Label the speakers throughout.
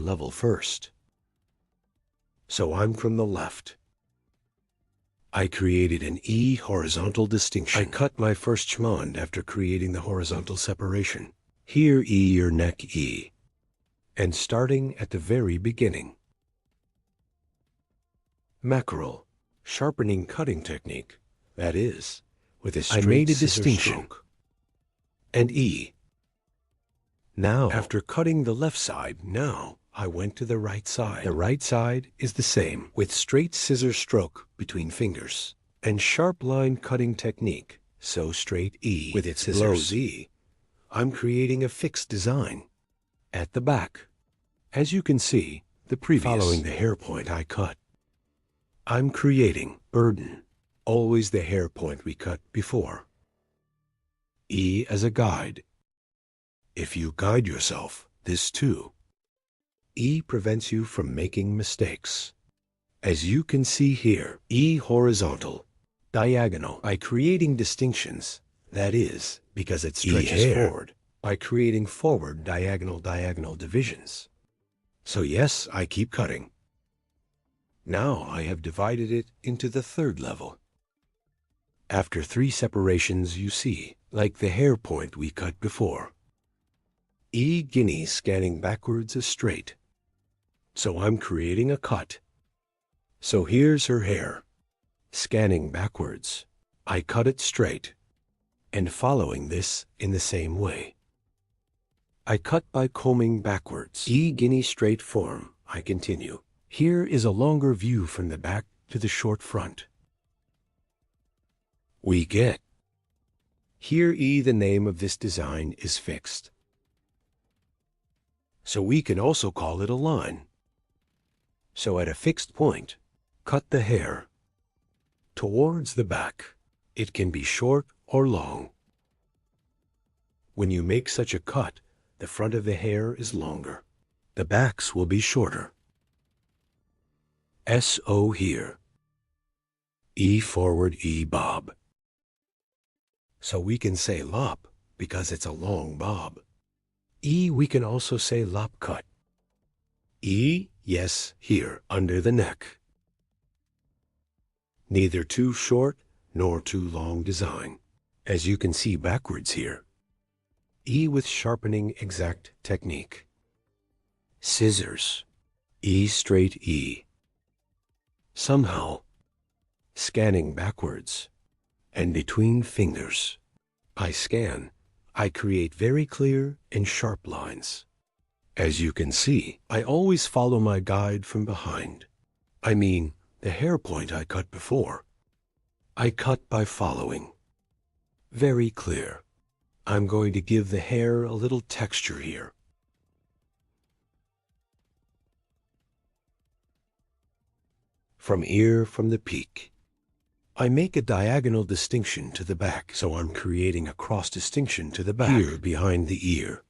Speaker 1: level first. So I'm from the left. I created an E horizontal distinction. I cut my first schmond after creating the horizontal separation. Here E your neck E. And starting at the very beginning. Mackerel, sharpening cutting technique, that is, with a straight I made a distinction. Stroke. And E. Now, after cutting the left side, now I went to the right side. The right side is the same, with straight scissor stroke between fingers, and sharp line cutting technique, so straight E with its blows E. I'm creating a fixed design. At the back, as you can see, the previous, following the hair point I cut. I'm creating burden, always the hair point we cut before. E as a guide. If you guide yourself, this too. E prevents you from making mistakes. As you can see here, E horizontal, diagonal, by creating distinctions, that is, because it stretches forward, by creating forward diagonal divisions. So yes, I keep cutting. Now I have divided it into the third level. After 3 separations you see, like the hair point we cut before. E guinea scanning backwards is straight. So I'm creating a cut. So here's her hair. Scanning backwards, I cut it straight. And following this in the same way. I cut by combing backwards. E guinea straight form, I continue. Here is a longer view from the back to the short front. We get. Here E the name of this design is fixed. So we can also call it a line. So at a fixed point, cut the hair. Towards the back, it can be short or long. When you make such a cut, the front of the hair is longer. The backs will be shorter. S-O here. E forward E bob. So we can say lop because it's a long bob. E we can also say lop cut. E, yes, here, under the neck. Neither too short nor too long design, as you can see backwards here. E with sharpening exact technique. Scissors, E straight E. Somehow, scanning backwards, and between fingers. I scan, I create very clear and sharp lines. As you can see, I always follow my guide from behind. I mean, the hair point I cut before. I cut by following. Very clear. I'm going to give the hair a little texture here. From ear from the peak. I make a diagonal distinction to the back, so I'm creating a cross distinction to the back here behind the ear.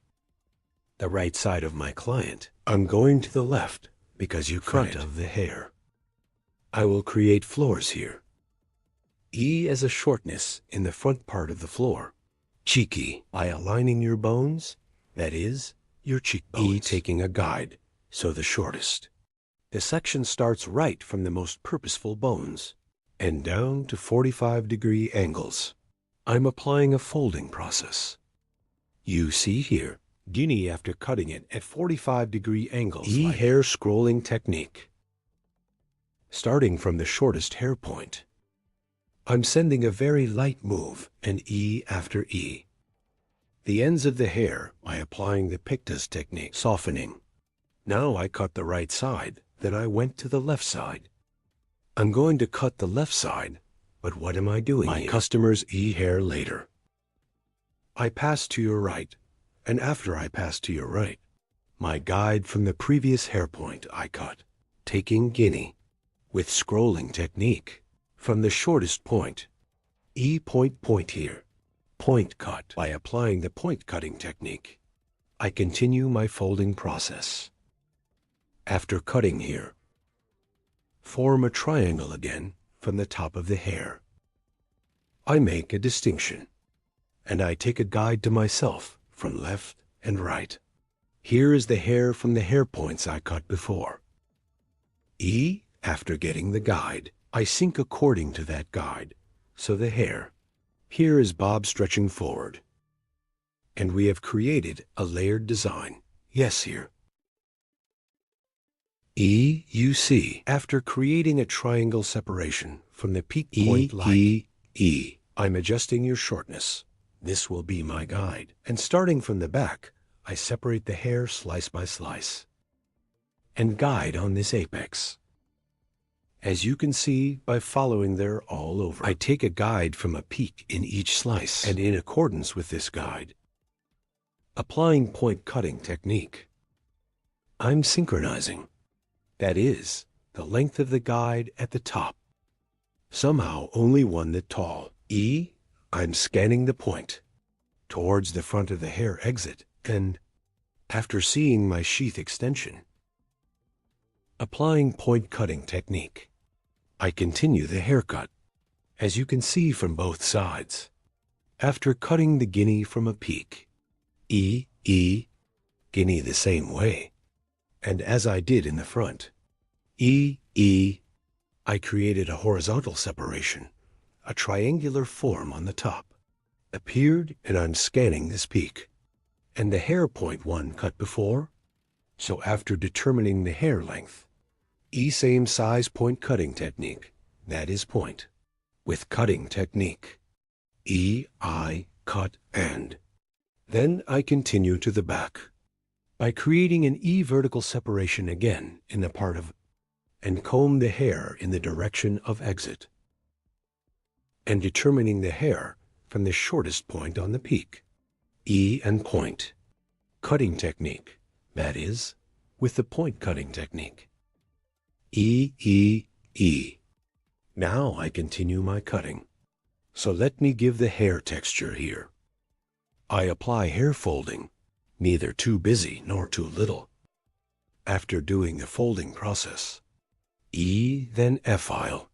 Speaker 1: The right side of my client. I'm going to the left because you front of the hair. I will create floors here. E as a shortness in the front part of the floor. Cheeky by aligning your bones, that is, your cheekbones. E taking a guide, so the shortest. The section starts right from the most purposeful bones and down to 45-degree angles. I'm applying a folding process. You see here, guinea after cutting it at 45-degree angles. E like hair scrolling technique. Starting from the shortest hair point. I'm sending a very light move, and E after E. The ends of the hair by applying the pictus technique, softening. Now I cut the right side, then I went to the left side. I'm going to cut the left side, but what am I doing here? My customer's E hair later. I pass to your right, and after I pass to your right, my guide from the previous hair point I cut, taking guinea, with scrolling technique. From the shortest point, E point here, point cut by applying the point cutting technique. I continue my folding process. After cutting here, form a triangle again from the top of the hair. I make a distinction, and I take a guide to myself from left and right. Here is the hair from the hair points I cut before. E, after getting the guide, I sync according to that guide, so the hair. Here is bob stretching forward. And we have created a layered design. Yes, here. E, you see, after creating a triangle separation from the peak point like E, I'm adjusting your shortness. This will be my guide. And starting from the back, I separate the hair slice by slice and guide on this apex. As you can see by following there all over, I take a guide from a peak in each slice, and in accordance with this guide, applying point cutting technique, I'm synchronizing. That is, the length of the guide at the top. Somehow only one that tall. E, I'm scanning the point towards the front of the hair exit, and after seeing my sheath extension, applying point cutting technique, I continue the haircut, as you can see from both sides. After cutting the guinea from a peak, E, guinea the same way, and as I did in the front, E, I created a horizontal separation, a triangular form on the top, appeared, and I'm scanning this peak, and the hair point one cut before, so after determining the hair length, E same size point cutting technique, that is point, with cutting technique, E, I, cut, and. Then I continue to the back, by creating an E vertical separation again in the part of, and comb the hair in the direction of exit, and determining the hair from the shortest point on the peak, E and point, cutting technique, that is, with the point cutting technique. E. Now I continue my cutting. So let me give the hair texture here. I apply hair folding, neither too busy nor too little. After doing the folding process, E, then F-file,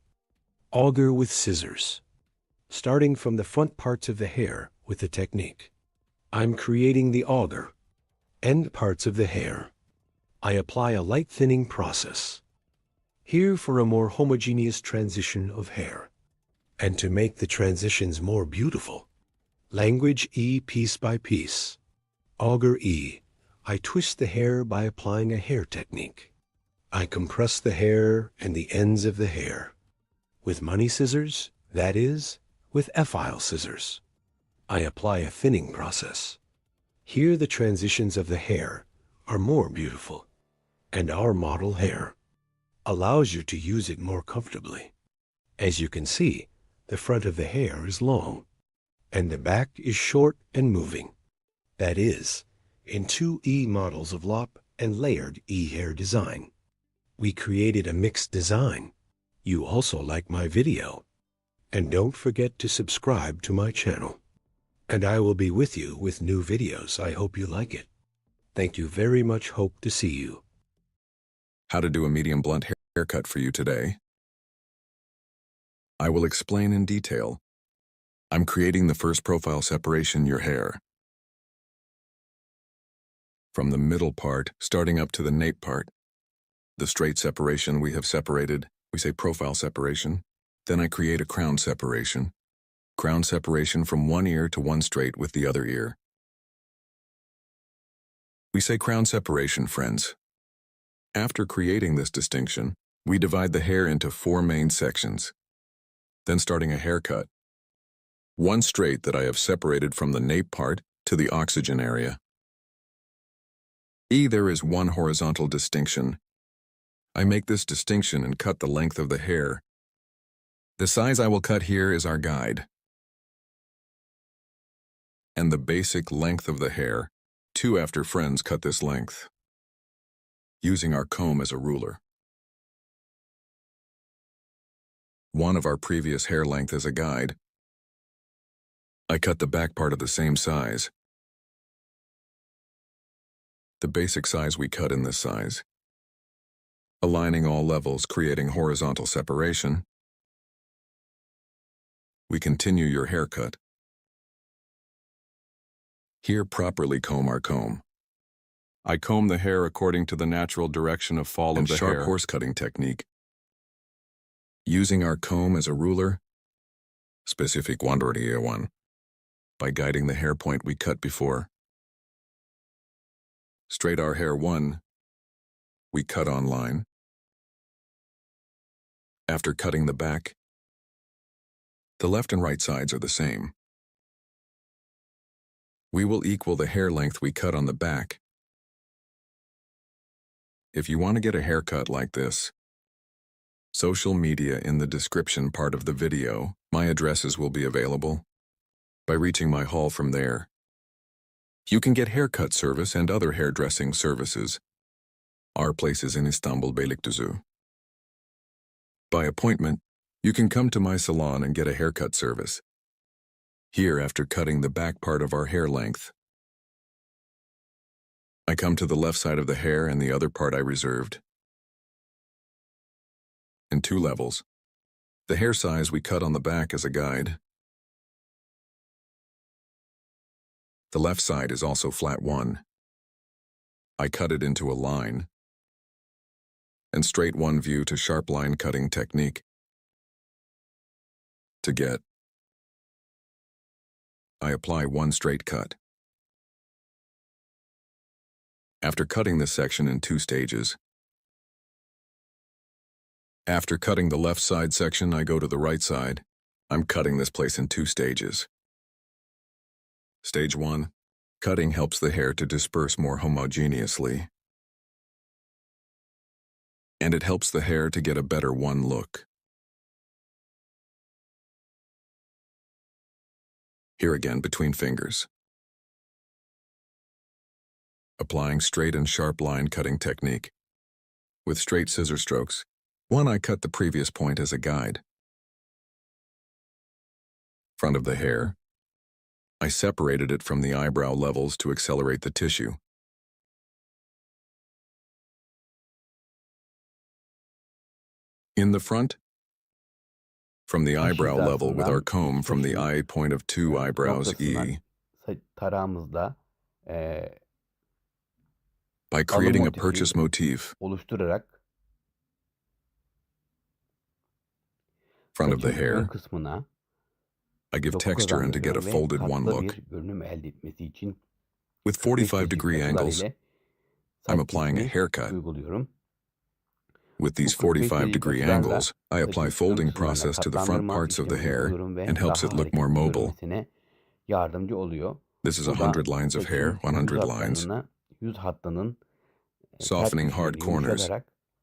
Speaker 1: auger with scissors, starting from the front parts of the hair with the technique. I'm creating the auger, end parts of the hair. I apply a light thinning process. Here for a more homogeneous transition of hair. And to make the transitions more beautiful, language E piece by piece. Auger E, I twist the hair by applying a hair technique. I compress the hair and the ends of the hair. With money scissors, that is, with F-file scissors. I apply a thinning process. Here the transitions of the hair are more beautiful, and our model hair allows you to use it more comfortably. As you can see, the front of the hair is long, and the back is short and moving. That is, in two E models of lop and layered E hair design. We created a mixed design. You also like my video. And don't forget to subscribe to my channel. And I will be with you with new videos. I hope you like it. Thank you very much. Hope to see you.
Speaker 2: How to do a medium blunt haircut for you today. I will explain in detail. I'm creating the first profile separation your hair. From the middle part, starting up to the nape part. The straight separation we have separated, we say profile separation. Then I create a crown separation. Crown separation from one ear to one straight with the other ear. We say crown separation, friends. After creating this distinction, we divide the hair into 4 main sections. Then starting a haircut. One straight that I have separated from the nape part to the oxygen area. E, there is one horizontal distinction. I make this distinction and cut the length of the hair. The size I will cut here is our guide. And the basic length of the hair, 2 after friends cut this length, using our comb as a ruler. 1 of our previous hair length as a guide. I cut the back part of the same size. The basic size we cut in this size. Aligning all levels, creating horizontal separation. We continue your haircut. Here properly comb our comb. I comb the hair according to the natural direction of fall of the hair. Sharp horse cutting technique. Using our comb as a ruler, specific one, by guiding the hair point we cut before. Straight our hair 1, we cut on line. After cutting the back, the left and right sides are the same. We will equal the hair length we cut on the back. If you want to get a haircut like this, social media in the description part of the video, my addresses will be available. By reaching my hall from there, you can get haircut service and other hairdressing services. Our place is in Istanbul, Beylikdüzü. By appointment, you can come to my salon and get a haircut service. Here, after cutting the back part of our hair length, I come to the left side of the hair and the other part I reserved. In 2 levels. The hair size we cut on the back as a guide. The left side is also flat 1. I cut it into a line. And straight 1 view to sharp line cutting technique. To get, I apply 1 straight cut. After cutting this section in 2 stages. After cutting the left side section, I go to the right side. I'm cutting this place in 2 stages. Stage 1. Cutting helps the hair to disperse more homogeneously. And it helps the hair to get a better 1 look. Here again, between fingers. Applying straight and sharp line cutting technique. With straight scissor strokes. 1, I cut the previous point as a guide. Front of the hair. I separated it from the eyebrow levels to accelerate the tissue. In the front, from the eyebrow level with our comb from the eye point of 2 eyebrows E.
Speaker 3: Tarağımızla
Speaker 2: By creating a purchase motif.
Speaker 3: oluşturarak
Speaker 2: Front of the
Speaker 3: saçın ön
Speaker 2: hair.
Speaker 3: kısmına
Speaker 2: I give
Speaker 3: doku
Speaker 2: texture and to get a
Speaker 3: kazandırıyor ve
Speaker 2: folded 1
Speaker 3: katlı
Speaker 2: look.
Speaker 3: bir görünüm elde etmesi için
Speaker 2: With 45 degree angles, I'm applying a haircut.
Speaker 3: uyguluyorum.
Speaker 2: With these 45 degree angles, I apply folding process to the front parts of the hair and helps it look more mobile.
Speaker 3: Yardımcı oluyor.
Speaker 2: This is 100 lines of hair, 100 lines.
Speaker 3: Yüz hattının
Speaker 2: Softening hard corners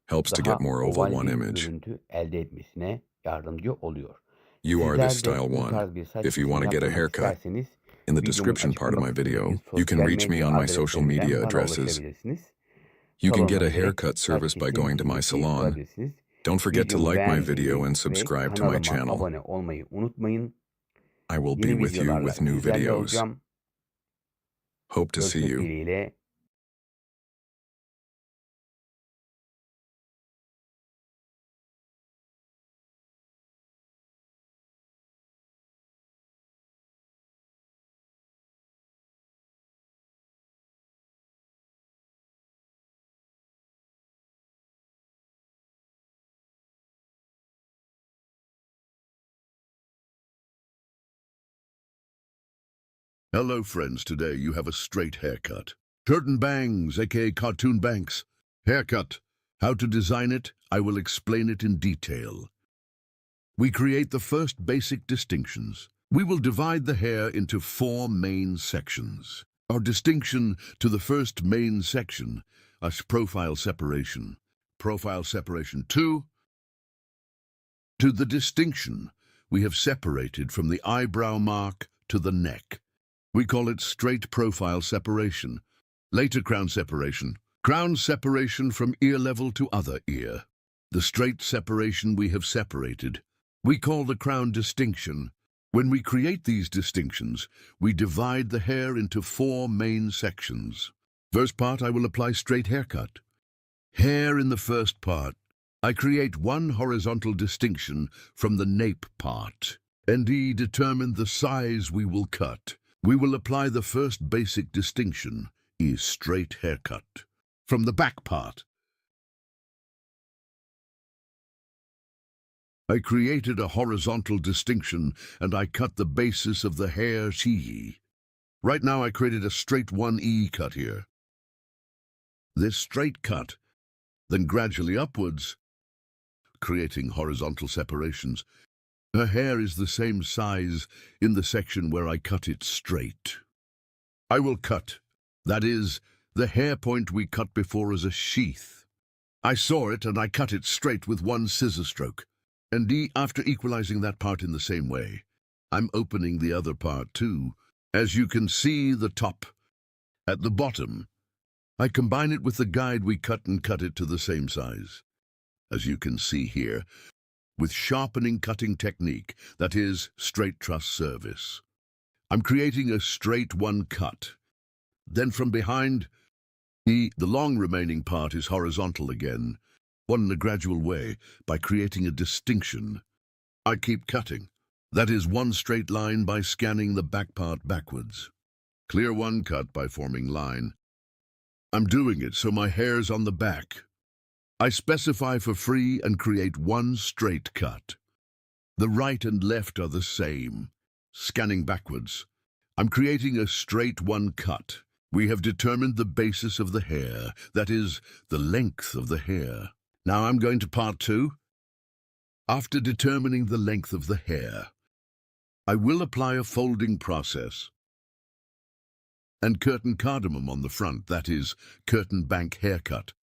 Speaker 2: helps to get more oval 1 image.
Speaker 3: görüntü elde etmesine yardımcı oluyor.
Speaker 2: You are
Speaker 3: Sizler
Speaker 2: this
Speaker 3: de
Speaker 2: style
Speaker 3: bu
Speaker 2: 1.
Speaker 3: tarz bir saç
Speaker 2: If you want to get a
Speaker 3: yapmak
Speaker 2: haircut,
Speaker 3: isterseniz,
Speaker 2: in the
Speaker 3: videomun
Speaker 2: description part of my
Speaker 3: açıklama
Speaker 2: video,
Speaker 3: kısmındaki
Speaker 2: you can
Speaker 3: sosyal
Speaker 2: reach me
Speaker 3: medya
Speaker 2: on my social
Speaker 3: adreslerinden
Speaker 2: media
Speaker 3: bana
Speaker 2: addresses.
Speaker 3: ulaşabilirsiniz.
Speaker 2: You can get a
Speaker 3: Salonuma direkt
Speaker 2: haircut service by
Speaker 3: saç
Speaker 2: going to my
Speaker 3: kesim
Speaker 2: salon.
Speaker 3: yapabilirsiniz.
Speaker 2: Don't forget to
Speaker 3: Videomu
Speaker 2: like my
Speaker 3: beğenmeyi
Speaker 2: video and
Speaker 3: ve
Speaker 2: subscribe to my
Speaker 3: kanalıma
Speaker 2: channel.
Speaker 3: abone olmayı unutmayın.
Speaker 2: I will be
Speaker 3: Yeni
Speaker 2: with you
Speaker 3: videolarla
Speaker 2: with new
Speaker 3: sizlerle
Speaker 2: videos.
Speaker 3: olacağım.
Speaker 2: Hope to see
Speaker 3: Görüşmek
Speaker 2: you.
Speaker 3: dileğiyle.
Speaker 4: Hello friends, today you have a straight haircut. Shirt and bangs, aka cartoon banks. Haircut. How to design it, I will explain it in detail. We create the first basic distinctions. We will divide the hair into 4 main sections. Our distinction to the first main section is profile separation. Profile separation 2. To the distinction we have separated from the eyebrow mark to the neck. We call it straight profile separation. Later crown separation. Crown separation from ear level to other ear. The straight separation we have separated. We call the crown distinction. When we create these distinctions, we divide the hair into 4 main sections. First part, I will apply straight haircut. Hair in the first part. I create 1 horizontal distinction from the nape part. ND determine the size we will cut. We will apply the first basic distinction, E, straight haircut. From the back part, I created a horizontal distinction and I cut the basis of the hair she. Right now I created a straight 1E cut here. This straight cut, then gradually upwards, creating horizontal separations. Her hair is the same size in the section where I cut it straight. I will cut, that is, the hair point we cut before as a sheath. I saw it and I cut it straight with one scissor stroke. And after equalizing that part in the same way, I'm opening the other part too. As you can see, the top. At the bottom, I combine it with the guide we cut and cut it to the same size. As you can see here, with sharpening cutting technique, that is, straight truss service. I'm creating a straight one cut. Then from behind, the long remaining part is horizontal again, one in a gradual way, by creating a distinction. I keep cutting. That is one straight line by scanning the back part backwards. Clear one cut by forming line. I'm doing it so my hair's on the back. I specify for free and create one straight cut. The right and left are the same. Scanning backwards. I'm creating a straight one cut. We have determined the basis of the hair, that is, the length of the hair. Now I'm going to part 2. After determining the length of the hair, I will apply a folding process and curtain cardamom on the front, that is, curtain bank haircut.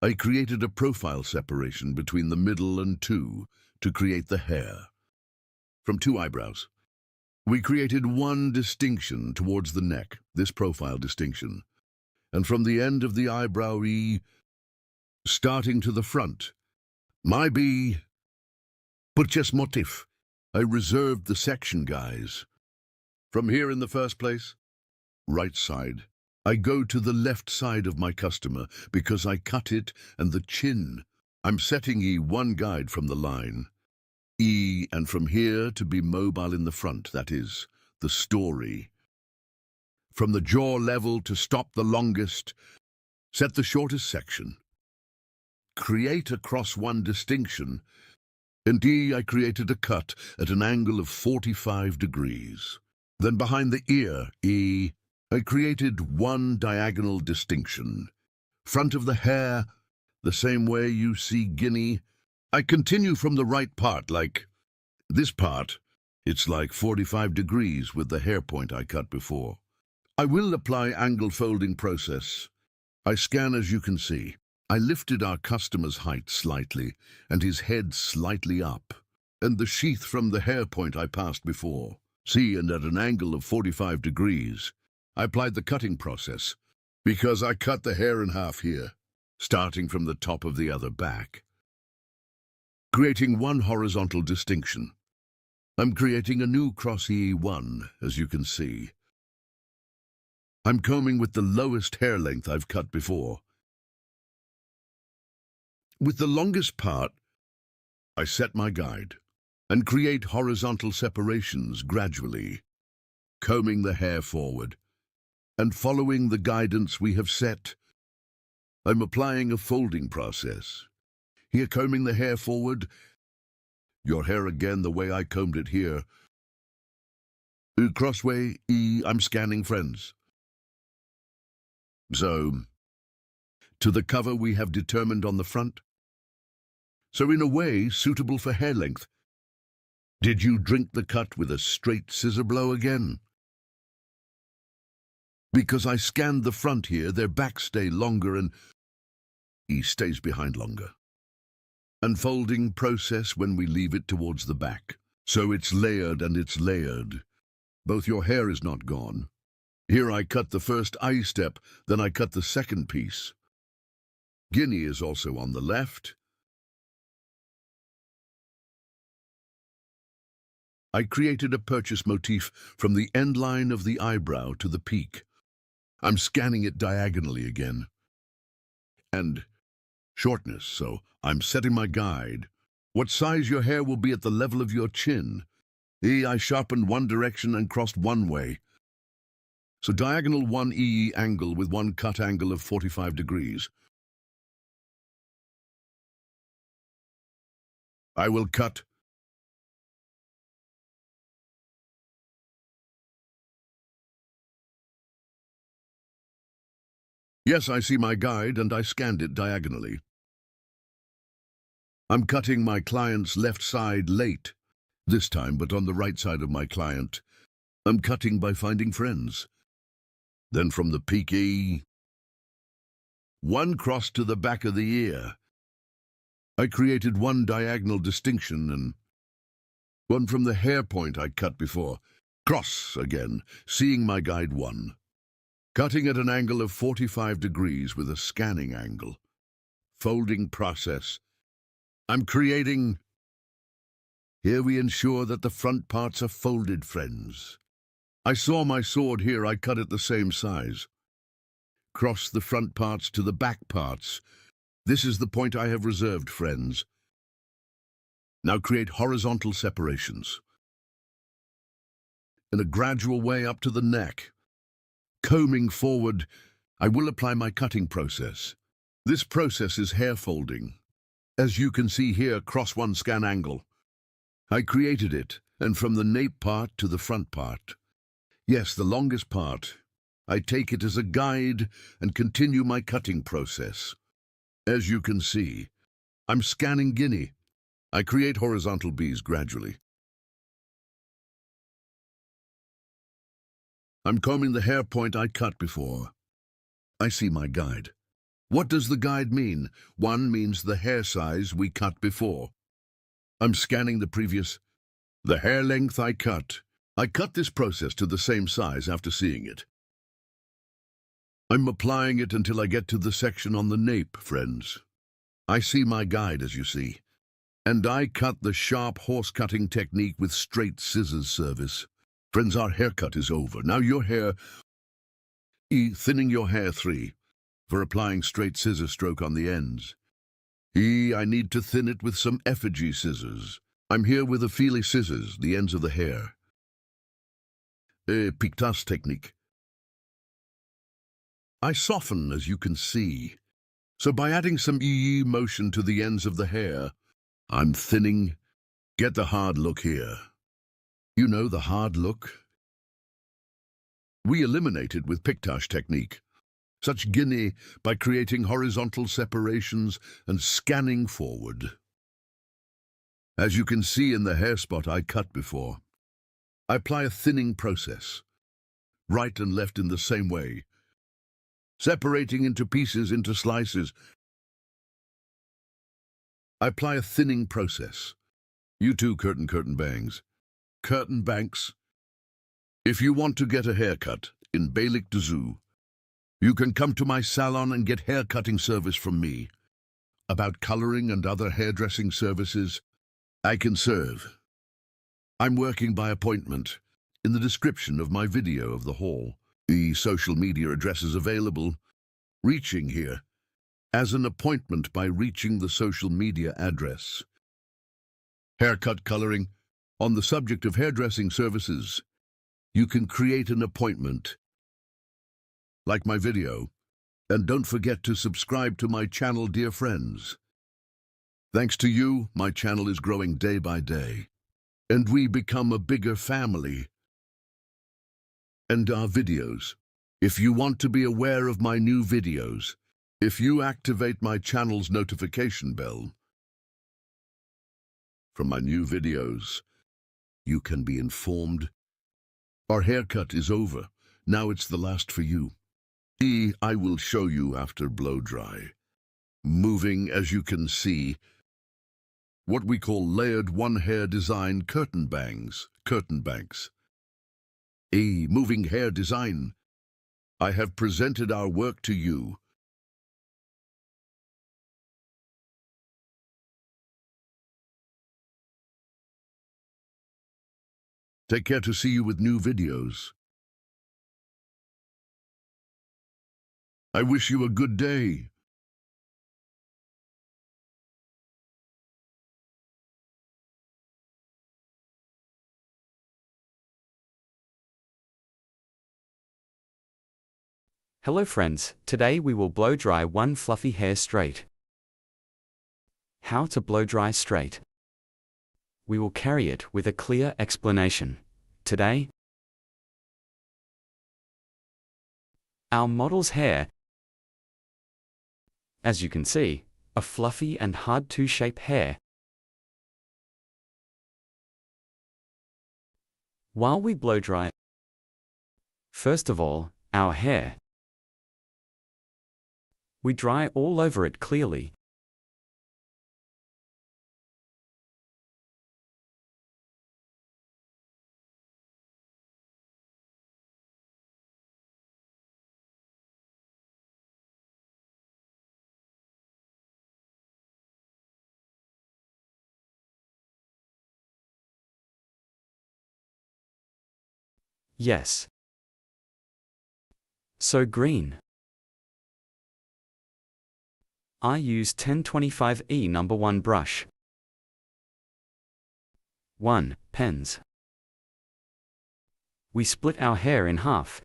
Speaker 4: I created a profile separation between the middle and 2 to create the hair. From 2 eyebrows, we created one distinction towards the neck, this profile distinction, and from the end of the eyebrow E, starting to the front, my B, but just motif. I reserved the section, guys. From here in the first place, right side, I go to the left side of my customer because I cut it and the chin. I'm setting E one guide from the line. E, and from here to be mobile in the front, that is, the story. From the jaw level to stop the longest, set the shortest section. Create across one distinction. In D, I created a cut at an angle of 45 degrees. Then behind the ear, E, I created one diagonal distinction. Front of the hair, the same way you see guinea. I continue from the right part, like this part. It's like 45 degrees with the hair point I cut before. I will apply angle folding process. I scan as you can see. I lifted our customer's height slightly, and his head slightly up, and the sheath from the hair point I passed before. See, and at an angle of 45 degrees, I applied the cutting process, because I cut the hair in half here, starting from the top of the other back, creating one horizontal distinction. I'm creating a new cross E1, as you can see. I'm combing with the lowest hair length I've cut before. With the longest part, I set my guide and create horizontal separations gradually, combing the hair forward and following the guidance we have set. I'm applying a folding process. Here, combing the hair forward, your hair again the way I combed it here. Crossway E, I'm scanning friends. So, to the cover we have determined on the front. So in a way, suitable for hair length. Did you drink the cut with a straight scissor blow again? Because I scanned the front here, their backs stay longer and E stays behind longer. Unfolding process when we leave it towards the back. So it's layered and it's layered. Both your hair is not gone. Here I cut the first eye step, then I cut the second piece. Guinea is also on the left. I created a purchase motif from the end line of the eyebrow to the peak. I'm scanning it diagonally again. And shortness, so I'm setting my guide. What size your hair will be at the level of your chin. I sharpened one direction and crossed one way. So diagonal 1 EE angle with one cut angle of 45 degrees. I will cut. Yes, I see my guide and I scanned it diagonally. I'm cutting my client's left side late, this time, but on the right side of my client. I'm cutting by finding friends. Then from the Pixie, one cross to the back of the ear. I created one diagonal distinction and one from the hair point I cut before. Cross again, seeing my guide 1. Cutting at an angle of 45 degrees with a scanning angle. Folding process. I'm creating. Here we ensure that the front parts are folded, friends. I saw my sword here, I cut it the same size. Cross the front parts to the back parts. This is the point I have reserved, friends. Now create horizontal separations. In a gradual way up to the neck. Combing forward, I will apply my cutting process. This process is hair folding. As you can see here, cross one scan angle. I created it, and from the nape part to the front part. Yes, the longest part. I take it as a guide and continue my cutting process. As you can see, I'm scanning guinea. I create horizontal Bs gradually. I'm combing the hair point I cut before. I see my guide. What does the guide mean? 1 means the hair size we cut before. I'm scanning the previous. The hair length I cut. I cut this process to the same size after seeing it. I'm applying it until I get to the section on the nape, friends. I see my guide, as you see. And I cut the sharp horse-cutting technique with straight scissors service. Friends, our haircut is over. Now your hair. E, thinning your hair 3, for applying straight scissor stroke on the ends. E, I need to thin it with some effigy scissors. I'm here with a feely scissors, the ends of the hair. Pictas technique. I soften, as you can see. So by adding some EE motion to the ends of the hair, I'm thinning. Get the hard look here. You know the hard look? We eliminate it with Pictas technique. Such guinea by creating horizontal separations and scanning forward. As you can see in the hair spot I cut before, I apply a thinning process, right and left in the same way, separating into pieces, into slices. I apply a thinning process. You too, curtain bangs. Curtain banks. If you want to get a haircut in Beylikdüzü, you can come to my salon and get hair cutting service from me. About coloring and other hairdressing services, I can serve. I'm working by appointment. In the description of my video of the hall, the social media address is available. Reaching here as an appointment by reaching the social media address. Haircut coloring. On the subject of hairdressing services, you can create an appointment. Like my video, and don't forget to subscribe to my channel, dear friends. Thanks to you, my channel is growing day by day, and we become a bigger family. And our videos. If you want to be aware of my new videos, if you activate my channel's notification bell from my new videos, you can be informed. Our haircut is over. Now it's the last for you. I will show you after blow dry. Moving, as you can see, what we call layered one-hair design curtain bangs, curtain banks. Moving hair design. I have presented our work to you. Take care to see you with new videos. I wish you a good day.
Speaker 5: Hello friends, today we will blow dry one fluffy hair straight. How to blow dry straight. We will carry it with a clear explanation. Today, our model's hair, as you can see, a fluffy and hard to shape hair. While we blow dry, first of all, our hair, we dry all over it clearly. Yes. So green. I use 1025E number 1 brush. 1. Pens. We split our hair in half.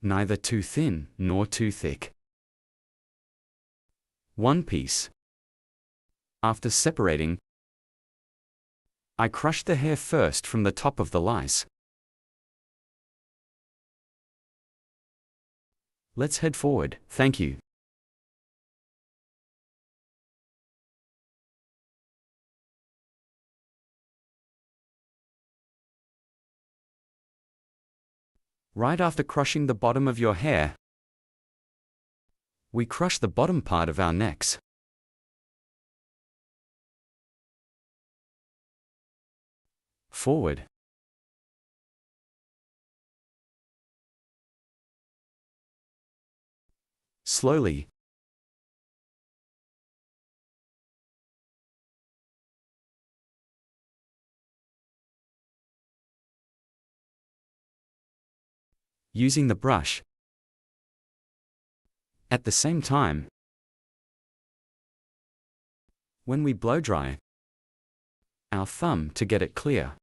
Speaker 5: Neither too thin nor too thick. 1 piece. After separating, I crush the hair first from the top of the lice. Let's head forward, thank you. Right after crushing the bottom of your hair, we crush the bottom part of our necks. Forward. Slowly. Using the brush. At the same time, when we blow dry, our thumb to get it clear.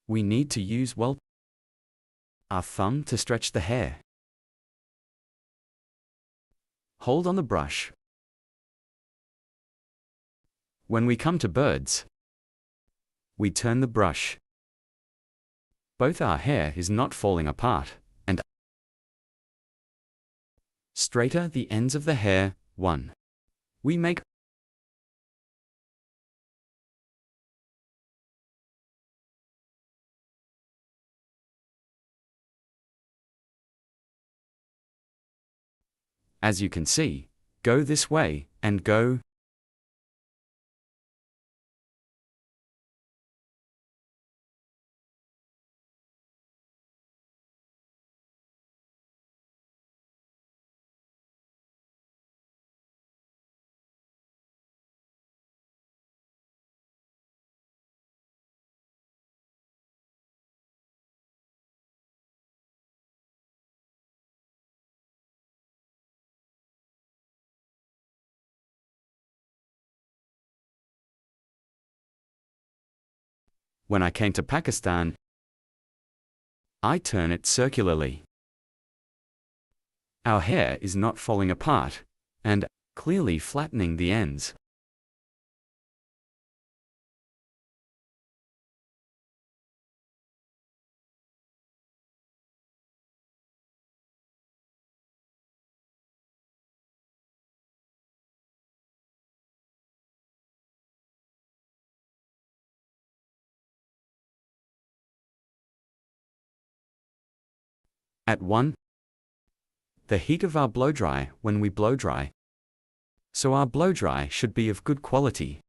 Speaker 5: We need to use our thumb to stretch the hair. Hold on the brush. When we come to birds, we turn the brush. Both our hair is not falling apart, and straighter the ends of the hair. 1. We make as you can see, go this way, and go. When I came to Pakistan, I turn it circularly. Our hair is not falling apart, and clearly flattening the ends. At 1. The heat of our blow dry when we blow dry. So our blow dry should be of good quality.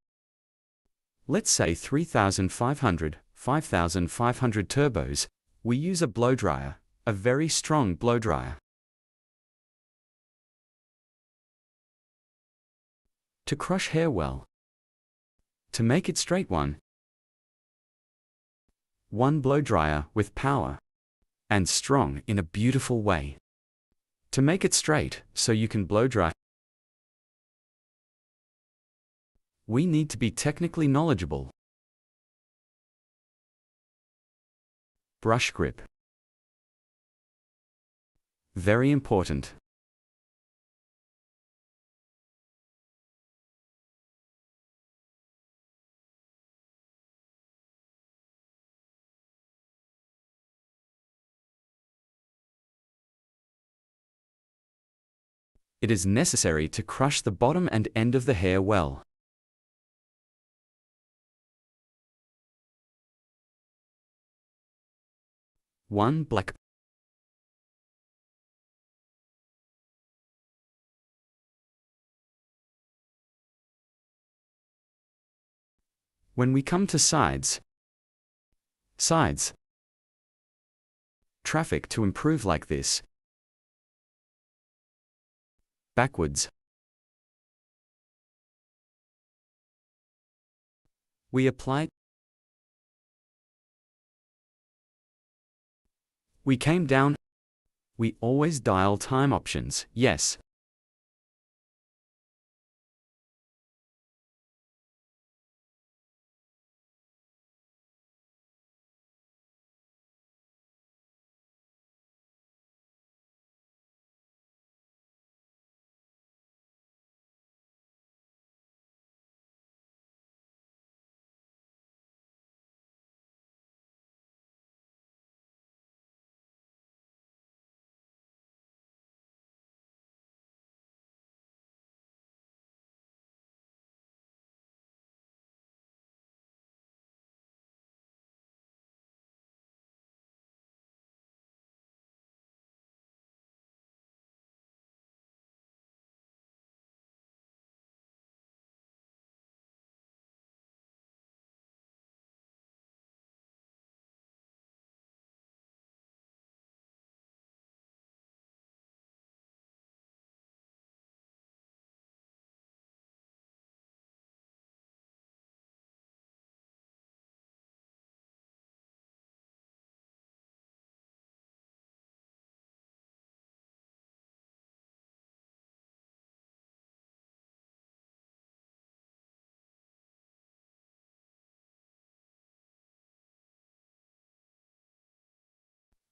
Speaker 5: Let's say 3500, 5500 turbos. We use a blow dryer, a very strong blow dryer. To crush hair well. To make it straight, 1 blow dryer with power and strong in a beautiful way. To make it straight, so you can blow dry. We need to be technically knowledgeable. Brush grip. Very important. It is necessary to crush the bottom and end of the hair well. One black. When we come to sides. Traffic to improve like this. Backwards. We apply. We came down. We always dial time options, yes.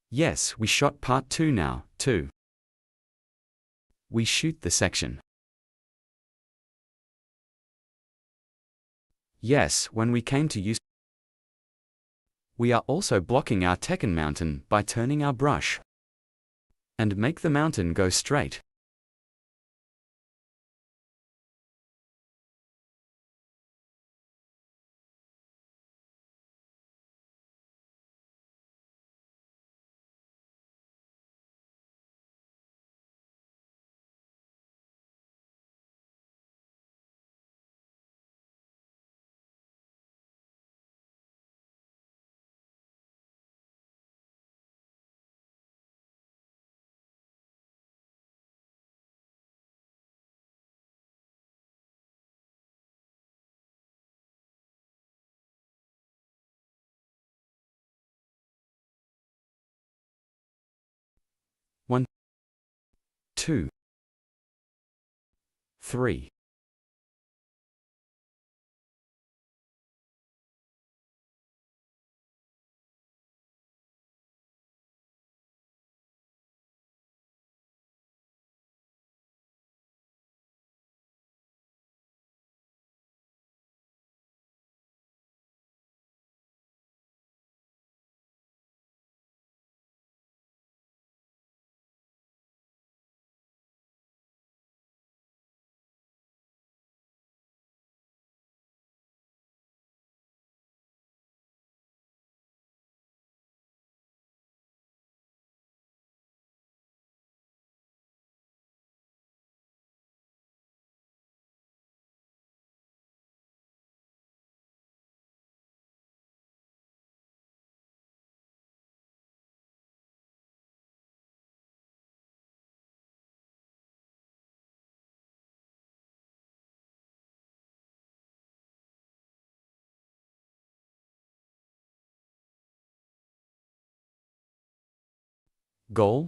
Speaker 5: Yes, we shot part 2 now, too. We shoot the section. Yes, when we came to use. We are also blocking our Tekken mountain by turning our brush. And make the mountain go straight. One, 2, 3. Goal.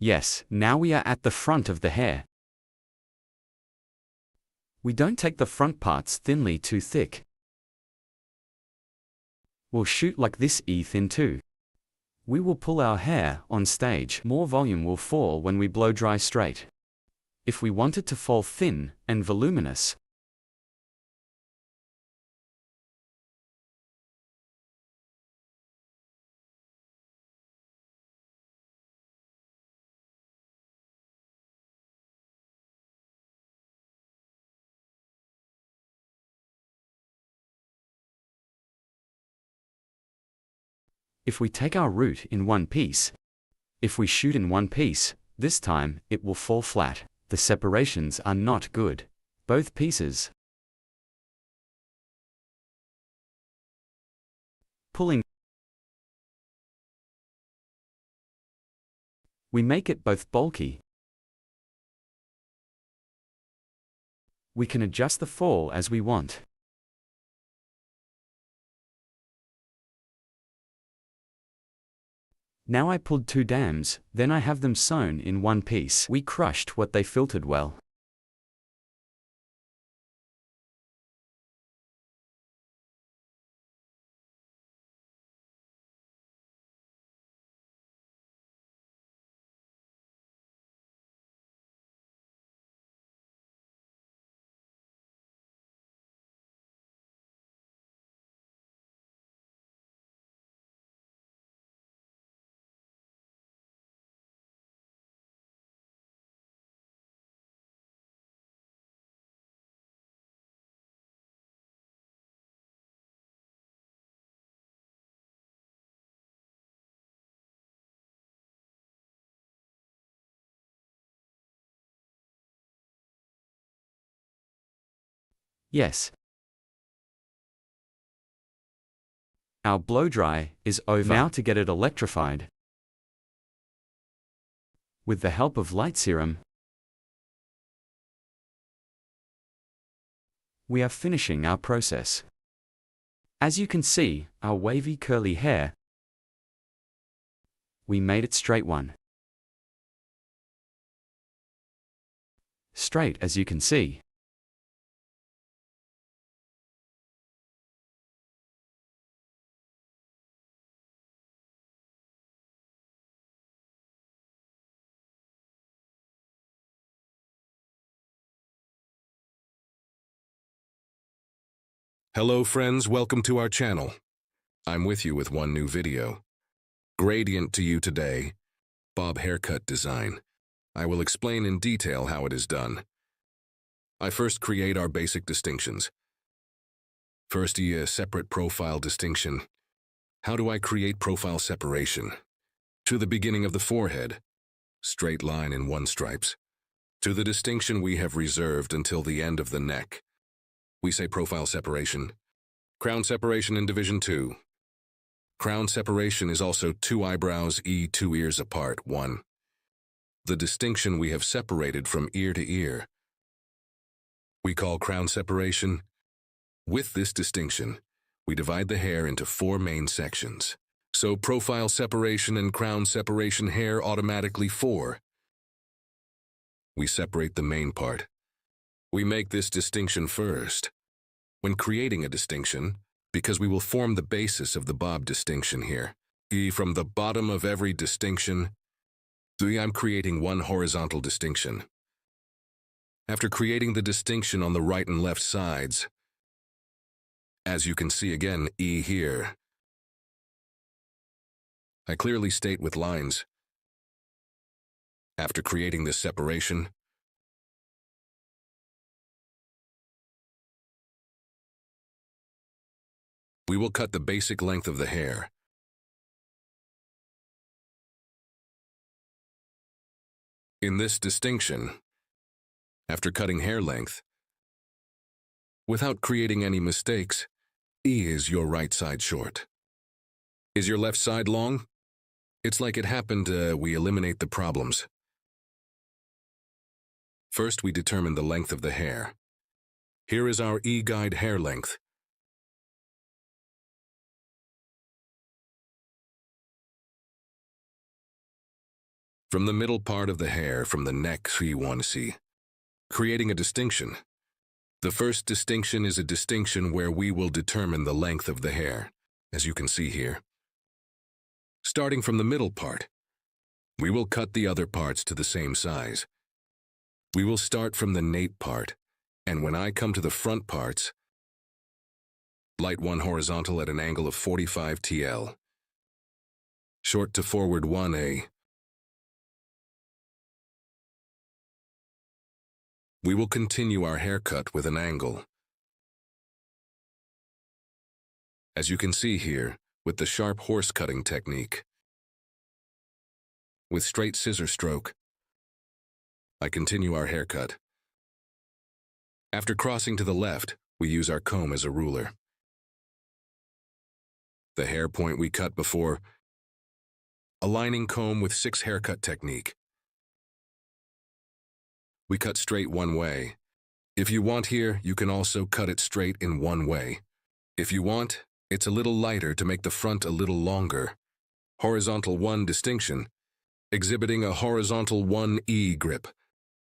Speaker 5: Yes, now we are at the front of the hair. We don't take the front parts thinly too thick. We'll shoot like this thin too. We will pull our hair on stage. More volume will fall when we blow dry straight. If we want it to fall thin and voluminous, if we take our root in one piece, if we shoot in one piece, this time it will fall flat. The separations are not good. Both pieces. Pulling. We make it both bulky. We can adjust the fall as we want. Now I pulled 2 dams, then I have them sewn in one piece. We crushed what they filtered well. Yes. Our blow dry is over. Now to get it electrified. With the help of light serum, we are finishing our process. As you can see, our wavy curly hair, we made it straight one. Straight as you can see.
Speaker 2: Hello friends, welcome to our channel. I'm with you with one new video. Gradient to you today, bob haircut design. I will explain in detail how it is done. I first create our basic distinctions. First, a separate profile distinction. How do I create profile separation? To the beginning of the forehead, straight line in 1 stripes. To the distinction we have reserved until the end of the neck. We say profile separation. Crown separation in division 2. Crown separation is also 2 eyebrows, 2 ears apart, 1. The distinction we have separated from ear to ear, we call crown separation. With this distinction, we divide the hair into 4 main sections. So profile separation and crown separation hair automatically 4. We separate the main part. We make this distinction first. When creating a distinction, because we will form the basis of the bob distinction here. From the bottom of every distinction, I'm creating 1 horizontal distinction. After creating the distinction on the right and left sides, as you can see again, here, I clearly state with lines. After creating this separation, we will cut the basic length of the hair. In this distinction, after cutting hair length, without creating any mistakes, is your right side short? Is your left side long? It's like it happened, we eliminate the problems. First, we determine the length of the hair. Here is our guide hair length. From the middle part of the hair, from the neck, creating a distinction. The first distinction is a distinction where we will determine the length of the hair, as you can see here. Starting from the middle part, we will cut the other parts to the same size. We will start from the nape part, and when I come to the front parts, light 1 horizontal at an angle of 45 TL. Short to forward 1A. We will continue our haircut with an angle. As you can see here, with the sharp horse cutting technique. With straight scissor stroke, I continue our haircut. After crossing to the left, we use our comb as a ruler. The hair point we cut before, aligning comb with 6 haircut technique. We cut straight one way. If you want here, you can also cut it straight in one way. If you want, it's a little lighter to make the front a little longer. Horizontal 1 distinction, exhibiting a horizontal 1E grip.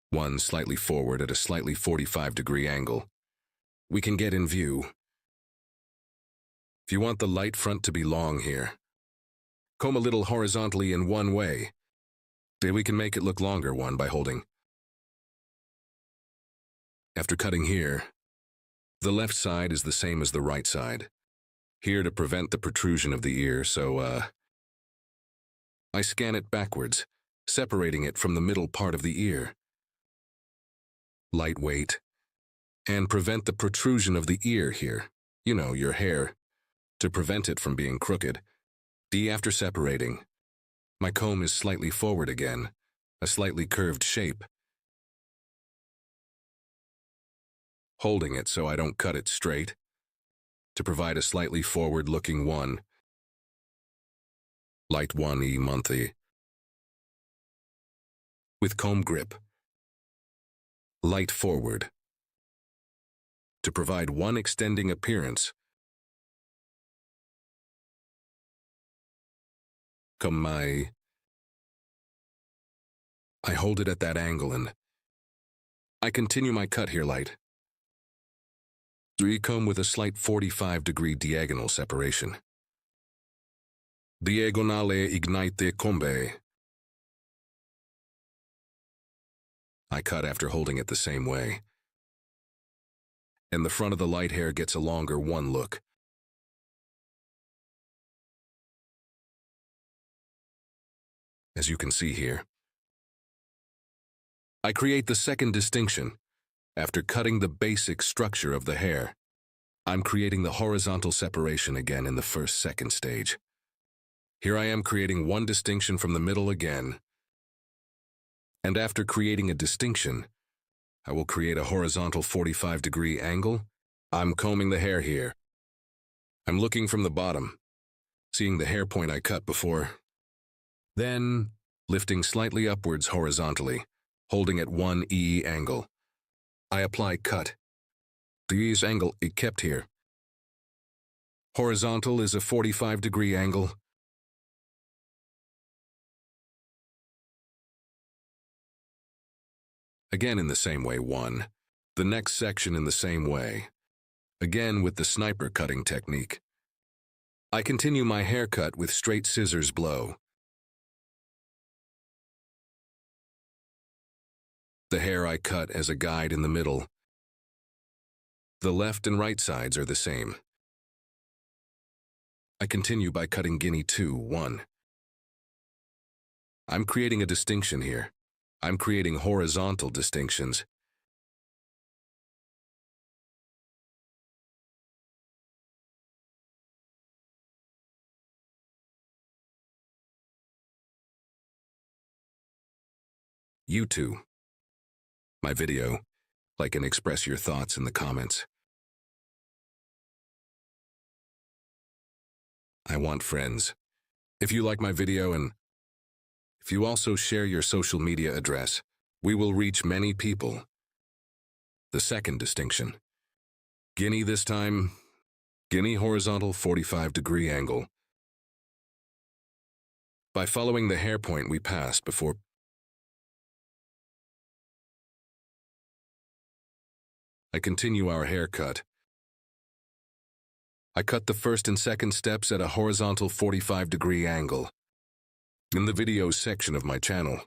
Speaker 2: 1 slightly forward at a slightly 45-degree angle. We can get in view. If you want the light front to be long here, comb a little horizontally in one way. Then we can make it look longer one by holding. After cutting here, the left side is the same as the right side. Here to prevent the protrusion of the ear, so I scan it backwards, separating it from the middle part of the ear. Lightweight, and prevent the protrusion of the ear here, you know, your hair, to prevent it from being crooked. After separating, my comb is slightly forward again, a slightly curved shape. Holding it so I don't cut it straight, to provide a slightly forward-looking one. Light 1E monthly. With comb grip. Light forward. To provide one extending appearance. I hold it at that angle and I continue my cut here light. Comb with a slight 45-degree diagonal separation. Diagonale ignite combe. I cut after holding it the same way. And the front of the light hair gets a longer one look. As you can see here. I create the second distinction. After cutting the basic structure of the hair, I'm creating the horizontal separation again in the second stage. Here I am creating one distinction from the middle again. And after creating a distinction, I will create a horizontal 45-degree angle. I'm combing the hair here. I'm looking from the bottom, seeing the hair point I cut before. Then, lifting slightly upwards horizontally, holding at 1E angle. I apply cut. This angle is kept here. Horizontal is a 45-degree angle. Again in the same way, 1. The next section in the same way. Again with the sniper cutting technique. I continue my haircut with straight scissors blow. The hair I cut as a guide in the middle. The left and right sides are the same. I continue by cutting guinea 2, 1. I'm creating a distinction here. I'm creating horizontal distinctions. You too. My video, like and express your thoughts in the comments. I want friends. If you like my video and if you also share your social media address, we will reach many people. The second distinction. Guinea this time, guinea horizontal 45-degree angle. By following the hair point we passed before, I continue our haircut. I cut the first and second steps at a horizontal 45-degree angle. In the videos section of my channel,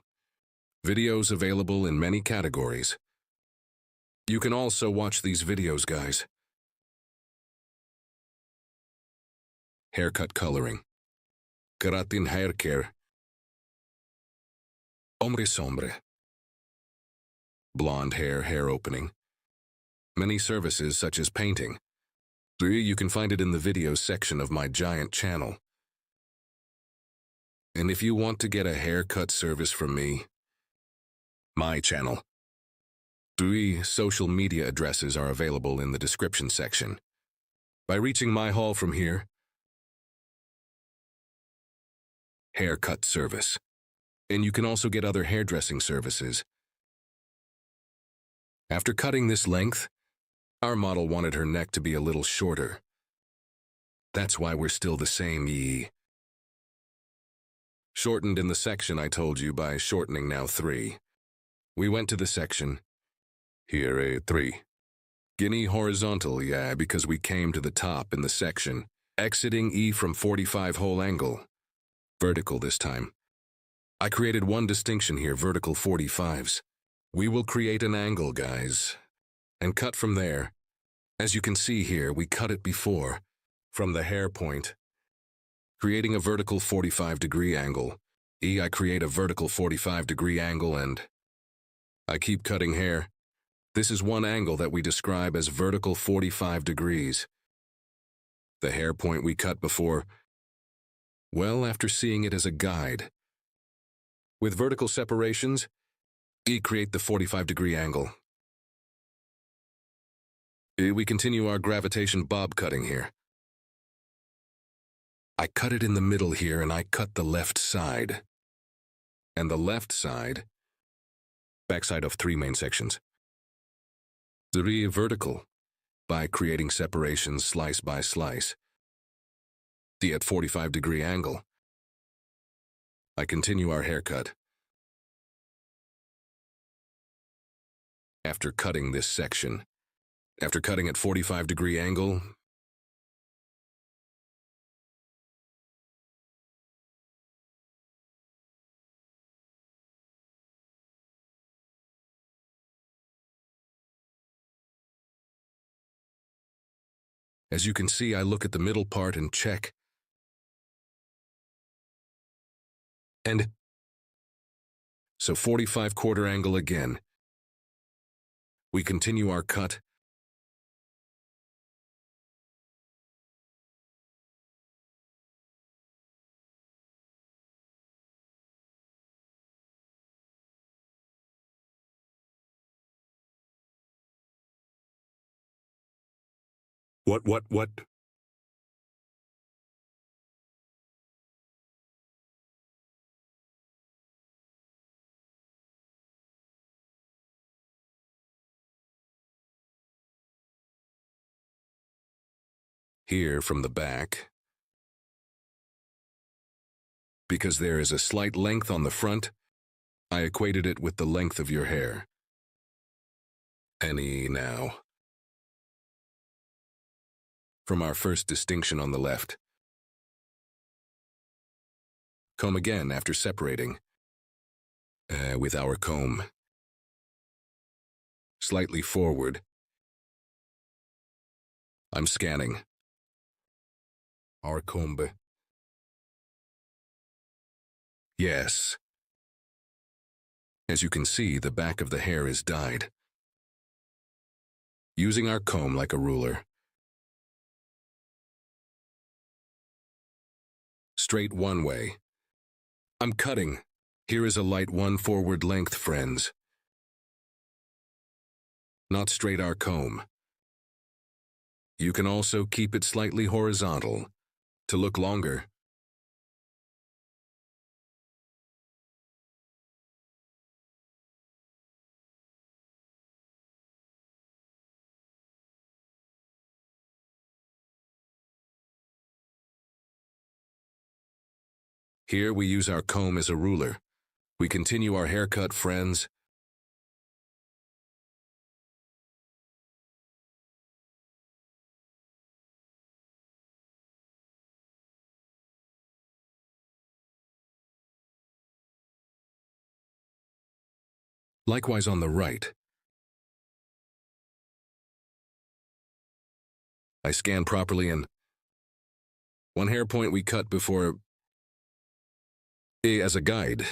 Speaker 2: videos available in many categories. You can also watch these videos, guys. Haircut coloring. Keratin hair care. Ombre sombre. Blonde hair opening. Many services such as painting. You can find it in the videos section of my giant channel. And if you want to get a haircut service from me, my channel, 3 social media addresses are available in the description section. By reaching my hall from here, haircut service. And you can also get other hairdressing services. After cutting this length, our model wanted her neck to be a little shorter. That's why we're still the same yee. Shortened in the section I told you by shortening now 3. We went to the section. Here a 3. Guinea horizontal, yeah, because we came to the top in the section. Exiting E from 45 whole angle. Vertical this time. I created one distinction here, vertical 45s. We will create an angle, guys, and cut from there. As you can see here, we cut it before, from the hair point. Creating a vertical 45-degree angle. I create a vertical 45-degree angle and I keep cutting hair. This is one angle that we describe as vertical 45 degrees. The hair point we cut before, well, after seeing it as a guide. With vertical separations, create the 45-degree angle. We continue our gravitation bob cutting here. I cut it in the middle here and I cut the left side. And the left side, backside of 3 main sections. 3 vertical, by creating separations slice by slice. At 45-degree angle. I continue our haircut. After cutting this section, after cutting at 45-degree angle, as you can see, I look at the middle part and check. And so 45 quarter angle again. We continue our cut. What? Here from the back. Because there is a slight length on the front, I equated it with the length of your hair. Any now. From our first distinction on the left. Comb again after separating. With our comb. Slightly forward. I'm scanning. Our comb. Yes. As you can see, the back of the hair is dyed. Using our comb like a ruler. Straight one way. I'm cutting. Here is a light one forward length, friends. Not straight our comb. You can also keep it slightly horizontal to look longer. Here we use our comb as a ruler. We continue our haircut, friends. Likewise on the right. I scan properly and one hair point we cut before as a guide.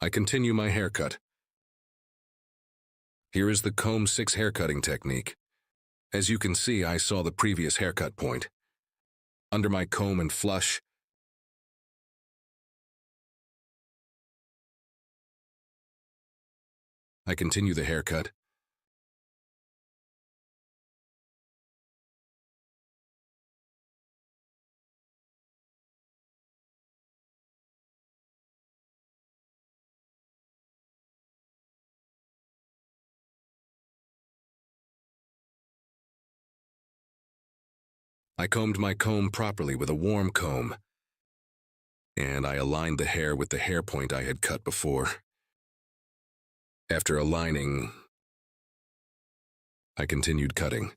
Speaker 2: I continue my haircut. Here is the comb 6 haircutting technique. As you can see, I saw the previous haircut point. Under my comb and flush, I continue the haircut. I combed my comb properly with a warm comb, and I aligned the hair with the hair point I had cut before. After aligning, I continued cutting.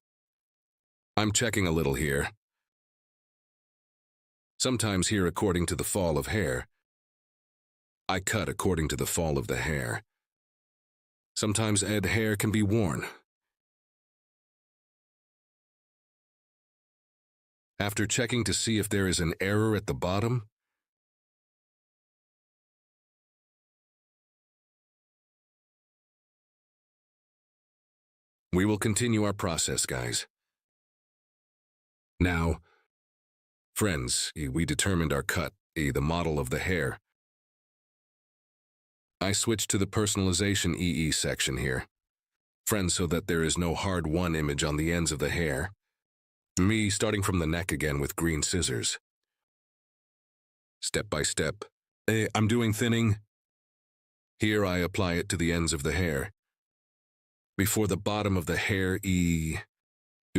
Speaker 2: I'm checking a little here. Sometimes here according to the fall of hair. I cut according to the fall of the hair. Sometimes hair can be worn. After checking to see if there is an error at the bottom, we will continue our process, guys. Now, friends, we determined our cut, the model of the hair. I switched to the personalization EE section here. Friends, so that there is no hard won image on the ends of the hair. Me starting from the neck again with green scissors. Step by step. I'm doing thinning. Here I apply it to the ends of the hair. Before the bottom of the hair, do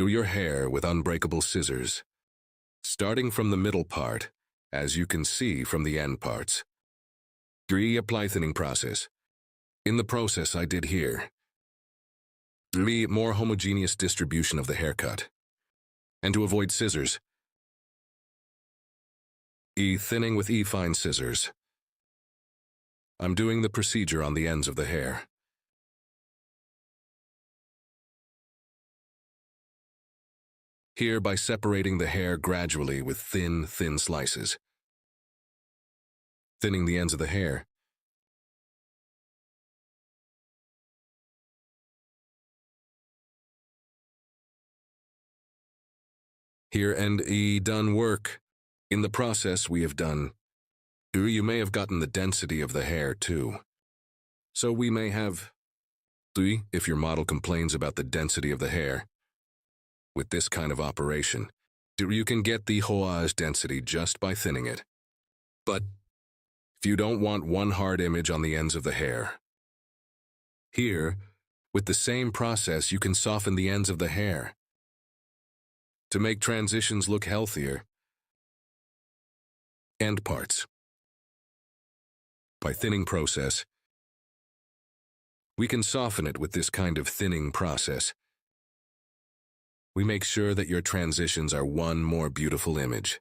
Speaker 2: your hair with unbreakable scissors. Starting from the middle part, as you can see from the end parts. Apply thinning process. In the process I did here. More homogeneous distribution of the haircut. And to avoid scissors, thinning with fine scissors. I'm doing the procedure on the ends of the hair. Here by separating the hair gradually with thin slices. Thinning the ends of the hair. Here and done work. In the process we have done. You may have gotten the density of the hair too. So we may have, if your model complains about the density of the hair. With this kind of operation, you can get the hoage density just by thinning it. But if you don't want one hard image on the ends of the hair, here, with the same process you can soften the ends of the hair. To make transitions look healthier. End parts. By thinning process, we can soften it with this kind of thinning process. We make sure that your transitions are one more beautiful image.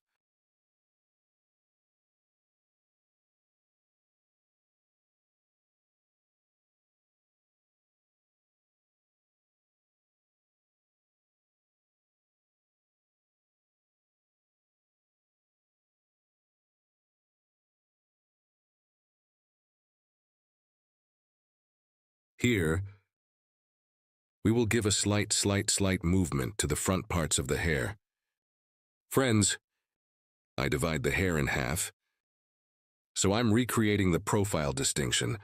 Speaker 2: Here, we will give a slight movement to the front parts of the hair. Friends, I divide the hair in half, so I'm recreating the profile distinction.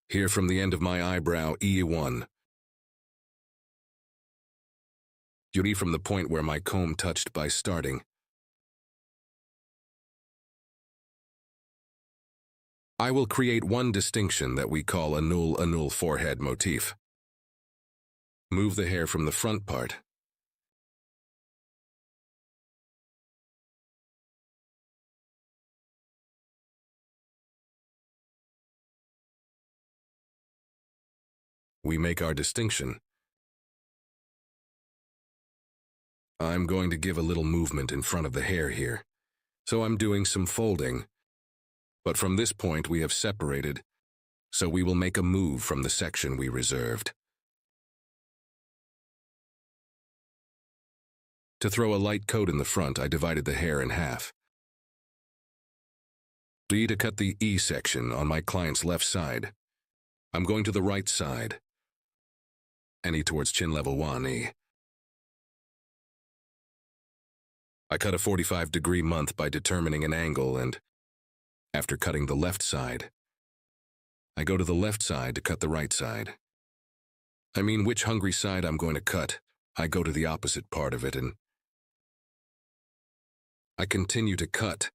Speaker 2: Here from the end of my eyebrow, E1. Yuri from the point where my comb touched by starting. I will create one distinction that we call a null forehead motif. Move the hair from the front part. We make our distinction. I'm going to give a little movement in front of the hair here. So I'm doing some folding. But from this point we have separated, so we will make a move from the section we reserved. To throw a light coat in the front, I divided the hair in half. To cut the E section on my client's left side, I'm going to the right side. E towards chin level 1E. I cut a 45-degree month by determining an angle, and after cutting the left side, I go to the left side to cut the right side. I mean, which hungry side I'm going to cut, I go to the opposite part of it, and I continue to cut.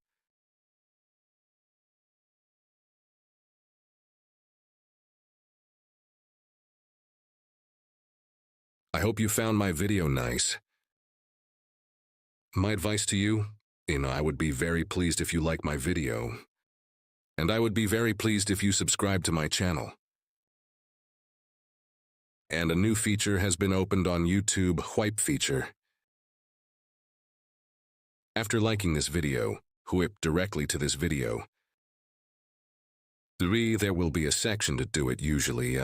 Speaker 2: I hope you found my video nice. My advice to you, I would be very pleased if you like my video. And I would be very pleased if you subscribe to my channel. And a new feature has been opened on YouTube, Whip feature. After liking this video, whip directly to this video. 3, there will be a section to do it usually,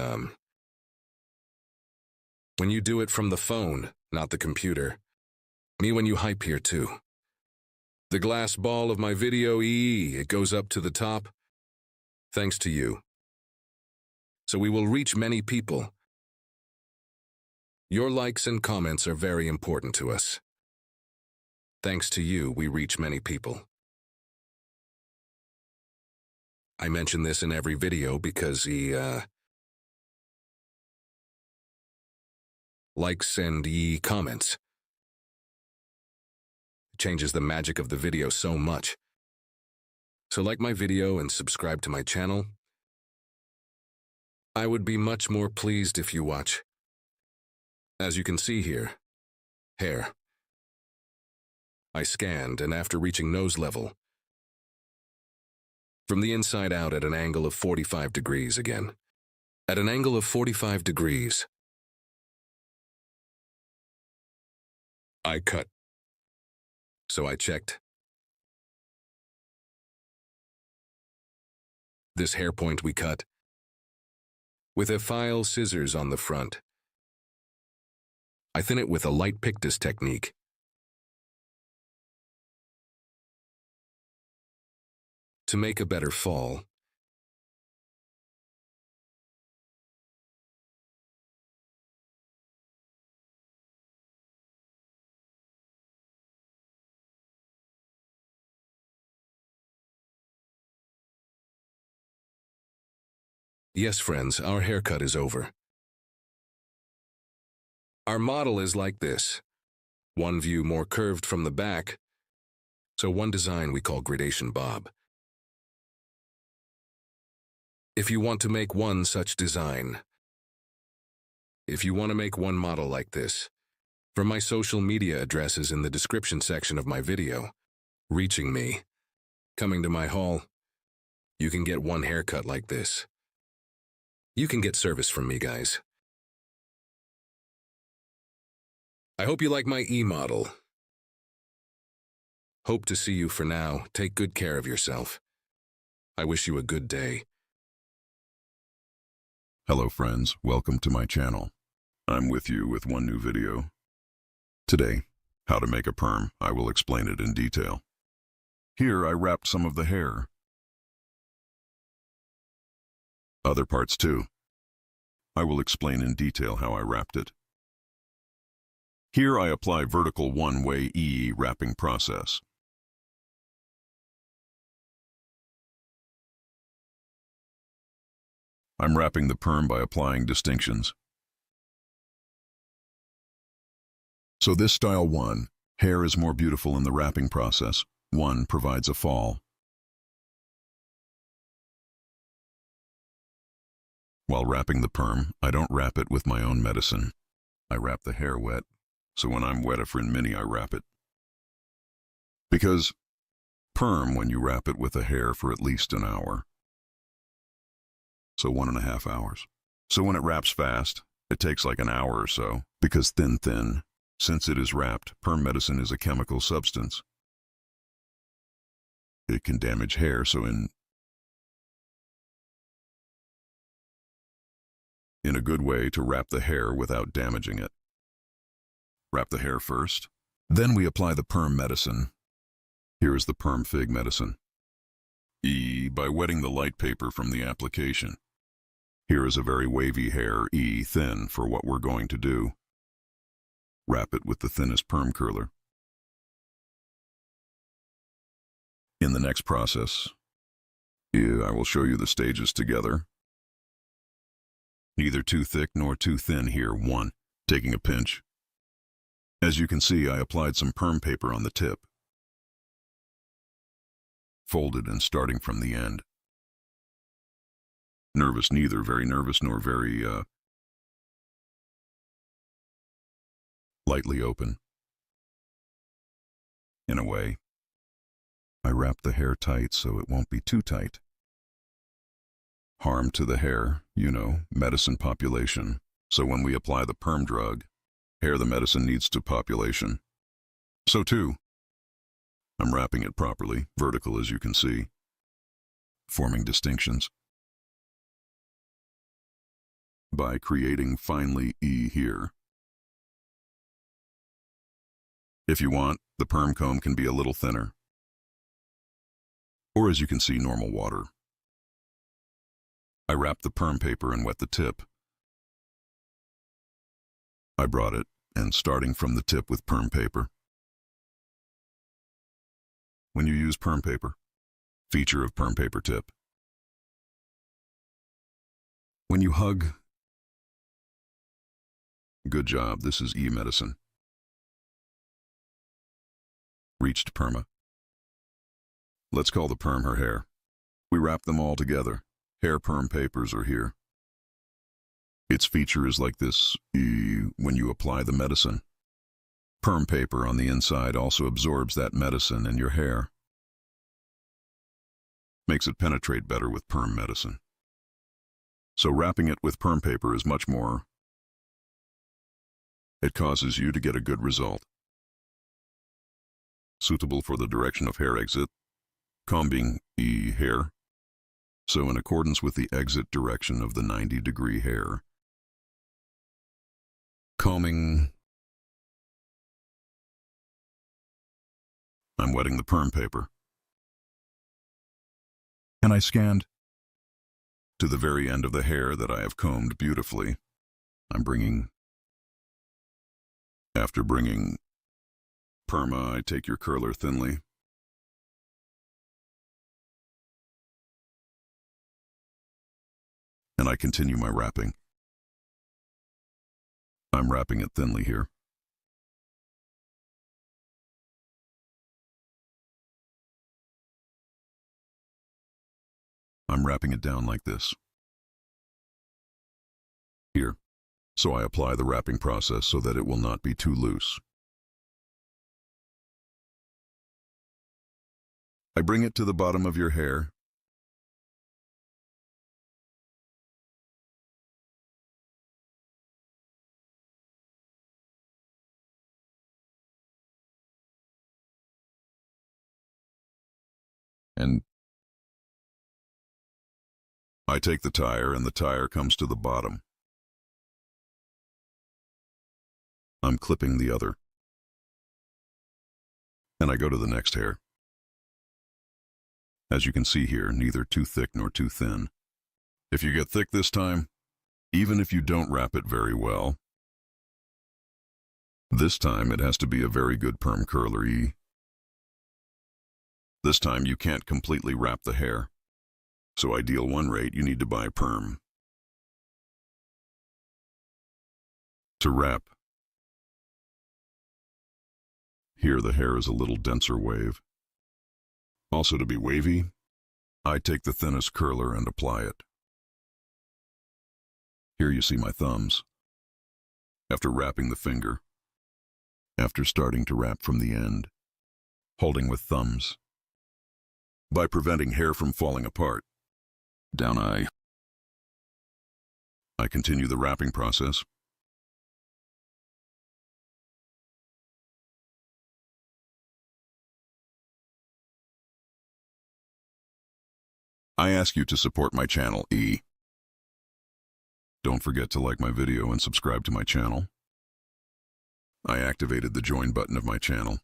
Speaker 2: when you do it from the phone, not the computer. When you hype here too. The glass ball of my video, it goes up to the top. Thanks to you. So we will reach many people. Your likes and comments are very important to us. Thanks to you, we reach many people. I mention this in every video because likes and comments. It changes the magic of the video so much. So like my video and subscribe to my channel. I would be much more pleased if you watch. As you can see here, hair. I scanned, and after reaching nose level, from the inside out at an angle of 45 degrees again. At an angle of 45 degrees, I cut. So I checked. This hair point we cut with a file scissors on the front. I thin it with a light pictus technique. To make a better fall. Yes, friends, our haircut is over. Our model is like this. One view more curved from the back, so one design we call gradation bob. If you want to make one such design, if you want to make one model like this, from my social media addresses in the description section of my video, reaching me, coming to my hall, you can get one haircut like this. You can get service from me, guys. I hope you like my e-model. Hope to see you for now. Take good care of yourself. I wish you a good day.
Speaker 4: Hello friends, welcome to my channel. I'm with you with one new video. Today, how to make a perm. I will explain it in detail. Here I wrapped some of the hair. Other parts too. I will explain in detail how I wrapped it. Here I apply vertical one-way wrapping process. I'm wrapping the perm by applying distinctions. So this style 1, hair is more beautiful in the wrapping process. 1 provides a fall. While wrapping the perm, I don't wrap it with my own medicine. I wrap the hair wet, so when I'm wet for mini, I wrap it. Because perm, when you wrap it with the hair for at least an hour. So 1.5 hours. So when it wraps fast, it takes like an hour or so, because thin.
Speaker 2: Since it is wrapped, perm medicine is a chemical substance. It can damage hair, so in a good way to wrap the hair without damaging it. Wrap the hair first. Then we apply the perm medicine. Here is the perm fig medicine. E. By wetting the light paper from the application. Here is a very wavy hair, E. Thin for what we're going to do. Wrap it with the thinnest perm curler. In the next process, I will show you the stages together. Neither too thick nor too thin here. 1. Taking a pinch. As you can see, I applied some perm paper on the tip. Folded and starting from the end. Nervous, neither very nervous nor very lightly open. In a way, I wrap the hair tight so it won't be too tight. Harm to the hair, medicine population. So when we apply the perm drug, hair the medicine needs to population. So too, I'm wrapping it properly, vertical as you can see, forming distinctions. By creating finely E here. If you want, the perm comb can be a little thinner. Or as you can see, normal water. I wrapped the perm paper and wet the tip. I brought it, and starting from the tip with perm paper. When you use perm paper, feature of perm paper tip. When you hug, good job, this is E medicine. Reached perma. Let's call the perm her hair. We wrap them all together. Hair perm papers are here. Its feature is like this when you apply the medicine. Perm paper on the inside also absorbs that medicine in your hair. Makes it penetrate better with perm medicine. So wrapping it with perm paper is much more. It causes you to get a good result. Suitable for the direction of hair exit, combing hair. So in accordance with the exit direction of the 90-degree hair, combing, I'm wetting the perm paper. And I scanned to the very end of the hair that I have combed beautifully. After bringing perma, I take your curler thinly. And I continue my wrapping. I'm wrapping it thinly here. I'm wrapping it down like this. Here. So I apply the wrapping process so that it will not be too loose. I bring it to the bottom of your hair. And I take the tire and the tire comes to the bottom. I'm clipping the other. And I go to the next hair. As you can see here, neither too thick nor too thin. If you get thick this time, even if you don't wrap it very well, this time it has to be a very good perm curler. This time you can't completely wrap the hair. So ideal 1 rate, you need to buy perm. To wrap. Here the hair is a little denser wave. Also to be wavy, I take the thinnest curler and apply it. Here you see my thumbs. After wrapping the finger. After starting to wrap from the end. Holding with thumbs. By preventing hair from falling apart. Down I continue the wrapping process. I ask you to support my channel, Don't forget to like my video and subscribe to my channel. I activated the join button of my channel.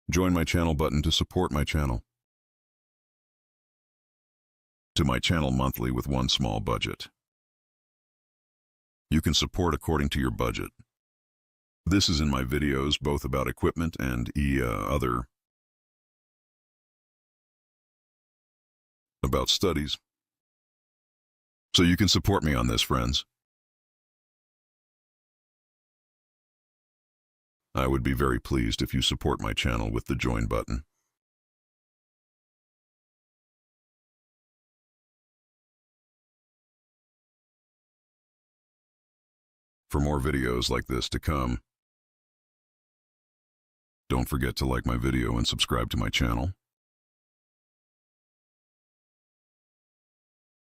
Speaker 2: Join my channel button to support my channel. To my channel monthly with one small budget. You can support according to your budget. This is in my videos both about equipment and other about studies. So you can support me on this, friends. I would be very pleased if you support my channel with the join button. For more videos like this to come, don't forget to like my video and subscribe to my channel.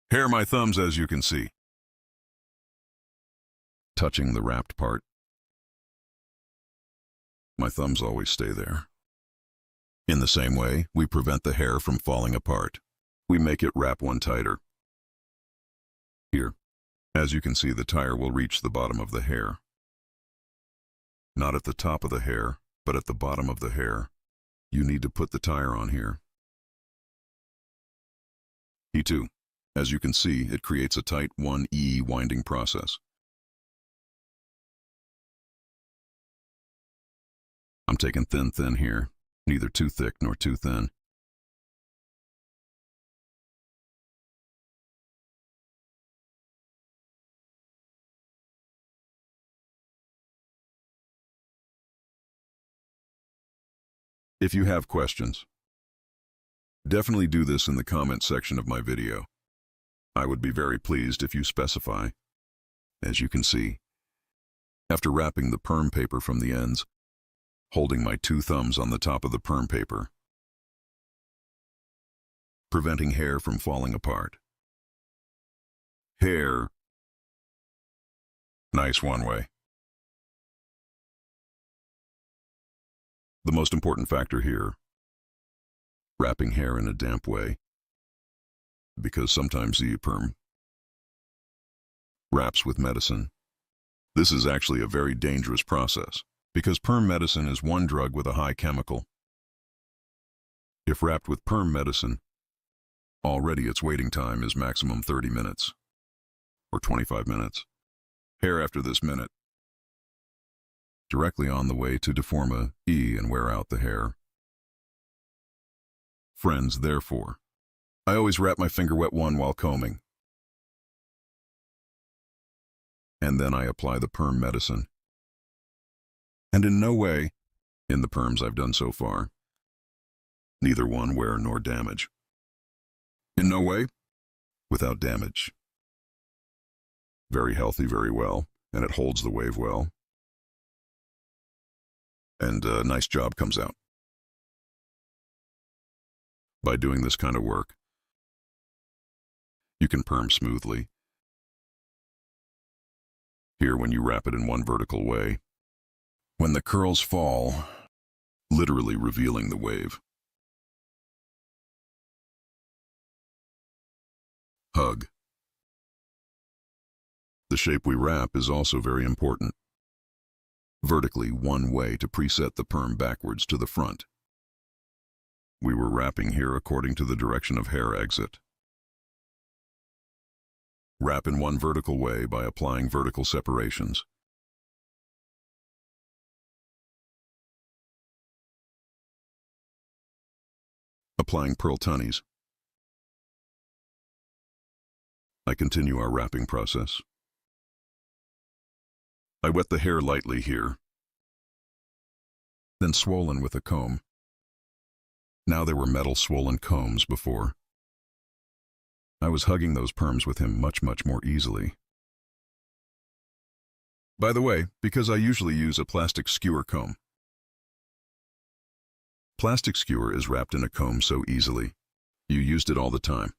Speaker 2: Here are my thumbs, as you can see. Touching the wrapped part. My thumbs always stay there. In the same way, we prevent the hair from falling apart. We make it wrap one tighter. Here, as you can see, the tire will reach the bottom of the hair. Not at the top of the hair, but at the bottom of the hair. You need to put the tire on here. E2. As you can see, it creates a tight 1E winding process. I'm taking thin here, neither too thick nor too thin. If you have questions, definitely do this in the comment section of my video. I would be very pleased if you specify. As you can see, after wrapping the perm paper from the ends, holding my two thumbs on the top of the perm paper, preventing hair from falling apart. Hair, nice one way. The most important factor here, wrapping hair in a damp way, because sometimes the perm wraps with medicine. This is actually a very dangerous process, because perm medicine is one drug with a high chemical. If wrapped with perm medicine, already its waiting time is maximum 30 minutes, or 25 minutes. Hair after this minute, directly on the way to deform a E and wear out the hair. Friends, therefore, I always wrap my finger wet one while combing. And then I apply the perm medicine. And in no way, in the perms I've done so far, neither one wear nor damage. In no way, without damage. Very healthy, very well, and it holds the wave well. And a nice job comes out. By doing this kind of work, you can perm smoothly. Here, when you wrap it in one vertical way, when the curls fall, literally revealing the wave. Hug. The shape we wrap is also very important. Vertically one way to preset the perm backwards to the front. We were wrapping here according to the direction of hair exit. Wrap in one vertical way by applying vertical separations. Applying pearl tunnies. I continue our wrapping process. I wet the hair lightly here, then swollen with a comb. Now there were metal swollen combs before. I was hugging those perms with him much more easily. By the way, because I usually use a plastic skewer comb. Plastic skewer is wrapped in a comb so easily. You used it all the time.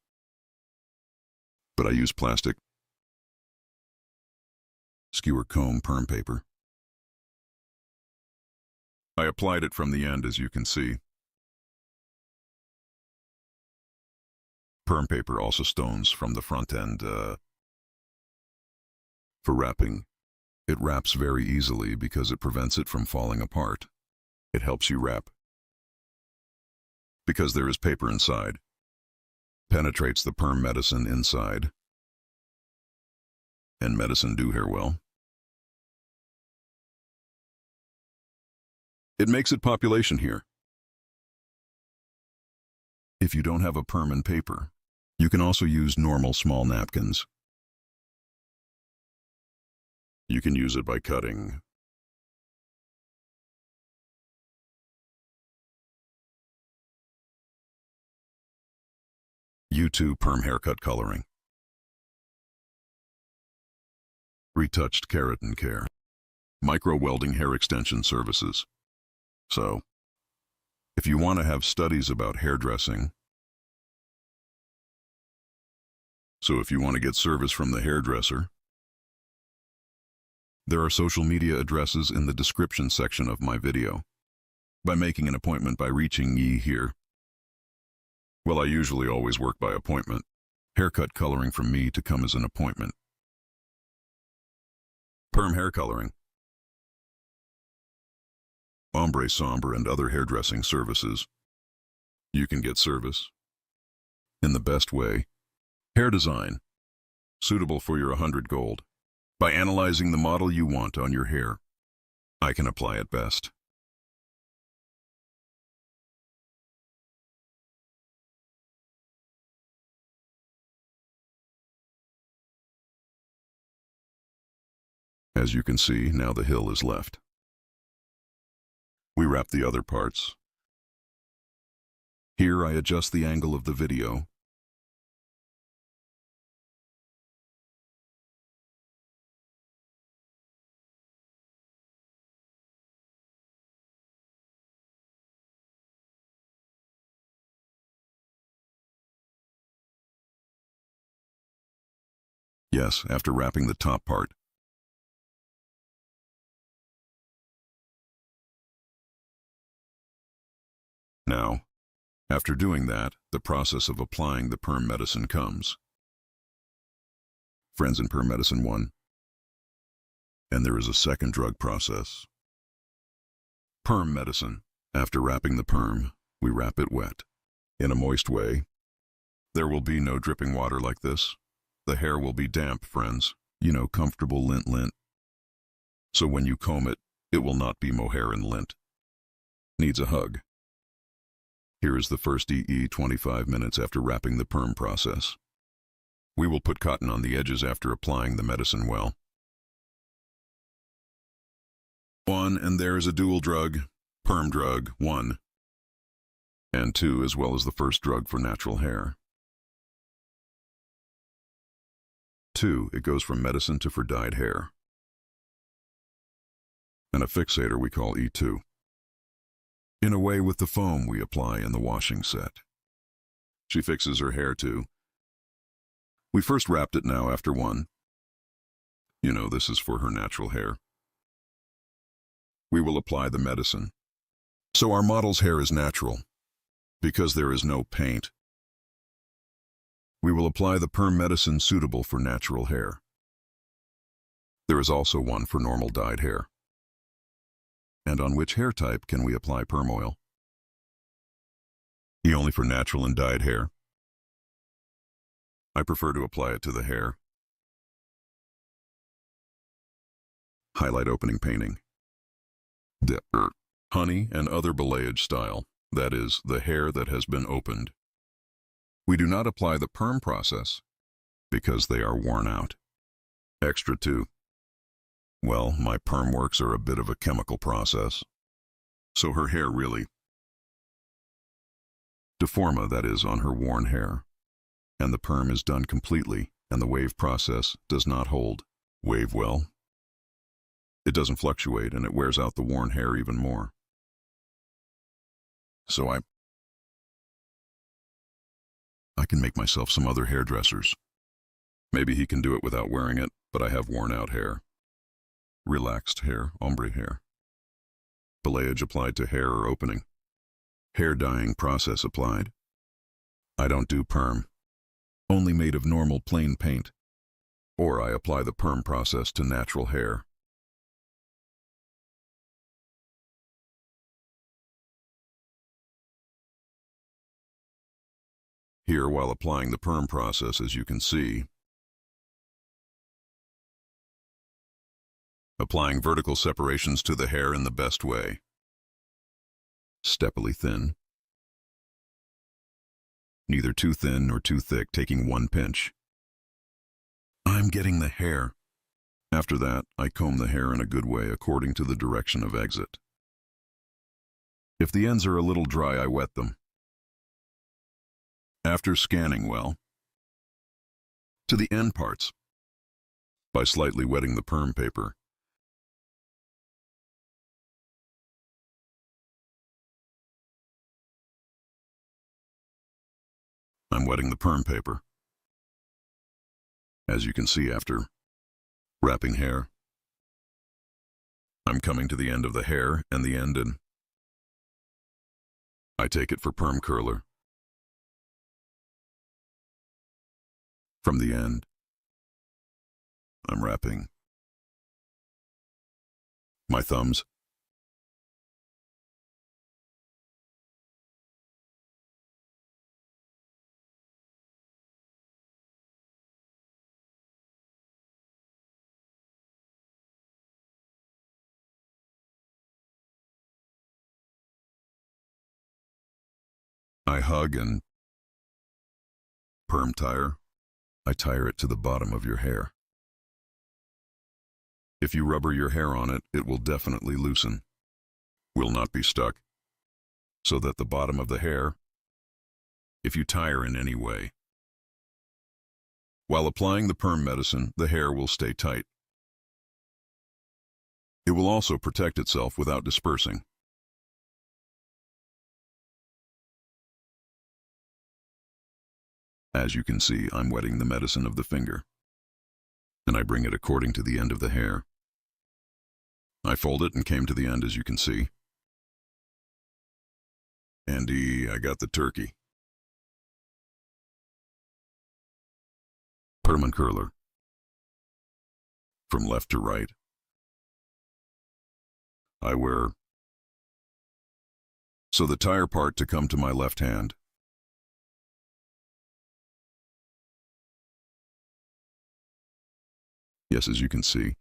Speaker 2: But I use plastic skewer comb perm paper. I applied it from the end, as you can see. Perm paper also stones from the front end. For wrapping, it wraps very easily because it prevents it from falling apart. It helps you wrap because there is paper inside. Penetrates the perm medicine inside. And medicine do hair well. It makes it population here. If you don't have a perm and paper, you can also use normal small napkins. You can use it by cutting. U2 perm haircut coloring. Retouched keratin care. Micro welding hair extension services. So, if you want to have studies about hairdressing, if you want to get service from the hairdresser, there are social media addresses in the description section of my video. By making an appointment by reaching ye here. Well, I usually always work by appointment. Haircut coloring from me to come as an appointment. Perm hair coloring. Ombre sombre and other hairdressing services. You can get service in the best way. Hair design. Suitable for your 100 gold. By analyzing the model you want on your hair, I can apply it best. As you can see, now the hill is left. We wrap the other parts. Here I adjust the angle of the video. Yes, after wrapping the top part. Now, after doing that, the process of applying the perm medicine comes. Friends in perm medicine 1. And there is a second drug process. Perm medicine. After wrapping the perm, we wrap it wet. In a moist way. There will be no dripping water like this. The hair will be damp, friends. You know, comfortable lint. So when you comb it, it will not be mohair and lint. Needs a hug. Here is the first 25 minutes after wrapping the perm process. We will put cotton on the edges after applying the medicine well. 1, and there is a dual drug, perm drug 1, and 2, as well as the first drug for natural hair. 2, it goes from medicine to for dyed hair. And a fixator we call E2. In a way with the foam we apply in the washing set. She fixes her hair too. We first wrapped it now after 1. You know, this is for her natural hair. We will apply the medicine. So our model's hair is natural, because there is no paint. We will apply the perm medicine suitable for natural hair. There is also one for normal dyed hair. And on which hair type can we apply perm oil? Only for natural and dyed hair. I prefer to apply it to the hair. Highlight opening painting. Honey and other balayage style, that is, the hair that has been opened. We do not apply the perm process because they are worn out. Extra 2. Well, my perm works are a bit of a chemical process. So her hair really deforma, that is, on her worn hair. And the perm is done completely, and the wave process does not hold. Wave well. It doesn't fluctuate, and it wears out the worn hair even more. So I can make myself some other hairdressers. Maybe he can do it without wearing it, but I have worn out hair. Relaxed hair, ombre hair. Balayage applied to hair or opening. Hair dyeing process applied. I don't do perm. only made of normal plain paint. Or I apply the perm process to natural hair. Here, while applying the perm process, as you can see, applying vertical separations to the hair in the best way. Steppily thin. Neither too thin nor too thick, taking one pinch. I'm getting the hair. After that, I comb the hair in a good way according to the direction of exit. If the ends are a little dry, I wet them. After scanning well, to the end parts, by slightly wetting the perm paper. I'm wetting the perm paper. As you can see, after wrapping hair, I'm coming to the end of the hair and the end, and I take it for perm curler. From the end, I'm wrapping my thumbs. I hug and perm tire. I tire it to the bottom of your hair. If you rubber your hair on it, it will definitely loosen, will not be stuck, so that the bottom of the hair, if you tire in any way. While applying the perm medicine, the hair will stay tight. It will also protect itself without dispersing. As you can see, I'm wetting the medicine of the finger, and I bring it according to the end of the hair. I fold it and came to the end, as you can see. Andy, I got the turkey. Perm and curler. From left to right. I wear so the tire part to come to my left hand. Yes, as you can see,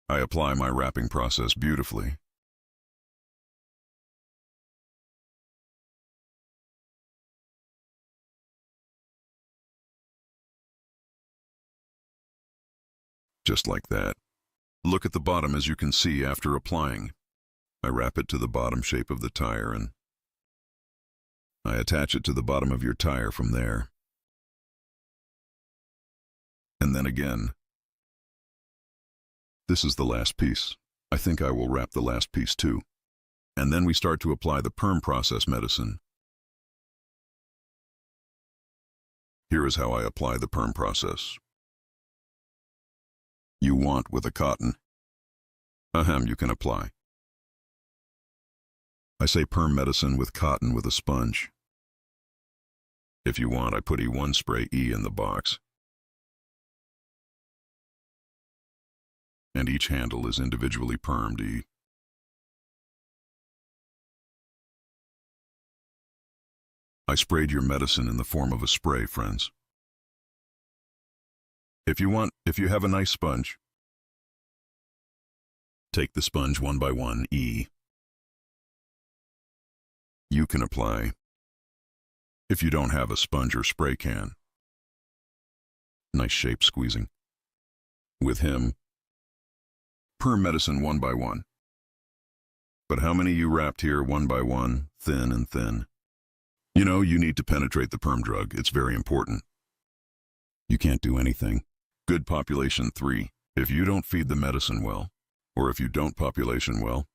Speaker 2: I apply my wrapping process beautifully. Just like that. Look at the bottom, as you can see. After applying, I wrap it to the bottom shape of the tire and I attach it to the bottom of your tire from there. And then again. This is the last piece. I think I will wrap the last piece too. And then we start to apply the perm process medicine. Here is how I apply the perm process. You want with a cotton. You can apply. I say perm medicine with cotton with a sponge. If you want, I put E1 spray E in the box. And each handle is individually permed E. I sprayed your medicine in the form of a spray, friends. If you have a nice sponge, take the sponge one by one, E. You can apply. If you don't have a sponge or spray can, nice shape squeezing. With him, perm medicine one by one. But how many you wrapped here one by one, thin and thin? You know, you need to penetrate the perm drug. It's very important. You can't do anything. Good population 3. If you don't feed the medicine well, or if you don't population well,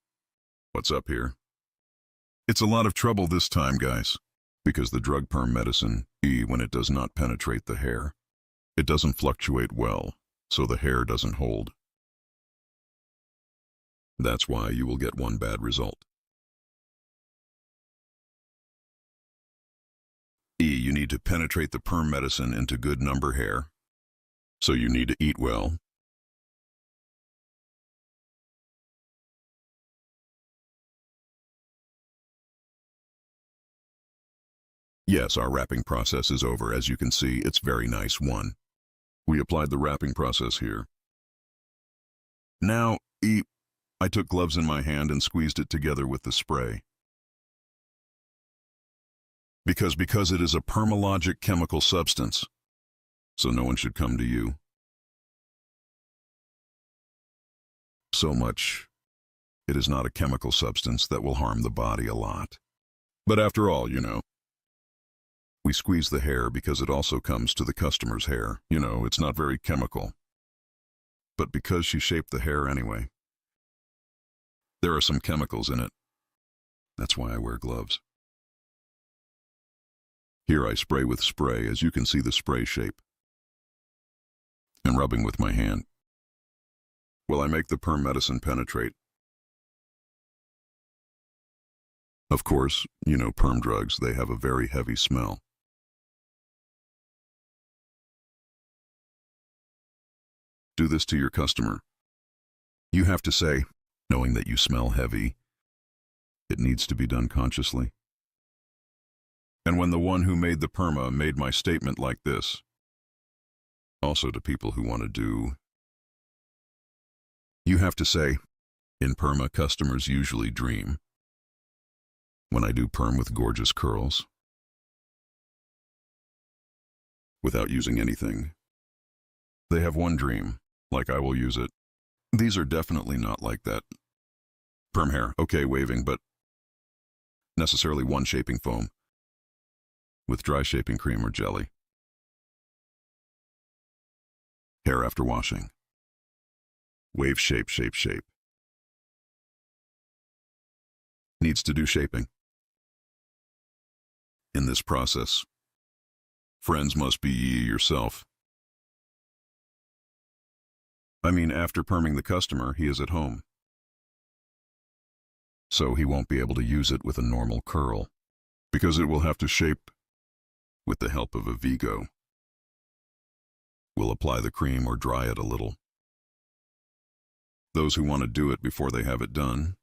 Speaker 2: what's up here? It's a lot of trouble this time, guys, because the drug perm medicine, E, when it does not penetrate the hair, it doesn't fluctuate well, so the hair doesn't hold. That's why you will get one bad result. E, you need to penetrate the perm medicine into good number hair. So you need to eat well. Yes, our wrapping process is over. As you can see, it's very nice. We applied the wrapping process here. Now, I took gloves in my hand and squeezed it together with the spray. Because it is a permalogic chemical substance, so no one should come to you. So much, it is not a chemical substance that will harm the body a lot. But after all, we squeeze the hair because it also comes to the customer's hair. It's not very chemical. But because she shaped the hair anyway, there are some chemicals in it. That's why I wear gloves. Here I spray with spray, as you can see the spray shape, and rubbing with my hand. Well, I make the perm medicine penetrate. Of course, perm drugs, they have a very heavy smell. Do this to your customer. You have to say, knowing that you smell heavy, it needs to be done consciously. And when the one who made the perma made my statement like this, also to people who want to do, you have to say, in perma, customers usually dream. When I do perm with gorgeous curls, without using anything, they have one dream, like I will use it. These are definitely not like that. Perm hair, okay, waving, but necessarily one shaping foam with dry shaping cream or jelly. Hair after washing. Wave shape. Needs to do shaping. In this process, friends must be ye yourself. I mean, after perming the customer, he is at home. So he won't be able to use it with a normal curl, because it will have to shape with the help of a Vigo. We'll apply the cream or dry it a little. Those who want to do it before they have it done,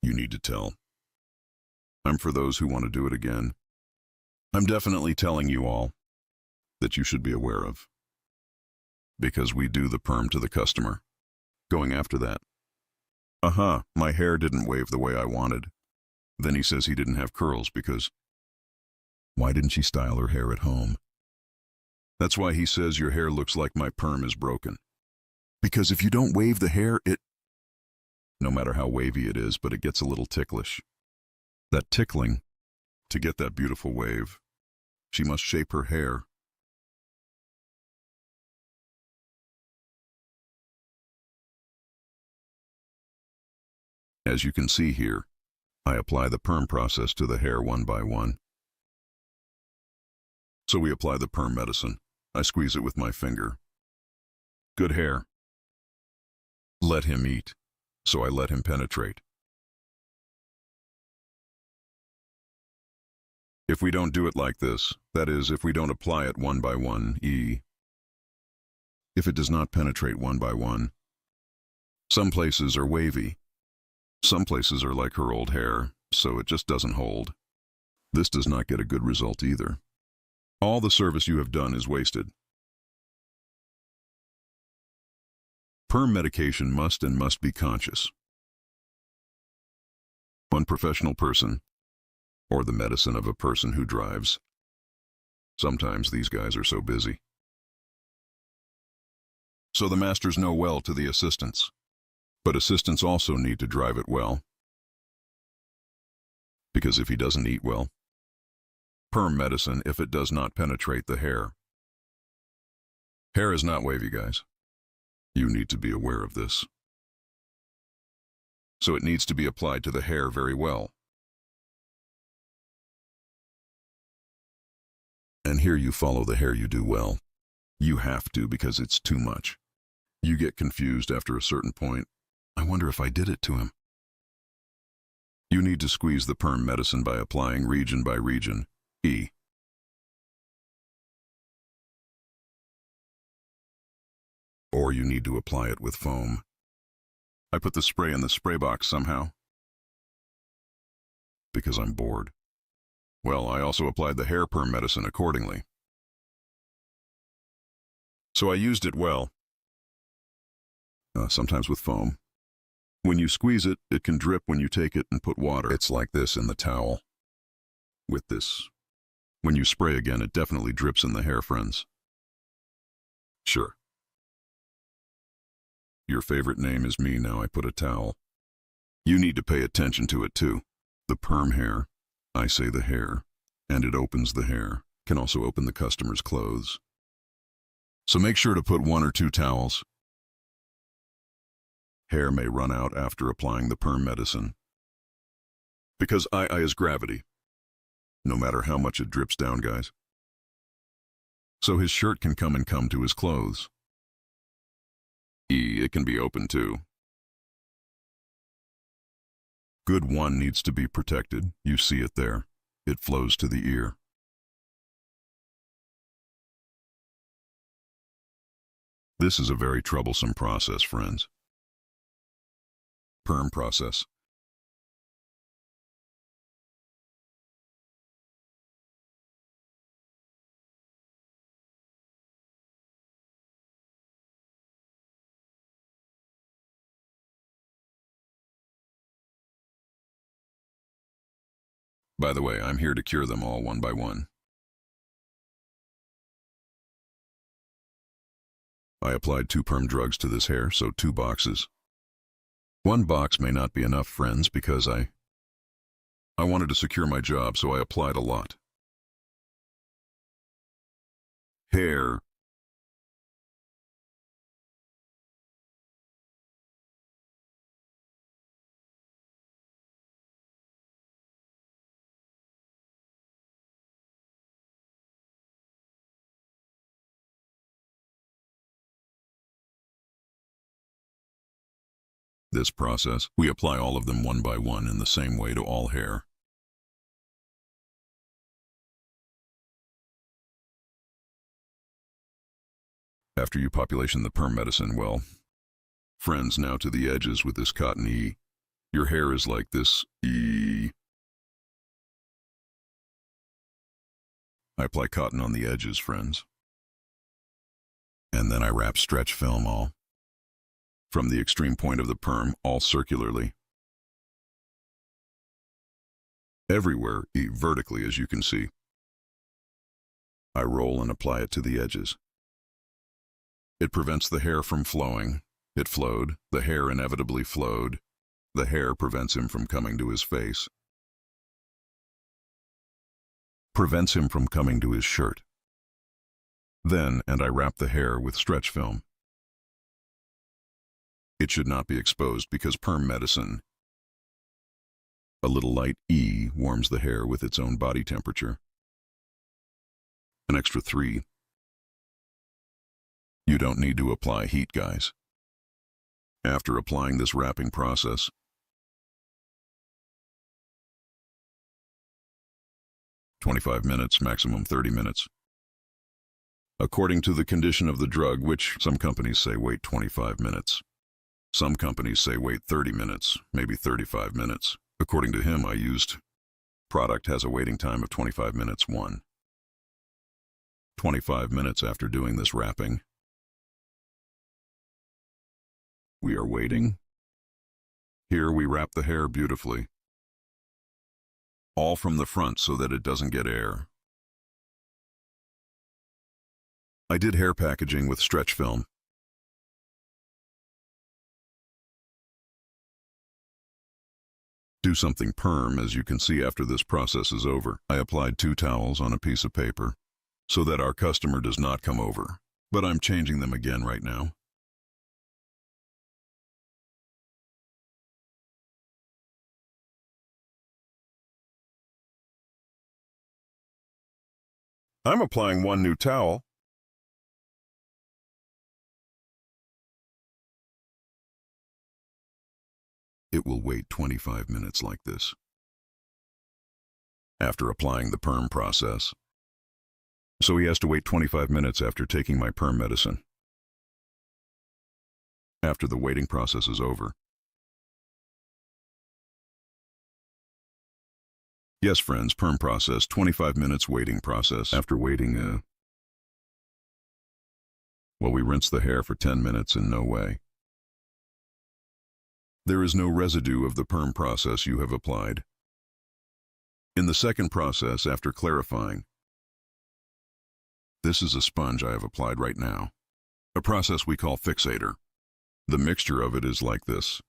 Speaker 2: you need to tell. I'm for those who want to do it again. I'm definitely telling you all that you should be aware of, because we do the perm to the customer. Going after that, my hair didn't wave the way I wanted. Then he says he didn't have curls because why didn't she style her hair at home? That's why he says your hair looks like my perm is broken. Because if you don't wave the hair, no matter how wavy it is, but it gets a little ticklish. That tickling, to get that beautiful wave, she must shape her hair. As you can see here, I apply the perm process to the hair one by one. So we apply the perm medicine. I squeeze it with my finger. Good hair. Let him eat. So I let him penetrate. If we don't do it like this, that is, if we don't apply it one by one, if it does not penetrate one by one, some places are wavy. Some places are like her old hair, so it just doesn't hold. This does not get a good result either. All the service you have done is wasted. Perm medication must be conscious. One professional person, or the medicine of a person who drives. Sometimes these guys are so busy. So the masters know well to the assistants. But assistants also need to drive it well. Because if he doesn't eat well, perm medicine, if it does not penetrate the hair. Hair is not wavy, guys. You need to be aware of this. So it needs to be applied to the hair very well. And here you follow the hair you do well. You have to, because it's too much. You get confused after a certain point. I wonder if I did it to him. You need to squeeze the perm medicine by applying region by region, E. Or you need to apply it with foam. I put the spray in the spray box somehow, because I'm bored. Well, I also applied the hair perm medicine accordingly. So I used it well, sometimes with foam. When you squeeze it, it can drip when you take it and put water. It's like this in the towel. With this. When you spray again, it definitely drips in the hair, friends. Sure. Your favorite name is me, now I put a towel. You need to pay attention to it too. The perm hair, I say the hair, and it opens the hair, can also open the customer's clothes. So make sure to put 1 or 2 towels. Hair may run out after applying the perm medicine. Because I is gravity. No matter how much it drips down, guys. So his shirt can come to his clothes. E, it can be open too. Good one needs to be protected. You see it there. It flows to the ear. This is a very troublesome process, friends. Perm process. By the way, I'm here to cure them all one by one. I applied 2 perm drugs to this hair, so 2 boxes. 1 box may not be enough, friends, because I wanted to secure my job, so I applied a lot. Hair. This process, we apply all of them one by one in the same way to all hair. After you population the perm medicine, well, friends, now to the edges with this cotton E. Your hair is like this E. I apply cotton on the edges, friends. And then I wrap stretch film all. From the extreme point of the perm, all circularly. Everywhere, vertically, as you can see. I roll and apply it to the edges. It prevents the hair from flowing. It flowed. The hair inevitably flowed. The hair prevents him from coming to his face. Prevents him from coming to his shirt. Then, I wrap the hair with stretch film. It should not be exposed because perm medicine. A little light E warms the hair with its own body temperature. An extra 3. You don't need to apply heat, guys. After applying this wrapping process, "25 minutes, maximum 30 minutes. According to the condition of the drug, which some companies say wait 25 minutes. Some companies say wait 30 minutes, maybe 35 minutes. According to him, I used product has a waiting time of 25 minutes 1. 25 minutes after doing this wrapping. We are waiting. Here we wrap the hair beautifully. All from the front so that it doesn't get air. I did hair packaging with stretch film. Do something perm, as you can see after this process is over. I applied 2 towels on a piece of paper so that our customer does not come over, but I'm changing them again right now. I'm applying 1 new towel. It will wait 25 minutes like this. After applying the perm process. So he has to wait 25 minutes after taking my perm medicine. After the waiting process is over. Yes, friends, perm process, 25 minutes waiting process. After waiting, well, we rinse the hair for 10 minutes in no way. There is no residue of the perm process you have applied. In the second process, after clarifying, this is a sponge I have applied right now. A process we call fixator. The mixture of it is like this.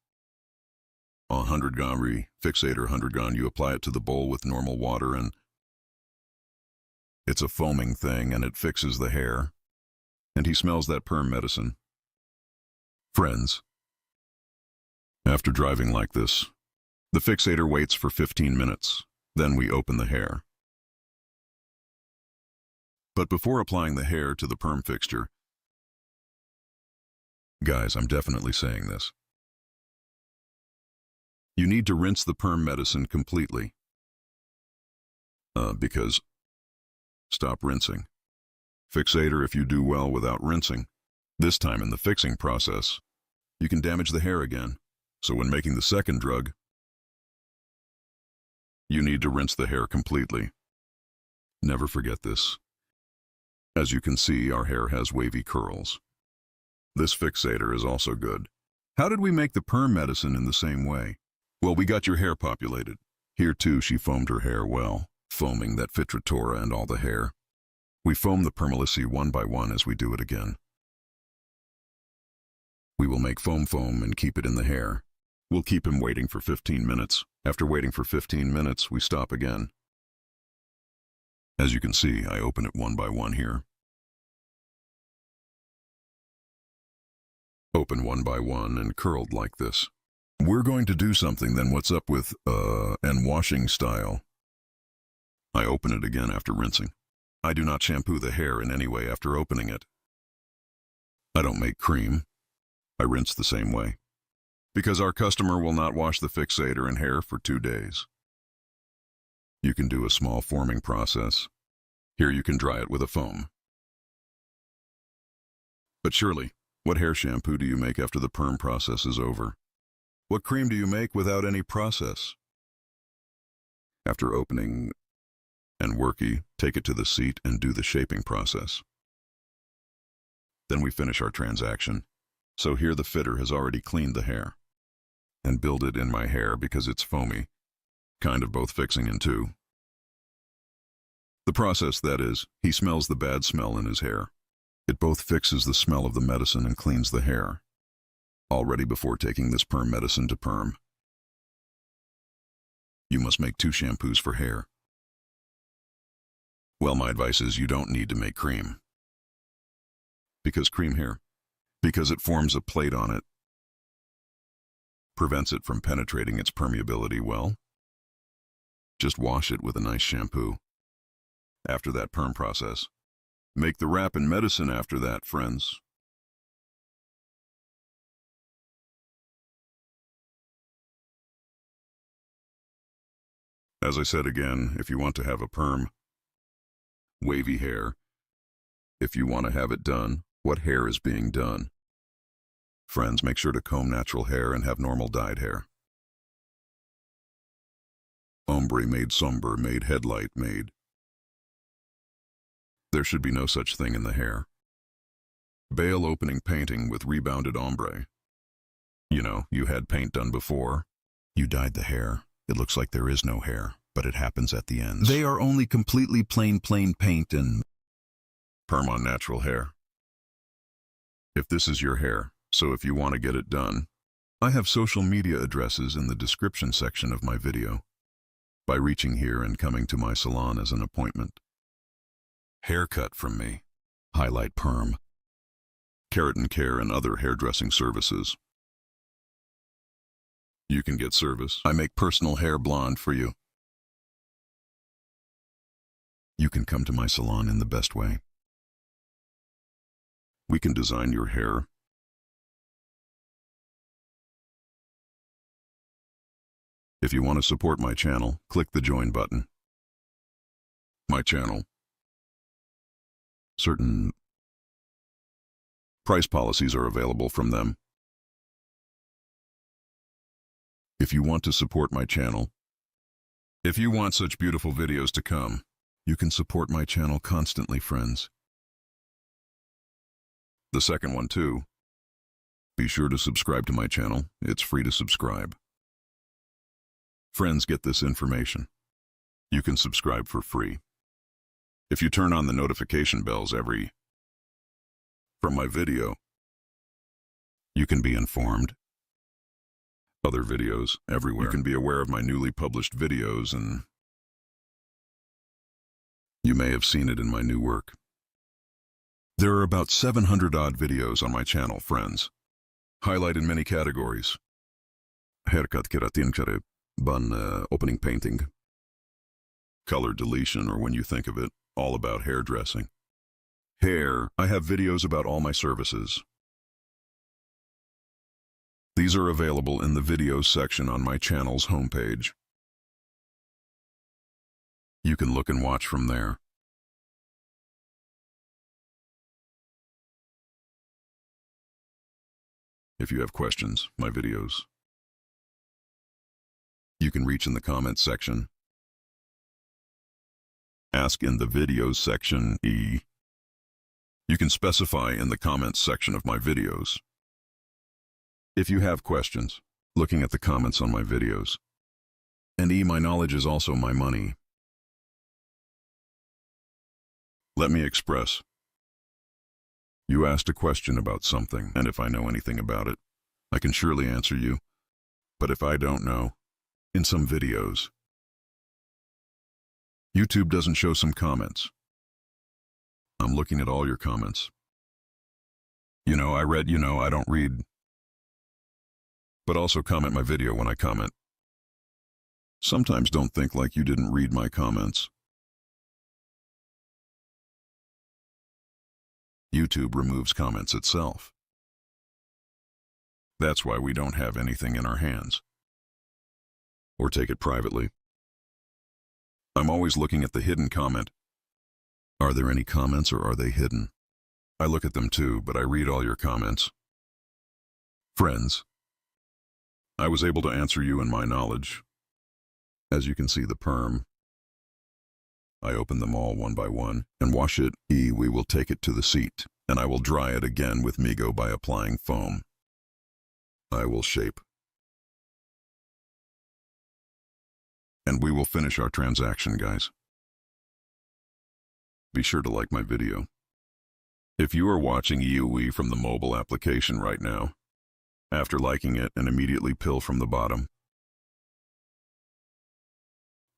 Speaker 2: 100 gram fixator, 100 gram, you apply it to the bowl with normal water and it's a foaming thing and it fixes the hair. And he smells that perm medicine. Friends, after driving like this, the fixator waits for 15 minutes. Then we open the hair. But before applying the hair to the perm fixture, guys, I'm definitely saying this. You need to rinse the perm medicine completely. Because, stop rinsing. Fixator, if you do well without rinsing, this time in the fixing process, you can damage the hair again. So when making the second drug, you need to rinse the hair completely. Never forget this. As you can see, our hair has wavy curls. This fixator is also good. How did we make the perm medicine in the same way? Well, we got your hair populated. Here too, she foamed her hair well, foaming that Fitratora and all the hair. We foam the permalacy one by one as we do it again. We will make foam and keep it in the hair. We'll keep him waiting for 15 minutes. After waiting for 15 minutes, we stop again. As you can see, I open it one by one here. Open one by one and curled like this. We're going to do something then. What's up with, and washing style? I open it again after rinsing. I do not shampoo the hair in any way after opening it. I don't make cream. I rinse the same way. Because our customer will not wash the fixator and hair for 2 days. You can do a small forming process. Here you can dry it with a foam. But surely, what hair shampoo do you make after the perm process is over? What cream do you make without any process? After opening and worky, take it to the seat and do the shaping process. Then we finish our transaction. So here the fitter has already cleaned the hair and build it in my hair because it's foamy, kind of both fixing and two. The process, that is, he smells the bad smell in his hair. It both fixes the smell of the medicine and cleans the hair, already before taking this perm medicine to perm. You must make 2 shampoos for hair. Well, my advice is you don't need to make cream. Because cream hair, because it forms a plate on it, prevents it from penetrating its permeability well. Just wash it with a nice shampoo. After that perm process, make the wrap and medicine after that, friends. As I said again, if you want to have a perm, wavy hair, if you want to have it done, what hair is being done? Friends, make sure to comb natural hair and have normal dyed hair. Ombre made somber, made headlight made. There should be no such thing in the hair. Bail opening painting with rebounded ombre. You know, you had paint done before. You dyed the hair. It looks like there is no hair, but it happens at the ends. They are only completely plain paint and perm on natural hair. If this is your hair, so if you want to get it done, I have social media addresses in the description section of my video. By reaching here and coming to my salon as an appointment. Haircut from me, highlight perm, keratin care and other hairdressing services. You can get service. I make personal hair blonde for you. You can come to my salon in the best way. We can design your hair If you want to support my channel, click the join button. My channel. Certain price policies are available from them. If you want to support my channel, if you want such beautiful videos to come, you can support my channel constantly, friends. The second one too. Be sure to subscribe to my channel. It's free to subscribe. Friends, get this information. You can subscribe for free. If you turn on the notification bells from my video, you can be informed. Other videos everywhere. You can be aware of my newly published videos, and you may have seen it in my new work. There are about 700 odd videos on my channel, friends, highlighted in many categories. Haircut, keratin, bun, opening painting, color deletion, or when you think of it, all about hairdressing. Hair, I have videos about all my services. These are available in the videos section on my channel's homepage. You can look and watch from there. If you have questions, my videos, you can reach in the comments section. Ask in the videos section. You can specify in the comments section of my videos. If you have questions, looking at the comments on my videos. And my knowledge is also my money. Let me express. You asked a question about something, and if I know anything about it, I can surely answer you. But if I don't know, in some videos, YouTube doesn't show some comments. I'm looking at all your comments. I don't read. But also comment my video when I comment. Sometimes don't think like you didn't read my comments. YouTube removes comments itself. That's why we don't have anything in our hands. Or take it privately. I'm always looking at the hidden comment. Are there any comments, or are they hidden? I look at them too, but I read all your comments. Friends, I was able to answer you in my knowledge. As you can see, the perm. I open them all one by one and wash it. We will take it to the seat, and I will dry it again with Migo by applying foam. I will shape. And we will finish our transaction, guys. Be sure to like my video. If you are watching EUE from the mobile application right now, after liking it and immediately pill from the bottom.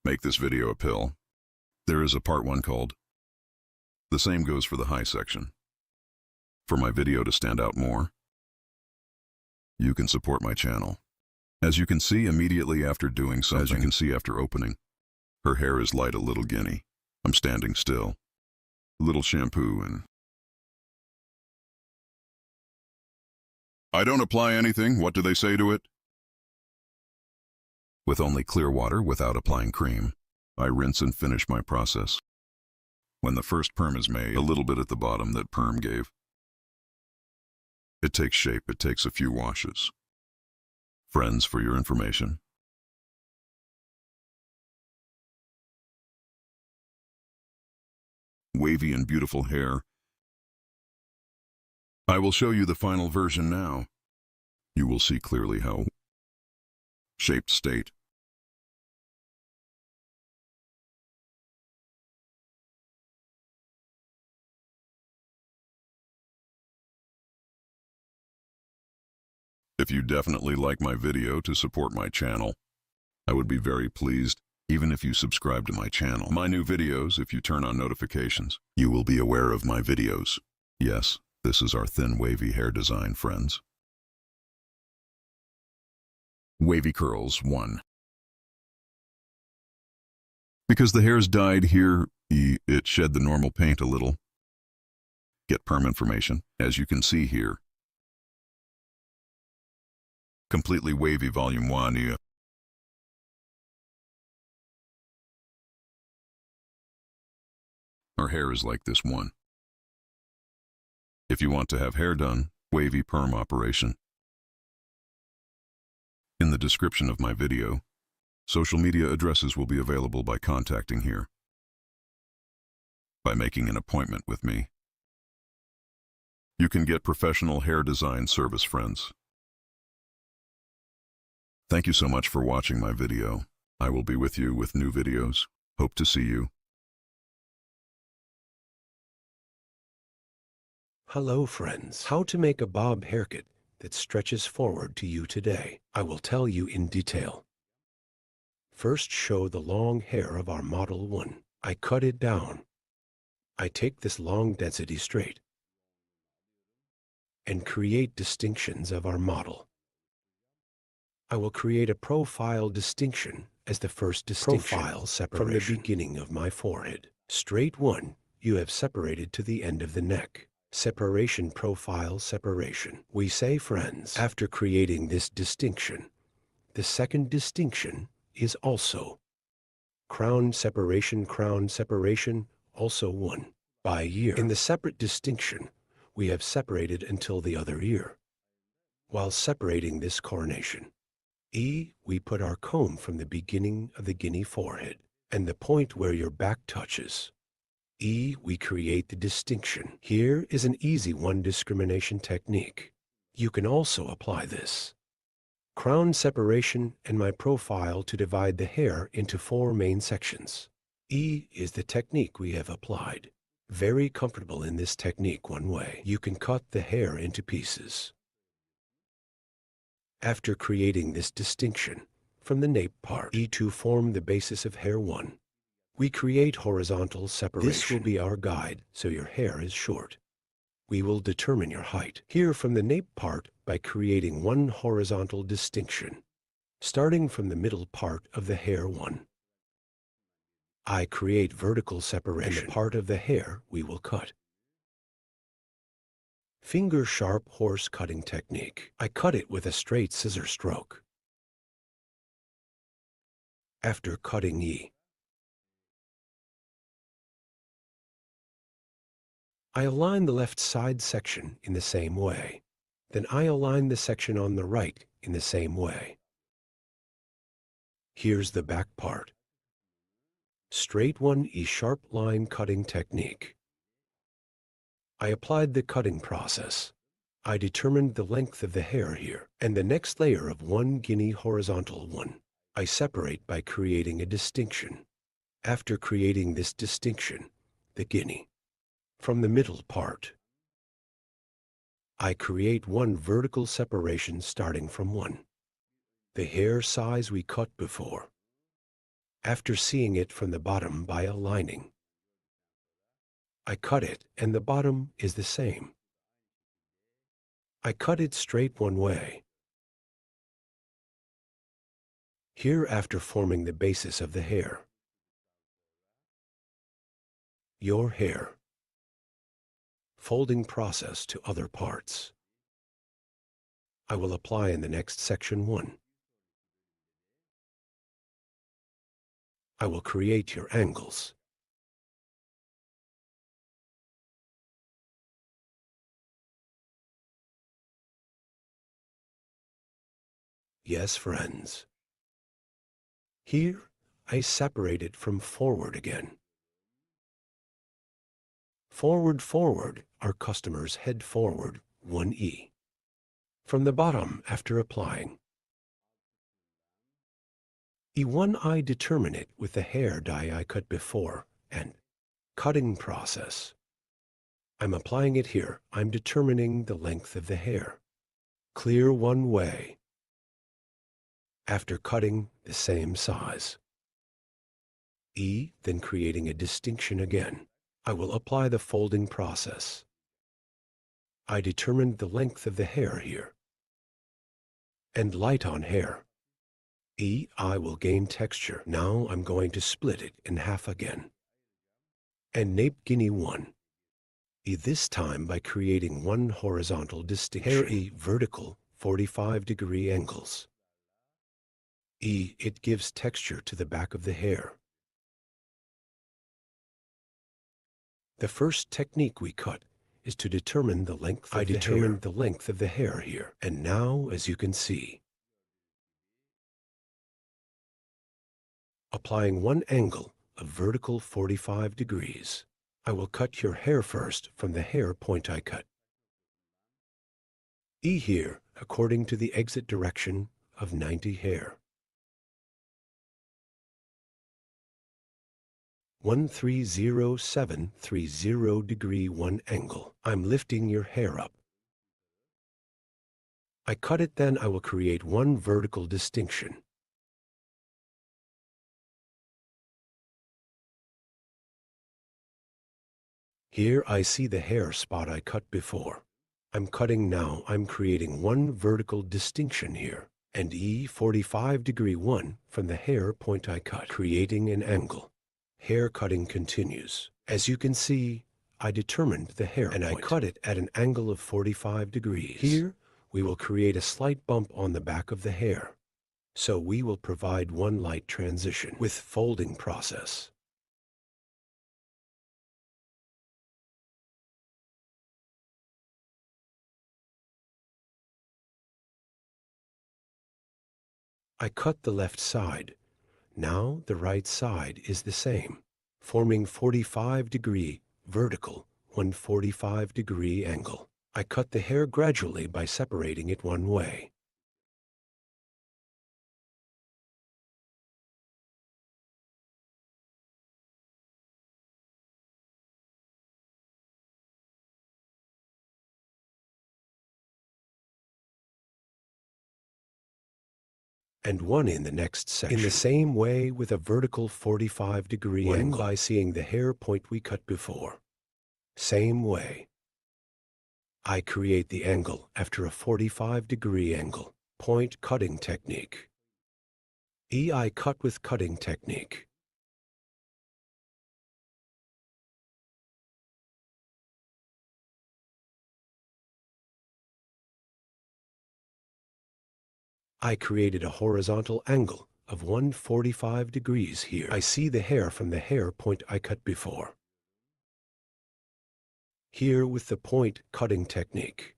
Speaker 2: Make this video a pill. There is a part 1 called. The same goes for the high section. For my video to stand out more, you can support my channel. As you can see immediately after doing something, as you can see after opening, her hair is light, a little guinea. I'm standing still. A little shampoo and I don't apply anything. What do they say to it? With only clear water without applying cream, I rinse and finish my process. When the first perm is made, a little bit at the bottom that perm gave. It takes shape. It takes a few washes. Friends, for your information. Wavy and beautiful hair. I will show you the final version now. You will see clearly how shaped state. If you definitely like my video to support my channel, I would be very pleased, even if you subscribe to my channel. My new videos, if you turn on notifications, you will be aware of my videos. Yes, this is our thin wavy hair design, friends. Wavy curls 1. Because the hair's dyed here, it shed the normal paint a little. Get perm information, as you can see here. Completely wavy volume 1. Our hair is like this one. If you want to have hair done, wavy perm operation. In the description of my video, social media addresses will be available by contacting here. By making an appointment with me. You can get professional hair design service, friends. Thank you so much for watching my video. I will be with you with new videos. Hope to see you.
Speaker 1: Hello, friends. How to make a bob haircut that stretches forward to you today. I will tell you in detail. First, show the long hair of our Model 1. I cut it down. I take this long density straight and create distinctions of our model. I will create a profile distinction as the first distinction profile separation from the beginning of my forehead. Straight one, you have separated to the end of the neck. Separation, profile separation. We say, friends, after creating this distinction, the second distinction is also crown separation, also one. By year, in the separate distinction, we have separated until the other ear. While separating this coronation, we put our comb from the beginning of the guinea forehead and the point where your back touches. We create the distinction. Here is an easy one discrimination technique. You can also apply this crown separation and my profile to divide the hair into 4 main sections. Is the technique we have applied. Very comfortable in this technique one way. You can cut the hair into pieces. After creating this distinction from the nape part, to form the basis of hair 1. We create horizontal separation. This will be our guide, so your hair is short. We will determine your height here from the nape part by creating one horizontal distinction, starting from the middle part of the hair 1. I create vertical separation, and the part of the hair we will cut. Finger sharp horse cutting technique. I cut it with a straight scissor stroke. After cutting I align the left side section in the same way. Then I align the section on the right in the same way. Here's the back part. Straight one sharp line cutting technique. I applied the cutting process. I determined the length of the hair here, and the next layer of 1 guinea horizontal one. I separate by creating a distinction. After creating this distinction, the guinea, from the middle part, I create one vertical separation starting from 1. The hair size we cut before. After seeing it from the bottom by aligning, I cut it and the bottom is the same. I cut it straight one way. Here after forming the basis of the hair. Your hair. Folding process to other parts. I will apply in the next section 1. I will create your angles. Yes, friends. Here, I separate it from forward again. Forward, our customers head forward, 1 From the bottom after applying. E1 I determine it with the hair dye I cut before and cutting process. I'm applying it here. I'm determining the length of the hair. Clear one way. After cutting the same size. Then creating a distinction again. I will apply the folding process. I determined the length of the hair here. And light on hair. I will gain texture. Now I'm going to split it in half again. And nape guinea 1. This time by creating one horizontal distinction. Hair vertical, 45-degree angles. It gives texture to the back of the hair. The first technique we cut is to determine the length of the hair. I determined the length of the hair here, and now, as you can see, applying one angle of vertical 45 degrees, I will cut your hair first from the hair point I cut. E here, according to the exit direction of 90 hair. 130730 degree 1 angle. I'm lifting your hair up. I cut it, then I will create one vertical distinction. Here I see the hair spot I cut before. I'm cutting now. I'm creating one vertical distinction here, and E 45 degree 1 from the hair point I cut, creating an angle. Hair cutting continues. As you can see, I determined the hair and point, I cut it at an angle of 45 degrees. Here, we will create a slight bump on the back of the hair. So we will provide one light transition with folding process. I cut the left side. Now the right side is the same, forming 45 degree vertical, 145 degree angle. I cut the hair gradually by separating it one way. And one in the next section. In the same way with a vertical 45 degree angle by seeing the hair point we cut before. Same way. I create the angle after a 45 degree angle. Point cutting technique. I cut with cutting technique. I created a horizontal angle of 145 degrees here. I see the hair from the hair point I cut before. Here with the point cutting technique.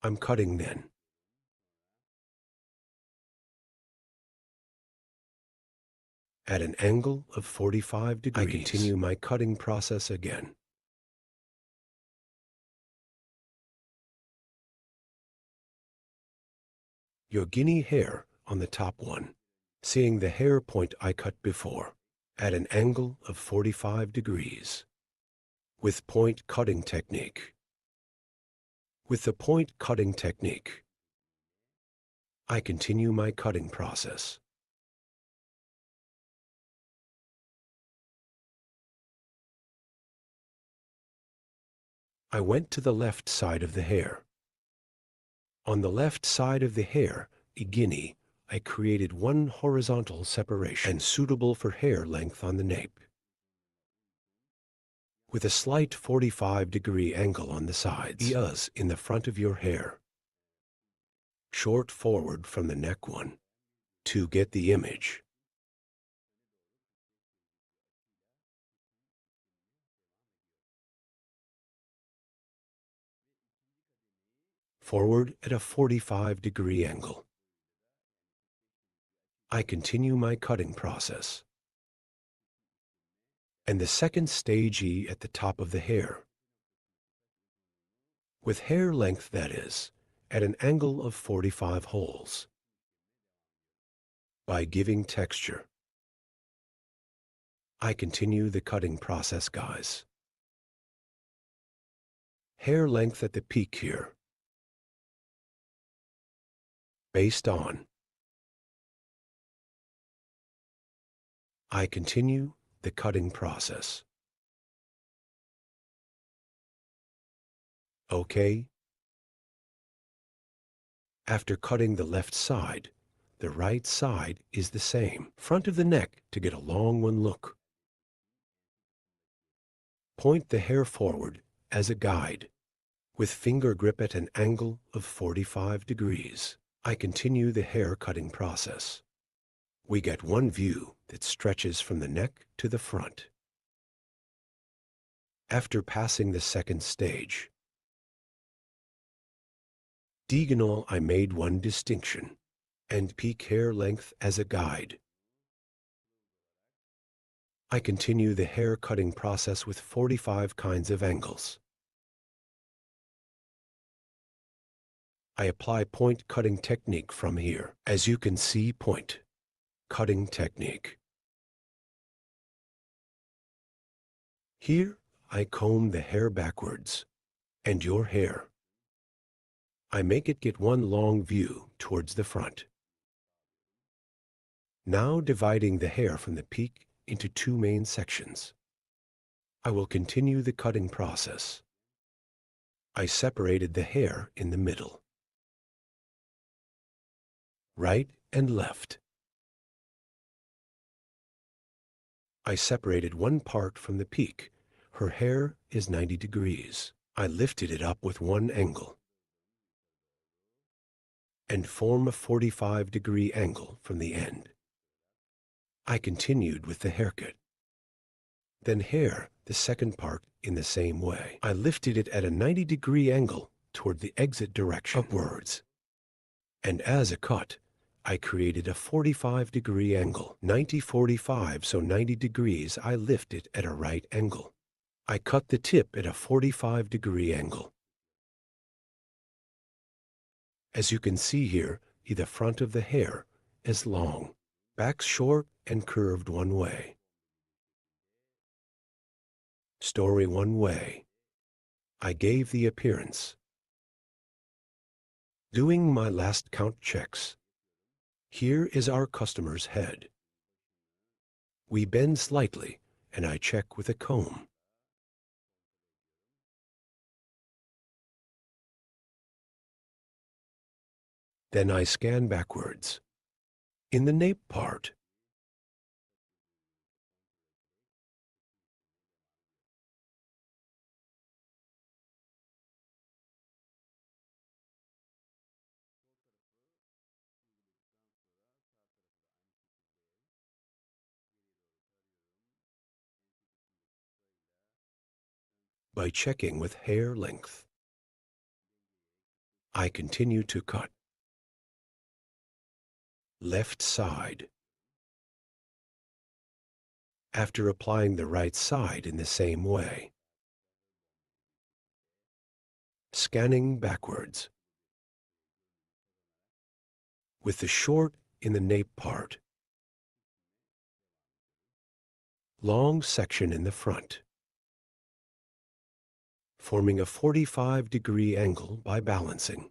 Speaker 1: I'm cutting then. At an angle of 45 degrees, I continue my cutting process again. Your guinea hair on the top one, seeing the hair point I cut before, at an angle of 45 degrees, with point cutting technique. With the point cutting technique, I continue my cutting process. I went to the left side of the hair. On the left side of the hair, a guinea, I created one horizontal separation and suitable for hair length on the nape, with a slight 45 degree angle on the sides, in the front of your hair. Short forward from the neck one, to get the image. Forward at a 45 degree angle. I continue my cutting process. And the second stage at the top of the hair. With hair length, that is, at an angle of 45 holes. By giving texture. I continue the cutting process, guys. Hair length at the peak here. Based on. I continue the cutting process. Okay. After cutting the left side, the right side is the same. Front of the neck to get a long one look. Point the hair forward as a guide, with finger grip at an angle of 45 degrees. I continue the hair cutting process. We get one view that stretches from the neck to the front. After passing the second stage, diagonal, I made one distinction, and peak hair length as a guide. I continue the hair cutting process with 45 kinds of angles. I apply point cutting technique from here. As you can see, point cutting technique. Here, I comb the hair backwards, and your hair. I make it get one long view towards the front. Now dividing the hair from the peak into two main sections. I will continue the cutting process. I separated the hair in the middle. Right and left. I separated one part from the peak. Her hair is 90 degrees. I lifted it up with one angle and form a 45-degree angle from the end. I continued with the haircut. Then hair, the second part, in the same way. I lifted it at a 90-degree angle toward the exit direction upwards. And as a cut, I created a 45-degree angle, 90-45, so 90 degrees. I lift it at a right angle. I cut the tip at a 45-degree angle. As you can see here, the front of the hair is long, back short and curved one way. Story one way. I gave the appearance. Doing my last count checks. Here is our customer's head. We bend slightly, and I check with a comb. Then I scan backwards. In the nape part, by checking with hair length, I continue to cut. Left side. After applying the right side in the same way. Scanning backwards. With the short in the nape part. Long section in the front. Forming a 45-degree angle by balancing.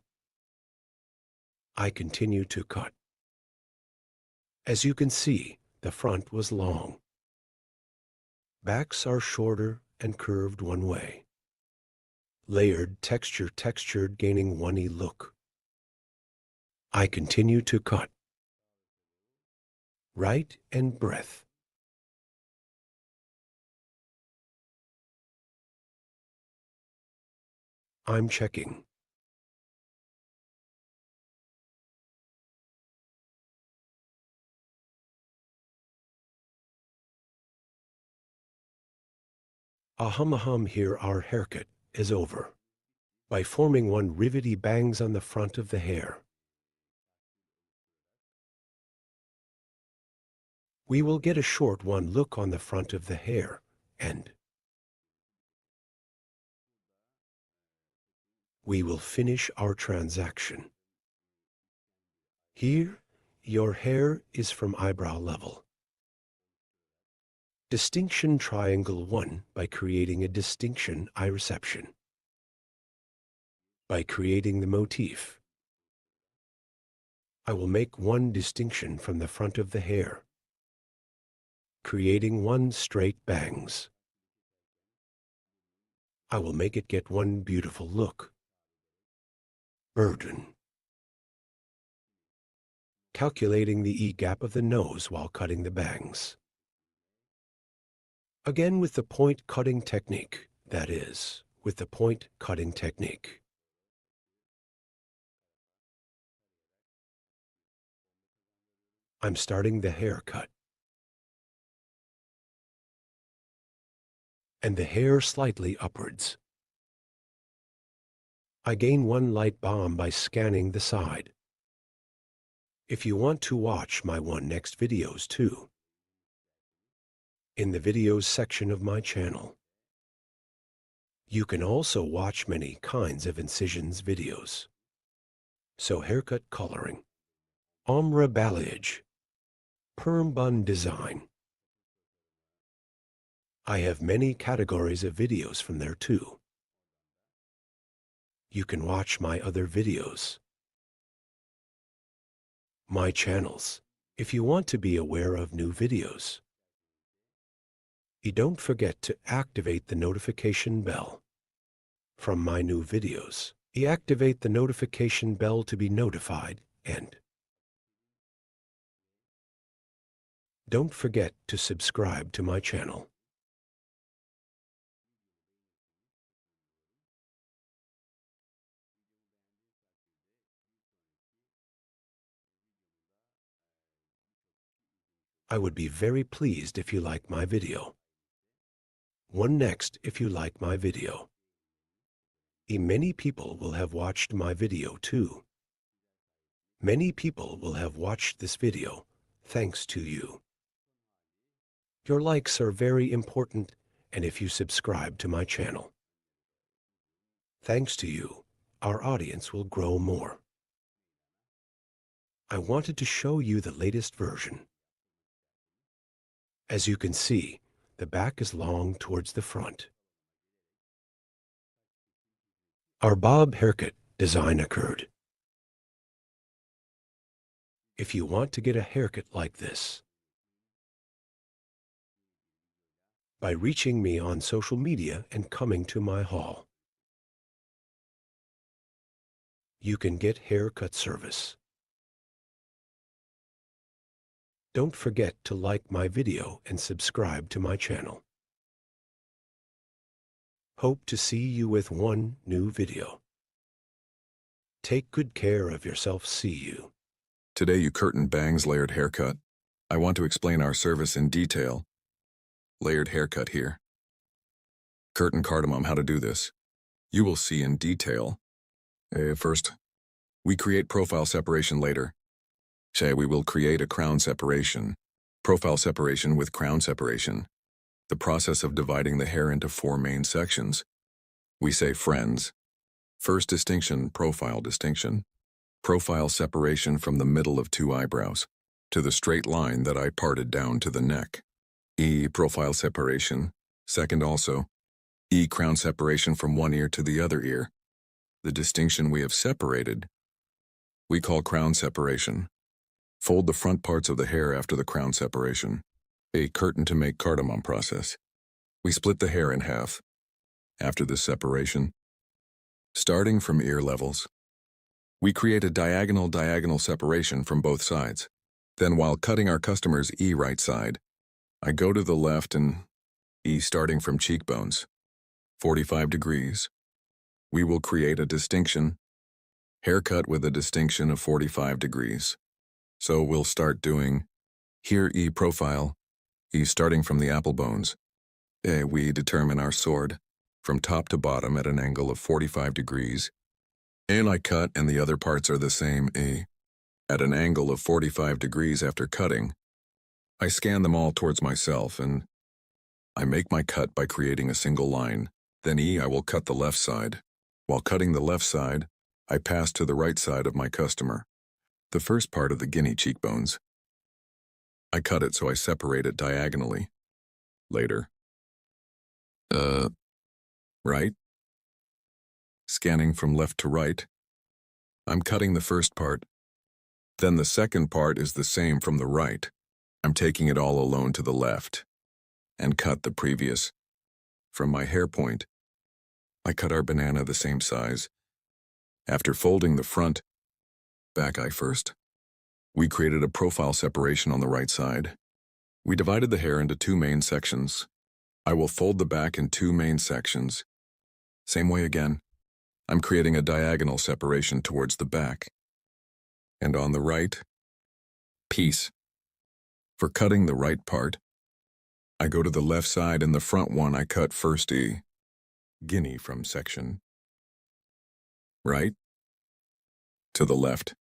Speaker 1: I continue to cut. As you can see, the front was long. Backs are shorter and curved one way. Layered textured gaining one-y look. I continue to cut. Right and breadth. I'm checking. Ahum, here our haircut is over. By forming one rivety bangs on the front of the hair. We will get a short one look on the front of the hair, and we will finish our transaction. Here, your hair is from eyebrow level. Distinction triangle 1 by creating a distinction eye reception. By creating the motif, I will make one distinction from the front of the hair, creating one straight bangs. I will make it get one beautiful look. Burden. Calculating the E-gap of the nose while cutting the bangs. Again with the point cutting technique, that is, with the point cutting technique. I'm starting the haircut. and the hair slightly upwards. I gain one light bomb by scanning the side. If you want to watch my next videos too, in the videos section of my channel, you can also watch many kinds of incisions videos. So haircut coloring, ombre balayage, perm bun design. I have many categories of videos from there too. You can watch my other videos, my channels, if you want to be aware of new videos. You don't forget to activate the notification bell from my new videos. You activate the notification bell to be notified, and don't forget to subscribe to my channel. I would be very pleased if you like my video. One next if you like my video. Many people will have watched my video too. Many people will have watched this video thanks to you. Your likes are very important, and if you subscribe to my channel, thanks to you, our audience will grow more. I wanted to show you the latest version. As you can see, the back is long towards the front. Our bob haircut design occurred. If you want to get a haircut like this, by reaching me on social media and coming to my hall, you can get haircut service. Don't forget to like my video and subscribe to my channel. Hope to see you with one new video. Take good care of yourself. See you.
Speaker 2: Today you curtain bangs layered haircut. I want to explain our service in detail. Layered haircut here. Curtain cardamom, how to do this. You will see in detail. First, we create profile separation later. We will create a crown separation. Profile separation with crown separation. The process of dividing the hair into 4 main sections. We say friends. First distinction, profile distinction. Profile separation from the middle of 2 eyebrows to the straight line that I parted down to the neck. Profile separation. Second also, crown separation from one ear to the other ear. The distinction we have separated, we call crown separation. Fold the front parts of the hair after the crown separation. A curtain to make cardamom process. We split the hair in half. After this separation, starting from ear levels, we create a diagonal separation from both sides. Then while cutting our customer's right side, I go to the left and starting from cheekbones, 45 degrees. We will create a distinction, haircut with a distinction of 45 degrees. So we'll start doing here profile, starting from the apple bones. We determine our sword from top to bottom at an angle of 45 degrees. And I cut, and the other parts are the same, at an angle of 45 degrees after cutting. I scan them all towards myself, and I make my cut by creating a single line. Then I will cut the left side. While cutting the left side, I pass to the right side of my customer. The first part of the guinea cheekbones. I cut it so I separate it diagonally. Later. Right? Scanning from left to right. I'm cutting the first part. Then the second part is the same from the right. I'm taking it all alone to the left. And cut the previous. From my hair point, I cut our banana the same size. After folding the front, back eye first, we created a profile separation on the right side. We divided the hair into 2 main sections. I will fold the back in 2 main sections. Same way again. I'm creating a diagonal separation towards the back. And on the right, piece. For cutting the right part, I go to the left side and the front one I cut first guinea from section right to the left.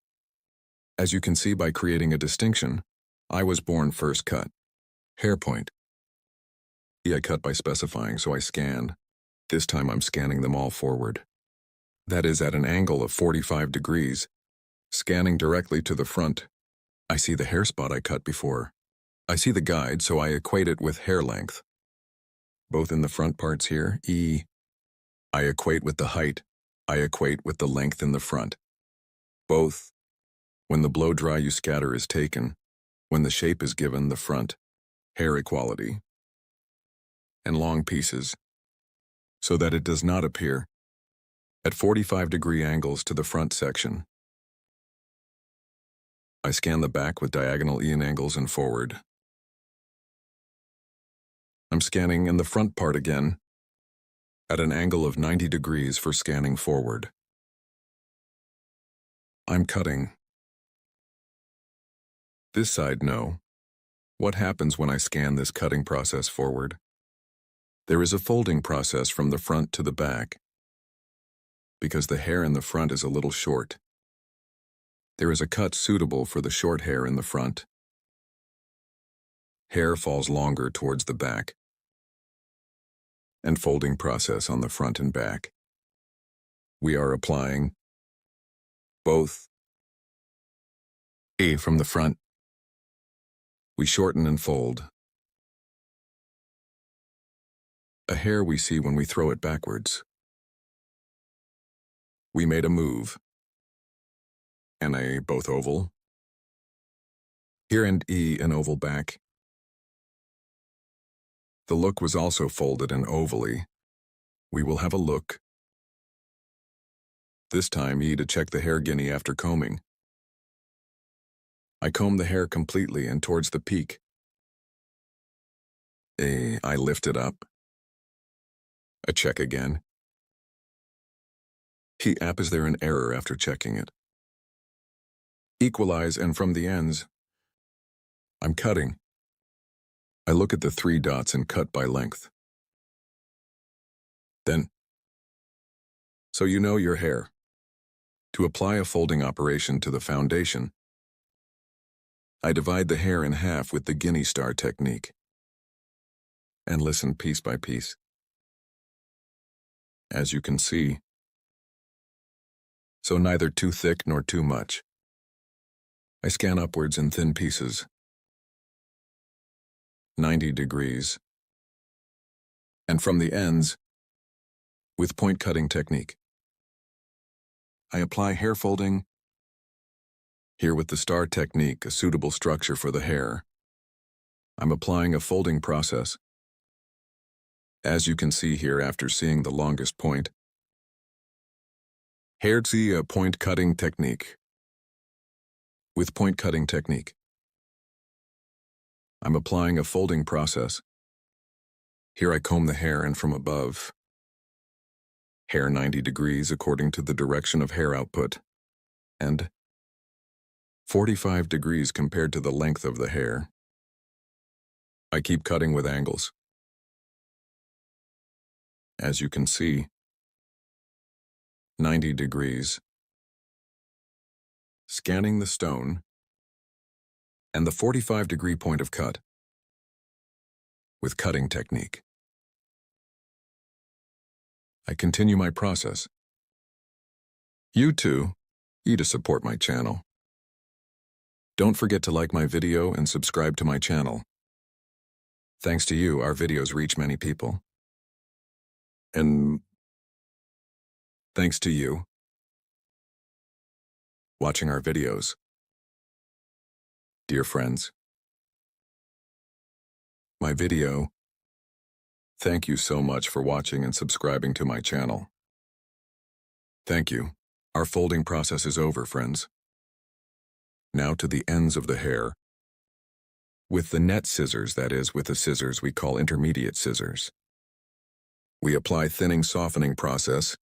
Speaker 2: As you can see by creating a distinction, I was born first cut. Hair point. I cut by specifying, so I scan. This time I'm scanning them all forward. That is at an angle of 45 degrees, scanning directly to the front. I see the hair spot I cut before. I see the guide, so I equate it with hair length. Both in the front parts here, I equate with the height. I equate with the length in the front. Both. When the blow dry you scatter is taken, when the shape is given the front, hair equality, and long pieces, so that it does not appear at 45-degree angles to the front section. I scan the back with diagonal Ian angles and forward. I'm scanning in the front part again, at an angle of 90 degrees for scanning forward. I'm cutting. This side, no. What happens when I scan this cutting process forward? There is a folding process from the front to the back. Because the hair in the front is a little short, there is a cut suitable for the short hair in the front. Hair falls longer towards the back, and folding process on the front and back. We are applying both. From the front, we shorten and fold. A hair we see when we throw it backwards. We made a move. And a both oval. Here and an oval back. The look was also folded and ovally. We will have a look. This time to check the hair guinea after combing. I comb the hair completely and towards the peak. I lift it up. A check again. Is there an error after checking it? Equalize, and from the ends, I'm cutting. I look at the 3 dots and cut by length. Then, so you know your hair. To apply a folding operation to the foundation, I divide the hair in half with the guinea star technique. And listen piece by piece. As you can see, so neither too thick nor too much. I scan upwards in thin pieces. 90 degrees. And from the ends, with point cutting technique. I apply hair folding. Here with the star technique, a suitable structure for the hair. I'm applying a folding process. As you can see here after seeing the longest point. Hairstyles a point cutting technique. With point cutting technique, I'm applying a folding process. Here I comb the hair and from above. Hair 90 degrees according to the direction of hair output. And 45 degrees compared to the length of the hair. I keep cutting with angles. As you can see, 90 degrees. Scanning the stone, and the 45-degree point of cut with cutting technique. I continue my process. You too, to support my channel. Don't forget to like my video and subscribe to my channel. Thanks to you, our videos reach many people. And thanks to you watching our videos. Dear friends, my video, thank you so much for watching and subscribing to my channel. Thank you. Our folding process is over, friends. Now to the ends of the hair. With the net scissors, that is, with the scissors we call intermediate scissors. We apply thinning softening process,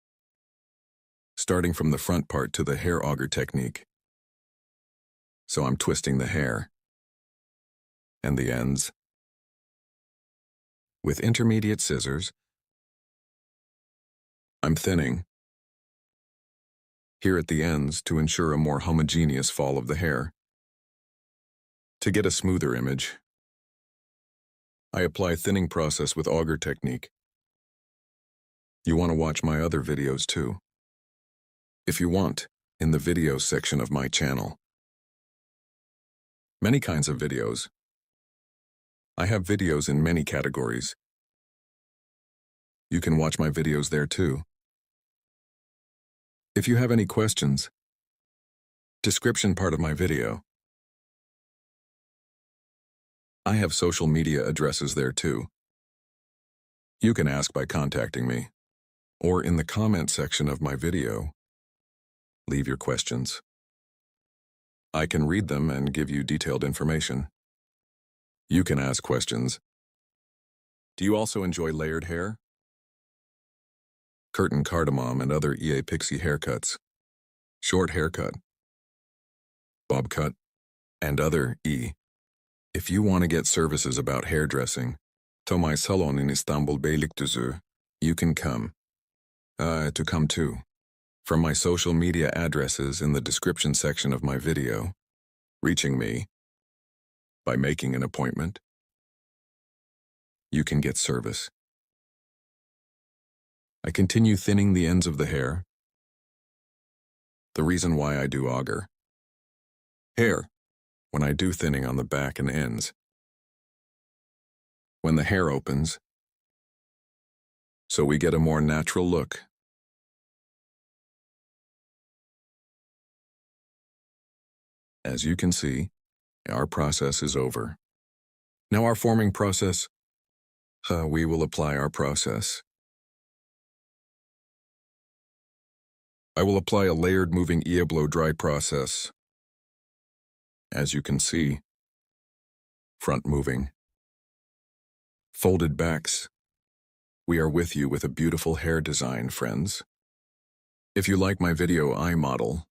Speaker 2: starting from the front part to the hair auger technique. So I'm twisting the hair and the ends With intermediate scissors, I'm thinning here at the ends to ensure a more homogeneous fall of the hair. To get a smoother image, I apply thinning process with auger technique. You want to watch my other videos too. If you want, in the videos section of my channel. Many kinds of videos. I have videos in many categories. You can watch my videos there too. If you have any questions, description part of my video. I have social media addresses there too. You can ask by contacting me, or in the comment section of my video, leave your questions. I can read them and give you detailed information. You can ask questions. Do you also enjoy layered hair? Curtain cardamom and other Pixie haircuts, short haircut, bob cut, and other If you want to get services about hairdressing, to my salon in Istanbul Beylikdüzü, you can come. To come too. From my social media addresses in the description section of my video, reaching me by making an appointment, you can get service. I continue thinning the ends of the hair. The reason why I do auger. Hair, when I do thinning on the back and ends. When the hair opens, so we get a more natural look. As you can see, our process is over. Now our forming process, we will apply our process. I will apply a layered moving blow dry process. As you can see, front moving, folded backs. We are with you with a beautiful hair design, friends. If you like my video, I model.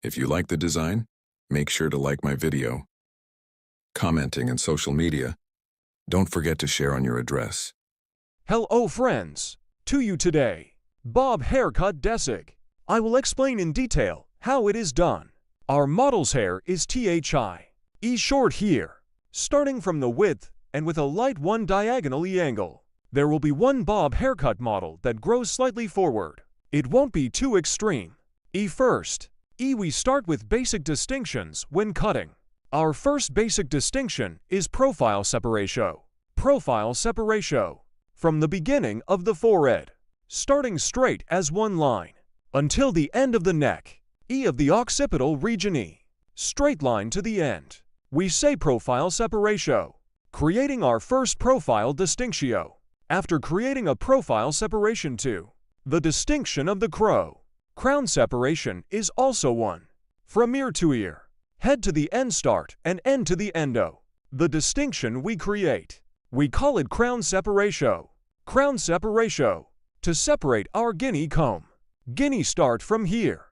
Speaker 2: If you like the design, make sure to like my video. Commenting in social media. Don't forget to share on your address.
Speaker 6: Hello friends, to you today, Bob Haircut Desig. I will explain in detail how it is done. Our model's hair is E short here, starting from the width and with a light one diagonal E angle. There will be one bob haircut model that grows slightly forward. It won't be too extreme. First, we start with basic distinctions when cutting. Our first basic distinction is profile separation. Profile separation. From the beginning of the forehead, starting straight as one line, until the end of the neck, of the occipital region straight line to the end. We say profile separation, creating our first profile distinction. After creating a profile separation too, the distinction of the crown separation is also one. From ear to ear, head to the end start and end to the endo. The distinction we create, we call it crown separation. Crown separation, to separate our guinea comb. Guinea start from here.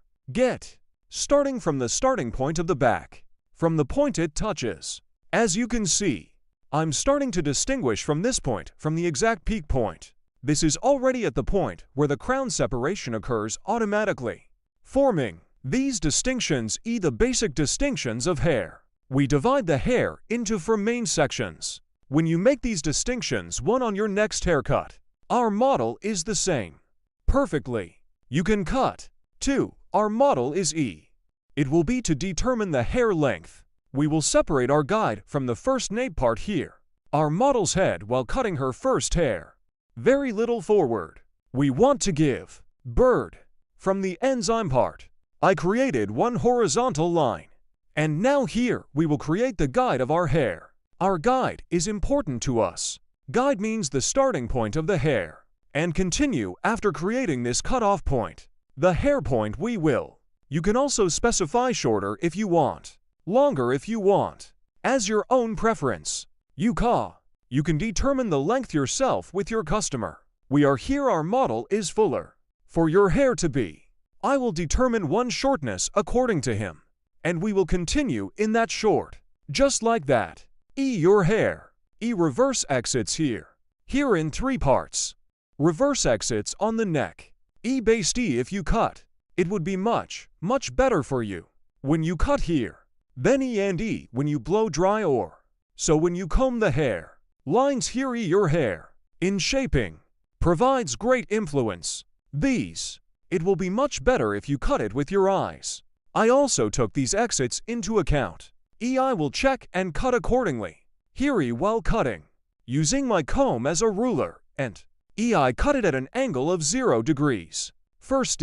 Speaker 6: Starting from the starting point of the back, from the point it touches. As you can see, I'm starting to distinguish from this point from the exact peak point. This is already at the point where the crown separation occurs automatically, forming these distinctions the basic distinctions of hair. We divide the hair into 4 main sections. When you make these distinctions one on your next haircut, our model is the same. Perfectly. You can cut. 2. Our model is It will be to determine the hair length. We will separate our guide from the first nape part here. Our model's head while cutting her first hair. Very little forward. We want to give bird. From the enzyme part, I created one horizontal line. And now here we will create the guide of our hair. Our guide is important to us. Guide means the starting point of the hair. And continue after creating this cutoff point. The hair point we will. You can also specify shorter if you want, longer if you want, as your own preference. You can determine the length yourself with your customer. We are here our model is fuller. For your hair to be, I will determine one shortness according to him. And we will continue in that short. Just like that. Your hair. Reverse exits here. Here in 3 parts. Reverse exits on the neck. Base D if you cut. It would be much better for you. When you cut here. Then and E when you blow dry or. So when you comb the hair. Lines here your hair. In shaping. Provides great influence. These. It will be much better if you cut it with your eyes. I also took these exits into account. I will check and cut accordingly. Here while cutting. Using my comb as a ruler and I cut it at an angle of 0 degrees. First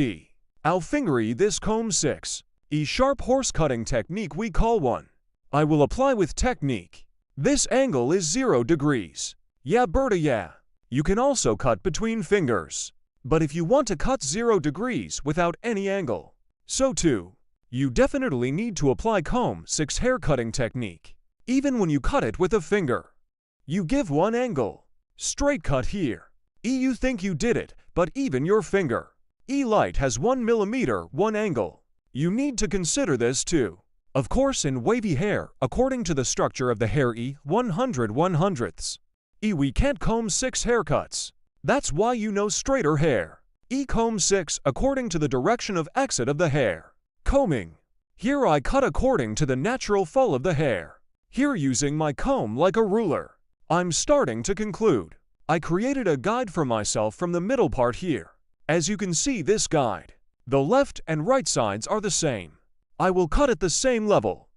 Speaker 6: I'll finger this comb 6. Sharp horse cutting technique we call one. I will apply with technique. This angle is 0 degrees. Yeah Berta yeah. You can also cut between fingers. But if you want to cut 0 degrees without any angle, so too, you definitely need to apply comb 6 hair cutting technique. Even when you cut it with a finger. You give one angle. Straight cut here. You think you did it, but even your finger. Light has 1 millimeter, one angle. You need to consider this too. Of course in wavy hair, according to the structure of the hair 100/100ths. We can't comb 6 haircuts. That's why you know straighter hair. Comb 6 according to the direction of exit of the hair. Combing. Here I cut according to the natural fall of the hair. Here using my comb like a ruler. I'm starting to conclude. I created a guide for myself from the middle part here. As you can see this guide. The left and right sides are the same. I will cut at the same level.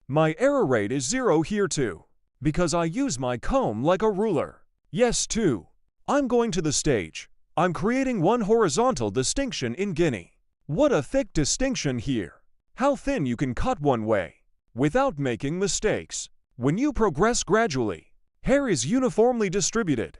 Speaker 6: My error rate is 0 here too. Because I use my comb like a ruler. Yes too. I'm going to the stage. I'm creating one horizontal distinction in Guinea. What a thick distinction here. How thin you can cut one way. Without making mistakes. When you progress gradually. Hair is uniformly distributed.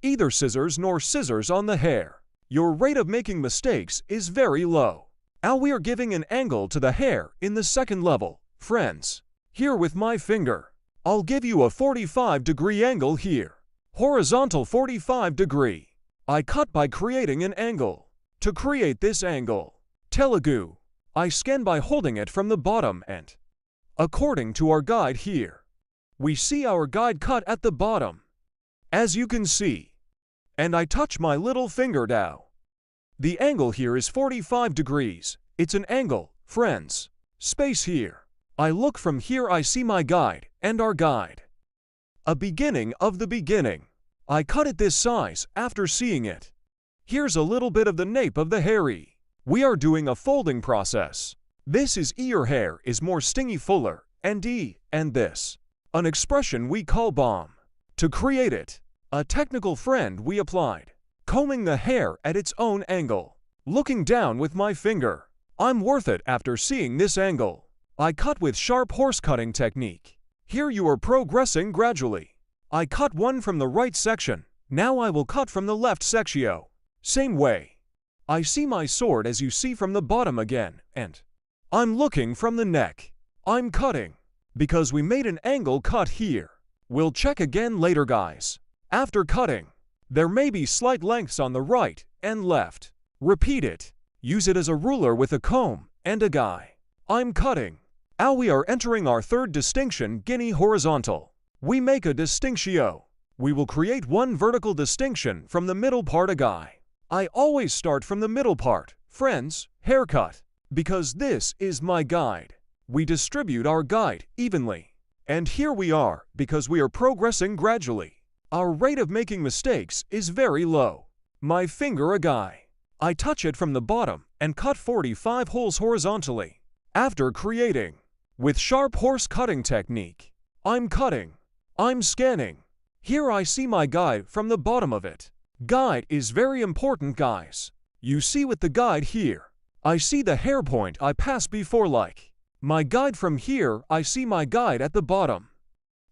Speaker 6: Either scissors nor scissors on the hair. Your rate of making mistakes is very low. Now we are giving an angle to the hair in the second level. Friends. Here with my finger. I'll give you a 45-degree angle here. Horizontal 45-degree. I cut by creating an angle. To create this angle. Telugu. I scan by holding it from the bottom and. According to our guide here. We see our guide cut at the bottom. As you can see. And I touch my little finger now. The angle here is 45 degrees. It's an angle, friends. Space here. I look from here I see my guide and our guide. A beginning of the beginning. I cut it this size after seeing it. Here's a little bit of the nape of the hairy. We are doing a folding process. This is your hair is more stingy fuller and this. An expression we call bomb. To create it. A technical friend we applied. Combing the hair at its own angle. Looking down with my finger. I'm worth it after seeing this angle. I cut with sharp horse cutting technique. Here you are progressing gradually. I cut one from the right section. Now I will cut from the left sectio. Same way. I see my sword as you see from the bottom again, and I'm looking from the neck. I'm cutting. Because we made an angle cut here. We'll check again later guys. After cutting, there may be slight lengths on the right and left. Repeat it. Use it as a ruler with a comb and a guy. I'm cutting. Now we are entering our third distinction, Guinea horizontal. We make a distinctio. We will create one vertical distinction from the middle part a guy. I always start from the middle part, friends, haircut. Because this is my guide. We distribute our guide evenly. And here we are, because we are progressing gradually. Our rate of making mistakes is very low. My finger a guy. I touch it from the bottom and cut 45 holes horizontally. After creating. With sharp horse cutting technique. I'm cutting. I'm scanning. Here I see my guide from the bottom of it. Guide is very important guys. You see with the guide here. I see the hair point I passed before like. My guide from here I see my guide at the bottom.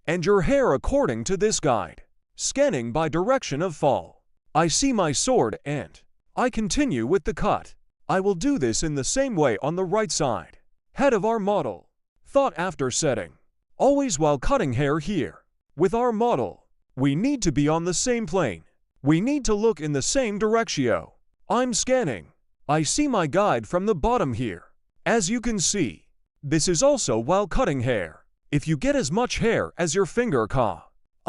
Speaker 6: And your hair according to this guide. Scanning by direction of fall. I see my sword and I continue with the cut. I will do this in the same way on the right side. Head of our model. Thought after setting. Always while cutting hair here. With our model. We need to be on the same plane. We need to look in the same directio. I'm scanning. I see my guide from the bottom here. As you can see. This is also while cutting hair. If you get as much hair as your finger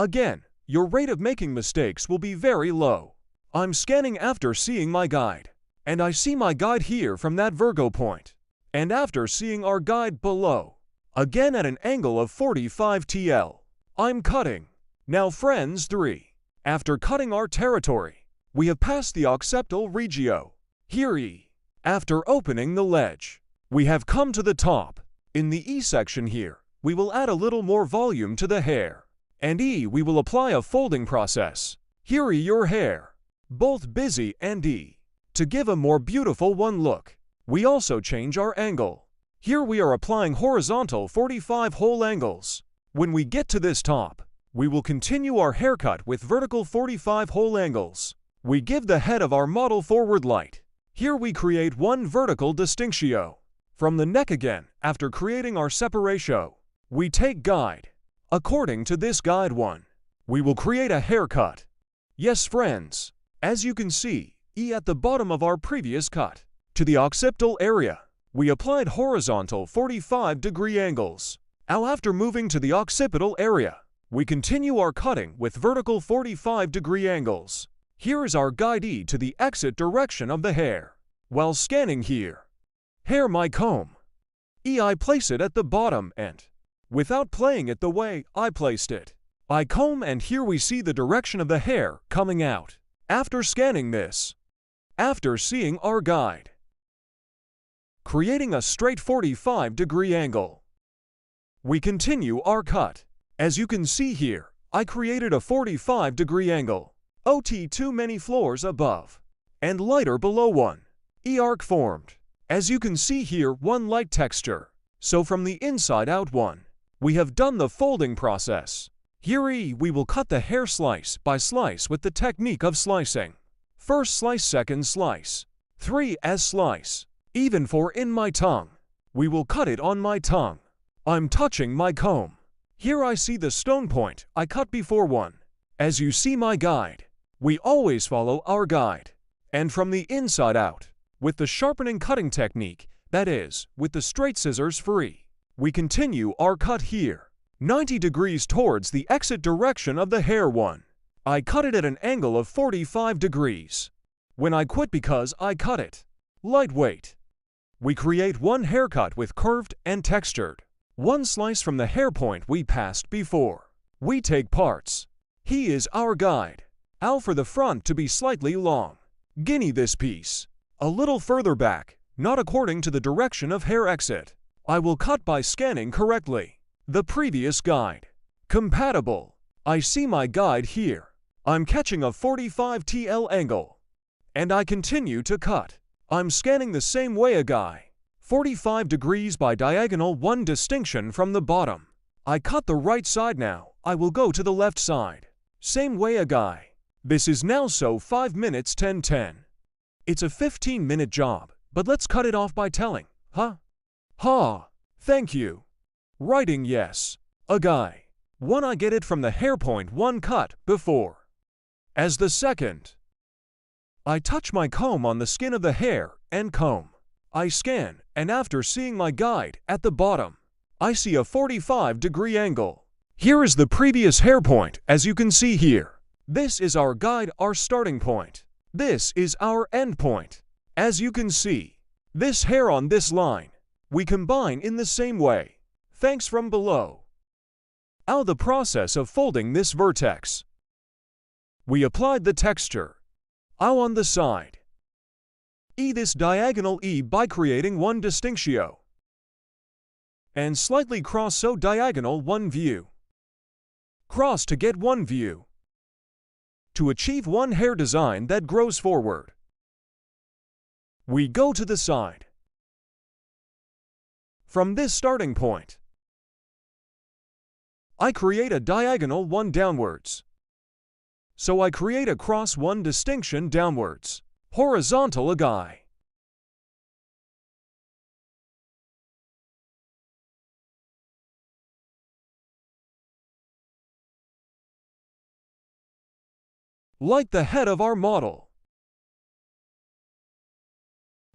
Speaker 6: Again, your rate of making mistakes will be very low. I'm scanning after seeing my guide, and I see my guide here from that Virgo point, and after seeing our guide below, again at an angle of 45 TL, I'm cutting. Now friends 3. After cutting our territory, we have passed the occipital regio. Here E. After opening the ledge, we have come to the top. In the E section here, we will add a little more volume to the hair. And E, we will apply a folding process. Here E, your hair. Both busy and E. To give a more beautiful one look, we also change our angle. Here we are applying horizontal 45 whole angles. When we get to this top, we will continue our haircut with vertical 45 whole angles. We give the head of our model forward light. Here we create one vertical distinctio. From the neck again, after creating our separatio, we take guide. According to this guide 1, we will create a haircut. Yes friends, as you can see, E at the bottom of our previous cut. To the occipital area, we applied horizontal 45-degree angles. Now after moving to the occipital area, we continue our cutting with vertical 45-degree angles. Here is our guide E to the exit direction of the hair. While scanning here, hair my comb. E I place it at the bottom and, without playing it the way I placed it, I comb and here we see the direction of the hair coming out. After scanning this, after seeing our guide, creating a straight 45-degree angle, we continue our cut. As you can see here, I created a 45-degree angle, OT too many floors above, and lighter below one. E-arc formed. As you can see here, one light texture. So from the inside out one, we have done the folding process. Here E, we will cut the hair slice by slice with the technique of slicing. First slice, second slice, 3 as slice. Even for in my tongue, we will cut it on my tongue. I'm touching my comb. Here I see the stone point I cut before one. As you see my guide, we always follow our guide. And from the inside out, with the sharpening cutting technique, that is, with the straight scissors free, we continue our cut here, 90 degrees towards the exit direction of the hair one. I cut it at an angle of 45 degrees. When I quit because I cut it lightweight, we create one haircut with curved and textured. One slice from the hair point we passed before. We take parts. He is our guide. Ow for the front to be slightly long. Guinea this piece. A little further back, not according to the direction of hair exit. I will cut by scanning correctly. The previous guide. Compatible. I see my guide here. I'm catching a 45 TL angle. And I continue to cut. I'm scanning the same way a guy. 45 degrees by diagonal, one distinction from the bottom. I cut the right side now. I will go to the left side. Same way a guy. This is now so 5 minutes 10:10. It's a 15-minute job, but let's cut it off by telling, huh? Ha, thank you. Writing yes. A guy. One I get it from the hair point one cut before. As the second. I touch my comb on the skin of the hair and comb. I scan, and after seeing my guide at the bottom, I see a 45-degree angle. Here is the previous hair point, as you can see here. This is our guide, our starting point. This is our end point. As you can see, this hair on this line, we combine in the same way. Thanks from below. Now the process of folding this vertex. We applied the texture. Now on the side. E this diagonal E by creating one distinctio. And slightly cross so diagonal one view. Cross to get one view. To achieve one hair design that grows forward. We go to the side. From this starting point, I create a diagonal one downwards. So I create a cross one distinction downwards. Horizontal a guy. Like the head of our model.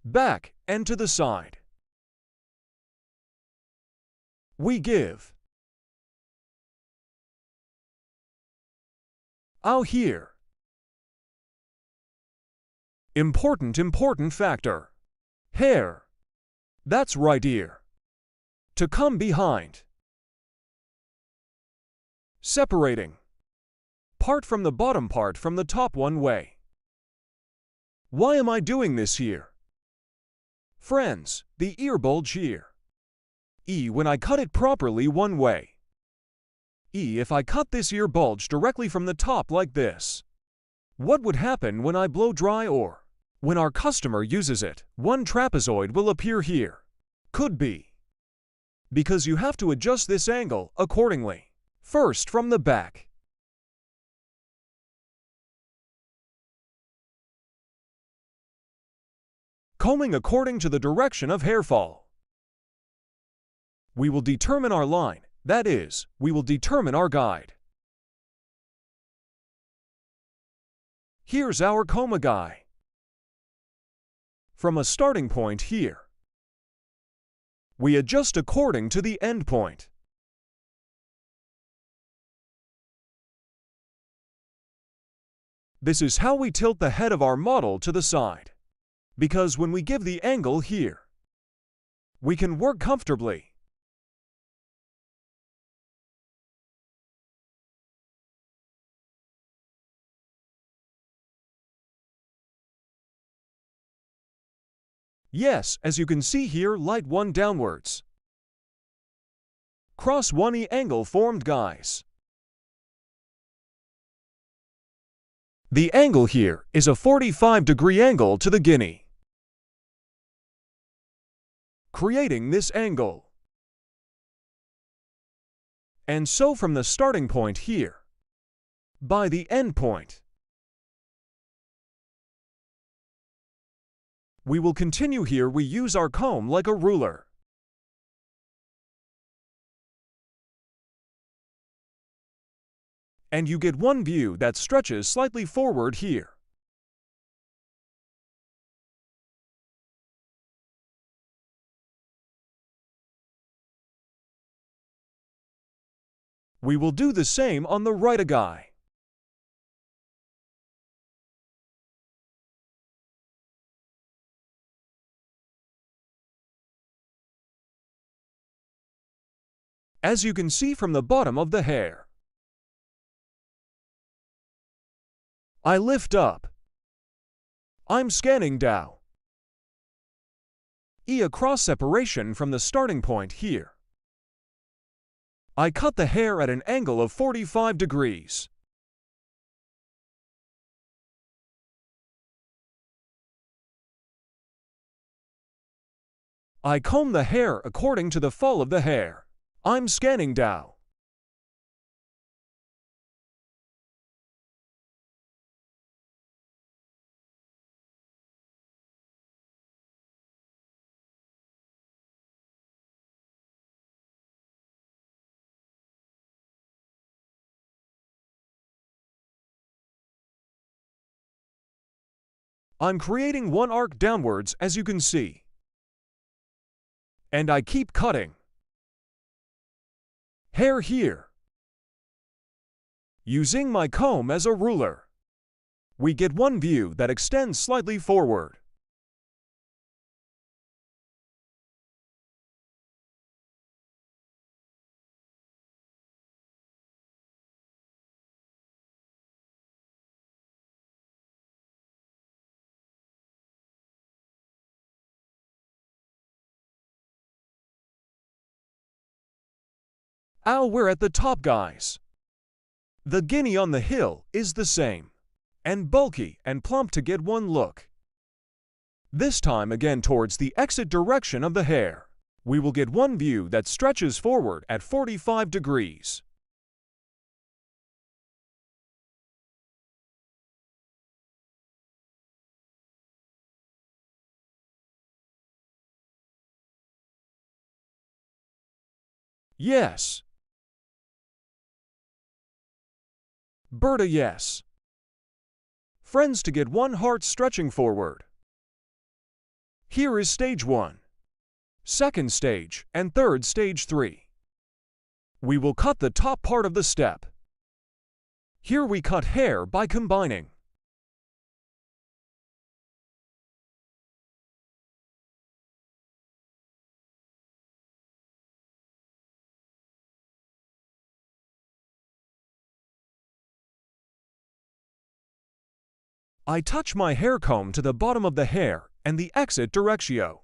Speaker 6: Back and to the side. We give Out here. Important factor. Hair. That's right ear. To come behind. Separating. Part from the bottom part from the top one way. Why am I doing this here? Friends, the ear bulge here. E when I cut it properly one way. E if I cut this ear bulge directly from the top like this. What would happen when I blow dry or when our customer uses it? One trapezoid will appear here. Could be. Because you have to adjust this angle accordingly. First from the back. Combing according to the direction of hair fall. We will determine our line, that is, we will determine our guide. Here's our coma guy. From a starting point here. We adjust according to the end point. This is how we tilt the head of our model to the side. Because when we give the angle here, we can work comfortably. Yes, as you can see here, light one downwards. Cross 1E angle formed, guys. The angle here is a 45-degree angle to the guinea. Creating this angle. And so from the starting point here, by the end point, we will continue here. We use our comb like a ruler. And you get one view that stretches slightly forward here. We will do the same on the right guy. As you can see from the bottom of the hair, I lift up. I'm scanning down. E a cross separation from the starting point here. I cut the hair at an angle of 45 degrees. I comb the hair according to the fall of the hair. I'm scanning down. I'm creating one arc downwards, as you can see. And I keep cutting. Hair here. Using my comb as a ruler. We get one view that extends slightly forward. We're at the top, guys. The guinea on the hill is the same, and bulky and plump to get one look. This time again towards the exit direction of the hair. We will get one view that stretches forward at 45 degrees. Yes. Berta, yes. Friends, to get one heart stretching forward. Here is stage 1, second stage, and third stage 3. We will cut the top part of the step. Here we cut hair by combining. I touch my hair comb to the bottom of the hair and the exit directio.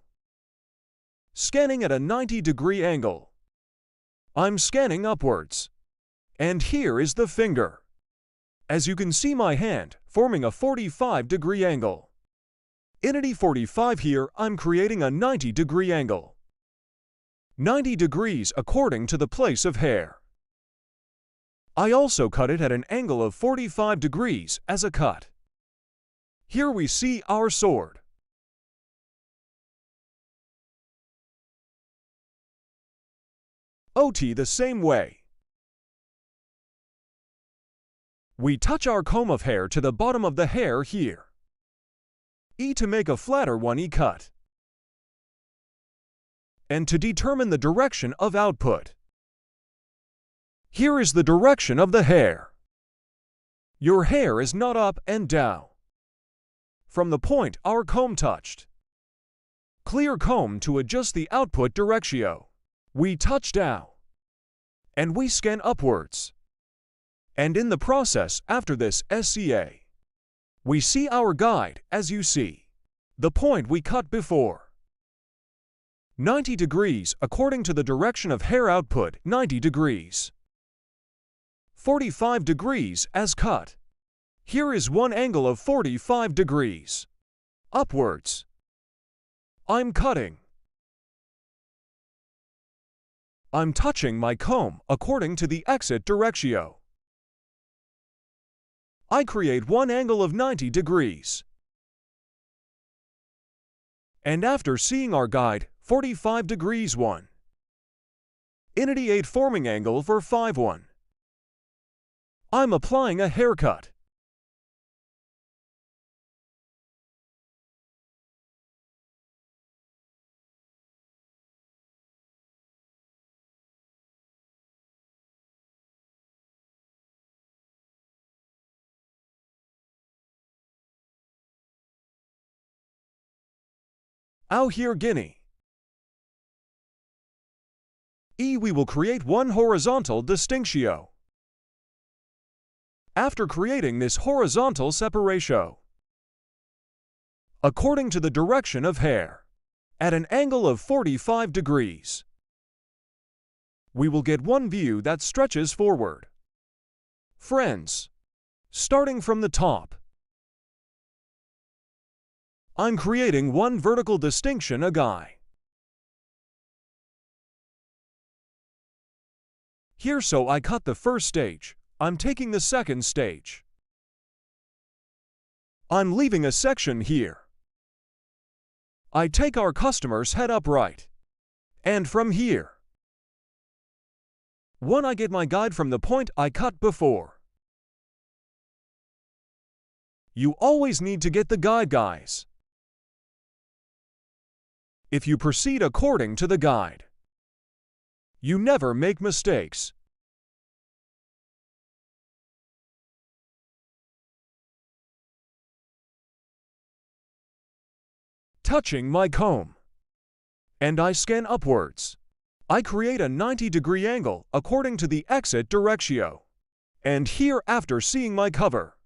Speaker 6: Scanning at a 90-degree angle. I'm scanning upwards. And here is the finger. As you can see my hand forming a 45-degree angle. In a 45 here, I'm creating a 90-degree angle. 90 degrees according to the place of hair. I also cut it at an angle of 45 degrees as a cut. Here we see our sword. OT the same way. We touch our comb of hair to the bottom of the hair here. E to make a flatter one E cut. And to determine the direction of output. Here is the direction of the hair. Your hair is not up and down. From the point our comb touched. Clear comb to adjust the output directio. We touch down. And we scan upwards. And in the process after this SCA. We see our guide as you see. The point we cut before. 90 degrees according to the direction of hair output 90 degrees. 45 degrees as cut. Here is one angle of 45 degrees. Upwards. I'm cutting. I'm touching my comb according to the exit directio. I create one angle of 90 degrees. And after seeing our guide, 45 degrees 1. Inity 8 forming angle for 5-1. I'm applying a haircut. Out here Guinea. E we will create one horizontal distinctio. After creating this horizontal separatio, according to the direction of hair, at an angle of 45 degrees, we will get one view that stretches forward. Friends, starting from the top, I'm creating one vertical distinction a guy. Here so I cut the first stage, I'm taking the second stage. I'm leaving a section here. I take our customer's head upright. And from here, one I get my guide from the point I cut before. You always need to get the guide, guys. If you proceed according to the guide, you never make mistakes. Touching my comb. And I scan upwards. I create a 90-degree angle according to the exit directio. And here after seeing my cover,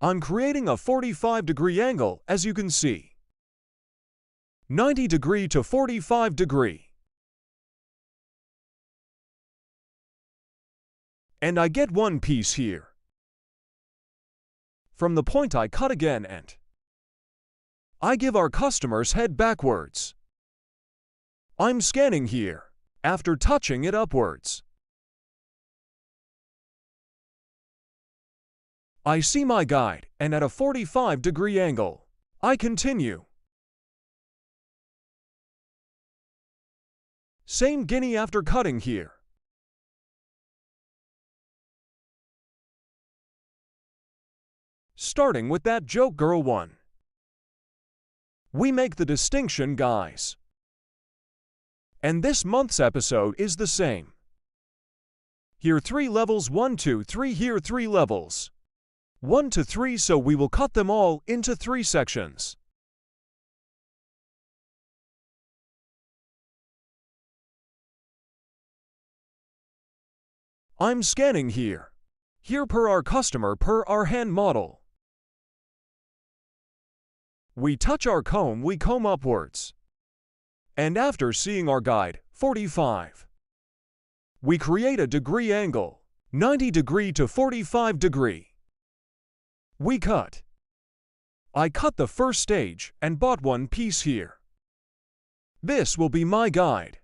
Speaker 6: I'm creating a 45-degree angle as you can see. 90 degree to 45 degree. And I get one piece here. From the point I cut again and I give our customer's head backwards. I'm scanning here, after touching it upwards. I see my guide, and at a 45-degree angle, I continue. Same guinea after cutting here. Starting with that joke girl one. We make the distinction, guys. And this month's episode is the same. Here 3 levels, 1, 2, 3, here 3 levels. 1 to 3, so we will cut them all into 3 sections. I'm scanning here. Here per our customer, per our hand model. We touch our comb, we comb upwards. And after seeing our guide, 45. We create a degree angle, 90 degree to 45 degree. We cut. I cut the first stage and bought one piece here. This will be my guide.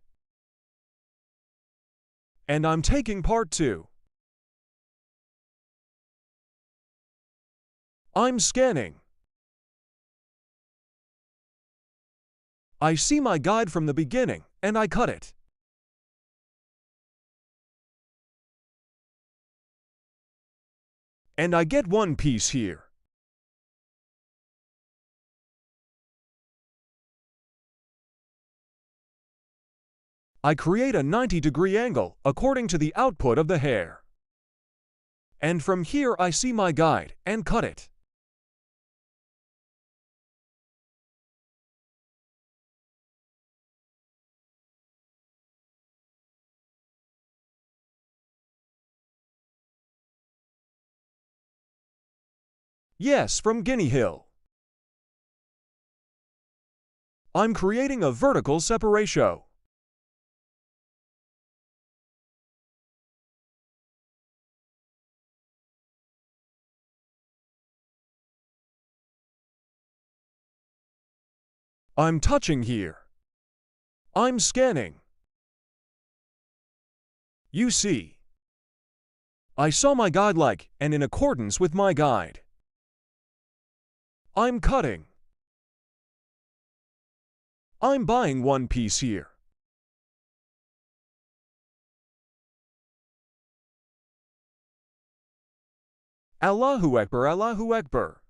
Speaker 6: And I'm taking part 2. I'm scanning. I see my guide from the beginning, and I cut it. And I get one piece here. I create a 90-degree angle according to the output of the hair. And from here I see my guide and cut it. Yes, from Guinea Hill. I'm creating a vertical separation. I'm touching here. I'm scanning. You see. I saw my guide like and in accordance with my guide. I'm cutting. I'm buying one piece here. Allahu Akbar, Allahu Akbar.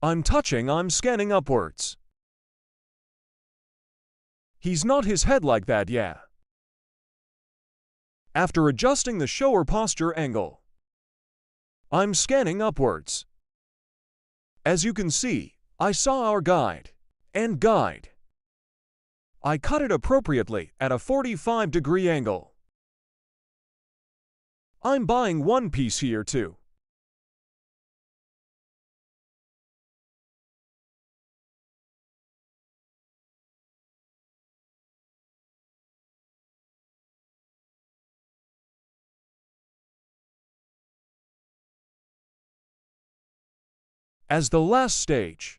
Speaker 6: I'm touching, I'm scanning upwards. He's not his head like that, yeah. After adjusting the shower posture angle, I'm scanning upwards. As you can see, I saw our guide and guide. I cut it appropriately at a 45-degree angle. I'm buying one piece here too. As the last stage,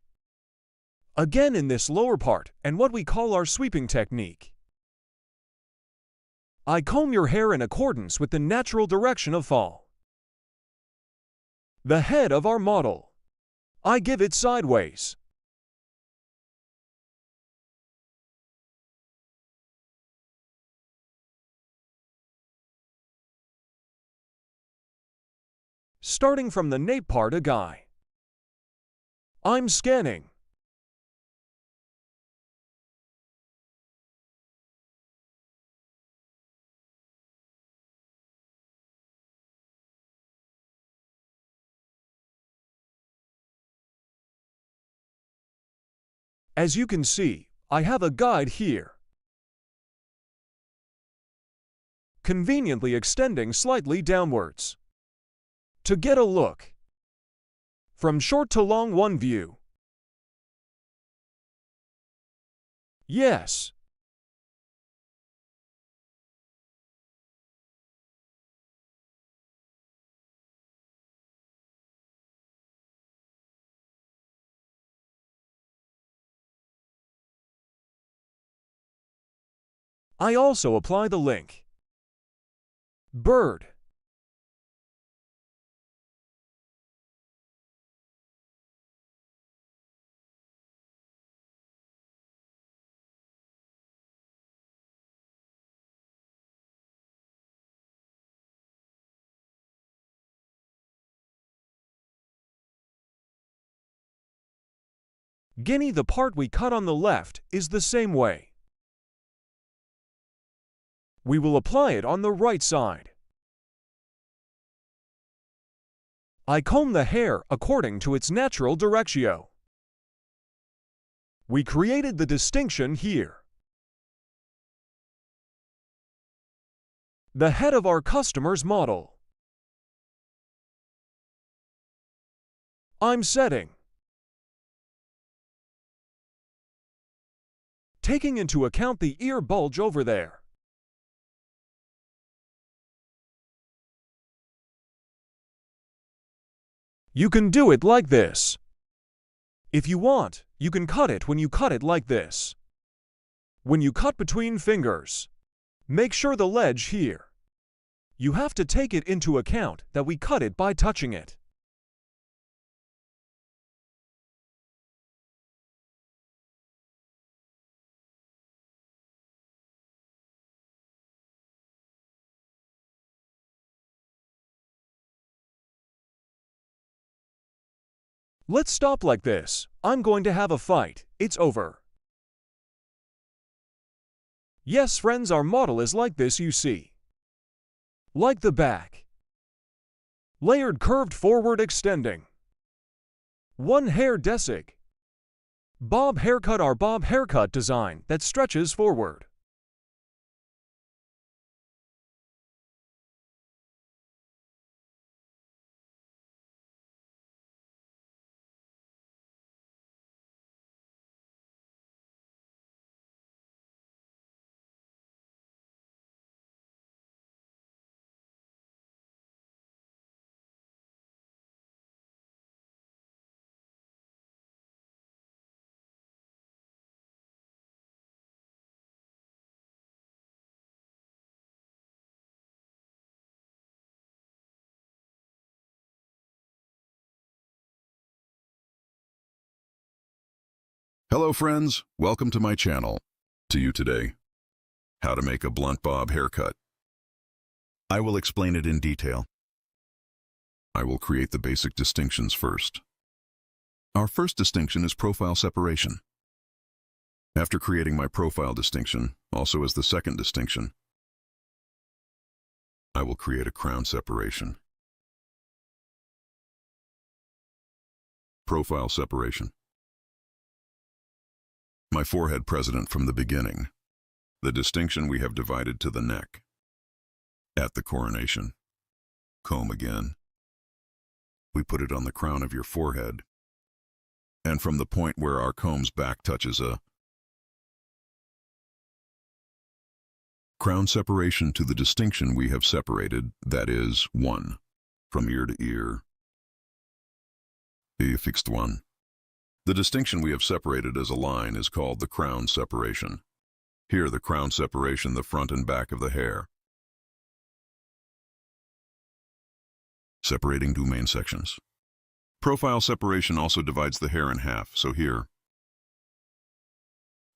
Speaker 6: again in this lower part and what we call our sweeping technique, I comb your hair in accordance with the natural direction of fall. The head of our model, I give it sideways. Starting from the nape part a guy. I'm scanning. As you can see, I have a guide here, conveniently extending slightly downwards. To get a look from short to long one view. Yes. I also apply the link. Bird. Guinea, the part we cut on the left, is the same way. We will apply it on the right side. I comb the hair according to its natural direction. We created the distinction here. The head of our customer's model. I'm setting. Taking into account the ear bulge over there. You can do it like this. If you want, you can cut it when you cut it like this. When you cut between fingers, make sure the ledge here. You have to take it into account that we cut it by touching it. Let's stop like this. I'm going to have a fight. It's over. Yes, friends, our model is like this, you see. Like the back. Layered curved forward extending. One hair desig. Bob haircut, our bob haircut design that stretches forward.
Speaker 2: Hello friends, welcome to my channel. To you today, how to make a blunt bob haircut. I will explain it in detail. I will create the basic distinctions first. Our first distinction is profile separation. After creating my profile distinction, also as the second distinction, I will create a crown separation. Profile separation. My forehead present from the beginning. The distinction we have divided to the neck. At the coronation. Comb again. We put it on the crown of your forehead. And from the point where our comb's back touches a crown separation to the distinction we have separated, that is, 1. From ear to ear. The fixed one. The distinction we have separated as a line is called the crown separation. Here the crown separation the front and back of the hair. Separating two main sections. Profile separation also divides the hair in half, so here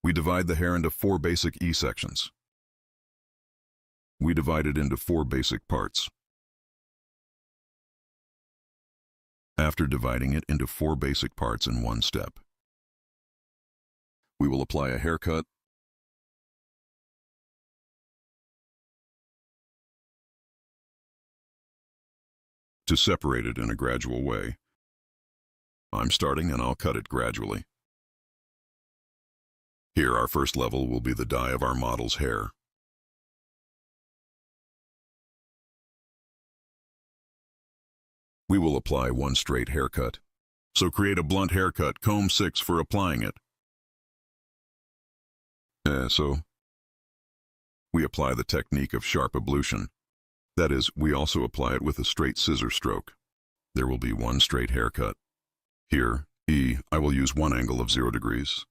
Speaker 2: we divide the hair into 4 basic E sections. We divide it into 4 basic parts. After dividing it into 4 basic parts in one step, we will apply a haircut to separate it in a gradual way. I'm starting and I'll cut it gradually. Here our first level will be the dye of our model's hair. We will apply 1 straight haircut. So create a blunt haircut, comb 6 for applying it. So we apply the technique of sharp ablution. That is, we also apply it with a straight scissor stroke. There will be 1 straight haircut. Here, E, I will use 1 angle of 0 degrees.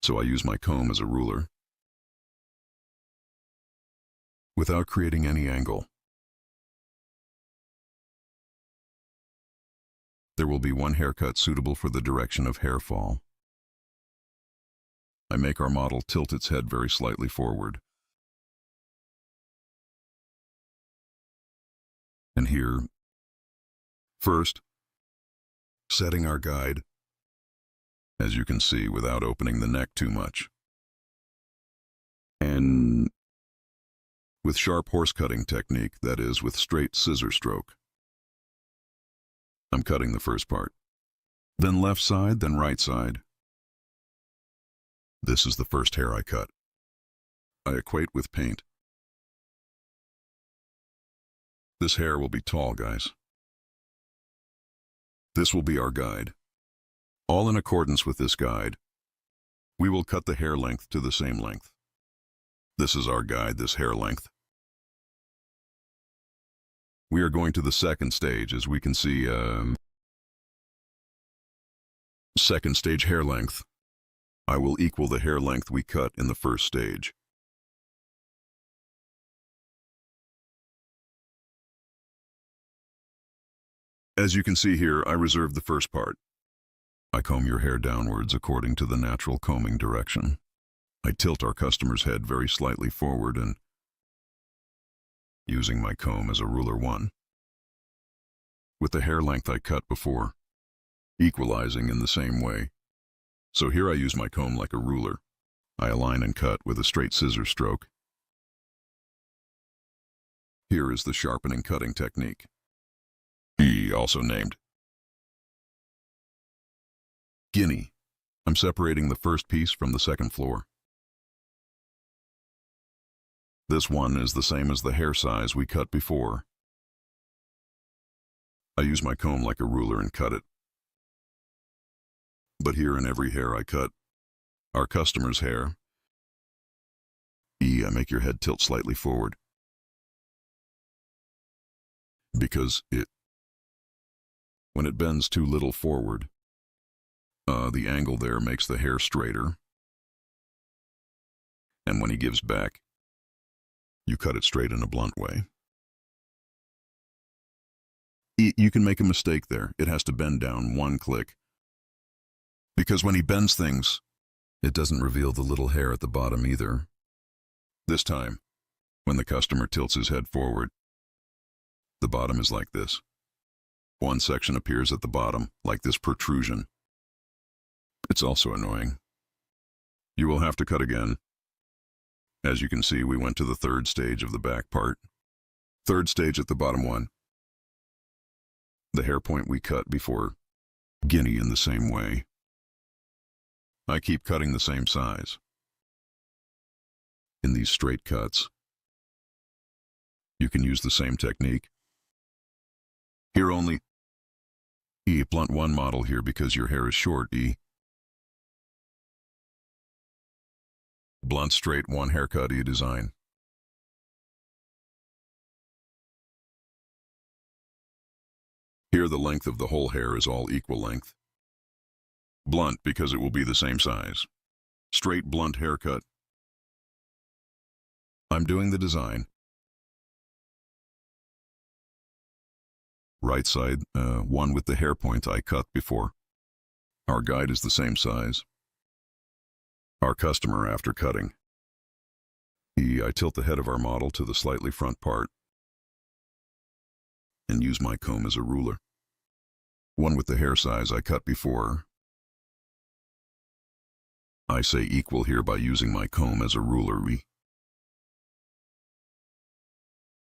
Speaker 2: So I use my comb as a ruler. Without creating any angle. There will be 1 haircut suitable for the direction of hair fall. I make our model tilt its head very slightly forward. And here, first, setting our guide, as you can see, without opening the neck too much. And with sharp horse cutting technique, that is, with straight scissor stroke. I'm cutting the first part. Then left side, then right side. This is the first hair I cut. I equate with paint. This hair will be tall, guys. This will be our guide. All in accordance with this guide, we will cut the hair length to the same length. This is our guide, this hair length. We are going to the second stage, as we can see, second stage hair length. I will equal the hair length we cut in the first stage. As you can see here, I reserved the first part. I comb your hair downwards according to the natural combing direction. I tilt our customer's head very slightly forward and, using my comb as a ruler 1, with the hair length I cut before, equalizing in the same way. So here I use my comb like a ruler. I align and cut with a straight scissor stroke. Here is the sharpening cutting technique, also named Guinea. I'm separating the first piece from the second floor. This one is the same as the hair size we cut before. I use my comb like a ruler and cut it. But here in every hair I cut, our customer's hair, I make your head tilt slightly forward. Because when it bends too little forward, the angle there makes the hair straighter. And when he gives back, you cut it straight in a blunt way. You can make a mistake there. It has to bend down 1 click. Because when he bends things, it doesn't reveal the little hair at the bottom either. This time, when the customer tilts his head forward, the bottom is like this. One section appears at the bottom, like this protrusion. It's also annoying. You will have to cut again. As you can see, we went to the third stage of the back part. Third stage at the bottom one. The hair point we cut before, Guinea in the same way. I keep cutting the same size. In these straight cuts, you can use the same technique. Here only, blunt 1 model here because your hair is short, Blunt straight 1 haircut, design. Here the length of the whole hair is all equal length. Blunt because it will be the same size. Straight blunt haircut. I'm doing the design. Right side, one with the hair point I cut before. Our guide is the same size. Our customer after cutting. I tilt the head of our model to the slightly front part and use my comb as a ruler. One with the hair size I cut before. I say equal here by using my comb as a ruler.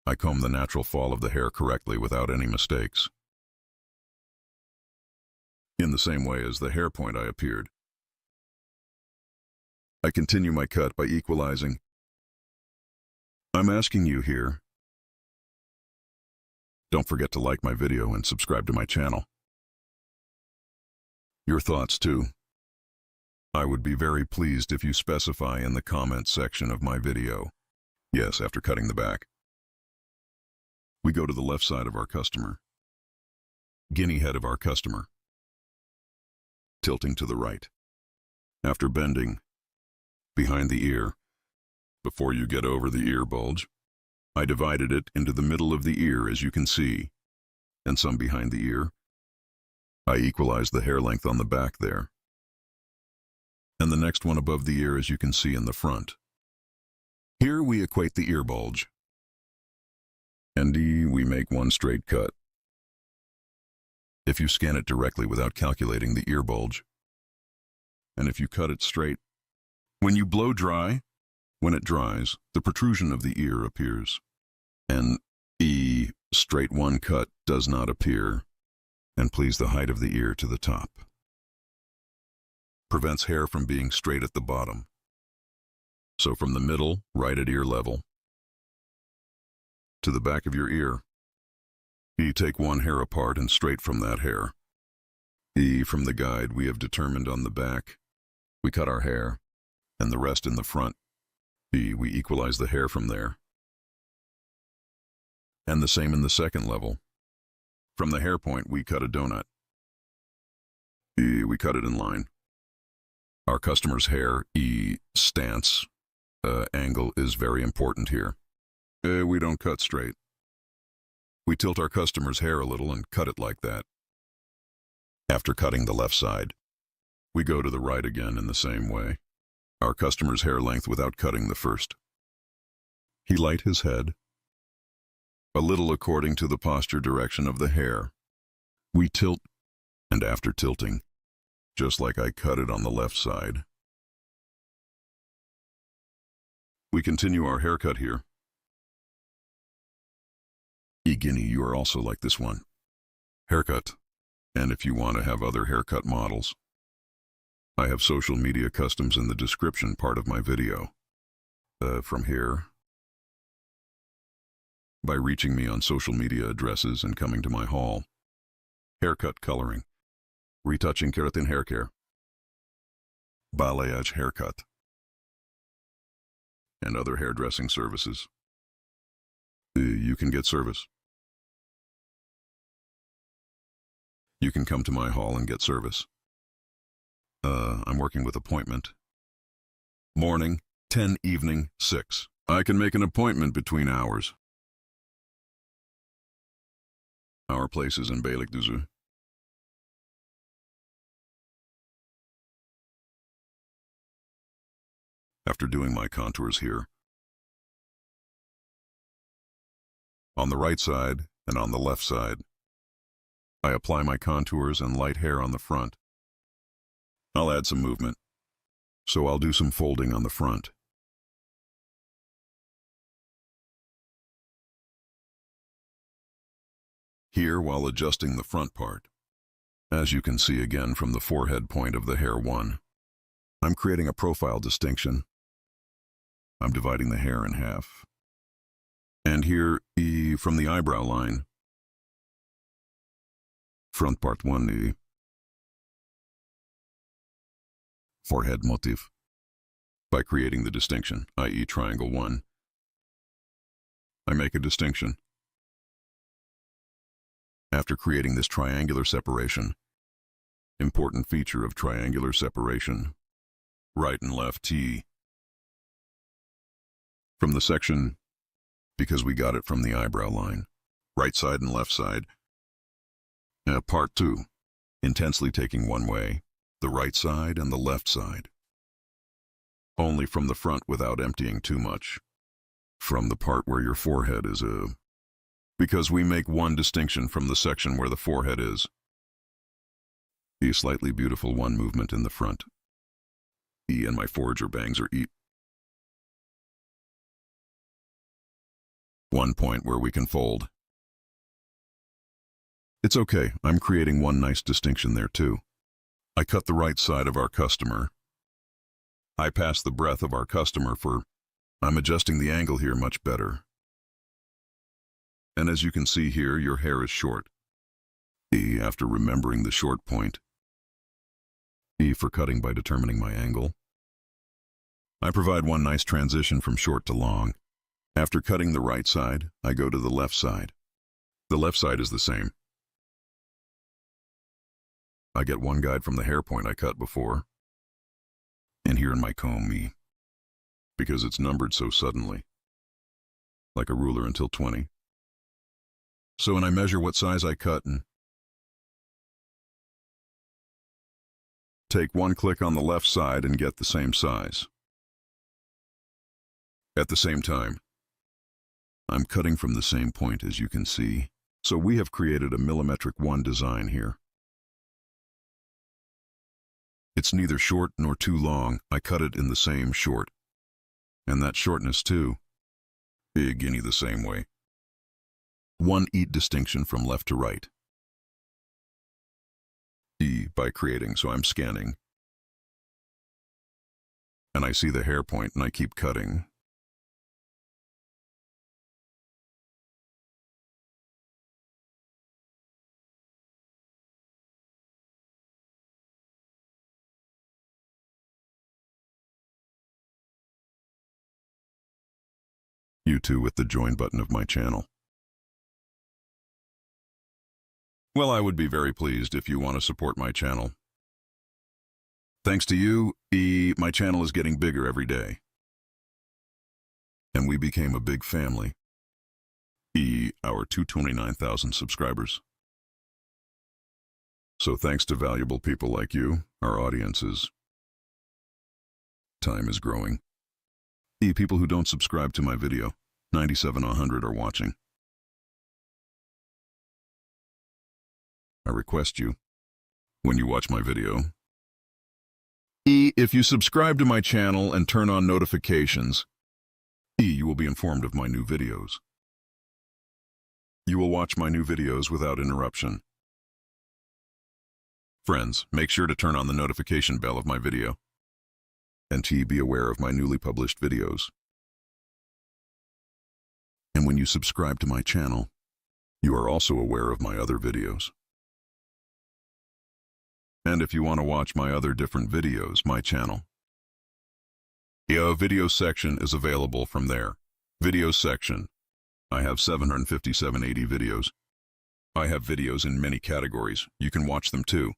Speaker 2: I comb the natural fall of the hair correctly without any mistakes. In the same way as the hair point I appeared. I continue my cut by equalizing. I'm asking you here. Don't forget to like my video and subscribe to my channel. Your thoughts too. I would be very pleased if you specify in the comments section of my video. Yes, after cutting the back. We go to the left side of our customer. Guinea head of our customer. Tilting to the right. After bending, behind the ear, before you get over the ear bulge, I divided it into the middle of the ear as you can see, and some behind the ear. I equalized the hair length on the back there. And the next one above the ear as you can see in the front. Here we equate the ear bulge. And we make 1 straight cut. If you scan it directly without calculating the ear bulge, and if you cut it straight, when you blow dry, When it dries, the protrusion of the ear appears. An straight one cut does not appear, and please the height of the ear to the top. Prevents hair from being straight at the bottom. So from the middle, right at ear level, to the back of your ear. Take one hair apart and straight from that hair. From the guide we have determined on the back, we cut our hair, and the rest in the front. We equalize the hair from there. And the same in the second level. From the hair point, we cut a donut. We cut it in line. Our customer's hair, stance, angle is very important here. We don't cut straight. We tilt our customer's hair a little and cut it like that. After cutting the left side, we go to the right again in the same way. Our customer's hair length without cutting the first. He light his head, a little according to the posture direction of the hair. We tilt, and after tilting, just like I cut it on the left side, we continue our haircut here. Guinea, you are also like this one. Haircut. And if you want to have other haircut models, I have social media customs in the description part of my video. From here, by reaching me on social media addresses and coming to my hall. Haircut coloring, retouching keratin hair care, balayage haircut, and other hairdressing services. You can get service. You can come to my hall and get service. I'm working with appointment. Morning, 10, evening, 6. I can make an appointment between hours. Our place is in Beylikdüzü. After doing my contours here, on the right side and on the left side, I apply my contours and light hair on the front. I'll add some movement, so I'll do some folding on the front. Here, while adjusting the front part, as you can see again from the forehead point of the hair 1, I'm creating a profile distinction. I'm dividing the hair in half. And here, from the eyebrow line, front part 1, forehead motif, by creating the distinction, i.e. triangle 1, I make a distinction. After creating this triangular separation, important feature of triangular separation, right and left T, from the section, because we got it from the eyebrow line, right side and left side. Part 2, intensely taking one way, the right side and the left side. Only from the front without emptying too much. From the part where your forehead is because we make one distinction from the section where the forehead is. The slightly beautiful one movement in the front. And my forager bangs are one point where we can fold. It's okay, I'm creating one nice distinction there too. I cut the right side of our customer. I pass the breadth of our customer for, I'm adjusting the angle here much better. And as you can see here, your hair is short. After remembering the short point. For cutting by determining my angle. I provide one nice transition from short to long. After cutting the right side, I go to the left side. The left side is the same. I get one guide from the hair point I cut before. And here in my comb, because it's numbered so suddenly. Like a ruler until 20. So when I measure what size I cut and take one click on the left side and get the same size. At the same time, I'm cutting from the same point as you can see, so we have created a millimetric 1 design here. It's neither short nor too long, I cut it in the same short. And that shortness too. Guinea the same way. One eat distinction from left to right. By creating, so I'm scanning. And I see the hair point and I keep cutting. You too with the join button of my channel. Well, I would be very pleased if you want to support my channel. Thanks to you, my channel is getting bigger every day. And we became a big family. Our 229,000 subscribers. So thanks to valuable people like you, our audiences, time is growing. People who don't subscribe to my video, 97 100 are watching. I request you, when you watch my video, if you subscribe to my channel and turn on notifications, you will be informed of my new videos. You will watch my new videos without interruption. Friends, make sure to turn on the notification bell of my video, and be aware of my newly published videos. And when you subscribe to my channel, you are also aware of my other videos. And if you want to watch my other different videos, my channel, video section is available from there. Video section. I have 757 videos. I have videos in many categories. You can watch them too.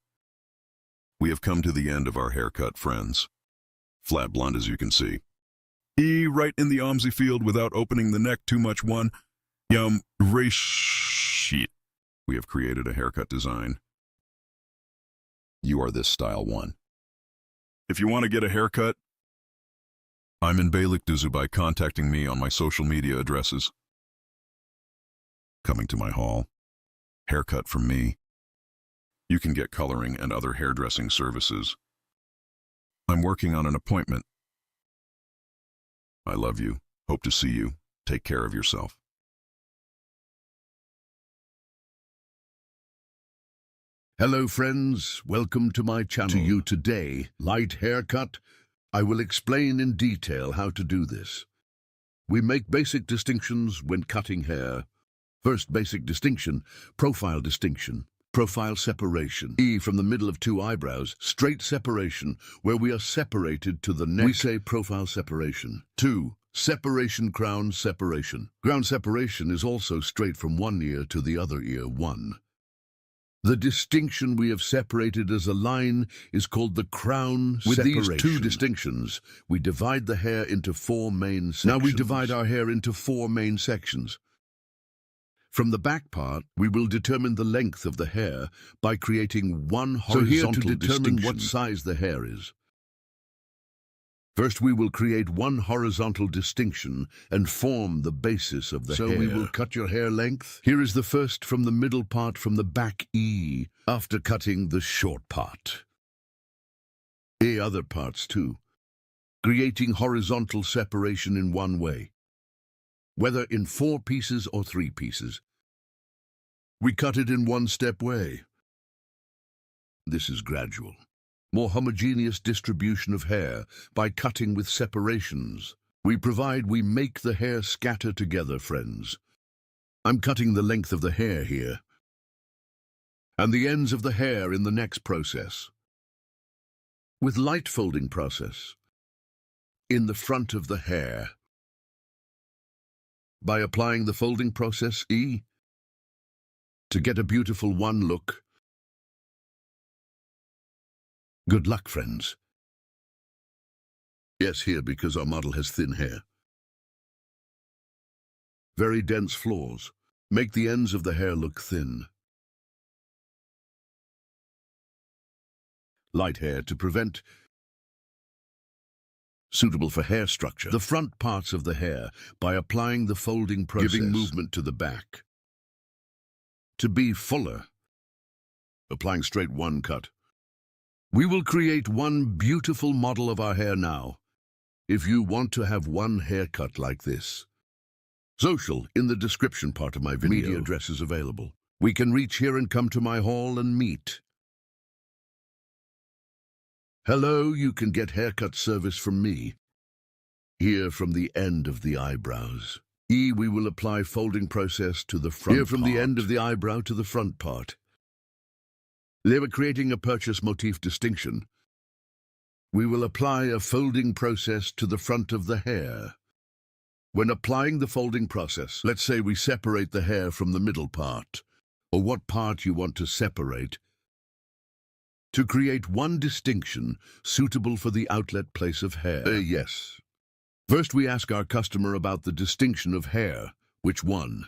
Speaker 2: We have come to the end of our haircut, friends. Flat blonde, as you can see. Right in the OMSI field without opening the neck too much. Sheet. We have created a haircut design. You are this style one. If you want to get a haircut, I'm in Beylikdüzü by contacting me on my social media addresses. Coming to my hall. Haircut from me. You can get coloring and other hairdressing services. I'm working on an appointment. I love you. Hope to see you. Take care of yourself.
Speaker 4: Hello friends, welcome to my channel. To you today, light haircut. I will explain in detail how to do this. We make basic distinctions when cutting hair. First basic distinction, profile distinction. Profile separation. From the middle of two eyebrows, straight separation, where we are separated to the neck. We say profile separation. 2. Separation crown separation. Crown separation is also straight from one ear to the other ear. 1. The distinction we have separated as a line is called the crown separation. With these two distinctions, we divide the hair into 4 main sections. Now we divide our hair into 4 main sections. From the back part, we will determine the length of the hair by creating one horizontal distinction. So here to determine what size the hair is. First, we will create one horizontal distinction and form the basis of the hair. So we will cut your hair length. Here is the first from the middle part from the back after cutting the short part. Other parts too. Creating horizontal separation in one way. Whether in 4 pieces or 3 pieces. We cut it in one-step way. This is gradual. More homogeneous distribution of hair by cutting with separations. We make the hair scatter together, friends. I'm cutting the length of the hair here. And the ends of the hair in the next process. With light folding process. In the front of the hair. By applying the folding process to get a beautiful one look. Good luck, friends. Yes, here because our model has thin hair. Very dense flaws. Make the ends of the hair look thin. Light hair to prevent. Suitable for hair structure. The front parts of the hair by applying the folding process. Giving movement to the back. To be fuller. Applying straight one cut. We will create one beautiful model of our hair now. if you want to have one haircut like this. Social in the description part of my video. Media address is available. We can reach here and come to my hall and meet. Hello, you can get haircut service from me. Here from the end of the eyebrows. We will apply folding process to the front Here from part. The end of the eyebrow to the front part. They were creating a purchase motif distinction. We will apply a folding process to the front of the hair. When applying the folding process, let's say we separate the hair from the middle part, or what part you want to separate, to create one distinction suitable for the outlet place of hair. Yes. First we ask our customer about the distinction of hair. Which one?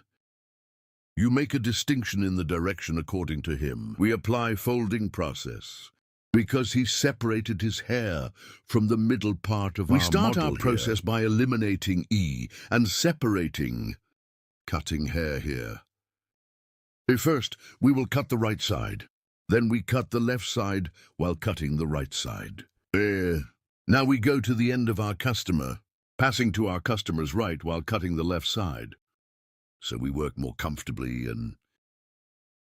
Speaker 4: You make a distinction in the direction according to him. We apply folding process. Because he separated his hair from the middle part of our model. We start our process by eliminating E and separating, cutting hair here. First, we will cut the right side. Then we cut the left side while cutting the right side. Now we go to the end of our customer, passing to our customer's right while cutting the left side. So we work more comfortably and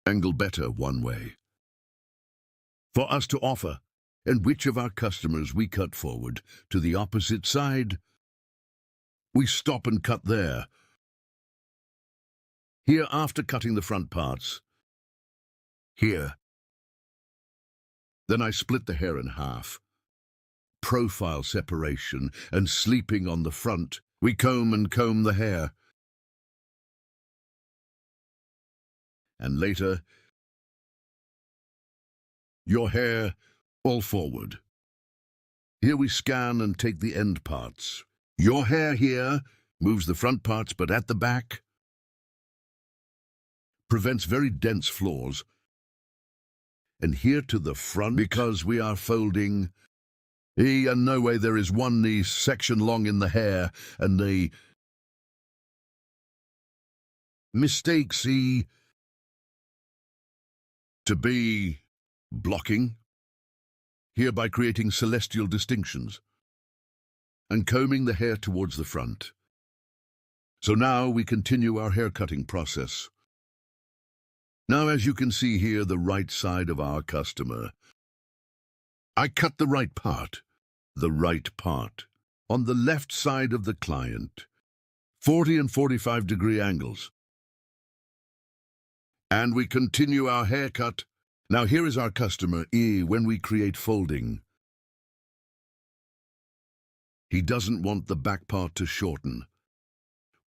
Speaker 4: angle better one way. For us to offer, and which of our customers we cut forward to the opposite side, we stop and cut there. Here after cutting the front parts. Here. Then I split the hair in half. Profile separation and sleeping on the front, we comb the hair. And later, your hair all forward. Here we scan and take the end parts. Your hair here moves the front parts, but at the back prevents very dense flaws. And here to the front, because we are folding, and no way there is one knee section long in the hair, and the mistakes to be blocking, here by creating celestial distinctions, and combing the hair towards the front. So now we continue our hair cutting process. Now as you can see here, the right side of our customer. I cut the right part, on the left side of the client, 40 and 45 degree angles. And we continue our haircut. Now here is our customer, when we create folding. He doesn't want the back part to shorten.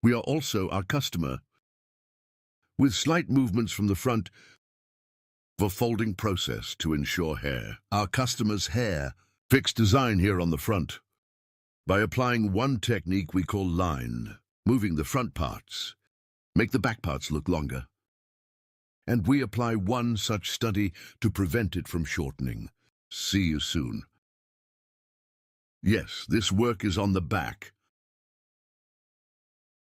Speaker 4: We are also our customer, with slight movements from the front for folding process to ensure hair. Our customer's hair, fixed design here on the front. By applying one technique we call line, moving the front parts, make the back parts look longer. And we apply one such study to prevent it from shortening. See you soon. Yes, this work is on the back.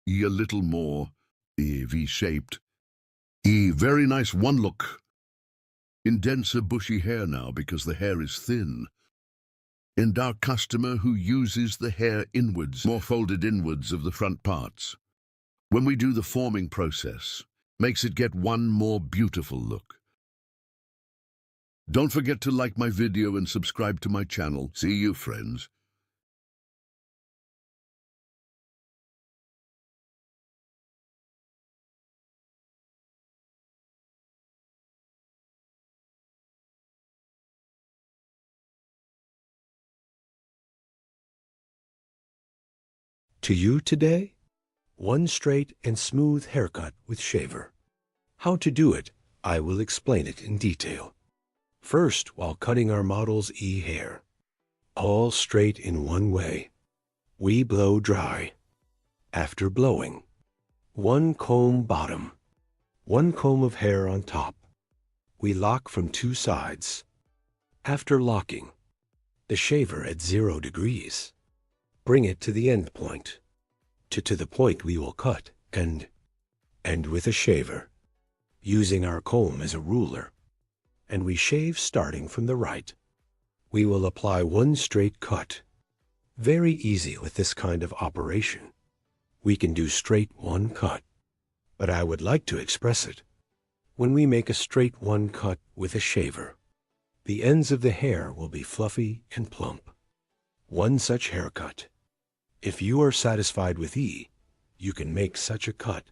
Speaker 4: A little more V-shaped. Very nice one look. In denser bushy hair now because the hair is thin. And our customer who uses the hair inwards, more folded inwards of the front parts. When we do the forming process, makes it get one more beautiful look. Don't forget to like my video and subscribe to my channel. See you, friends.
Speaker 1: To you today, one straight and smooth haircut with shaver. How to do it, I will explain it in detail. First, while cutting our model's hair, all straight in one way, we blow dry. After blowing, one comb bottom, one comb of hair on top. We lock from two sides. After locking, the shaver at 0 degrees. Bring it to the end point, to the point we will cut, and with a shaver, using our comb as a ruler, and we shave starting from the right. We will apply one straight cut, Very easy with this kind of operation. We can do straight one cut, but I would like to express it. When we make a straight one cut with a shaver, the ends of the hair will be fluffy and plump. One such haircut. If you are satisfied with E, you can make such a cut.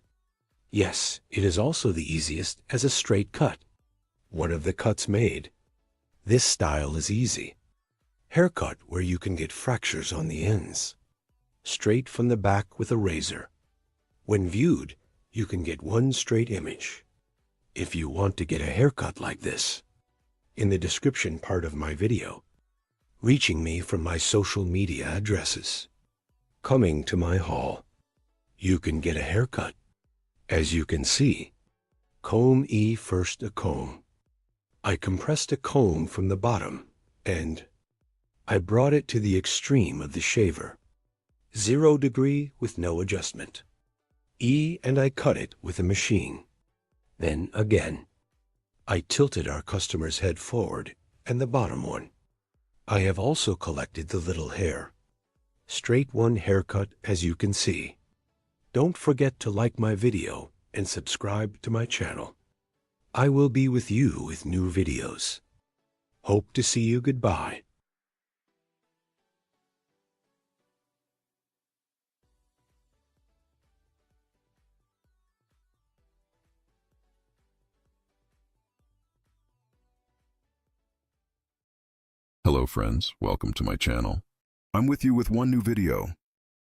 Speaker 1: Yes, it is also the easiest as a straight cut. One of the cuts made. This style is easy. Haircut where you can get fractures on the ends. Straight from the back with a razor. When viewed, you can get one straight image. If you want to get a haircut like this, in the description part of my video, reaching me from my social media addresses, coming to my hall, you can get a haircut. As you can see, comb E first a comb. I compressed a comb from the bottom and I brought it to the extreme of the shaver. 0 degree with no adjustment. E and I cut it with a machine. Then again, I tilted our customer's head forward and the bottom one. I have also collected the little hair. Straight one haircut as you can see. Don't forget to like my video and subscribe to my channel. I will be with you with new videos. Hope to see you. Goodbye.
Speaker 2: Hello friends, welcome to my channel. I'm with you with one new video.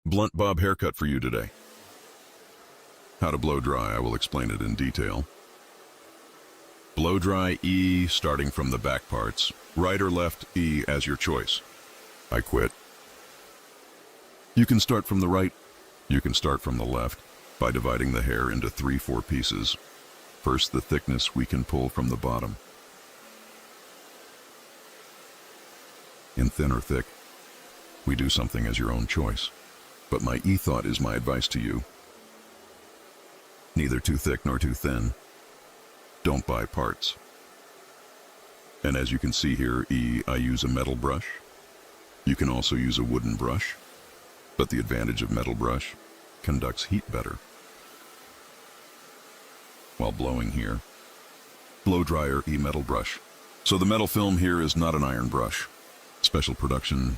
Speaker 2: Blunt bob haircut for you today. How to blow dry, I will explain it in detail. Blow dry E starting from the back parts. Right or left E as your choice. I quit. You can start from the right, you can start from the left by dividing the hair into 3-4 pieces. First, the thickness we can pull from the bottom. In thin or thick, we do something as your own choice. But my e-thought is my advice to you. Neither too thick nor too thin. Don't buy parts. And as you can see here, I use a metal brush. You can also use a wooden brush, but the advantage of metal brush conducts heat better. While blowing here, blow dryer metal brush. So the metal film here is not an iron brush. Special production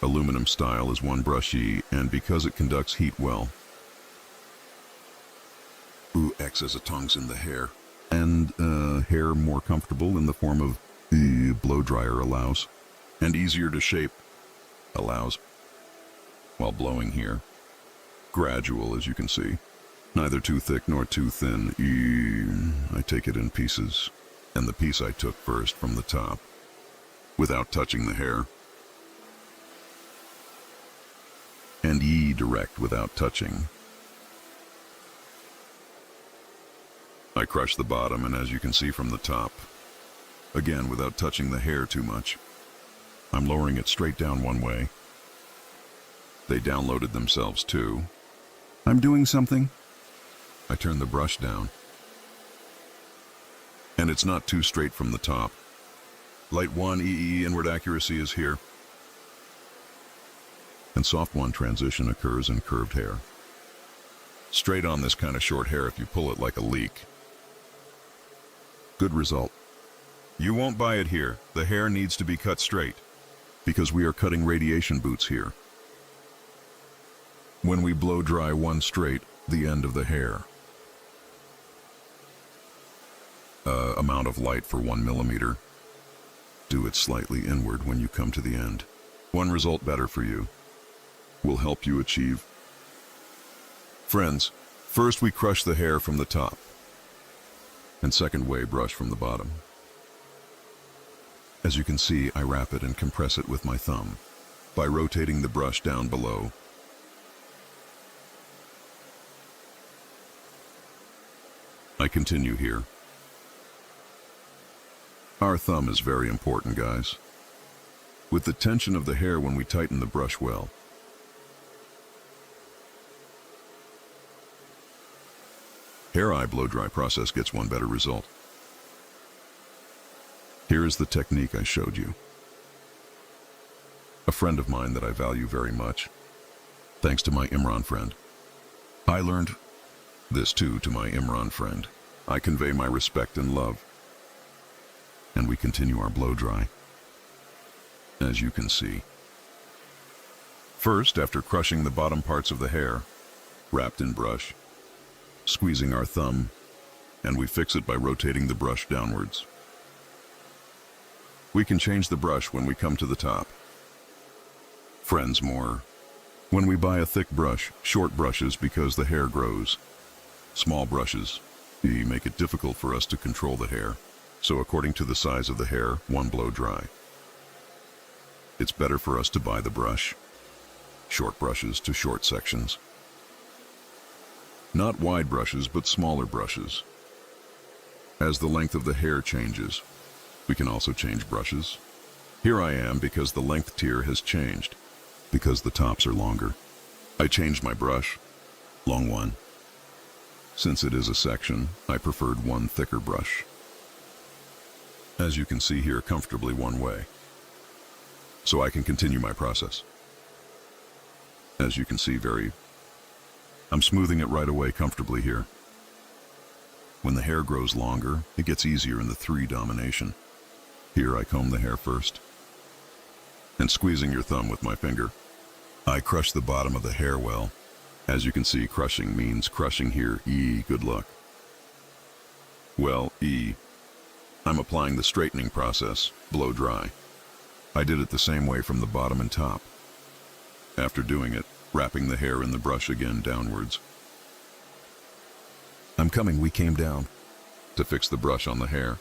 Speaker 2: aluminum style is one brush and because it conducts heat well, acts as a tongs in the hair, and hair more comfortable in the form of blow dryer allows, and easier to shape allows. While blowing here, gradual as you can see, neither too thick nor too thin. I take it in pieces, and the piece I took first from the top, without touching the hair, and direct without touching. I crush the bottom, and as you can see from the top, again without touching the hair too much, I'm lowering it straight down one way. They downloaded themselves too. I'm doing something. I turn the brush down, and it's not too straight from the top. Light 1 inward accuracy is here, and soft 1 transition occurs in curved hair. Straight on this kind of short hair if you pull it like a leek. Good result. You won't buy it here. The hair needs to be cut straight, because we are cutting radiation boots here. When we blow dry one straight, the end of the hair. Amount of light for 1 millimeter. Do it slightly inward when you come to the end. One result better for you. Will help you achieve. Friends, first we crush the hair from the top, and second way brush from the bottom. As you can see, I wrap it and compress it with my thumb by rotating the brush down below. I continue here. Our thumb is very important, guys. With the tension of the hair when we tighten the brush well. Hair eye blow dry process gets one better result. Here is the technique I showed you. a friend of mine that I value very much. Thanks to my Imran friend. I learned this too to my Imran friend. I convey my respect and love. And we continue our blow dry. As you can see. First, after crushing the bottom parts of the hair, wrapped in brush, squeezing our thumb, and we fix it by rotating the brush downwards. We can change the brush when we come to the top. Friends more. When we buy a thick brush, short brushes because the hair grows. Small brushes, they make it difficult for us to control the hair. So according to the size of the hair, one blow dry. It's better for us to buy the brush. Short brushes to short sections. Not wide brushes, but smaller brushes. As the length of the hair changes, we can also change brushes. Here I am because the length tier has changed, because the tops are longer. I changed my brush, long one. Since it is a section, I preferred one thicker brush. As you can see here, comfortably one way. So I can continue my process. As you can see, I'm smoothing it right away comfortably here. When the hair grows longer, it gets easier in the 3 domination. Here I comb the hair first. And squeezing your thumb with my finger, I crush the bottom of the hair well. As you can see, crushing means crushing here, E, good luck. Well, E, I'm applying the straightening process, blow dry. I did it the same way from the bottom and top. After doing it, wrapping the hair in the brush again downwards. We came down to fix the brush on the hair.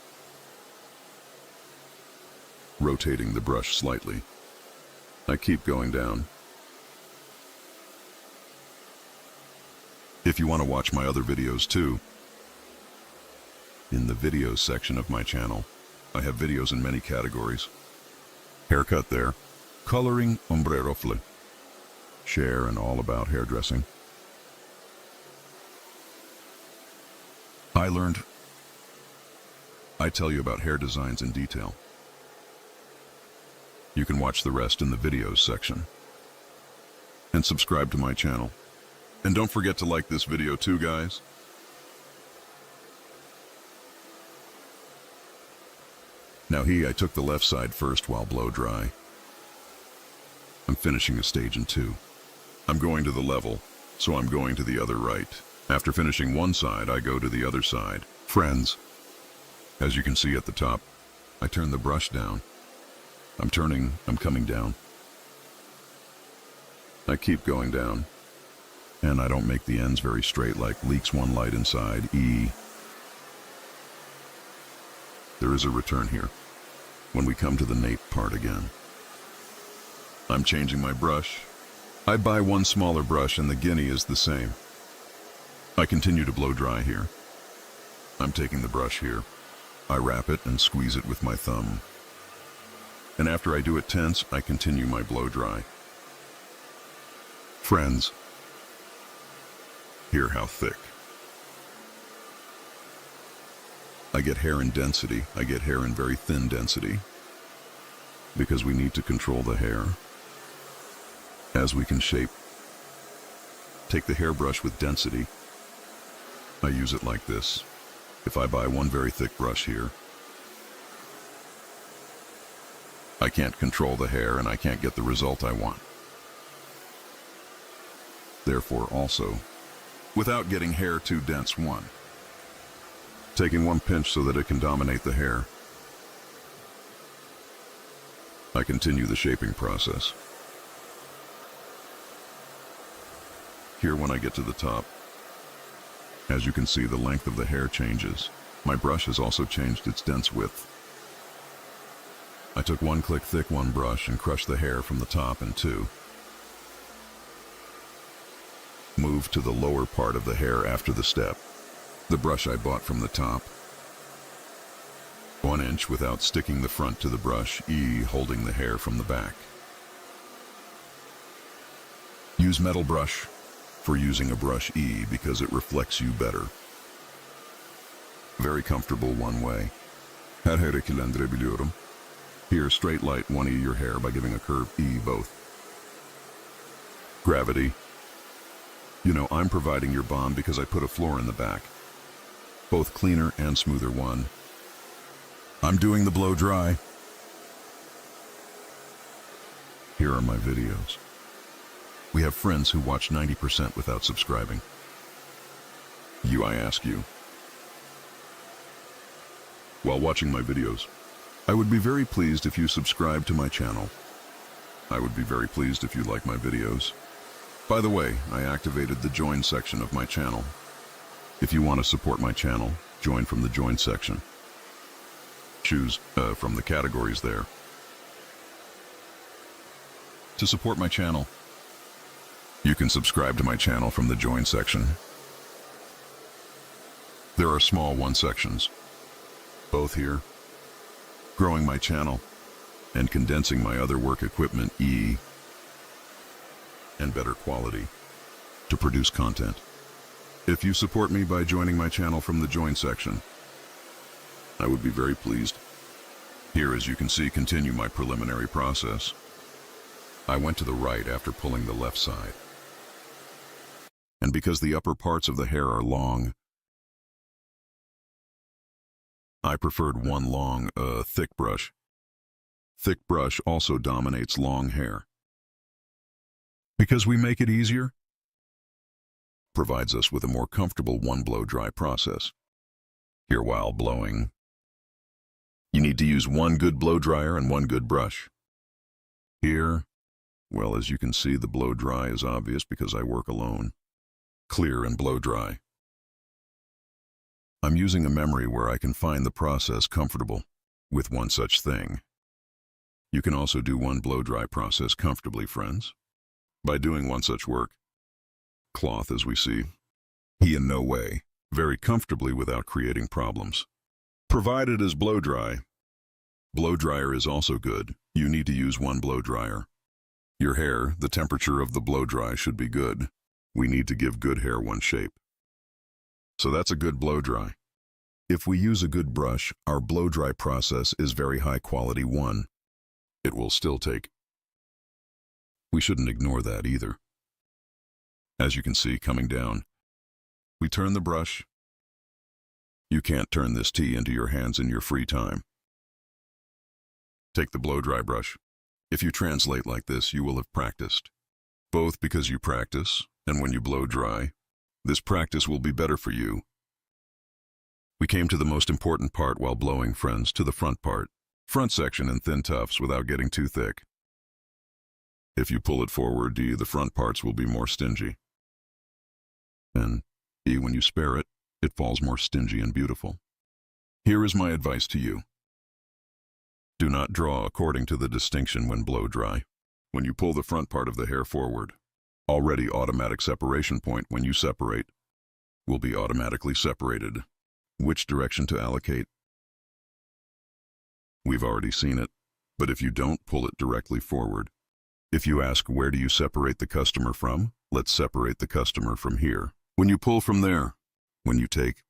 Speaker 2: Rotating the brush slightly. I keep going down. If you want to watch my other videos too, in the videos section of my channel, I have videos in many categories. Haircut there, coloring, ombrero flip, share, and all about hairdressing. I tell you about hair designs in detail. You can watch the rest in the videos section. And subscribe to my channel. And don't forget to like this video too, guys. Now I took the left side first while blow dry. I'm finishing a stage in 2. I'm going to the level, so I'm going to the other right. After finishing one side, I go to the other side. Friends, as you can see at the top, I turn the brush down. I'm coming down. I keep going down. And I don't make the ends very straight, like leaks one light inside, E. There is a return here, when we come to the nape part again. I'm changing my brush. I buy one smaller brush and the guinea is the same. I continue to blow dry here. I'm taking the brush here. I wrap it and squeeze it with my thumb. And after I do it tense, I continue my blow dry. Friends, hear how thick. I get hair in density. I get hair in very thin density. Because we need to control the hair. As we can shape. Take the hairbrush with density. I use it like this. If I buy one very thick brush here, I can't control the hair and I can't get the result I want. Therefore also, without getting hair too dense, taking one pinch so that it can dominate the hair. I continue the shaping process. Here when I get to the top, as you can see, the length of the hair changes. My brush has also changed its dense width. I took one click thick one brush and crushed the hair from the top in 2. Moved to the lower part of the hair after the step. The brush I bought from the top. 1 inch without sticking the front to the brush, E, holding the hair from the back. Use metal brush for using a brush E because it reflects you better. Very comfortable one way. Her hair etkilendirebiliyorum. Here, straight light 1E your hair by giving a curve E both. Gravity. You know, I'm providing your bomb because I put a floor in the back. Both cleaner and smoother one. I'm doing the blow dry. Here are my videos. We have friends who watch 90% without subscribing. You, I ask you. While watching my videos, I would be very pleased if you subscribe to my channel. I would be very pleased if you like my videos. By the way, I activated the join section of my channel. If you want to support my channel, join from the join section. Choose from the categories there. To support my channel, you can subscribe to my channel from the join section. There are small one sections, both here, growing my channel and condensing my other work equipment E and better quality to produce content. If you support me by joining my channel from the join section, I would be very pleased. Here, as you can see, continue my preliminary process. I went to the right after pulling the left side. And because the upper parts of the hair are long, I preferred one long, thick brush. Thick brush also dominates long hair. Because we make it easier, provides us with a more comfortable one blow dry process. Here, while blowing, you need to use one good blow dryer and one good brush. Here, well, as you can see, the blow dry is obvious because I work alone. Clear and blow dry. I'm using a memory where I can find the process comfortable with one such thing. You can also do one blow dry process comfortably, friends, by doing one such work. Cloth, as we see, he in no way, very comfortably without creating problems. Provided as blow dry. Blow dryer is also good. You need to use one blow dryer. Your hair, the temperature of the blow dry should be good. We need to give good hair one shape. So that's a good blow dry. If we use a good brush, our blow dry process is very high quality one. It will still take. We shouldn't ignore that either. As you can see coming down, we turn the brush. You can't turn this tea into your hands in your free time. Take the blow dry brush. If you translate like this, you will have practiced. Both because you practice, and when you blow dry, this practice will be better for you. We came to the most important part while blowing, friends, to the front part. Front section in thin tufts without getting too thick. If you pull it forward, D, the front parts will be more stingy. And E, when you spare it, it falls more stingy and beautiful. Here is my advice to you. Do not draw according to the distinction when blow dry. When you pull the front part of the hair forward, already automatic separation point when you separate will be automatically separated. Which direction to allocate? We've already seen it, but if you don't pull it directly forward, if you ask where do you separate the customer from, let's separate the customer from here. When you pull from there, when you take,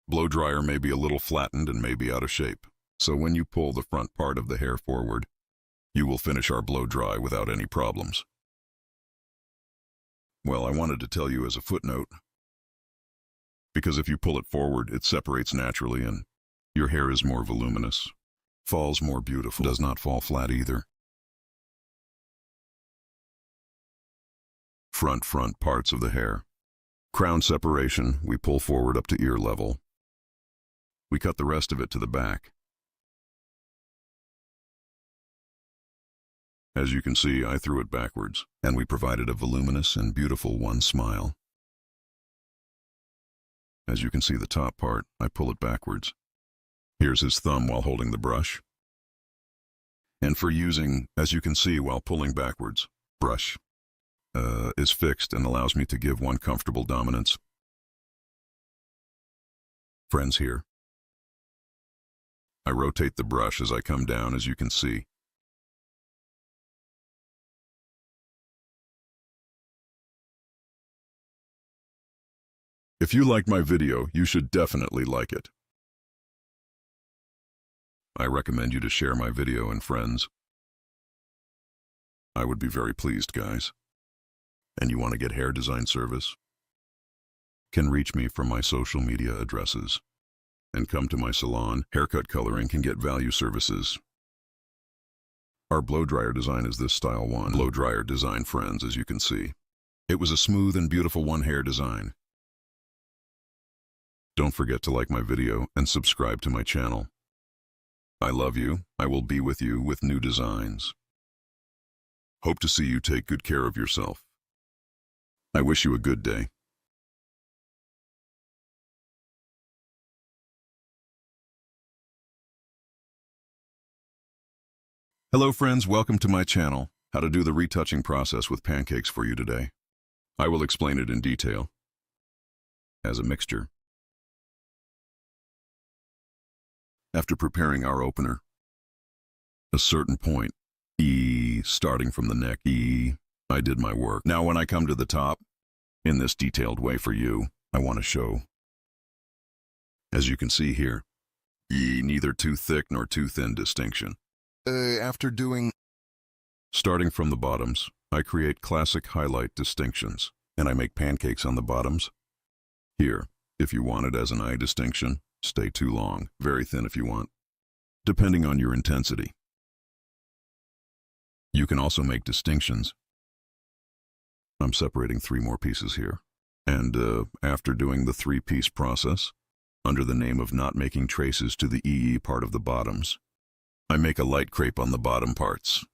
Speaker 2: blow dryer may be a little flattened and may be out of shape. So when you pull the front part of the hair forward, you will finish our blow dry without any problems. Well, I wanted to tell you as a footnote, because if you pull it forward, it separates naturally and your hair is more voluminous, falls more beautiful, does not fall flat either. Front parts of the hair. Crown separation, we pull forward up to ear level. We cut the rest of it to the back. As you can see, I threw it backwards, and we provided a voluminous and beautiful one smile. As you can see the top part, I pull it backwards. Here's his thumb while holding the brush. And for using, as you can see while pulling backwards, brush is fixed and allows me to give one comfortable dominance. Friends, here. I rotate the brush as I come down, as you can see. If you liked my video, you should definitely like it. I recommend you to share my video and friends. I would be very pleased, guys. And you want to get hair design service? Can reach me from my social media addresses. And come to my salon. Haircut coloring can get value services. Our blow dryer design is this style one. Blow dryer design, friends, as you can see. It was a smooth and beautiful one hair design. Don't forget to like my video and subscribe to my channel. I love you. I will be with you with new designs. Hope to see you take good care of yourself. I wish you a good day. Hello friends, welcome to my channel. How to do the retouching process with pancakes for you today. I will explain it in detail. As a mixture. After preparing our opener, a certain point, E, starting from the neck, E, I did my work. Now when I come to the top, in this detailed way for you, I want to show. As you can see here, E, neither too thick nor too thin distinction. After doing... Starting from the bottoms, I create classic highlight distinctions, and I make pancakes on the bottoms. Here, if you want it as an eye distinction, stay too long, very thin if you want, depending on your intensity. You can also make distinctions. I'm separating 3 more pieces here. And after doing the 3-piece process, under the name of not making traces to the EE part of the bottoms, I make a light crepe on the bottom parts.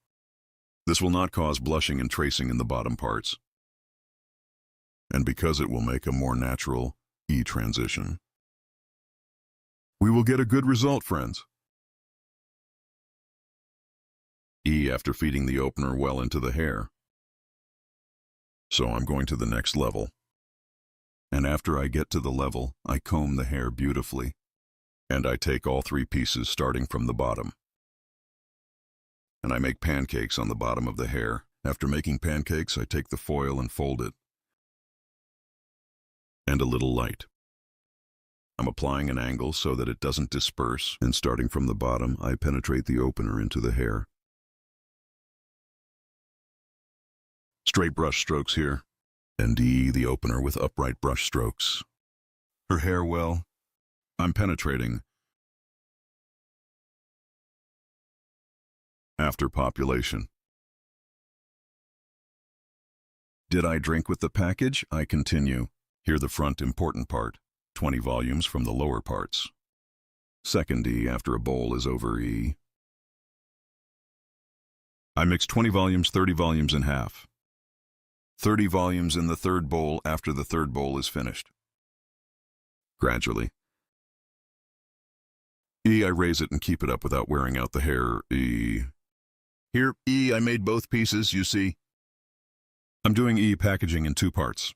Speaker 2: This will not cause blushing and tracing in the bottom parts. And because it will make a more natural E transition, we will get a good result, friends. E after feeding the opener well into the hair. So I'm going to the next level. And after I get to the level, I comb the hair beautifully. And I take all 3 pieces starting from the bottom. And I make pancakes on the bottom of the hair. After making pancakes, I take the foil and fold it. And a little light. I'm applying an angle so that it doesn't disperse, and starting from the bottom, I penetrate the opener into the hair. Straight brush strokes here, and E, the opener with upright brush strokes. Her hair well, I'm penetrating. After population. Did I drink with the package? I continue. Here the front important part, 20 volumes from the lower parts. Second E after a bowl is over E. I mix 20 volumes, 30 volumes in half. 30 volumes in the third bowl after the third bowl is finished. Gradually. E, I raise it and keep it up without wearing out the hair. E. Here, E, I made both pieces, you see. I'm doing E packaging in 2 parts.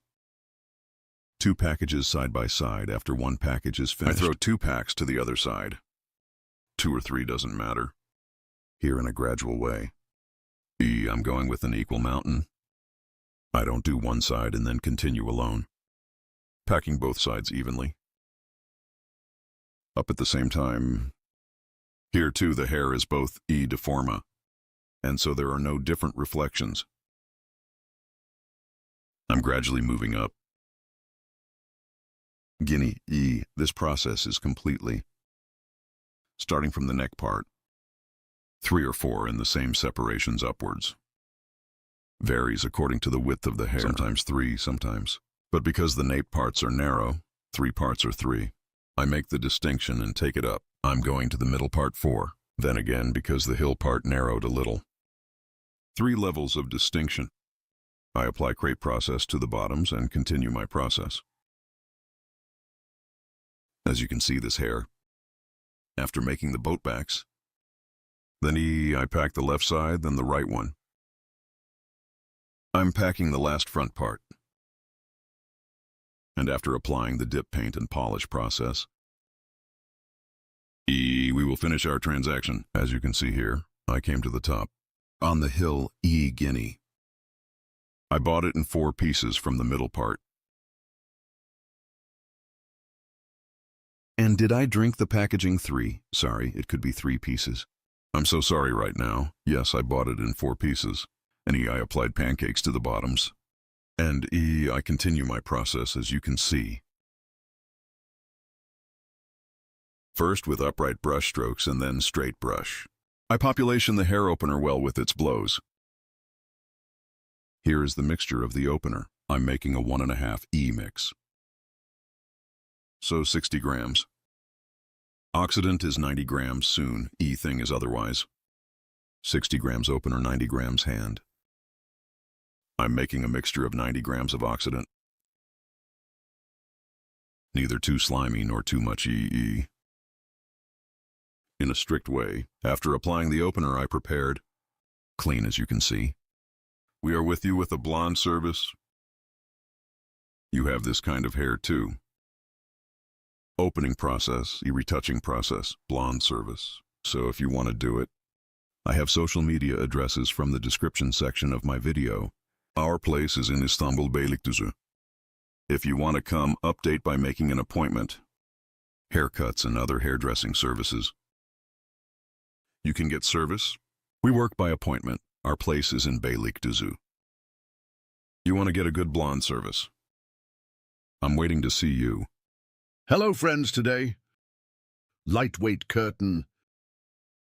Speaker 2: 2 packages side by side after 1 package is finished. I throw 2 packs to the other side. 2 or 3 doesn't matter. Here in a gradual way. E, I'm going with an equal mountain. I don't do one side and then continue alone. Packing both sides evenly. Up at the same time. Here too the hair is both E deforma, and so there are no different reflections. I'm gradually moving up. Guinea E, this process is completely. Starting from the neck part. 3 or 4 in the same separations upwards. Varies according to the width of the hair. Sometimes 3, sometimes. But because the nape parts are narrow, 3 parts are 3. I make the distinction and take it up. I'm going to the middle part 4. Then again, because the hill part narrowed a little. 3 levels of distinction. I apply crepe process to the bottoms and continue my process. As you can see this hair. After making the boat backs. Then I pack the left side, then the right one. I'm packing the last front part. And after applying the dip paint and polish process, we will finish our transaction. As you can see here, I came to the top. On the hill, Guinea. I bought it in 4 pieces from the middle part. And did I drink the packaging 3? Sorry, it could be 3 pieces. I'm so sorry right now. Yes, I bought it in 4 pieces. And E, I applied pancakes to the bottoms. And E, I continue my process as you can see. First with upright brush strokes and then straight brush. I population the hair opener well with its blows. Here is the mixture of the opener. I'm making a 1.5 E mix. So 60 grams. Oxidant is 90 grams soon, E thing is otherwise. 60 grams opener, 90 grams hand. I'm making a mixture of 90 grams of oxidant. Neither too slimy nor too much EE. In a strict way, after applying the opener I prepared, clean as you can see. We are with you with a blonde service. You have this kind of hair too. Opening process, retouching process, blonde service. So if you want to do it, I have social media addresses from the description section of my video. Our place is in Istanbul, Beylikdüzü. If you want to come, update by making an appointment. Haircuts and other hairdressing services. You can get service. We work by appointment. Our place is in Beylikdüzü. You want to get a good blonde service. I'm waiting to see you.
Speaker 4: Hello, friends, today. Lightweight curtain,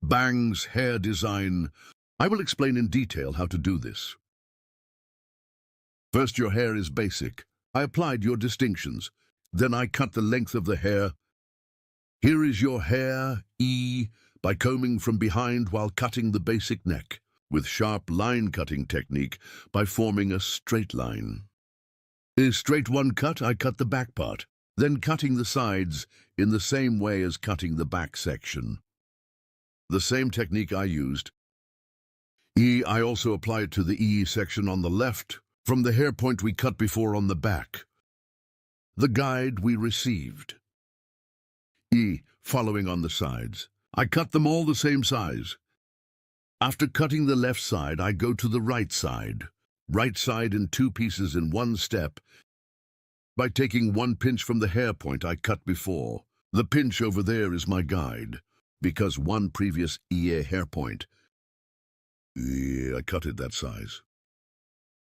Speaker 4: bangs, hair design. I will explain in detail how to do this. First, your hair is basic. I applied your distinctions. Then I cut the length of the hair. Here is your hair, E, by combing from behind while cutting the basic neck, with sharp line cutting technique by forming a straight line. A straight one cut, I cut the back part, then cutting the sides in the same way as cutting the back section. The same technique I used. E, I also apply it to the E section on the left, from the hair point we cut before on the back. The guide we received. E, following on the sides. I cut them all the same size. After cutting the left side, I go to the right side in 2 pieces in 1 step, by taking 1 pinch from the hair point I cut before. The pinch over there is my guide, because 1 previous EA hair point, I cut it that size.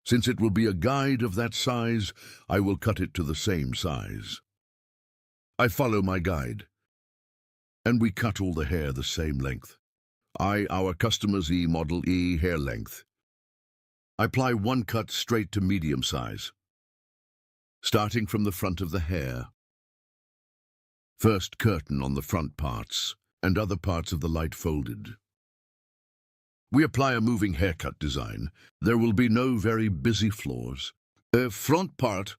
Speaker 4: Since it will be a guide of that size, I will cut it to the same size. I follow my guide, and we cut all the hair the same length. Our customer's E model E hair length. I apply 1 cut straight to medium size, starting from the front of the hair. First curtain on the front parts, and other parts of the light folded. We apply a moving haircut design. There will be no very busy floors. A front part,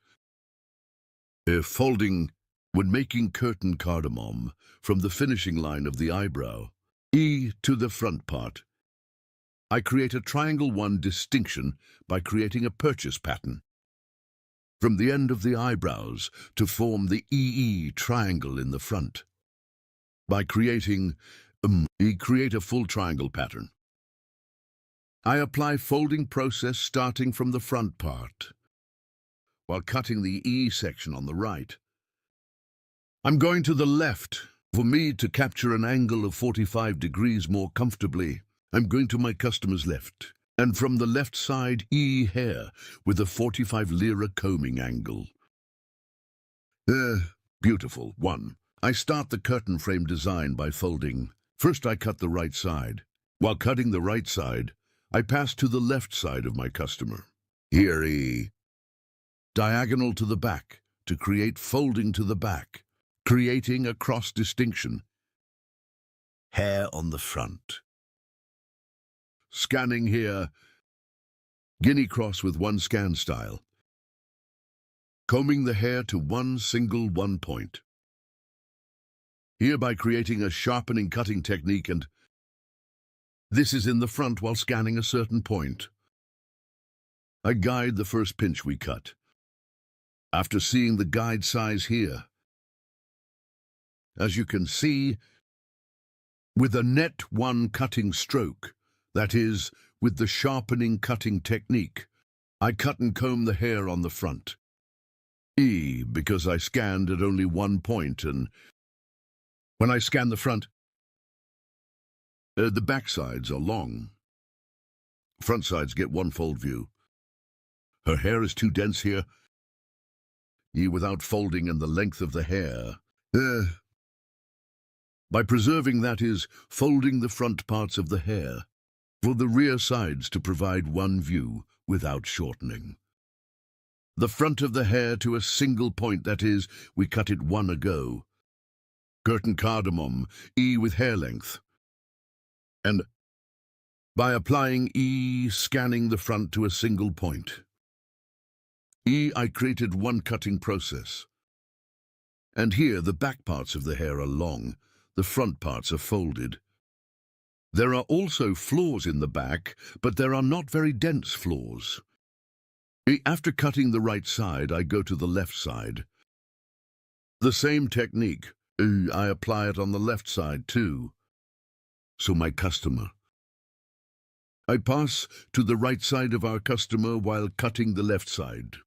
Speaker 4: folding when making curtain cardamom from the finishing line of the eyebrow. E to the front part. I create a triangle 1 distinction by creating a purchase pattern from the end of the eyebrows to form the EE triangle in the front. By creating create a full triangle pattern. I apply folding process starting from the front part, while cutting the E section on the right. I'm going to the left. For me to capture an angle of 45 degrees more comfortably, I'm going to my customer's left, and from the left side E hair with a 45 lira combing angle. Beautiful. 1. I start the curtain frame design by folding. First I cut the right side. While cutting the right side, I pass to the left side of my customer. Here E. Diagonal to the back to create folding to the back, creating a cross distinction. Hair on the front. Scanning here, guinea cross with 1 scan style. Combing the hair to 1 single 1 point. Hereby creating a sharpening cutting technique, and this is in the front while scanning a certain point. I guide the first pinch we cut. After seeing the guide size here, as you can see, with a net 1 cutting stroke, that is, with the sharpening cutting technique, I cut and comb the hair on the front. E, because I scanned at only 1 point, and When I scan the front, the back sides are long. Front sides get one fold view. Her hair is too dense here, without folding in the length of the hair. By preserving, that is, folding the front parts of the hair, for the rear sides to provide one view without shortening. The front of the hair to a single point, that is, we cut it one ago. Curtain cardamom, with hair length. And by applying scanning the front to a single point. I created one cutting process. And here the back parts of the hair are long, the front parts are folded. There are also flaws in the back, but there are not very dense flaws. After cutting the right side, I go to the left side. The same technique, I apply it on the left side too. So my customer. I pass to the right side of our customer while cutting the left side.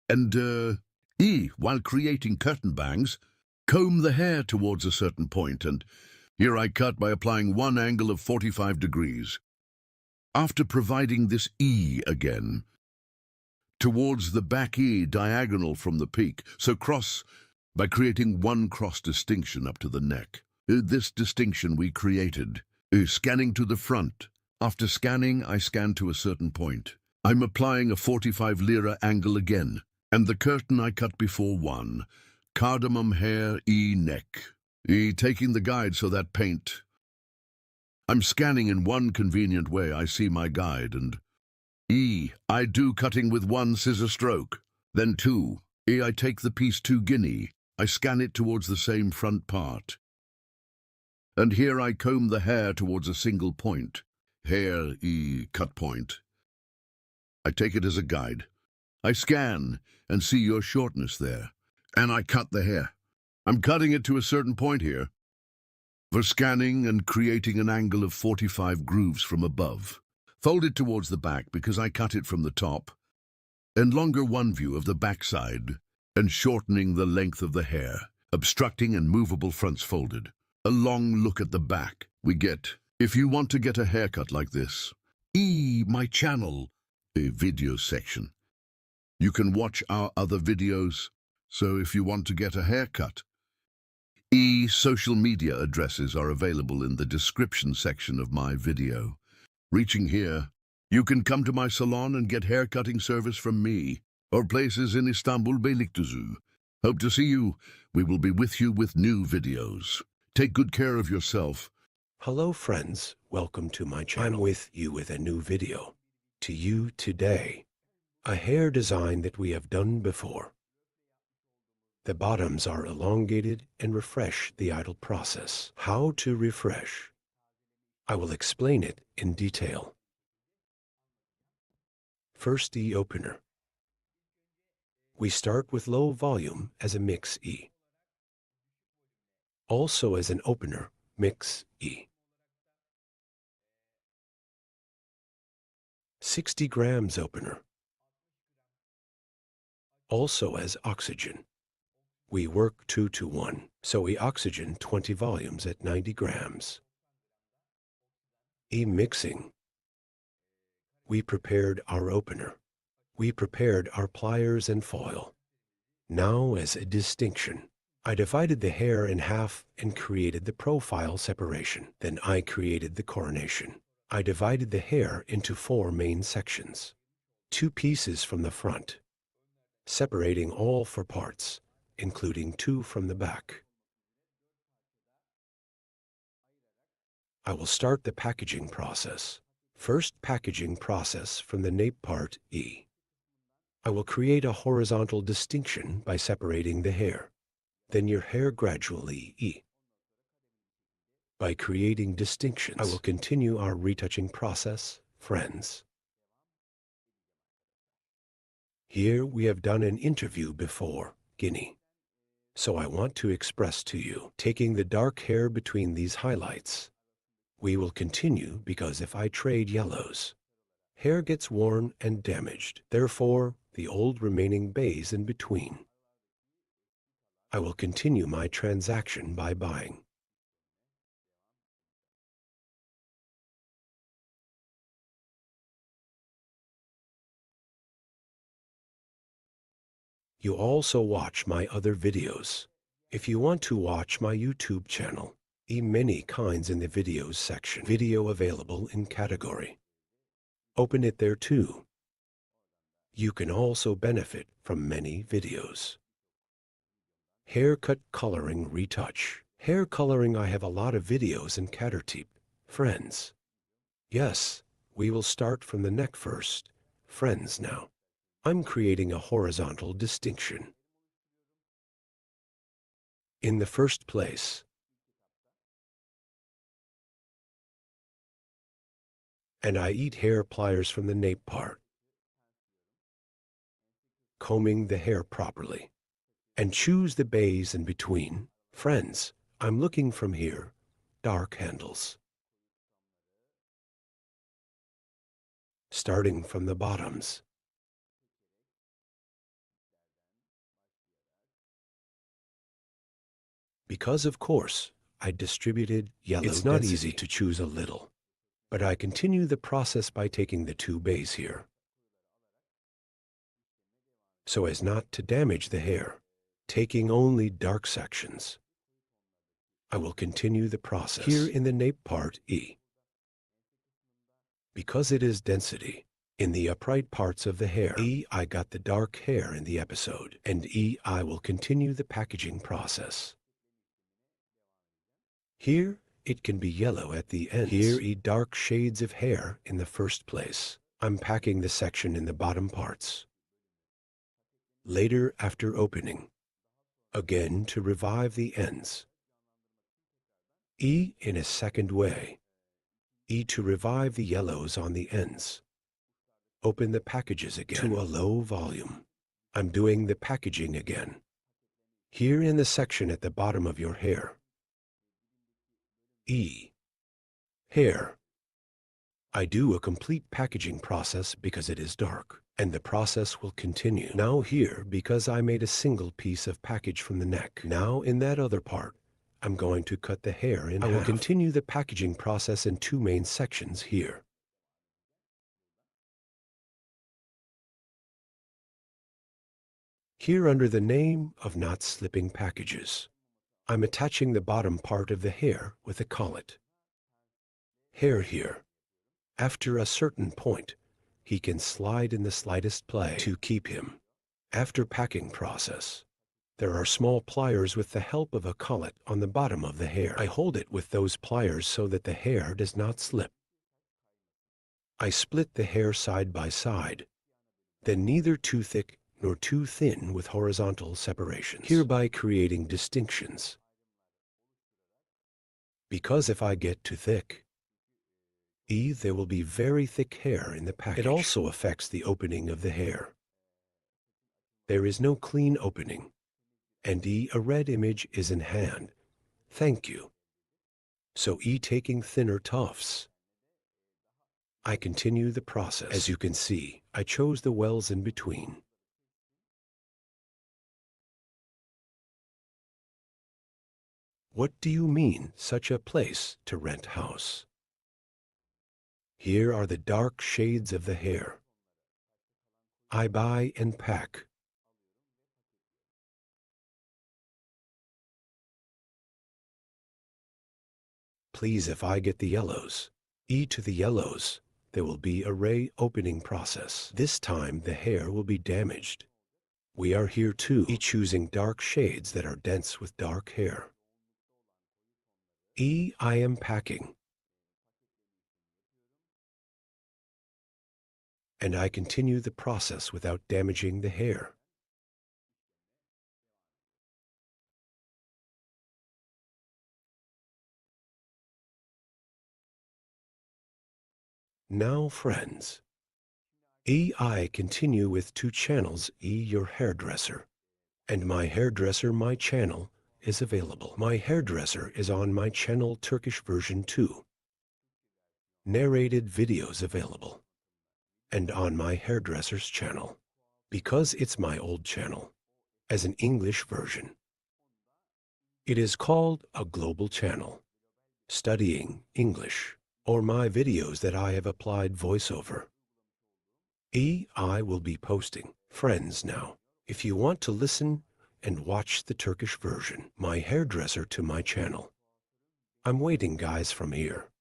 Speaker 4: And, while creating curtain bangs, comb the hair towards a certain point, and here I cut by applying one angle of 45 degrees. After providing this again, towards the back diagonal from the peak, so cross by creating one cross distinction up to the neck. This distinction we created, scanning to the front. After scanning, I scan to a certain point. I'm applying a 45 lira angle again, and the curtain I cut before one. Cardamom hair, neck. Taking the guide so that paint. I'm scanning in one convenient way. I see my guide, and I do cutting with one scissor stroke. Then two, I take the piece 2 guinea. I scan it towards the same front part. And here I comb the hair towards a single point. Hair, cut point. I take it as a guide. I scan and see your shortness there. And I cut the hair. I'm cutting it to a certain point here. For scanning and creating an angle of 45 grooves from above. Fold it towards the back because I cut it from the top. And longer one view of the back side. And shortening the length of the hair. Obstructing and movable fronts folded. A long look at the back we get. If you want to get a haircut like this, my channel, a video section. You can watch our other videos, so if you want to get a haircut, social media addresses are available in the description section of my video. Reaching here, you can come to my salon and get haircutting service from me, or places in Istanbul, Beylikdüzü. Hope to see you. We will be with you with new videos. Take good care of yourself.
Speaker 1: Hello friends, welcome to my channel. I'm with you with a new video. To you today, a hair design that we have done before. The bottoms are elongated and refresh the idle process. How to refresh? I will explain it in detail. First, the opener. We start with low volume as a mix E. Also as an opener, mix E. 60 grams opener. Also as oxygen. We work 2:1, so we oxygen 20 volumes at 90 grams. Mixing. We prepared our opener. We prepared our pliers and foil. Now as a distinction. I divided the hair in half and created the profile separation. Then I created the coronation. I divided the hair into 4 main sections. 2 pieces from the front, separating all 4 parts, including 2 from the back. I will start the packaging process. First packaging process from the nape part E. I will create a horizontal distinction by separating the hair. Then your hair gradually E. By creating distinctions, I will continue our retouching process, friends. Here we have done an interview before, Guinea. So I want to express to you, taking the dark hair between these highlights. We will continue because if I trade yellows, hair gets worn and damaged. Therefore, the old remaining bays in between. I will continue my transaction by buying. You also watch my other videos. If you want to watch my YouTube channel, many kinds in the videos section. Video available in category. Open it there too. You can also benefit from many videos. Haircut coloring retouch. Hair coloring, I have a lot of videos in catertype, friends. Yes, we will start from the neck first, friends now. I'm creating a horizontal distinction. In the first place, and I eat hair pliers from the nape part, combing the hair properly, and choose the bays in between. Friends, I'm looking from here, dark handles. Starting from the bottoms. Because of course, I distributed yellow density. It's not easy to choose a little, but I continue the process by taking the two bays here, so as not to damage the hair, taking only dark sections. I will continue the process. Here in the nape part E, because it is density, in the upright parts of the hair, E, I got the dark hair in the episode, and E, I will continue the packaging process. Here, it can be yellow at the ends. Here, E, dark shades of hair in the first place. I'm packing the section in the bottom parts. Later, after opening, again to revive the ends. E in a second way. E to revive the yellows on the ends. Open the packages again to a low volume. I'm doing the packaging again. Here in the section at the bottom of your hair. E. Hair. I do a complete packaging process because it is dark, and the process will continue. Now here, because I made a single piece of package from the neck. Now in that other part, I'm going to cut the hair in half. I will continue the packaging process in two main sections here. Here under the name of not slipping packages, I'm attaching the bottom part of the hair with a collet. Hair here. After a certain point, he can slide in the slightest play to keep him. After packing process, there are small pliers with the help of a collet on the bottom of the hair. I hold it with those pliers so that the hair does not slip. I split the hair side by side, then neither too thick nor too thin with horizontal separations, hereby creating distinctions. Because if I get too thick, there will be very thick hair in the package. It also affects the opening of the hair. There is no clean opening, and a red image is in hand. Thank you. So taking thinner tufts. I continue the process. As you can see, I chose the wells in between. What do you mean, such a place to rent house? Here are the dark shades of the hair. I buy and pack. Please, if I get the yellows, to the yellows, there will be a ray opening process. This time the hair will be damaged. We are here too, choosing dark shades that are dense with dark hair. I am packing. And I continue the process without damaging the hair. Now, friends, I continue with two channels, your hairdresser, and my hairdresser, my channel, is available. My hairdresser is on my channel Turkish version 2. Narrated videos available. And on my hairdresser's channel, because it's my old channel, as an English version. It is called a global channel, studying English, or my videos that I have applied voiceover. I will be posting friends now. If you want to listen and watch the Turkish version, my hairdresser to my channel. I'm waiting, guys, from here.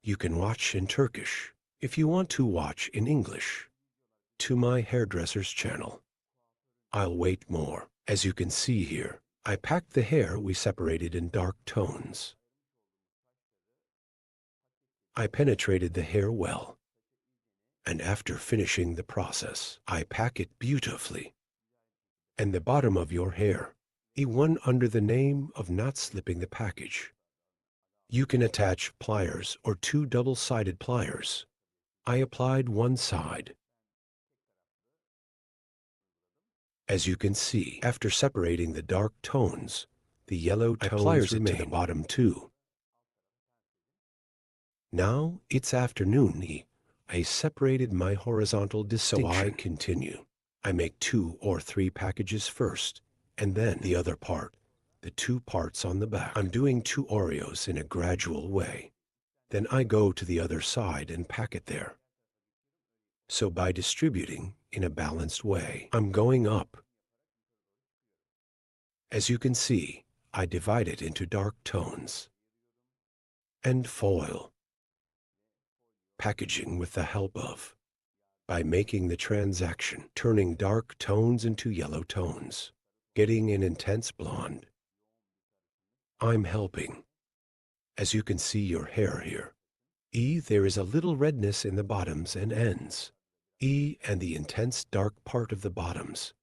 Speaker 1: You can watch in Turkish. If you want to watch in English, to my hairdresser's channel. I'll wait more. As you can see here, I packed the hair we separated in dark tones. I penetrated the hair well. And after finishing the process, I pack it beautifully. And the bottom of your hair, one under the name of not slipping the package. You can attach pliers or 2 double-sided pliers. I applied one side. As you can see, after separating the dark tones, the yellow tones remain to the bottom too. Now it's afternoon. I separated my horizontal distinction. So I continue. I make 2 or 3 packages first, and then the other part, the 2 parts on the back. I'm doing 2 Oreos in a gradual way. Then I go to the other side and pack it there. So by distributing in a balanced way, I'm going up. As you can see, I divide it into dark tones and foil. Packaging with the help of, by making the transaction, turning dark tones into yellow tones, getting an intense blonde. I'm helping. As you can see your hair here. There is a little redness in the bottoms and ends. And the intense dark part of the bottoms.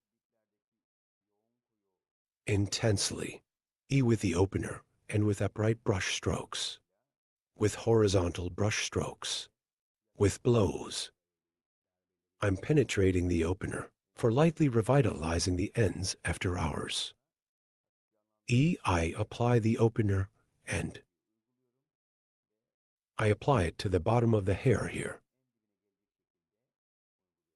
Speaker 1: Intensely. With the opener and with upright brush strokes. With horizontal brush strokes. With blows. I'm penetrating the opener for lightly revitalizing the ends after hours. I apply the opener and I apply it to the bottom of the hair here.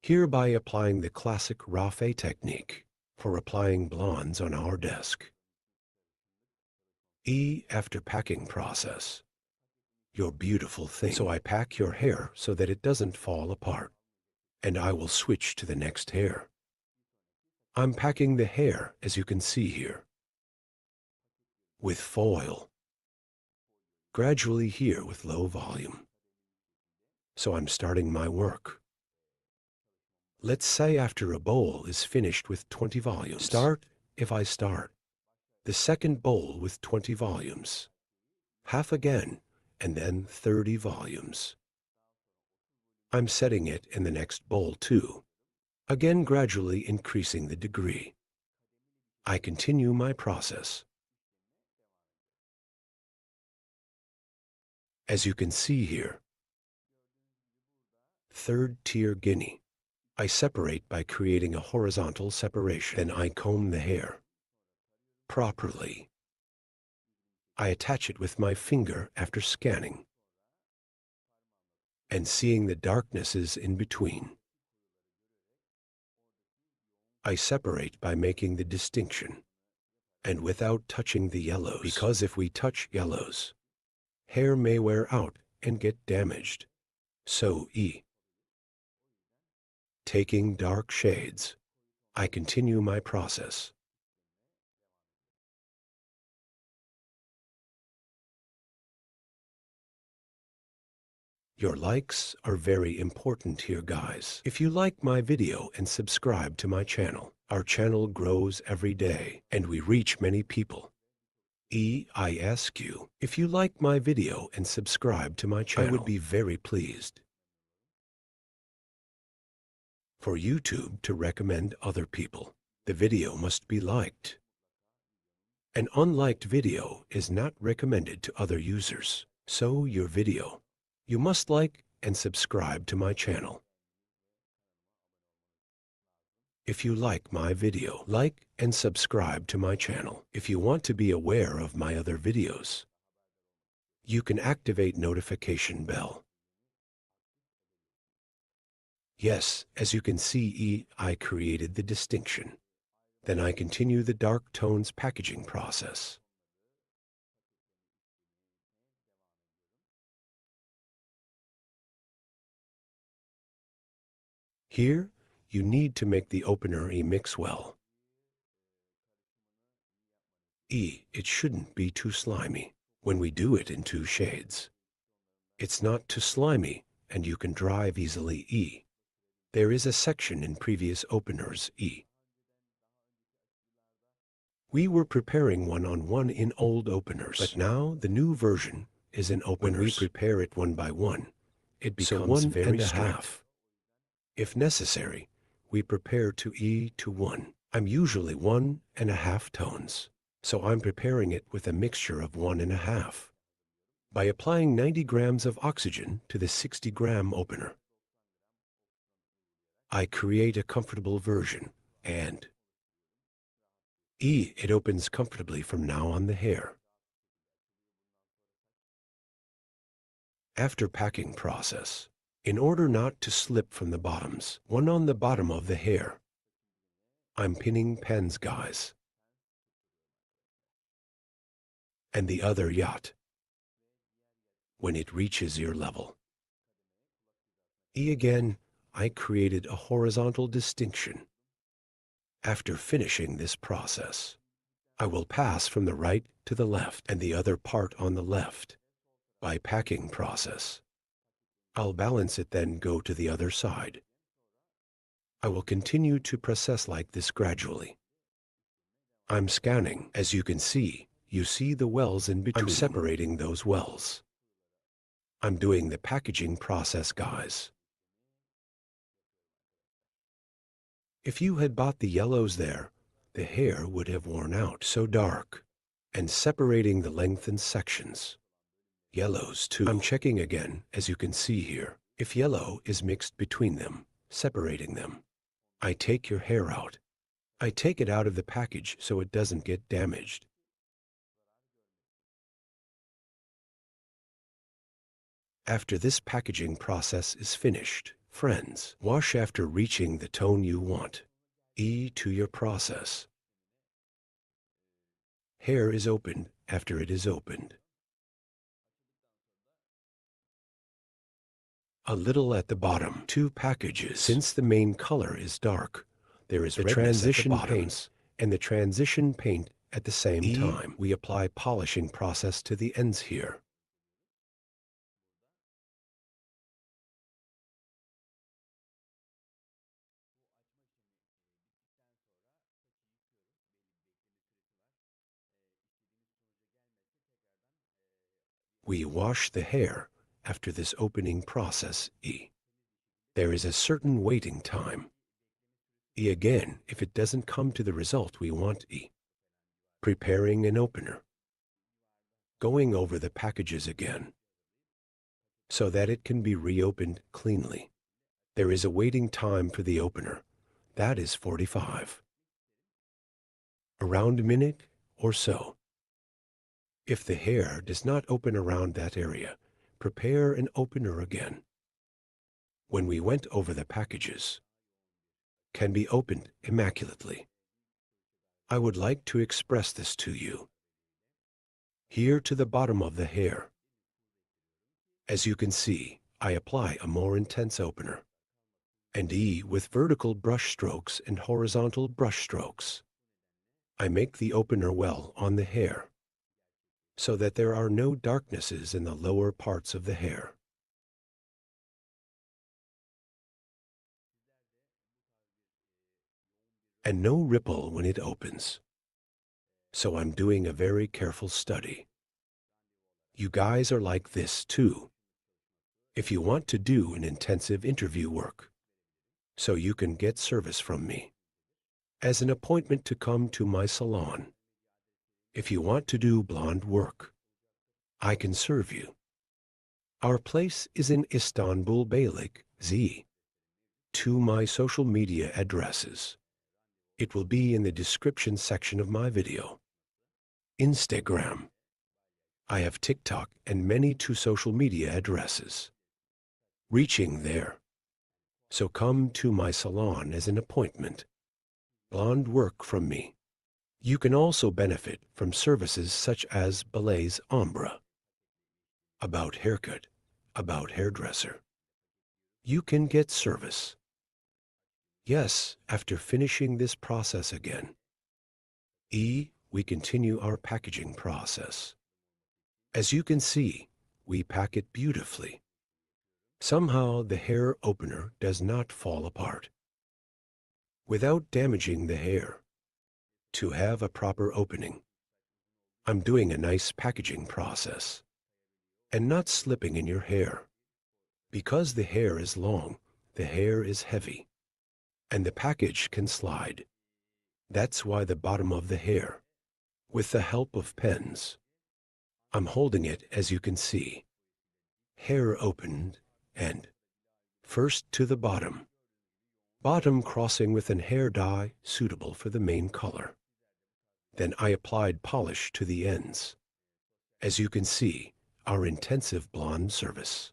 Speaker 1: Hereby applying the classic Rafe technique for applying blondes on our desk. After packing process. Your beautiful thing. So I pack your hair so that it doesn't fall apart. And I will switch to the next hair. I'm packing the hair, as you can see here. With foil. Gradually here with low volume. So I'm starting my work. Let's say after a bowl is finished with 20 volumes. If I start. The second bowl with 20 volumes. Half again, and then 30 volumes. I'm setting it in the next bowl too. Again gradually increasing the degree. I continue my process. As you can see here. Third tier guinea. I separate by creating a horizontal separation. Then I comb the hair properly. I attach it with my finger after scanning and seeing the darknesses in between. I separate by making the distinction and without touching the yellows, because if we touch yellows, hair may wear out and get damaged. So taking dark shades, I continue my process. Your likes are very important here, guys. If you like my video and subscribe to my channel, our channel grows every day and we reach many people. I ask you, if you like my video and subscribe to my channel, I would be very pleased. For YouTube to recommend other people, the video must be liked. An unliked video is not recommended to other users. So your video, you must like and subscribe to my channel. If you like my video, like and subscribe to my channel. If you want to be aware of my other videos, you can activate notification bell. Yes, as you can see, I created the distinction. Then I continue the dark tones packaging process. Here, you need to make the opener mix well. It shouldn't be too slimy when we do it in 2 shades. It's not too slimy, and you can drive easily. There is a section in previous openers. We were preparing one-on-one in old openers, but now the new version is in openers. When we prepare it one by one, it becomes very strict. If necessary, we prepare to E to 1. I'm usually 1.5 tones, so I'm preparing it with a mixture of 1.5. By applying 90 grams of oxygen to the 60-gram opener, I create a comfortable version, and it opens comfortably from now on the hair. After packing process, in order not to slip from the bottoms, one on the bottom of the hair, I'm pinning pens, guys, and the other yacht when it reaches ear level. Again, I created a horizontal distinction. After finishing this process, I will pass from the right to the left and the other part on the left. By packing process, I'll balance it, then go to the other side. I will continue to process like this gradually. I'm scanning. As you can see, you see the wells in between. I'm separating those wells. I'm doing the packaging process, guys. If you had bought the yellows there, the hair would have worn out so dark. And separating the lengthened sections. Yellows too. I'm checking again, as you can see here. If yellow is mixed between them, separating them. I take your hair out. I take it out of the package so it doesn't get damaged. After this packaging process is finished, friends, wash after reaching the tone you want. To your process. Hair is opened after it is opened. A little at the bottom, 2 packages. Since the main color is dark, there is the transition paint and the transition paint at the same time. We apply polishing process to the ends here. We wash the hair after this opening process. There is a certain waiting time. Again, if it doesn't come to the result we want. Preparing an opener. Going over the packages again, so that it can be reopened cleanly. There is a waiting time for the opener. That is 45. Around a minute or so. If the hair does not open around that area, prepare an opener again. When we went over the packages, can be opened immaculately. I would like to express this to you. Here to the bottom of the hair. As you can see, I apply a more intense opener. And with vertical brush strokes and horizontal brush strokes. I make the opener well on the hair, so that there are no darknesses in the lower parts of the hair. And no ripple when it opens. So I'm doing a very careful study. You guys are like this too. If you want to do an intensive interview work, so you can get service from me, as an appointment to come to my salon. If you want to do blonde work, I can serve you. Our place is in Istanbul, Beylikdüzü. To my social media addresses. It will be in the description section of my video. Instagram. I have TikTok and many social media addresses. Reaching there. So come to my salon as an appointment. Blonde work from me. You can also benefit from services such as Balays Ombre. About haircut, about hairdresser. You can get service. Yes, after finishing this process again. E, we continue our packaging process. As you can see, we pack it beautifully. Somehow the hair opener does not fall apart. Without damaging the hair. To have a proper opening. I'm doing a nice packaging process. And not slipping in your hair. Because the hair is long, the hair is heavy. And the package can slide. That's why the bottom of the hair. With the help of pens. I'm holding it as you can see. Hair opened and first to the bottom. Bottom crossing with an hair dye suitable for the main color. Then I applied polish to the ends. As you can see, our intensive blonde service.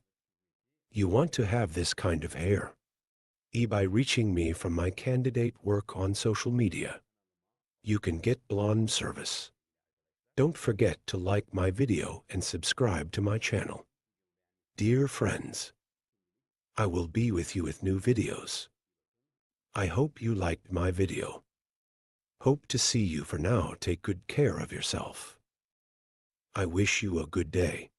Speaker 1: You want to have this kind of hair. By reaching me from my candidate work on social media. You can get blonde service. Don't forget to like my video and subscribe to my channel. Dear friends, I will be with you with new videos. I hope you liked my video. Hope to see you. For now, take good care of yourself. I wish you a good day.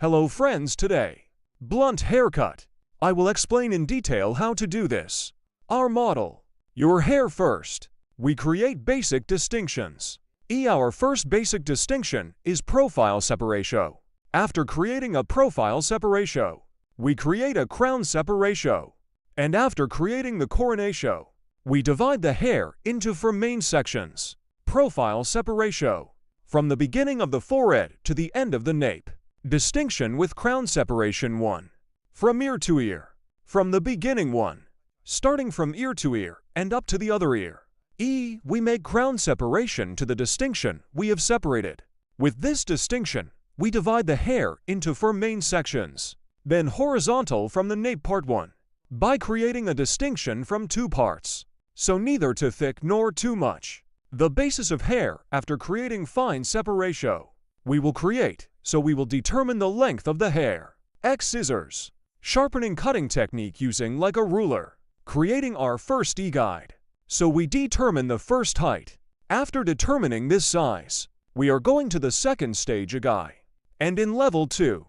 Speaker 6: Hello friends, today, blunt haircut. I will explain in detail how to do this. Our model, your hair first. We create basic distinctions. Our first basic distinction is profile separation. After creating a profile separation, we create a crown separation. And after creating the coronation, we divide the hair into four main sections. Profile separation. From the beginning of the forehead to the end of the nape. Distinction with crown separation 1. From ear to ear. From the beginning 1. Starting from ear to ear and up to the other ear. We make crown separation to the distinction we have separated. With this distinction, we divide the hair into four main sections. Then horizontal from the nape part 1. By creating a distinction from 2 parts. So neither too thick nor too much. The basis of hair after creating fine separation. We will create, so we will determine the length of the hair. Scissors. Sharpening cutting technique using like a ruler. Creating our first guide. So we determine the first height. After determining this size, we are going to the second stage guy. And in level 2,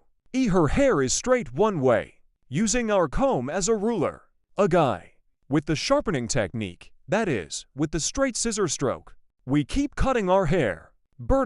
Speaker 6: her hair is straight one way. Using our comb as a ruler. Guy. With the sharpening technique, that is, with the straight scissor stroke, we keep cutting our hair.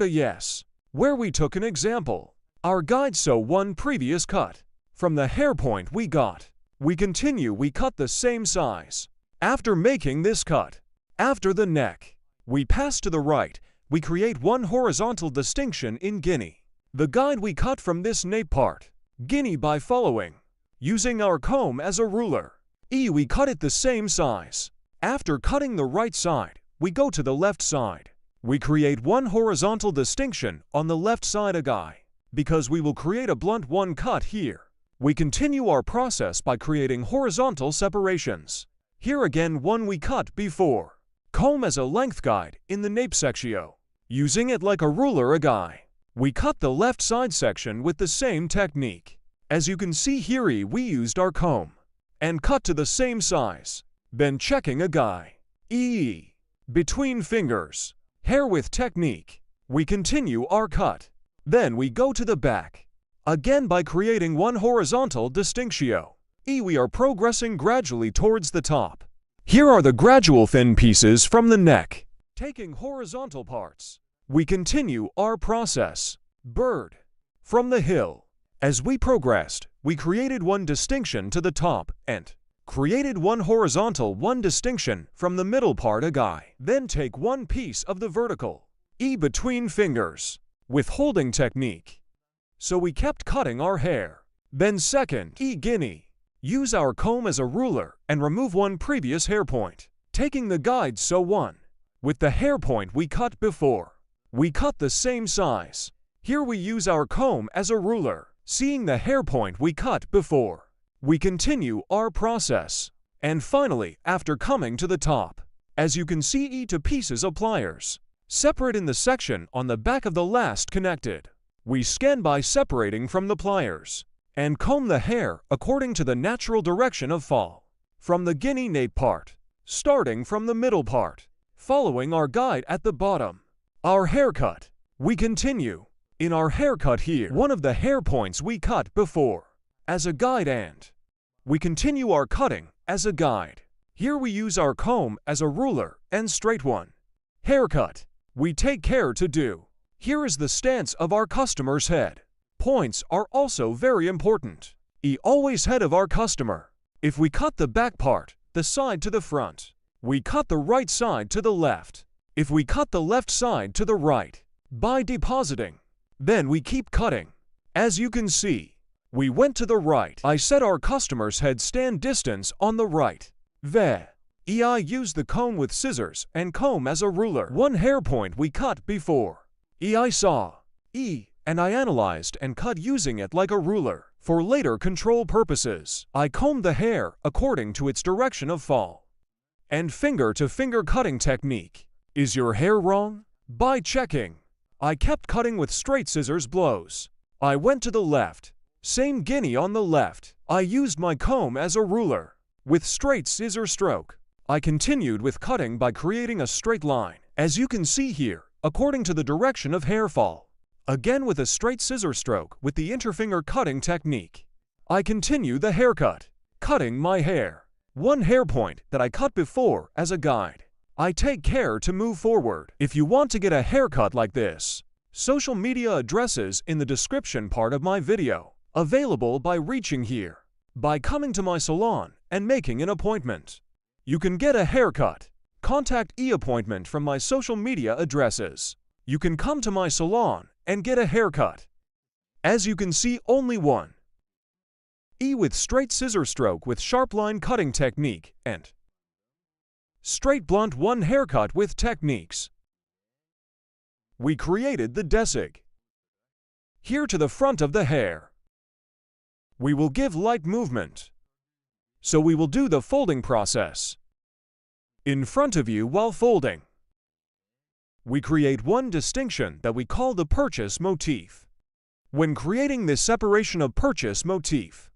Speaker 6: Yes. Where we took an example. Our guide so one previous cut. From the hair point we got. We continue we cut the same size. After making this cut. After the neck. We pass to the right. We create one horizontal distinction in guinea. The guide we cut from this nape part. Guinea by following. Using our comb as a ruler. We cut it the same size. After cutting the right side, we go to the left side. We create one horizontal distinction on the left side guy. Because we will create a blunt one cut here. We continue our process by creating horizontal separations. Here again one we cut before. Comb as a length guide in the nape section. Using it like a ruler guy. We cut the left side section with the same technique. As you can see here we used our comb. And cut to the same size. Then checking guy. Between fingers. Hair with technique. We continue our cut. Then we go to the back. Again by creating one horizontal distinction. We are progressing gradually towards the top. Here are the gradual thin pieces from the neck. Taking horizontal parts. We continue our process. Bird. From the hill. As we progressed, we created one distinction to the top and created one horizontal one distinction from the middle part guy. Then take one piece of the vertical. Between fingers. With holding technique. So we kept cutting our hair. Then second, guinea. Use our comb as a ruler and remove one previous hair point. Taking the guide so one. With the hair point we cut before. We cut the same size. Here we use our comb as a ruler. Seeing the hair point we cut before. We continue our process. And finally, after coming to the top. As you can see to pieces of pliers. Separate in the section on the back of the last connected. We scan by separating from the pliers. And comb the hair according to the natural direction of fall. From the guinea nape part. starting from the middle part, following our guide at the bottom. Our haircut. We continue. In our haircut here, one of the hair points we cut before, as a guide, and we continue our cutting as a guide. Here we use our comb as a ruler and straight one. Haircut. We take care to do. Here is the stance of our customer's head. Points are also very important. Always head of our customer. If we cut the back part, the side to the front, we cut the right side to the left. If we cut the left side to the right, by depositing, then we keep cutting. As you can see, we went to the right. I set our customer's head stand distance on the right. I used the comb with scissors and comb as a ruler. One hair point we cut before. I saw. And I analyzed and cut using it like a ruler. For later control purposes, I combed the hair according to its direction of fall. And finger-to-finger cutting technique. Is your hair wrong? By checking. I kept cutting with straight scissors blows. I went to the left. Same guinea on the left. I used my comb as a ruler. With straight scissor stroke, I continued with cutting by creating a straight line, as you can see here, according to the direction of hair fall. Again with a straight scissor stroke with the interfinger cutting technique. I continue the haircut, cutting my hair. One hair point that I cut before as a guide. I take care to move forward. If you want to get a haircut like this, social media addresses in the description part of my video, available by reaching here, by coming to my salon and making an appointment. You can get a haircut. Contact e-appointment from my social media addresses. You can come to my salon and get a haircut. As you can see, only one. With straight scissor stroke with sharp line cutting technique and straight blunt one haircut with techniques. We created the desig. Here to the front of the hair. We will give light movement. So we will do the folding process. In front of you while folding. We create one distinction that we call the purchase motif. When creating this separation of purchase motif,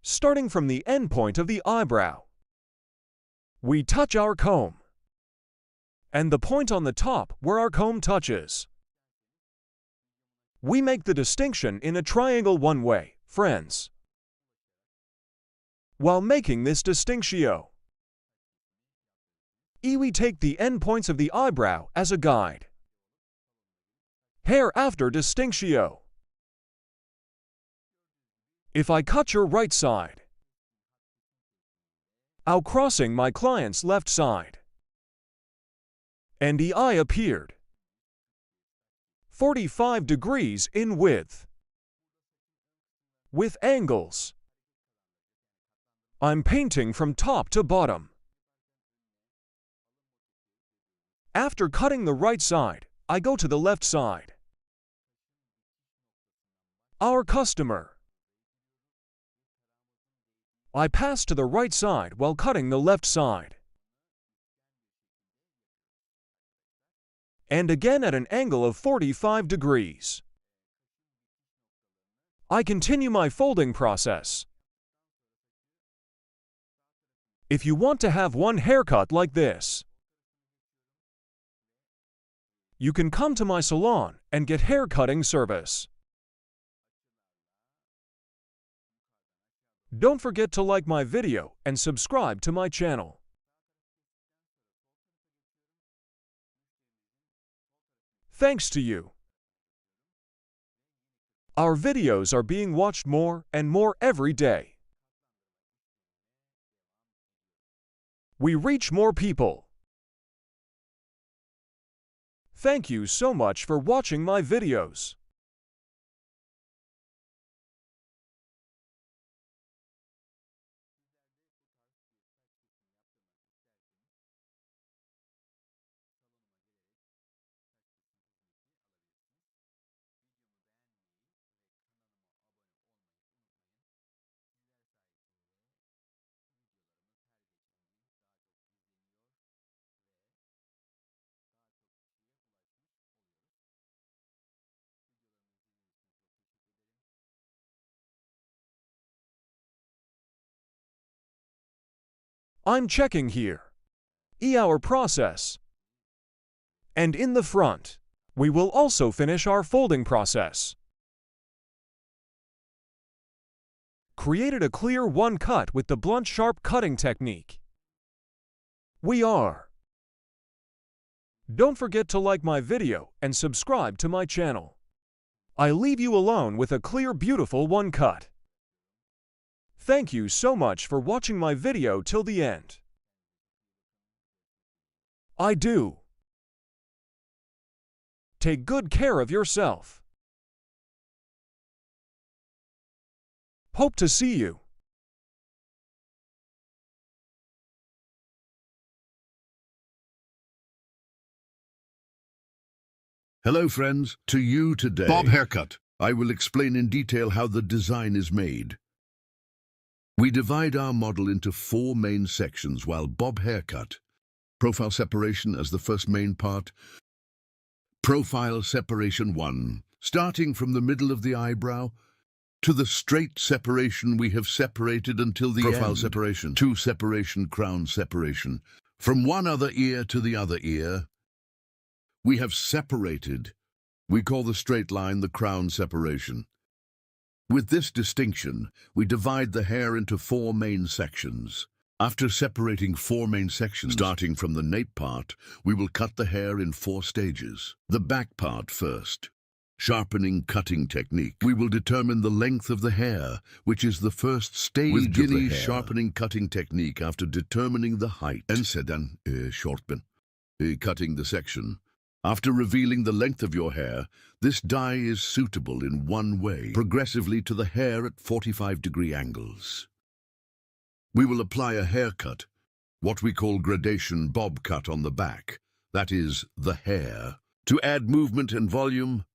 Speaker 6: starting from the end point of the eyebrow, we touch our comb, and the point on the top where our comb touches. We make the distinction in a triangle one way, friends. While making this distinctio, we take the end points of the eyebrow as a guide. Hair after distinctio. If I cut your right side, I'll crossing my client's left side. And the eye appeared 45 degrees in width. With angles, I'm painting from top to bottom. After cutting the right side, I go to the left side. Our customer. I pass to the right side while cutting the left side. And again at an angle of 45 degrees. I continue my folding process. If you want to have one haircut like this, you can come to my salon and get hair cutting service. Don't forget to like my video and subscribe to my channel. Thanks to you. Our videos are being watched more and more every day. We reach more people. Thank you so much for watching my videos. I'm checking here. Our process. And in the front, we will also finish our folding process. Created a clear one cut with the blunt sharp cutting technique. We are. Don't forget to like my video and subscribe to my channel. I leave you alone with a clear beautiful one cut. Thank you so much for watching my video till the end. I do. Take good care of yourself. Hope to see you.
Speaker 4: Hello friends, to you today. Bob Haircut. I will explain in detail how the design is made. We divide our model into 4 main sections while Bob Haircut. Profile separation as the first main part. Profile separation 1. Starting from the middle of the eyebrow to the straight separation we have separated until the
Speaker 2: Profile
Speaker 4: end.
Speaker 2: separation.
Speaker 4: 2 separation, crown separation. From one other ear to the other ear. We have separated. We call the straight line the crown separation. With this distinction, we divide the hair into 4 main sections. After separating 4 main sections, starting from the nape part, we will cut the hair in 4 stages. The back part first. Sharpening cutting technique. We will determine the length of the hair, which is the first stage
Speaker 2: With
Speaker 4: of the
Speaker 2: Guinea
Speaker 4: hair. Sharpening cutting technique after determining the height. And sedan, shortman. Cutting the section. After revealing the length of your hair, this dye is suitable in one way, progressively to the hair at 45-degree angles. We will apply a haircut, what we call gradation bob cut on the back, that is, the hair, to add movement and volume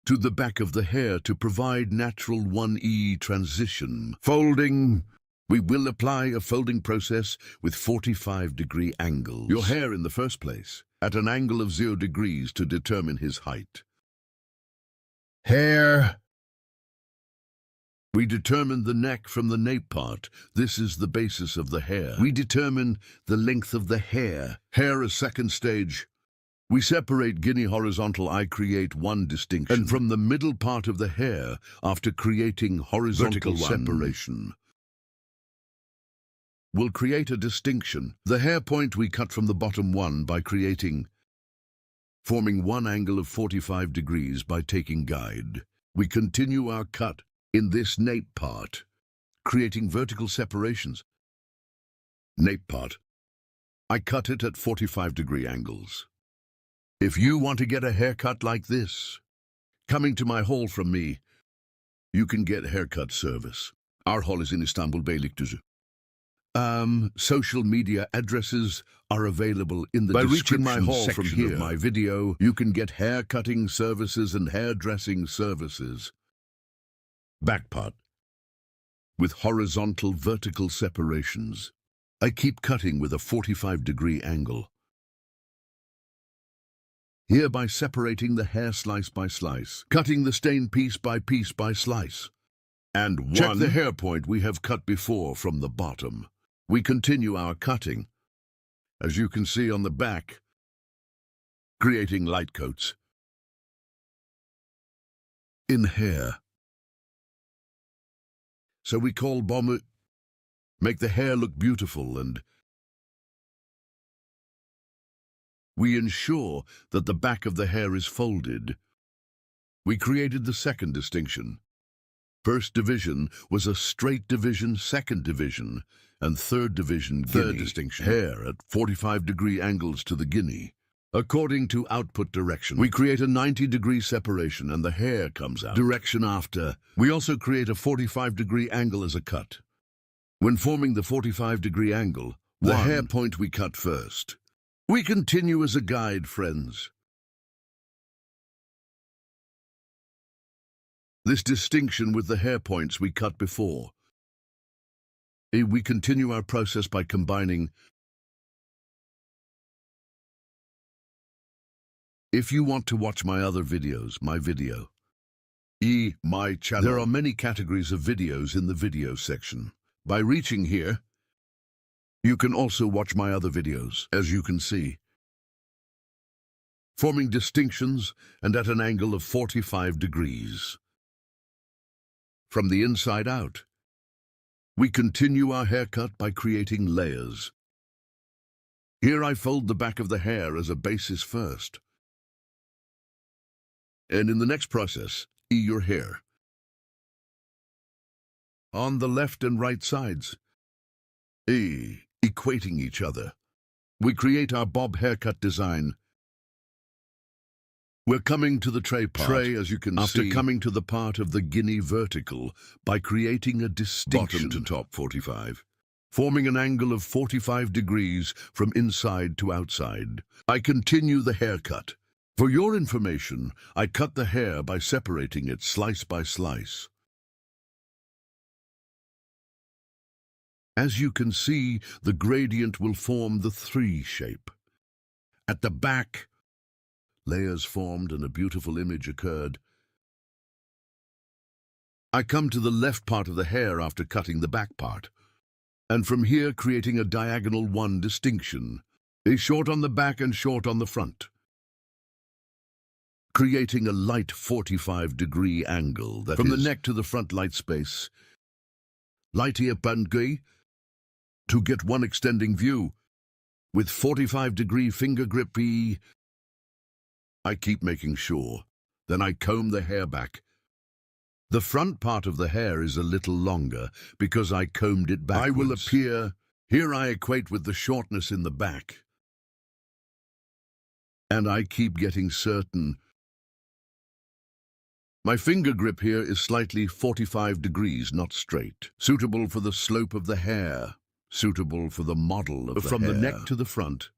Speaker 4: to the back of the hair to provide natural 1E transition. Folding. We will apply a folding process with 45-degree angles. Your hair in the first place, at an angle of 0 degrees to determine his height. Hair. We determine the neck from the nape part. This is the basis of the hair. We determine the length of the hair. Hair as second stage. We separate guinea horizontal. I create one distinction. And from the middle part of the hair, after creating horizontal separation, we'll create a distinction. The hair point we cut from the bottom one by forming one angle of 45 degrees by taking guide. We continue our cut in this nape part, creating vertical separations. Nape part. I cut it at 45-degree angles. If you want to get a haircut like this, coming to my hall from me, you can get haircut service. Our hall is in Istanbul, Beylikdüzü. Social media addresses are available in the description section. By reaching my hall from here, of my video, you can get hair cutting services and hairdressing services. Back part. With horizontal vertical separations. I keep cutting with a 45-degree angle. Here by separating the hair slice by slice, cutting the stain piece by slice. And check the hair point we have cut before from the bottom. We continue our cutting, as you can see on the back, creating light coats in hair. So we call bomber, make the hair look beautiful, and we ensure that the back of the hair is folded. We created the second distinction. First division was a straight division, second division, and third division guinea. Third distinction. Hair at 45-degree angles to the guinea. According to output direction, we create a 90-degree separation and the hair comes out. Direction after. We also create a 45-degree angle as a cut. When forming the 45-degree angle, the hair point we cut first. We continue as a guide, friends. This distinction with the hair points we cut before. We continue our process by combining. If you want to watch my other videos, my channel. There are many categories of videos in the video section. By reaching here, You can also watch my other videos, as you can see. Forming distinctions and at an angle of 45 degrees. From the inside out, we continue our haircut by creating layers. Here I fold the back of the hair as a basis first. And in the next process, your hair. On the left and right sides, equating each other. We create our bob haircut design. We're coming to the tray part, as you can see, after coming to the part of the guinea vertical by creating a distinction bottom to top 45, forming an angle of 45 degrees from inside to outside. I continue the haircut. For your information, I cut the hair by separating it slice by slice. As you can see, the gradient will form the 3 shape. At the back, layers formed and a beautiful image occurred. I come to the left part of the hair after cutting the back part, and from here creating a diagonal 1 distinction, a short on the back and short on the front, creating a light 45-degree angle that from the neck to the front light space, light here to get one extending view with 45-degree finger grip. I keep making sure. Then I comb the hair back. The front part of the hair is a little longer because I combed it backwards. I will appear. Here I equate with the shortness in the back. And I keep getting certain. My finger grip here is slightly 45 degrees, not straight. Suitable for the slope of the hair. Suitable for the model of the hair. From the neck to the front.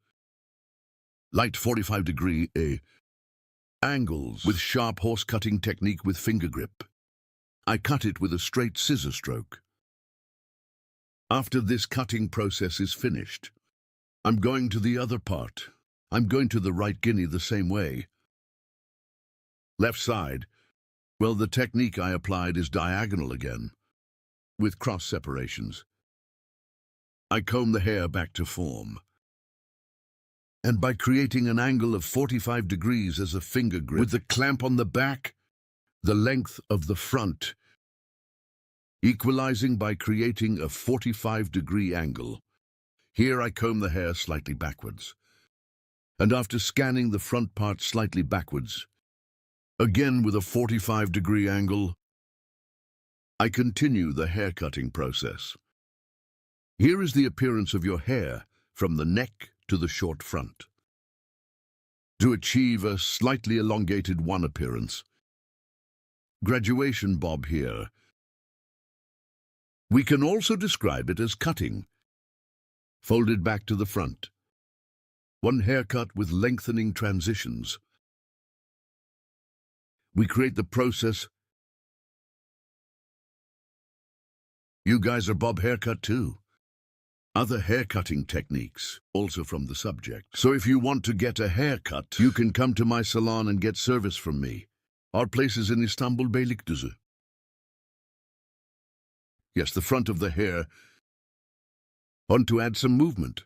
Speaker 4: Light 45-degree angles with sharp horse-cutting technique with finger grip. I cut it with a straight scissor stroke. After this cutting process is finished, I'm going to the other part. I'm going to the right guinea the same way. Left side, well, the technique I applied is diagonal again, with cross separations. I comb the hair back to form. And by creating an angle of 45 degrees as a finger grip, with the clamp on the back, the length of the front, equalizing by creating a 45-degree angle. Here I comb the hair slightly backwards. And after scanning the front part slightly backwards, again with a 45-degree angle, I continue the hair cutting process. Here is the appearance of your hair from the neck to the short front. To achieve a slightly elongated 1 appearance, graduation bob here. We can also describe it as cutting, folded back to the front. 1 haircut with lengthening transitions. We create the process. You guys are bob haircut too. Other haircutting techniques, also from the subject. So if you want to get a haircut, you can come to my salon and get service from me. Our place is in Istanbul, Beylikdüzü. Yes, the front of the hair. Want to add some movement.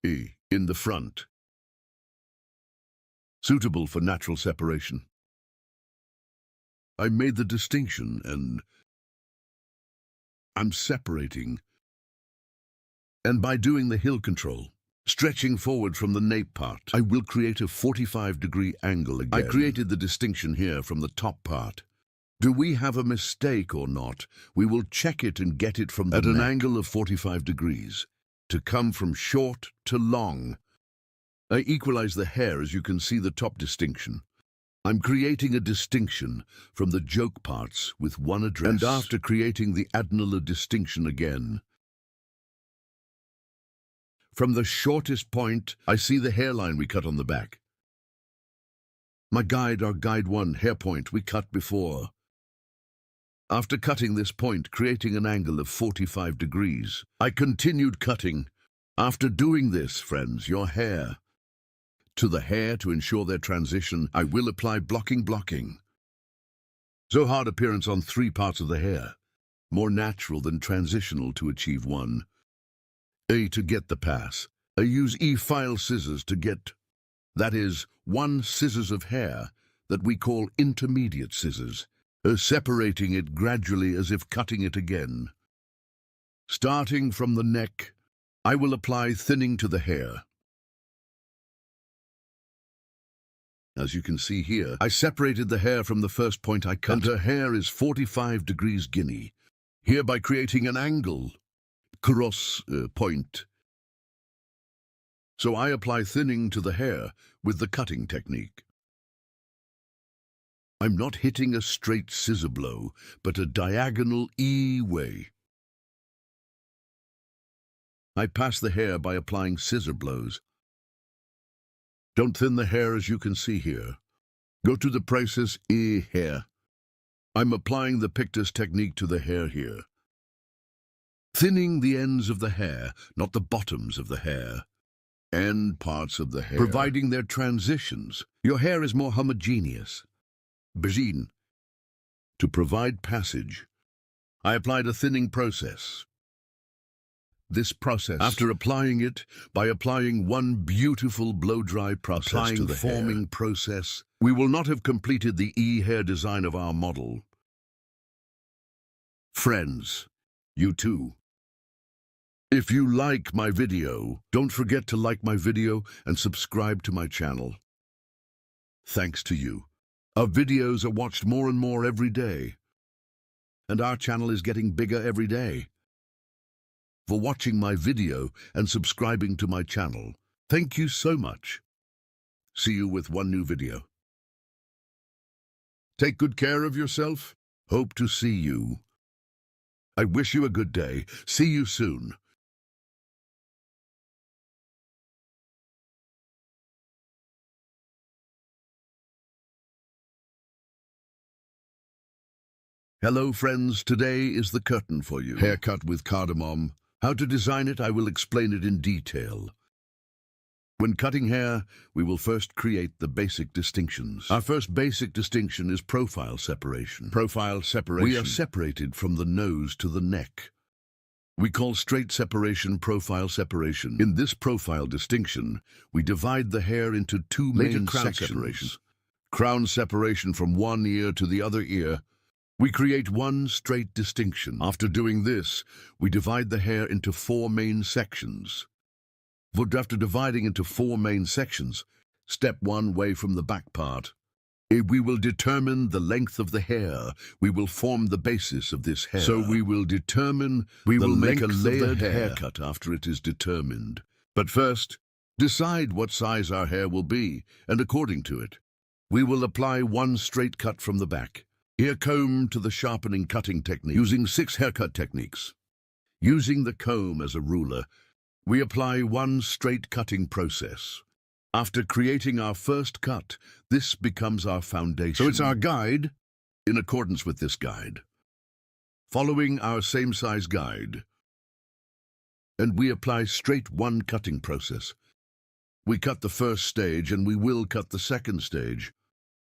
Speaker 4: In the front. Suitable for natural separation. I made the distinction and I'm separating. And by doing the heel control, stretching forward from the nape part, I will create a 45-degree angle again. I created the distinction here from the top part. Do we have a mistake or not? We will check it and get it from the neck. At an angle of 45 degrees, to come from short to long. I equalize the hair as you can see the top distinction. I'm creating a distinction from the joke parts with 1 address. And after creating the adenolar distinction again, from the shortest point, I see the hairline we cut on the back. My guide, our guide 1 hair point we cut before. After cutting this point, creating an angle of 45 degrees, I continued cutting. After doing this, friends, your hair, to the hair to ensure their transition, I will apply blocking. So hard appearance on 3 parts of the hair. more natural than transitional to achieve one. A, to get the pass. I use E-file scissors to get, that is, one scissors of hair that we call intermediate scissors, separating it gradually as if cutting it again. Starting from the neck, I will apply thinning to the hair. As you can see here, I separated the hair from the first point I cut, and her hair is 45 degrees Guinea, hereby creating an angle, cross point. So I apply thinning to the hair with the cutting technique. I'm not hitting a straight scissor blow, but a diagonal E way. I pass the hair by applying scissor blows. Don't thin the hair as you can see here. Go to the process E hair. I'm applying the pictus technique to the hair here. Thinning the ends of the hair, not the bottoms of the hair. End parts of the hair, providing their transitions. Your hair is more homogeneous. Begin. To provide passage, I applied a thinning process. This process, after applying it, by applying one beautiful blow-dry process to the forming process, we will not have completed the E-hair design of our model. Friends, you too. If you like my video, don't forget to like my video and subscribe to my channel. Thanks to you, our videos are watched more and more every day, and our channel is getting bigger every day. For watching my video and subscribing to my channel, thank you so much. See you with one new video. Take good care of yourself. Hope to see you. I wish you a good day. See you soon. Hello friends, today is the curtain for you. Haircut with cardamom. How to design it, I will explain it in detail. When cutting hair, we will first create the basic distinctions. Our first basic distinction is profile separation. Profile separation. We are separated from the nose to the neck. We call straight separation profile separation. In this profile distinction, we divide the hair into two main sections. Separations. Crown separation from one ear to the other ear. We create one straight distinction. After doing this, we divide the hair into four main sections. But after dividing into four main sections, step one way from the back part. We will determine the length of the hair. We will form the basis of this hair. So we will make a layered haircut after it is determined. But first, decide what size our hair will be, and according to it, we will apply one straight cut from the back. Ear comb to the sharpening cutting technique, using 6 haircut techniques. Using the comb as a ruler, we apply one straight cutting process. After creating our first cut, this becomes our foundation. So it's our guide, in accordance with this guide. Following our same size guide, and we apply straight one cutting process. We cut the first stage and we will cut the second stage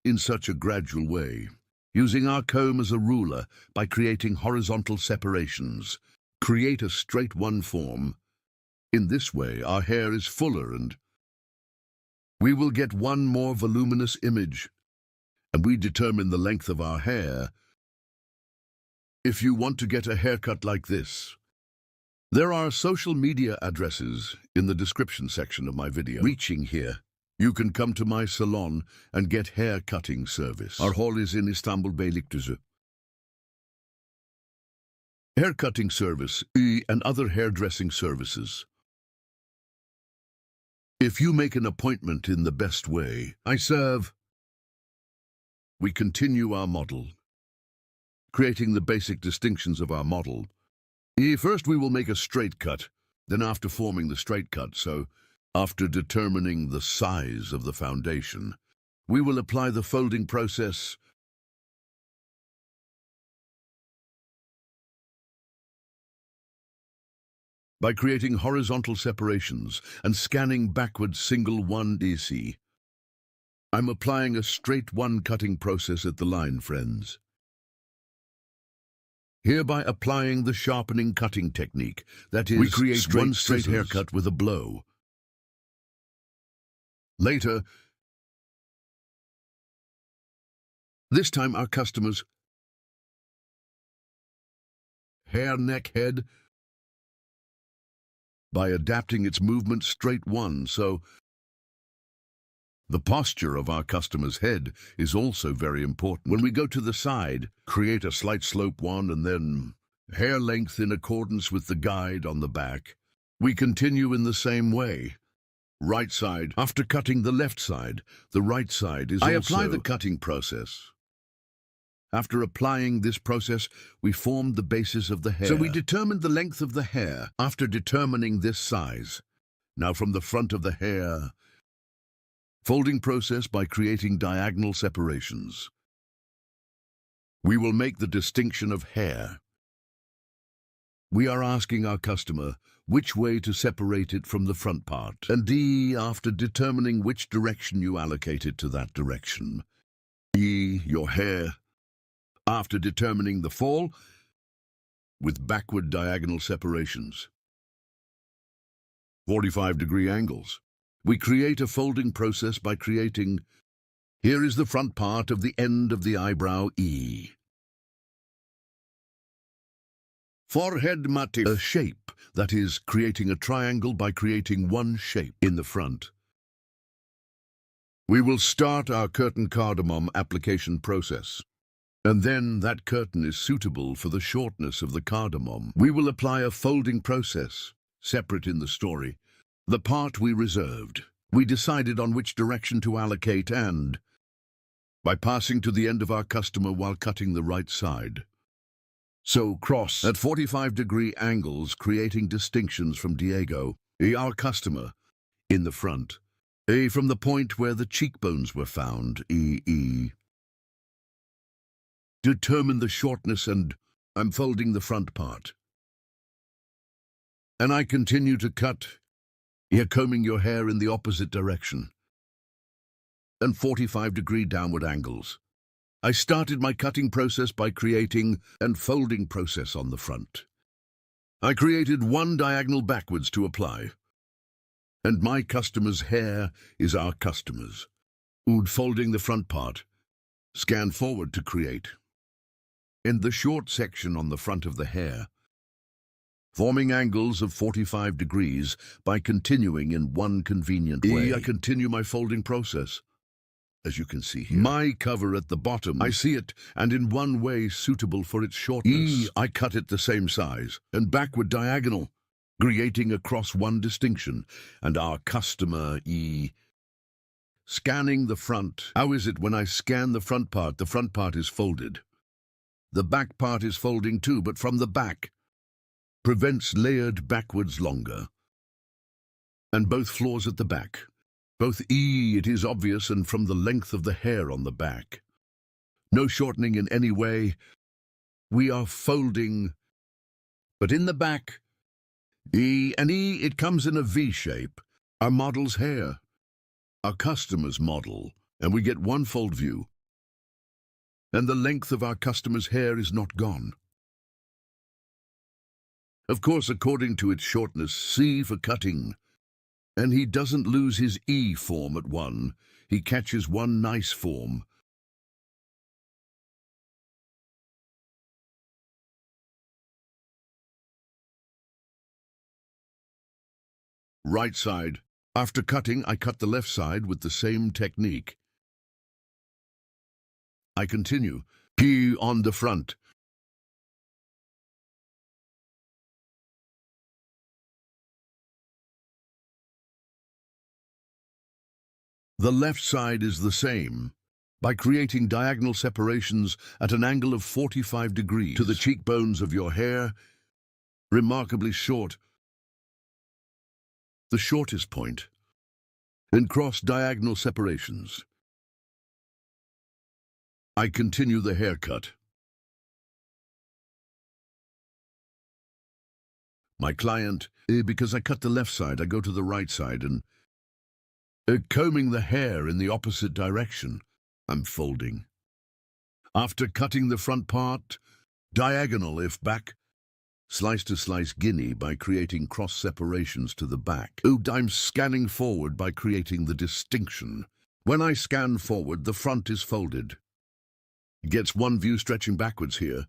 Speaker 4: in such a gradual way. Using our comb as a ruler by creating horizontal separations, create a straight one form. In this way, our hair is fuller and we will get one more voluminous image, and we determine the length of our hair. If you want to get a haircut like this, there are social media addresses in the description section of my video. Reaching here, you can come to my salon and get hair cutting service. Our hall is in Istanbul, Beylikdüzü. Hair cutting service and other hairdressing services. If you make an appointment in the best way, I serve. We continue our model, creating the basic distinctions of our model. First we will make a straight cut, then after forming the straight cut, so after determining the size of the foundation, we will apply the folding process. By creating horizontal separations and scanning backwards single 1DC. I'm applying a straight one cutting process at the line, friends. hereby applying the sharpening cutting technique. That is,
Speaker 2: We create
Speaker 4: one straight
Speaker 2: scissors.
Speaker 4: haircut with a blow. Later, this time our customer's hair neck head by adapting its movement straight one, so the posture of our customer's head is also very important. When we go to the side, create a slight slope one and then hair length in accordance with the guide on the back. We continue in the same way. Right side. After cutting the left side, the right side is I apply the cutting process. After applying this process, we formed the basis of the hair. So we determined the length of the hair after determining this size. Now from the front of the hair, folding process by creating diagonal separations. We will make the distinction of hair. We are asking our customer which way to separate it from the front part. And D, after determining which direction you allocate it to that direction. E, your hair. After determining the fall, with backward diagonal separations. 45-degree angles. We create a folding process by creating, here is the front part of the end of the eyebrow E. Forehead motif. A shape, that is, creating a triangle by creating one shape in the front. We will start our curtain cardamom application process. And then that curtain is suitable for the shortness of the cardamom. We will apply a folding process, separate in the story. The part we reserved. We decided on which direction to allocate and, by passing to the end of our customer while cutting the right side. So cross at 45-degree angles, creating distinctions from Diego, our customer, in the front. A from the point where the cheekbones were found, E. Determine the shortness and I'm folding the front part. And I continue to cut, here combing your hair in the opposite direction. And 45-degree downward angles. I started my cutting process by creating and folding process on the front. I created one diagonal backwards to apply. And my customer's hair is our customer's. Folding the front part. Scan forward to create. In the short section on the front of the hair, forming angles of 45 degrees by continuing in one convenient way. I continue my folding process. As you can see here, my cover at the bottom, I see it, and in one way suitable for its shortness. I cut it the same size, and backward diagonal, creating across one distinction, and our customer, scanning the front. How is it when I scan the front part is folded. The back part is folding too, but from the back. Prevents layered backwards longer. And both floors at the back. Both it is obvious, and from the length of the hair on the back. No shortening in any way. We are folding, but in the back, it comes in a V shape. Our model's hair. Our customer's model, and we get one fold view. And the length of our customer's hair is not gone. Of course, according to its shortness, C for cutting. And he doesn't lose his E form at one. He catches one nice form. Right side. After cutting, I cut the left side with the same technique. I continue. P on the front. The left side is the same, by creating diagonal separations at an angle of 45 degrees to the cheekbones of your hair, remarkably short, the shortest point, and cross diagonal separations. I continue the haircut. My client, because I cut the left side, I go to the right side and combing the hair in the opposite direction. I'm folding. After cutting the front part, Diagonal if back. Slice to slice guinea by creating cross separations to the back. I'm scanning forward by creating the distinction. When I scan forward, the front is folded. Gets one view stretching backwards here.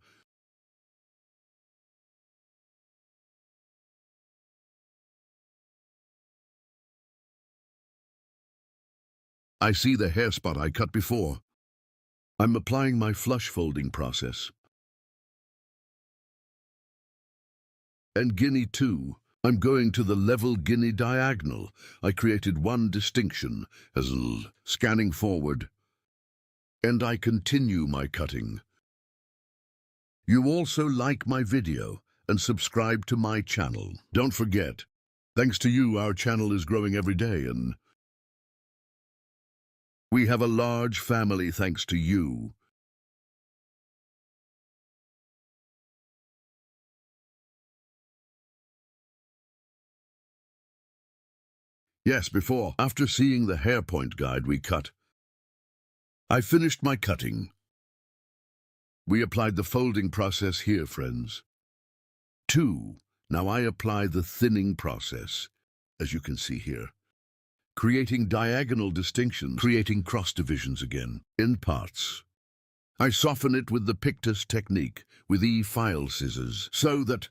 Speaker 4: I see the hair spot I cut before. I'm applying my flush folding process. And guinea 2. I'm going to the level guinea diagonal. I created one distinction as scanning forward. And I continue my cutting. You also like my video and subscribe to my channel. Don't forget, thanks to you, our channel is growing every day and we have a large family thanks to you. Yes, after seeing the hair point guide we cut, I finished my cutting. We applied the folding process here, friends. 2. Now I apply the thinning process, as you can see here. Creating diagonal distinctions, creating cross divisions again, in parts. I soften it with the Pictus technique, with file scissors, so that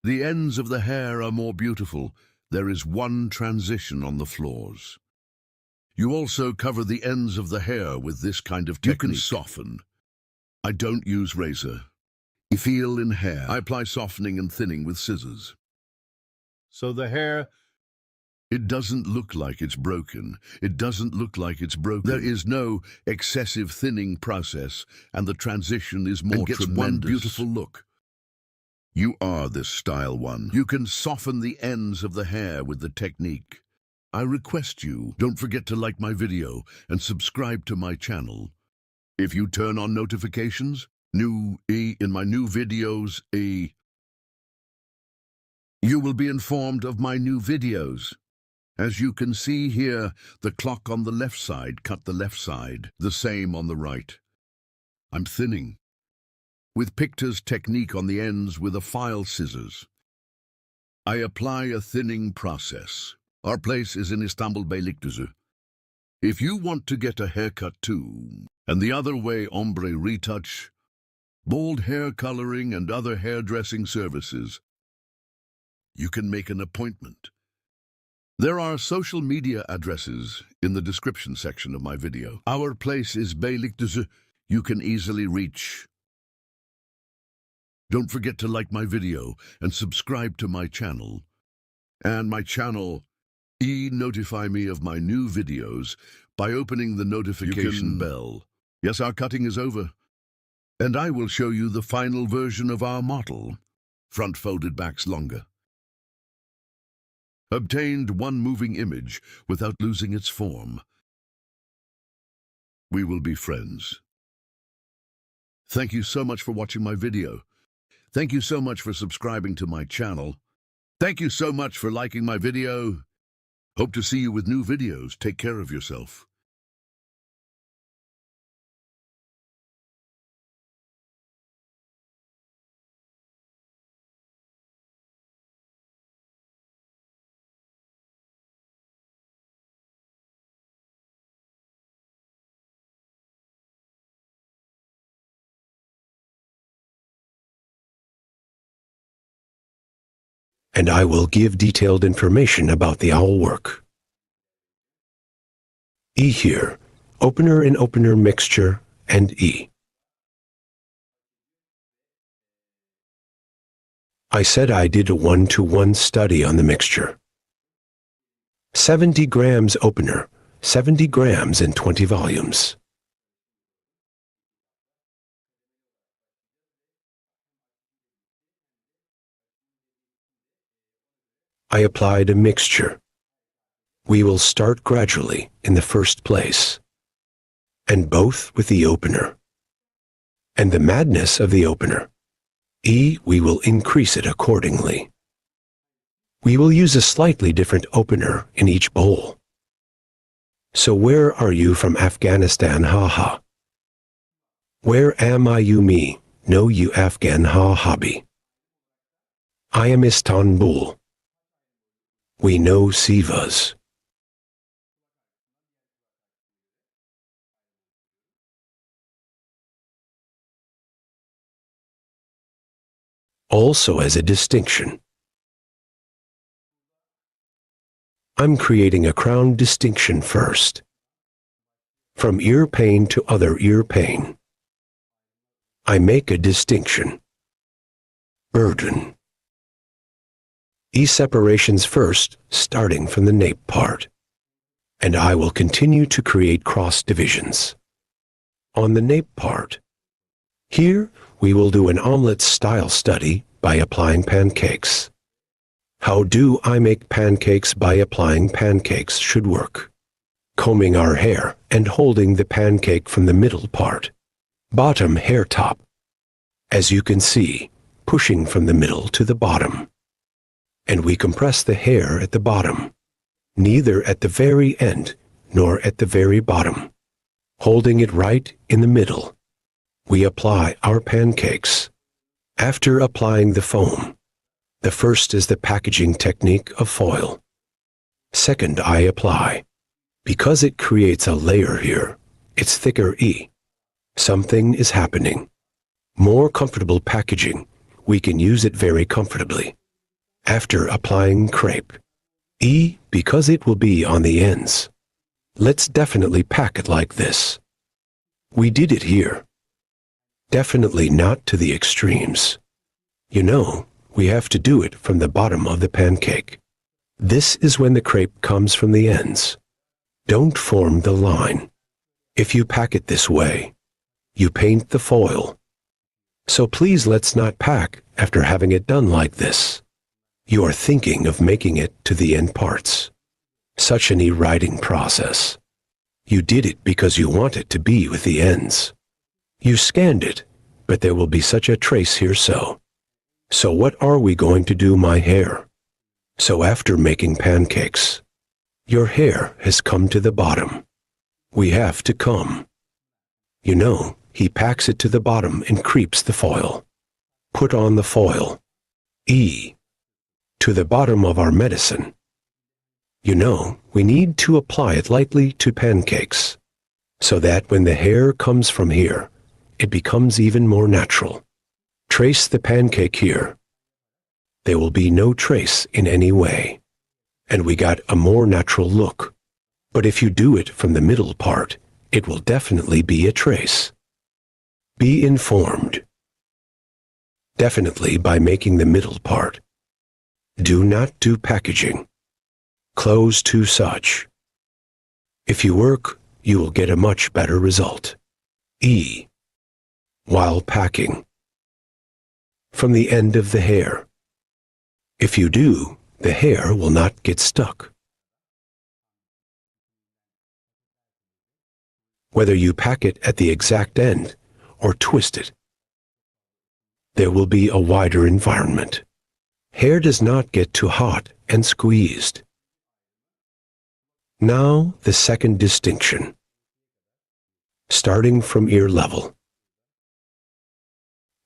Speaker 4: the ends of the hair are more beautiful. There is one transition on the floors. You also cover the ends of the hair with this kind of technique. You can soften. I don't use razor. I feel in hair. I apply softening and thinning with scissors. So the hair, it doesn't look like it's broken. It doesn't look like it's broken. There is no excessive thinning process, and the transition is more tremendous. One beautiful look. You are this style one. You can soften the ends of the hair with the technique. I request you, don't forget to like my video and subscribe to my channel. If you turn on notifications, in my new videos, you will be informed of my new videos. As you can see here, the clock on the left side cut the left side, the same on the right. I'm thinning. With Pictus technique on the ends with a file scissors. I apply a thinning process. Our place is in Istanbul, Beylikdüzü. If you want to get a haircut too, and the other way ombre retouch, bold hair coloring and other hairdressing services, you can make an appointment. There are social media addresses in the description section of my video. Our place is Beylikdüzü. You can easily reach. Don't forget to like my video and subscribe to my channel. And my channel, notify me of my new videos by opening the notification bell. Yes, our cutting is over. And I will show you the final version of our model. Front folded backs longer. Obtained one moving image without losing its form. We will be friends. Thank you so much for watching my video. Thank you so much for subscribing to my channel. Thank you so much for liking my video. Hope to see you with new videos. Take care of yourself.
Speaker 1: And I will give detailed information about the owl work. Here, opener and opener mixture, and I said I did a 1-to-1 study on the mixture. 70 grams opener, 70 grams in 20 volumes. I applied a mixture. We will start gradually in the first place, and both with the opener. And the madness of the opener. We will increase it accordingly. We will use a slightly different opener in each bowl. So where are you from Afghanistan, haha? Where am I, you me? No you Afghan ha hobby. I am Istanbul. We know Sivas. Also as a distinction. I'm creating a crown distinction first. From ear pain to other ear pain. I make a distinction. Burden. Separations first, starting from the nape part. And I will continue to create cross divisions. On the nape part. Here, we will do an omelet style study by applying pancakes. How do I make pancakes by applying pancakes should work. Combing our hair and holding the pancake from the middle part. Bottom hair top. As you can see, pushing from the middle to the bottom. And we compress the hair at the bottom. Neither at the very end nor at the very bottom. Holding it right in the middle. We apply our pancakes. After applying the foam, the first is the packaging technique of foil. Second, I apply. Because it creates a layer here, it's thicker E. Something is happening. More comfortable packaging, we can use it very comfortably. After applying crepe, E, because it will be on the ends. Let's definitely pack it like this. We did it here. Definitely not to the extremes. You know, we have to do it from the bottom of the pancake. This is when the crepe comes from the ends. Don't form the line. If you pack it this way, you paint the foil. So please let's not pack after having it done like this. You are thinking of making it to the end parts. Such an e-writing process. You did it because you want it to be with the ends. You scanned it, but there will be such a trace here so. So what are we going to do my hair? So after making pancakes, your hair has come to the bottom. We have to comb. You know, he packs it to the bottom and creeps the foil. Put on the foil. E. To the bottom of our medicine. You know, we need to apply it lightly to pancakes, so that when the hair comes from here, it becomes even more natural. Trace the pancake here. There will be no trace in any way, and we got a more natural look. But if you do it from the middle part, it will definitely be a trace. Be informed. Definitely by making the middle part. Do not do packaging. Close to such. If you work, you will get a much better result. E. While packing. From the end of the hair. If you do, the hair will not get stuck. Whether you pack it at the exact end or twist it, there will be a wider environment. Hair does not get too hot and squeezed. Now the second distinction. Starting from ear level.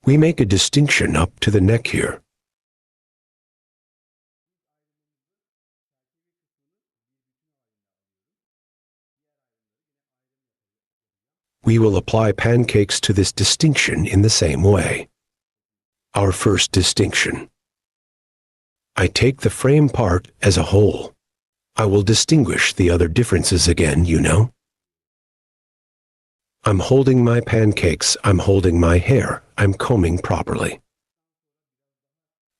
Speaker 1: We make a distinction up to the neck here. We will apply pancakes to this distinction in the same way. Our first distinction. I take the frame part as a whole. I will distinguish the other differences again, you know. I'm holding my pancakes, I'm holding my hair, I'm combing properly.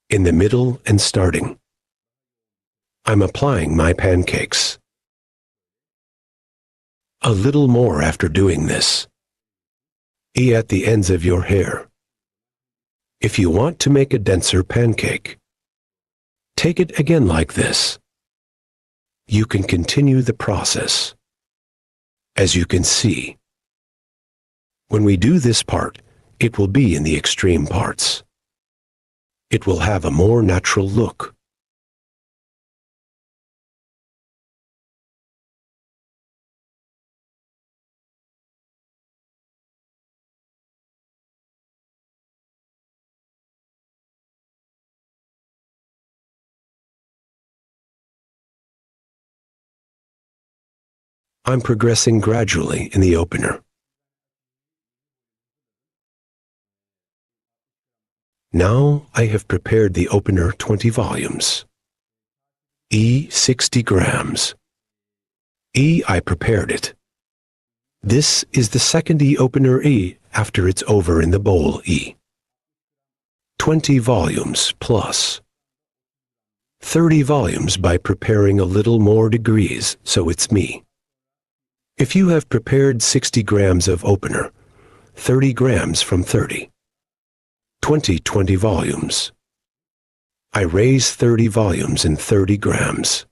Speaker 1: In the middle and starting. I'm applying my pancakes. A little more after doing this. E at the ends of your hair. If you want to make a denser pancake, take it again like this. You can continue the process. As you can see, when we do this part, it will be in the extreme parts. It will have a more natural look. I'm progressing gradually in the opener. Now I have prepared the opener 20 volumes. E 60 grams. E I prepared it. This is the second E opener E after it's over in the bowl E. 20 volumes plus. 30 volumes by preparing a little more degrees, so it's me. If you have prepared 60 grams of opener, 30 grams from 30. 20 volumes. I raise 30 volumes in 30 grams.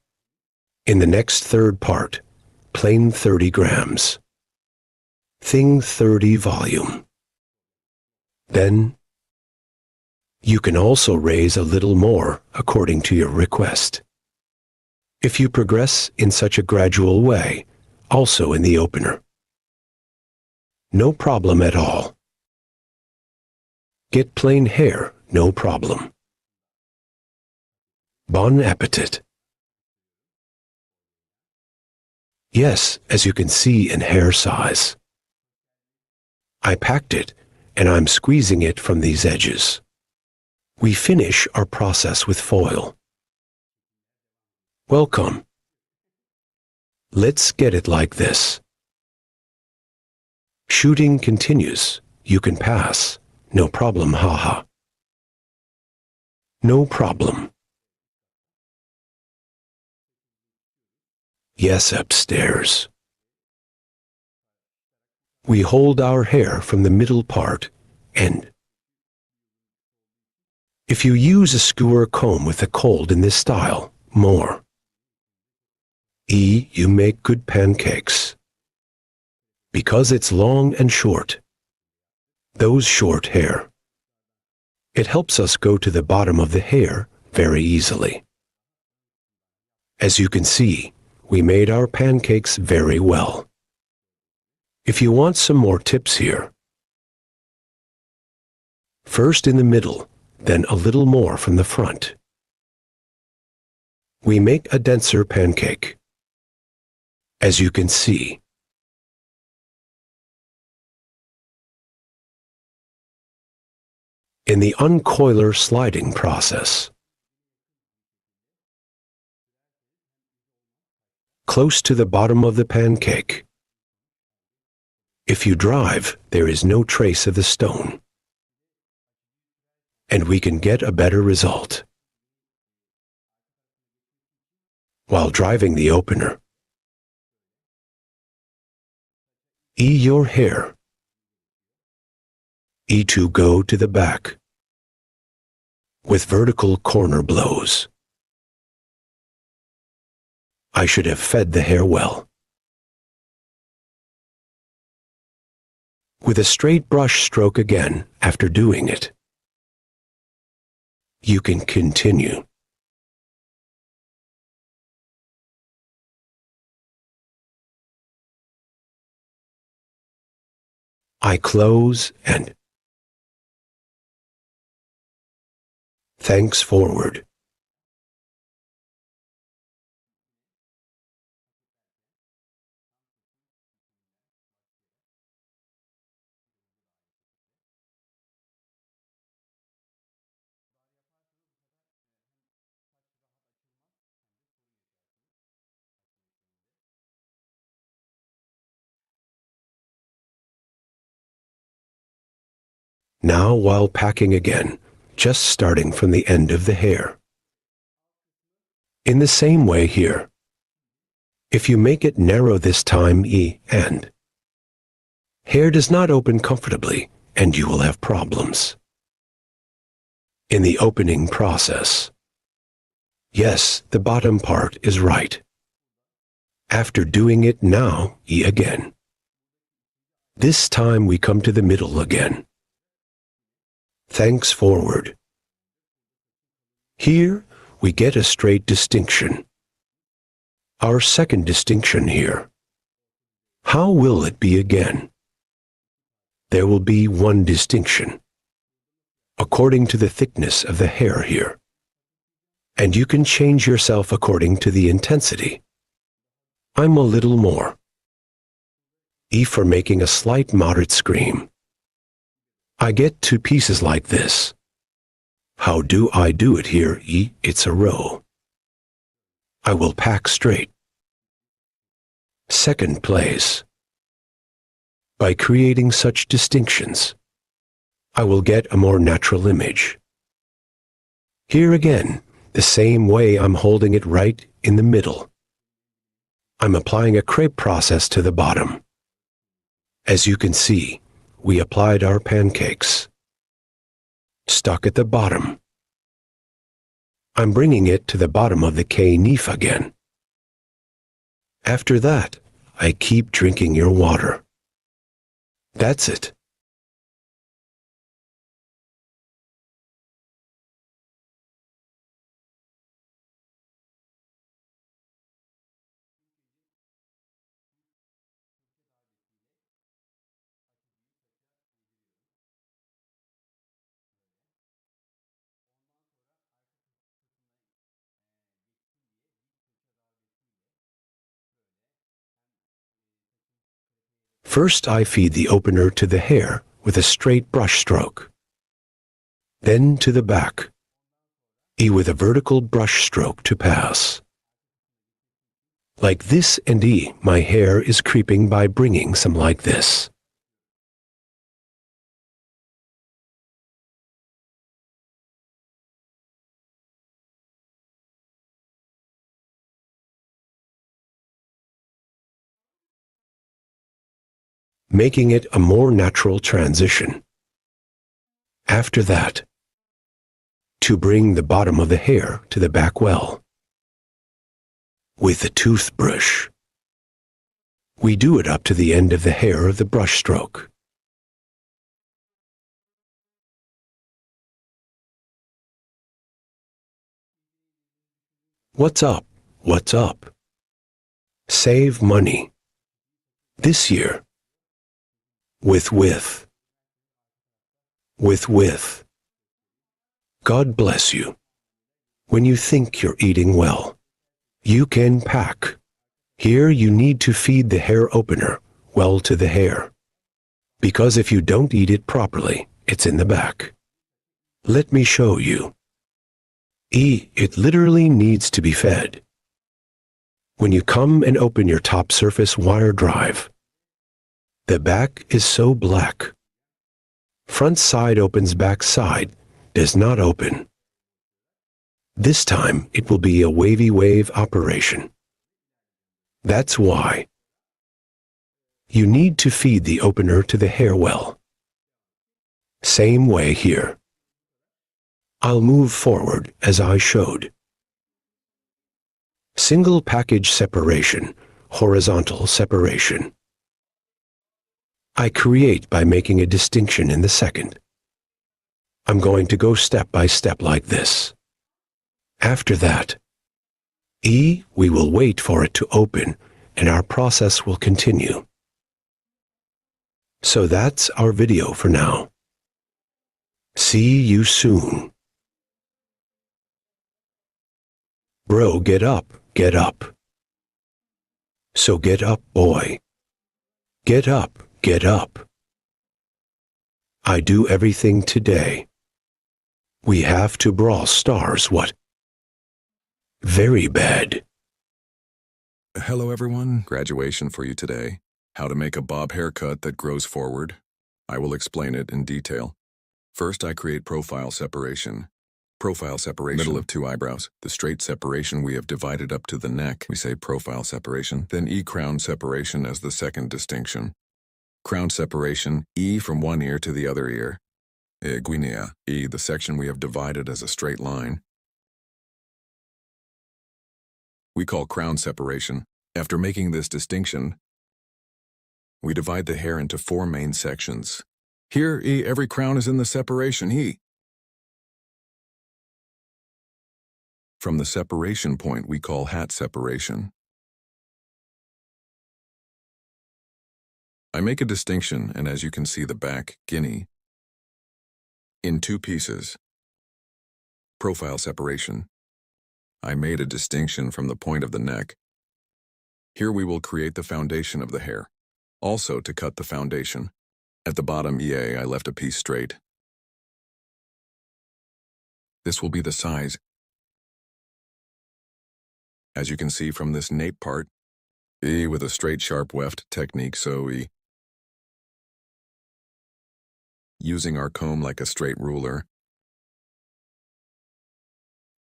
Speaker 1: In the next third part, plain 30 grams. Thing 30 volume. Then, you can also raise a little more according to your request. If you progress in such a gradual way, also in the opener. No problem at all. Get plain hair, no problem. Bon appetit. Yes, as you can see in hair size. I packed it, and I'm squeezing it from these edges. We finish our process with foil. Welcome. Let's get it like this. Shooting continues. You can pass. No problem, haha. No problem. Yes, upstairs. We hold our hair from the middle part and if you use a skewer comb with a cold in this style, more. E, you make good pancakes. Because it's long and short. Those short hair. It helps us go to the bottom of the hair very easily. As you can see, we made our pancakes very well. If you want some more tips here, first in the middle, then a little more from the front. We make a denser pancake. As you can see, in the uncoiler sliding process. Close to the bottom of the pancake. If you drive, there is no trace of the stone. And we can get a better result. While driving the opener. E your hair. E to go to the back. With vertical corner blows. I should have fed the hair well. With a straight brush stroke again after doing it. You can continue. I close and thanks forward. Now while packing again, just starting from the end of the hair. In the same way here. If you make it narrow this time E and hair does not open comfortably and you will have problems. In the opening process. Yes, the bottom part is right. After doing it now, E again. This time we come to the middle again. Thanks forward. Here we get a straight distinction. Our second distinction here. How will it be again? There will be one distinction. According to the thickness of the hair here. And you can change yourself according to the intensity. I'm a little more. E for making a slight moderate scream. I get two pieces like this. How do I do it here? E, it's a row. I will pack straight. Second place. By creating such distinctions, I will get a more natural image. Here again, the same way I'm holding it right in the middle. I'm applying a crepe process to the bottom. As you can see, we applied our pancakes. Stuck at the bottom. I'm bringing it to the bottom of the K-neef again. After that, I keep drinking your water. That's it. First, I feed the opener to the hair with a straight brush stroke. Then to the back. E with a vertical brush stroke to pass. Like this and E, my hair is creeping by bringing some like this. Making it a more natural transition. After that, to bring the bottom of the hair to the back well. With a toothbrush. We do it up to the end of the hair of the brush stroke. What's up? What's up? Save money. This year. With. God bless you. When you think you're eating well, you can pack. Here you need to feed the hair opener well to the hair. Because if you don't eat it properly, it's in the back. Let me show you. E, it literally needs to be fed. When you come and open your top surface wire drive, the back is so black. Front side opens, back side does not open. This time it will be a wavy wave operation. That's why you need to feed the opener to the hair well. Same way here. I'll move forward as I showed. Single package separation, horizontal separation. I create by making a distinction in the second. I'm going to go step by step like this. After that, E, we will wait for it to open and our process will continue. So that's our video for now. See you soon. Bro, get up, get up. So get up, boy. Get up, get up. I do everything today. We have to brawl stars, what? Very bad.
Speaker 2: Hello everyone, graduation for you today. How to make a bob haircut that grows forward. I will explain it in detail. First, I create profile separation. Profile separation, middle of two eyebrows. The straight separation we have divided up to the neck. We say profile separation. Then E crown separation as the second distinction. Crown separation, E from one ear to the other ear. Guinea, E, the section we have divided as a straight line. We call crown separation. After making this distinction, we divide the hair into four main sections. Here, E, every crown is in the separation, E. From the separation point, we call hat separation. I make a distinction, and as you can see the back, guinea, in two pieces. Profile separation. I made a distinction from the point of the neck. Here we will create the foundation of the hair. Also to cut the foundation. At the bottom I left a piece straight. This will be the size. As you can see from this nape part, with a straight sharp weft technique, so using our comb like a straight ruler,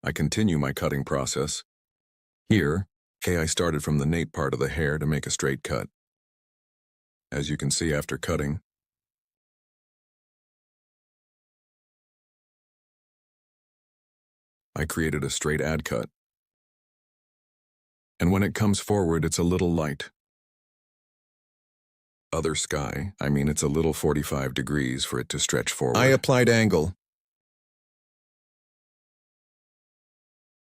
Speaker 2: I continue my cutting process. Here, I started from the nape part of the hair to make a straight cut. As you can see after cutting, I created a straight ad cut. And when it comes forward, it's a little light. Other sky, it's a little 45 degrees for it to stretch forward. I applied angle.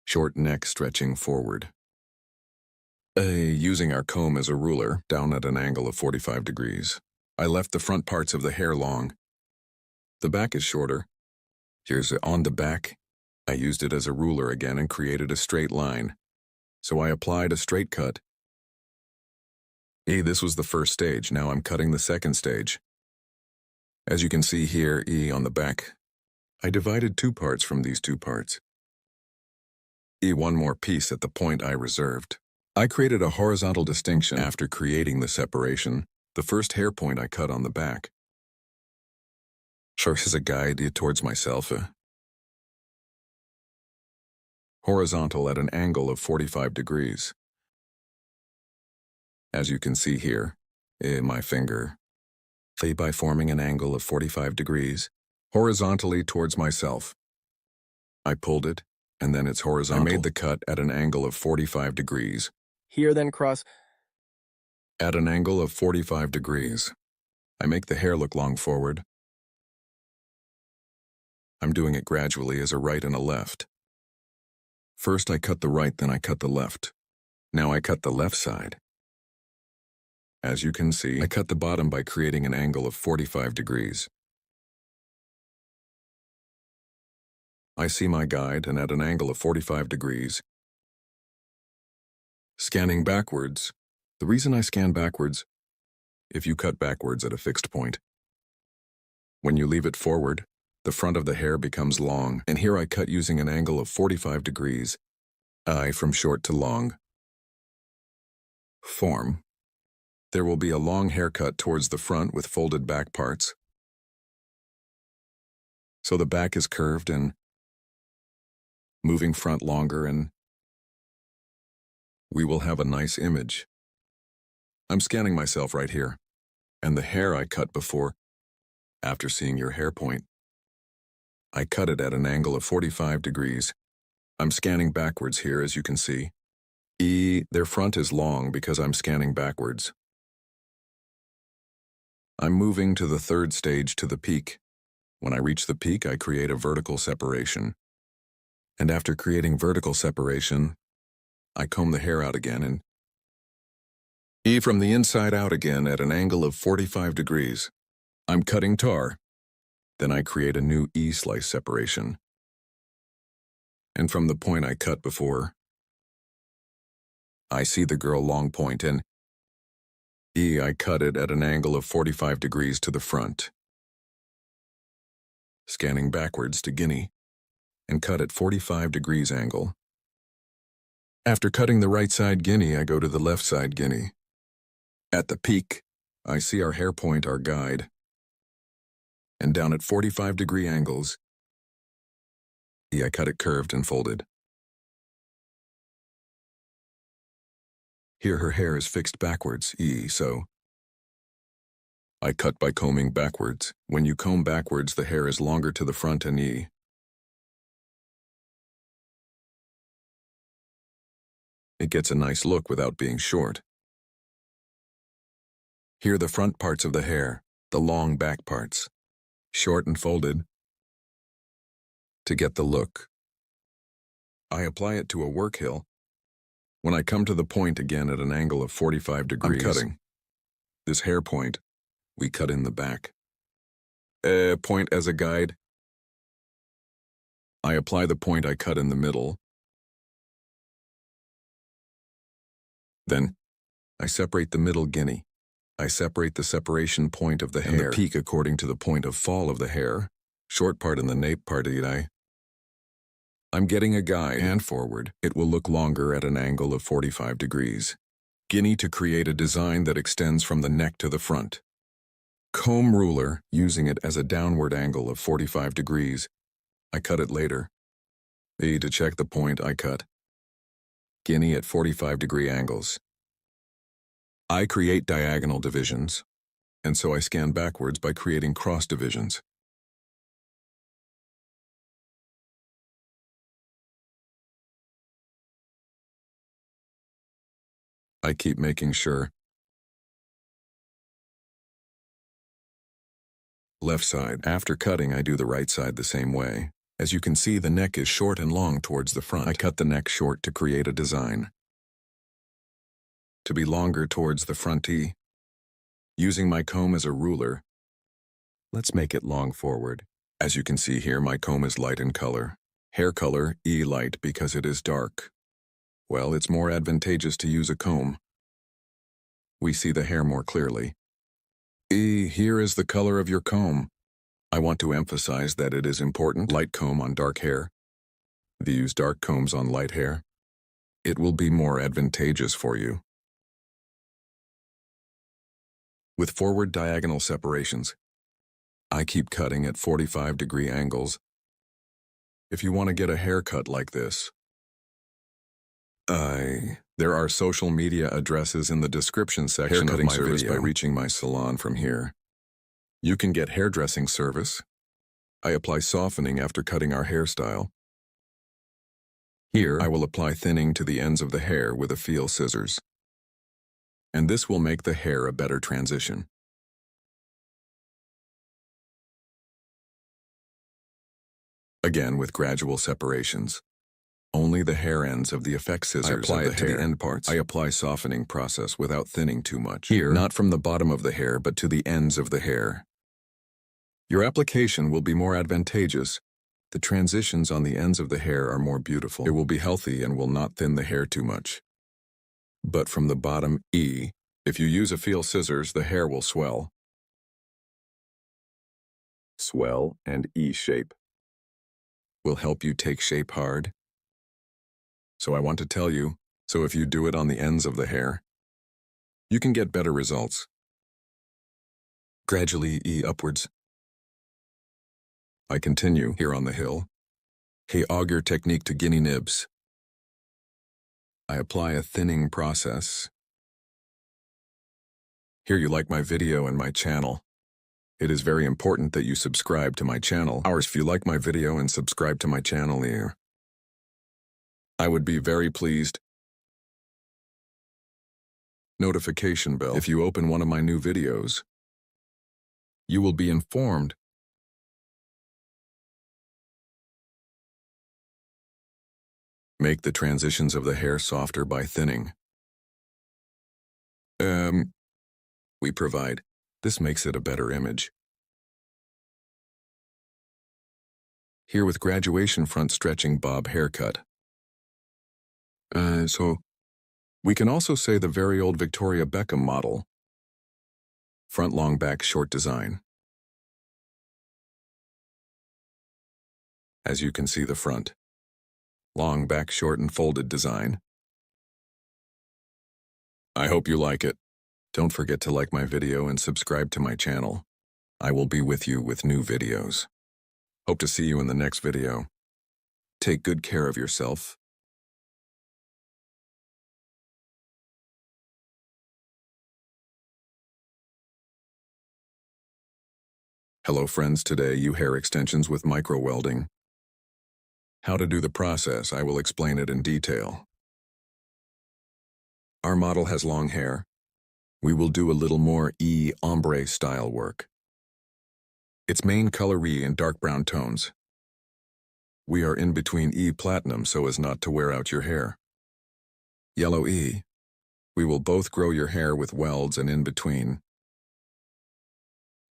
Speaker 2: Short neck stretching forward. Using our comb as a ruler, down at an angle of 45 degrees. I left the front parts of the hair long. The back is shorter. Here's on the back. I used it as a ruler again and created a straight line. So I applied a straight cut. This was the first stage. Now I'm cutting the second stage. As you can see here, on the back, I divided two parts from these two parts. One more piece at the point I reserved. I created a horizontal distinction after creating the separation. The first hair point I cut on the back. As a guide towards myself. Horizontal at an angle of 45 degrees. As you can see here, my finger, by forming an angle of 45 degrees, horizontally towards myself. I pulled it, and then it's horizontal. I made the cut at an angle of 45 degrees.
Speaker 7: Here then cross.
Speaker 2: At an angle of 45 degrees. I make the hair look long forward. I'm doing it gradually as a right and a left. First I cut the right, then I cut the left. Now I cut the left side. As you can see, I cut the bottom by creating an angle of 45 degrees. I see my guide, and at an angle of 45 degrees. Scanning backwards. The reason I scan backwards, if you cut backwards at a fixed point, when you leave it forward, the front of the hair becomes long, and here I cut using an angle of 45 degrees, from short to long. Form. There will be a long haircut towards the front with folded back parts. So the back is curved and moving front longer, and we will have a nice image. I'm scanning myself right here, and the hair I cut before, after seeing your hair point, I cut it at an angle of 45 degrees. I'm scanning backwards here, as you can see. Their front is long because I'm scanning backwards. I'm moving to the third stage, to the peak. When I reach the peak, I create a vertical separation. And after creating vertical separation, I comb the hair out again and from the inside out again at an angle of 45 degrees. I'm cutting tar. Then I create a new slice separation. And from the point I cut before, I see the girl long point, and I cut it at an angle of 45 degrees to the front. Scanning backwards to Guinea, and cut at 45 degrees angle. After cutting the right side Guinea, I go to the left side Guinea. At the peak, I see our hair point, our guide. And down at 45 degree angles, I cut it curved and folded. Here her hair is fixed backwards, so I cut by combing backwards. When you comb backwards, the hair is longer to the front and it gets a nice look without being short. Here the front parts of the hair, the long back parts, short and folded, to get the look. I apply it to a work hill. When I come to the point again at an angle of 45 degrees, I'm cutting. This hair point, we cut in the back. Point as a guide. I apply the point I cut in the middle. Then, I separate the middle Guinea. I separate the separation point of the hair and the peak according to the point of fall of the hair, short part and the nape part. I'm getting a guide and forward. It will look longer at an angle of 45 degrees. Guinea to create a design that extends from the neck to the front. Comb ruler, using it as a downward angle of 45 degrees. I cut it later. E to check the point I cut. Guinea at 45-degree angles. I create diagonal divisions, and so I scan backwards by creating cross divisions. I keep making sure. Left side. After cutting, I do the right side the same way. As you can see, the neck is short and long towards the front. I cut the neck short to create a design. To be longer towards the front E. Using my comb as a ruler, let's make it long forward. As you can see here, my comb is light in color. Hair color, E light because it is dark. Well, it's more advantageous to use a comb. We see the hair more clearly. E, here is the color of your comb. I want to emphasize that it is important. Light comb on dark hair. Use dark combs on light hair. It will be more advantageous for you. With forward diagonal separations, I keep cutting at 45-degree angles. If you want to get a haircut like this, there are social media addresses in the description section of my video. By reaching my salon from here. You can get hairdressing service. I apply softening after cutting our hairstyle. Here, I will apply thinning to the ends of the hair with a feel scissors. And this will make the hair a better transition. Again with gradual separations. Only the hair ends of the effect scissors apply it to the end parts. I apply softening process without thinning too much. Here, not from the bottom of the hair, but to the ends of the hair. Your application will be more advantageous. The transitions on the ends of the hair are more beautiful. It will be healthy and will not thin the hair too much. But from the bottom, E, if you use a feel scissors, the hair will swell. Swell and E shape will help you take shape hard. So I want to tell you, so if you do it on the ends of the hair, you can get better results. Gradually E upwards. I continue here on the hill. Hey, auger technique to guinea nibs. I apply a thinning process. Here you like my video and my channel. It is very important that you subscribe to my channel. If you like my video and subscribe to my channel here, I would be very pleased. Notification bell. If you open one of my new videos, you will be informed. Make the transitions of the hair softer by thinning. We provide. This makes it a better image. Here with graduation front stretching bob haircut. So we can also say the very old Victoria Beckham model. Front long back short design. As you can see the front. Long back short and folded design. I hope you like it. Don't forget to like my video and subscribe to my channel. I will be with you with new videos. Hope to see you in the next video. Take good care of yourself. Hello friends, today you hair extensions with micro welding. How to do the process, I will explain it in detail. Our model has long hair. We will do a little more E ombre style work. Its main color E in dark brown tones. We are in between E platinum so as not to wear out your hair. Yellow E. We will both grow your hair with welds and in between.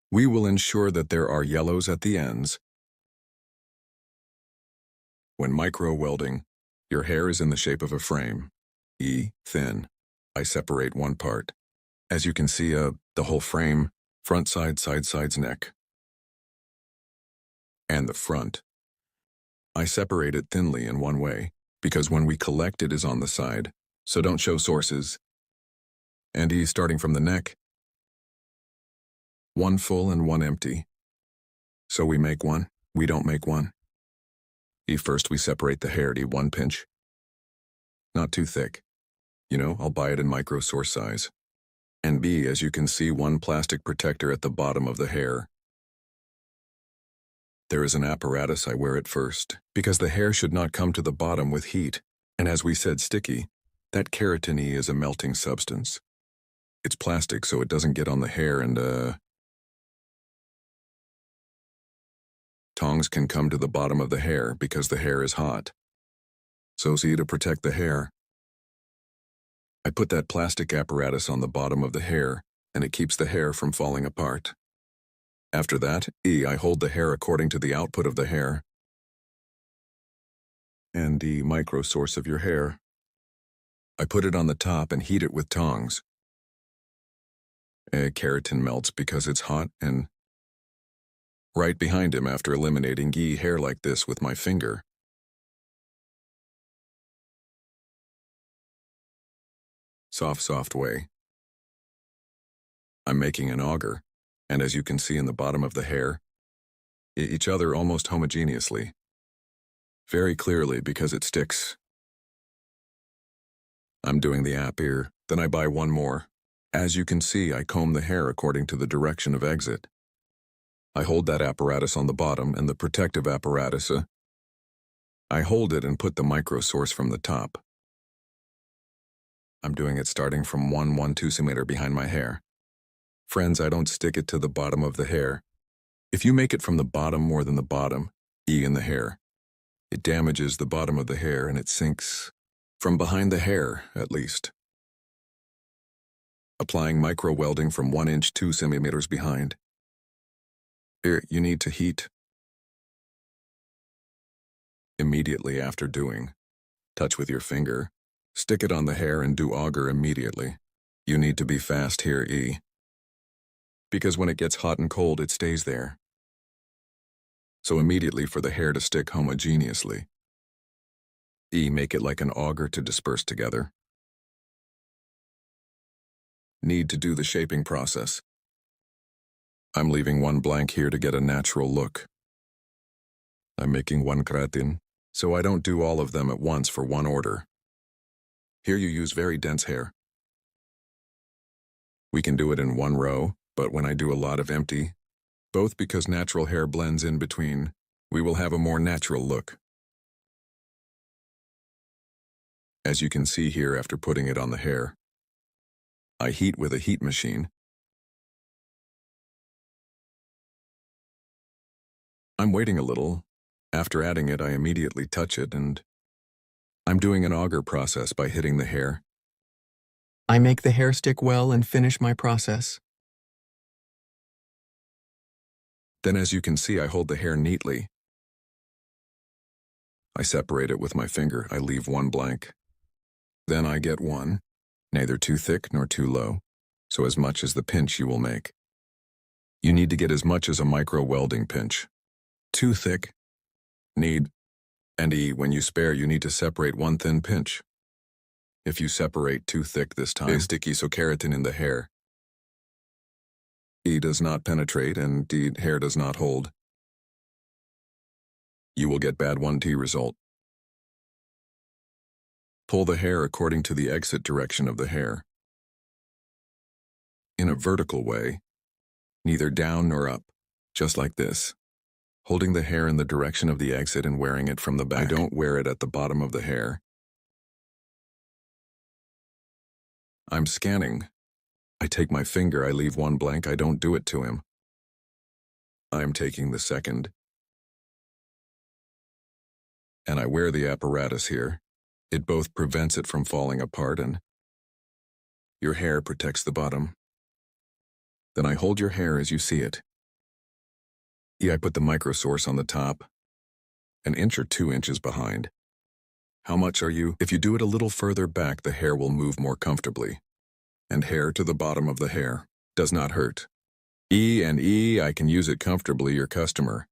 Speaker 2: We will ensure that there are yellows at the ends. When micro welding, your hair is in the shape of a frame. E, thin. I separate one part. As you can see, the whole frame, front side, sides, neck, and the front. I separate it thinly in one way, because when we collect it is on the side, so don't show sources. And he's starting from the neck. One full and one empty. So we make one, we don't make one. First we separate the hair to 1 pinch. Not too thick. You know, I'll buy it in micro source size. And B, as you can see, 1 plastic protector at the bottom of the hair. There is an apparatus I wear at first, because the hair should not come to the bottom with heat, and as we said sticky, that keratin E is a melting substance. It's plastic so it doesn't get on the hair and tongs can come to the bottom of the hair because the hair is hot. So see, to protect the hair, I put that plastic apparatus on the bottom of the hair, and it keeps the hair from falling apart. After that, I hold the hair according to the output of the hair. And the micro source of your hair. I put it on the top and heat it with tongs. Keratin melts because it's hot, and right behind him after eliminating hair like this with my finger. Soft way. I'm making an auger, and as you can see in the bottom of the hair, each other almost homogeneously. Very clearly because it sticks. I'm doing the app here, then I buy one more. As you can see, I comb the hair according to the direction of exit. I hold that apparatus on the bottom and the protective apparatus. I hold it and put the micro source from the top. I'm doing it starting from 1 centimeter behind my hair. Friends, I don't stick it to the bottom of the hair. If you make it from the bottom more than the bottom, in the hair, it damages the bottom of the hair and it sinks. From behind the hair, at least. Applying micro welding from 1 inch 2 centimeters behind. Here, you need to heat. Immediately after doing, touch with your finger, stick it on the hair and do auger immediately. You need to be fast here, because when it gets hot and cold, it stays there. So immediately for the hair to stick homogeneously. Make it like an auger to disperse together. Need to do the shaping process. I'm leaving one blank here to get a natural look. I'm making one keratin, so I don't do all of them at once for one order. Here you use very dense hair. We can do it in one row, but when I do a lot of empty, both because natural hair blends in between, we will have a more natural look. As you can see here after putting it on the hair, I heat with a heat machine. I'm waiting a little. After adding it, I immediately touch it, and I'm doing an auger process by hitting the hair.
Speaker 7: I make the hair stick well and finish my process.
Speaker 2: Then as you can see, I hold the hair neatly. I separate it with my finger. I leave one blank. Then I get one, neither too thick nor too low, so as much as the pinch you will make. You need to get as much as a micro welding pinch. Too thick, need, and when you spare, you need to separate one thin pinch. If you separate too thick this time, it's sticky, so keratin in the hair. Does not penetrate and hair does not hold. You will get bad 1T result. Pull the hair according to the exit direction of the hair. In a vertical way, neither down nor up, just like this. Holding the hair in the direction of the exit and wearing it from the back. I don't wear it at the bottom of the hair. I'm scanning. I take my finger, I leave one blank, I don't do it to him. I'm taking the second. And I wear the apparatus here. It both prevents it from falling apart and your hair protects the bottom. Then I hold your hair as you see it. I put the micro source on the top, 1 inch or 2 inches behind. How much are you? If you do it a little further back, the hair will move more comfortably. and hair to the bottom of the hair. Does not hurt. E and E, I can use it comfortably, your customer.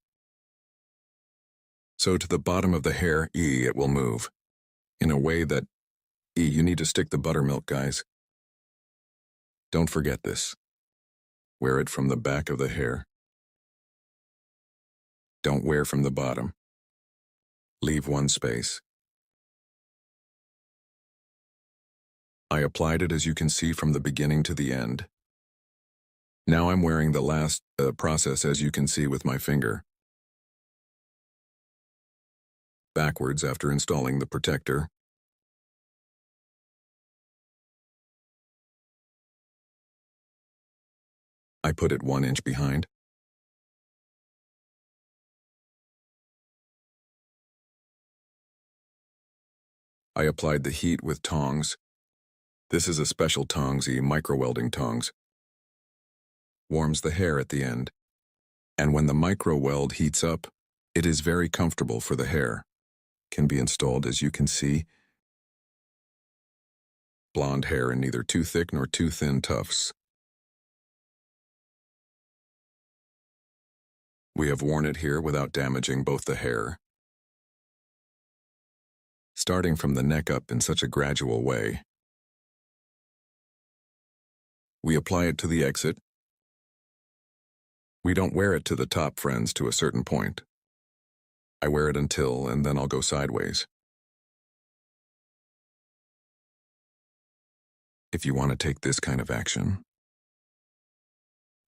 Speaker 2: So to the bottom of the hair, E, it will move. In a way that, E, you need to stick the buttermilk, guys. Don't forget this. Wear it from the back of the hair. Don't wear from the bottom. Leave one space. I applied it, as you can see, from the beginning to the end. Now I'm wearing the last process, as you can see, with my finger. Backwards after installing the protector. I put it 1 inch behind. I applied the heat with tongs. This is a special tongs, micro-welding tongs. Warms the hair at the end. And when the micro-weld heats up, it is very comfortable for the hair. Can be installed, as you can see. Blonde hair in neither too thick nor too thin tufts. We have worn it here without damaging both the hair. Starting from the neck up in such a gradual way. We apply it to the exit. We don't wear it to the top, friends, to a certain point. I wear it until, and then I'll go sideways. If you want to take this kind of action.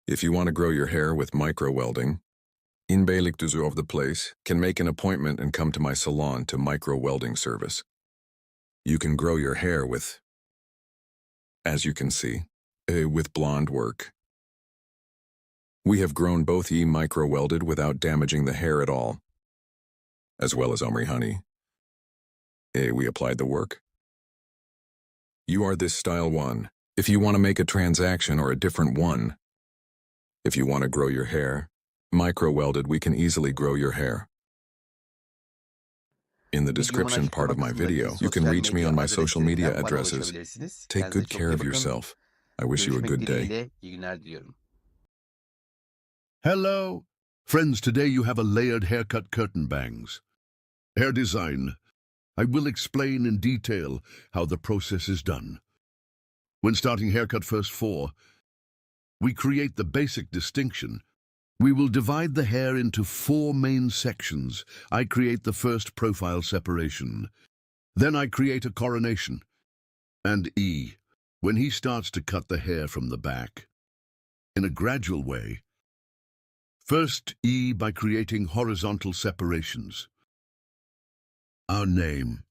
Speaker 2: If you want to grow your hair with micro-welding, in Beylikdüzü of the place, can make an appointment and come to my salon to micro-welding service. You can grow your hair with, as you can see, with blonde work. We have grown both micro-welded without damaging the hair at all, as well as Omri honey. We applied the work. You are this style one. If you want to make a transaction or a different one, if you want to grow your hair, micro-welded, we can easily grow your hair. In the description part of my video, you can reach me on my social media addresses. Take good care of yourself. I wish you a good day.
Speaker 4: Hello. Friends, today you have a layered haircut curtain bangs. Hair design. I will explain in detail how the process is done. When starting haircut first 4, we create the basic distinction. We will divide the hair into 4 main sections. I create the first profile separation. Then I create a coronation. And E, when he starts to cut the hair from the back, in a gradual way. First, E by creating horizontal separations. Our name.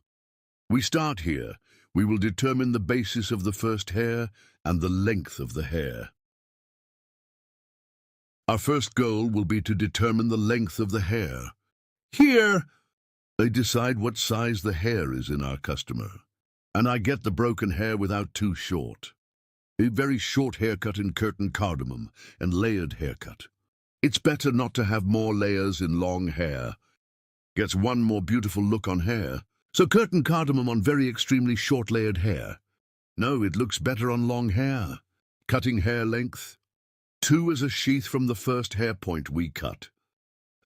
Speaker 4: We start here. We will determine the basis of the first hair and the length of the hair. Our first goal will be to determine the length of the hair. Here, I decide what size the hair is in our customer, and I get the broken hair without too short. A very short haircut in curtain cardamom and layered haircut. It's better not to have more layers in long hair. Gets one more beautiful look on hair. So curtain cardamom on very extremely short layered hair. No, it looks better on long hair. Cutting hair length. 2 is a sheath from the first hair point we cut.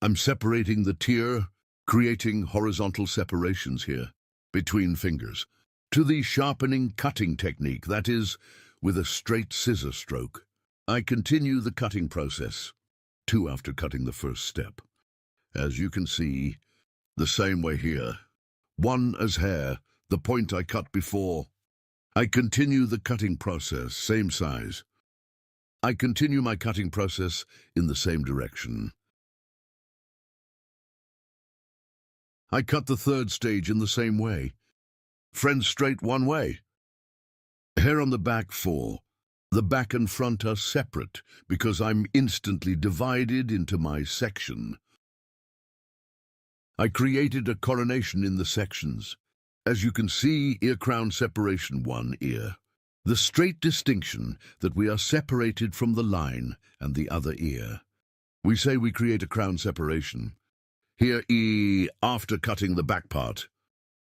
Speaker 4: I'm separating the tier, creating horizontal separations here, between fingers, to the sharpening cutting technique, that is, with a straight scissor stroke. I continue the cutting process, 2 after cutting the first step. As you can see, the same way here. 1 as hair, the point I cut before. I continue the cutting process, same size. I continue my cutting process in the same direction. I cut the third stage in the same way. Friends, straight one way. Hair on the back 4. The back and front are separate because I'm instantly divided into my section. I created a coronation in the sections. As you can see, ear crown separation 1 ear. The straight distinction that we are separated from the line and the other ear. We say we create a crown separation. Here E after cutting the back part.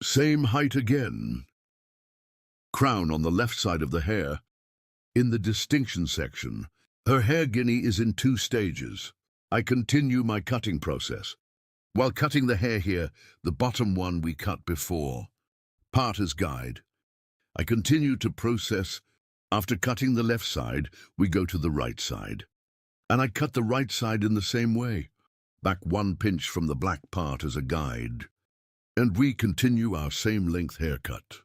Speaker 4: Same height again. Crown on the left side of the hair. In the distinction section, her hair guinea is in 2 stages. I continue my cutting process. While cutting the hair here, the bottom one we cut before. Part as guide. I continue to process. After cutting the left side, we go to the right side. And I cut the right side in the same way. Back 1 pinch from the black part as a guide. And we continue our same length haircut.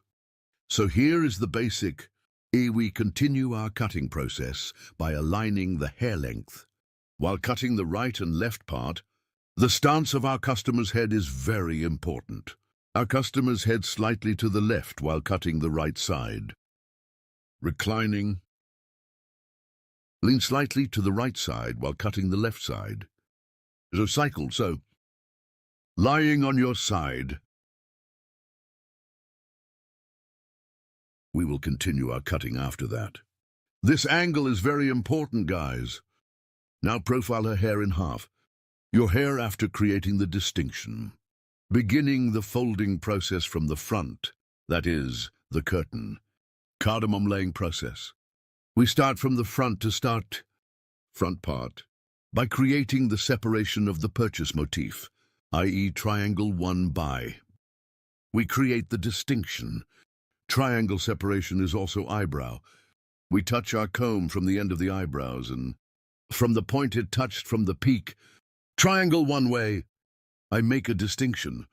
Speaker 4: So here is the basic. We continue our cutting process by aligning the hair length. While cutting the right and left part, the stance of our customer's head is very important. Our customer's head slightly to the left while cutting the right side. Reclining. Lean slightly to the right side while cutting the left side. So cycle, so. Lying on your side. We will continue our cutting after that. This angle is very important, guys. Now profile her hair in half. Your hair after creating the distinction. Beginning the folding process from the front, that is, the curtain. Cardamom laying process. We start from the front to start front part by creating the separation of the purchase motif, i.e. triangle 1 by. We create the distinction. Triangle separation is also eyebrow. We touch our comb from the end of the eyebrows and from the point it touched from the peak. Triangle 1 way. I make a distinction.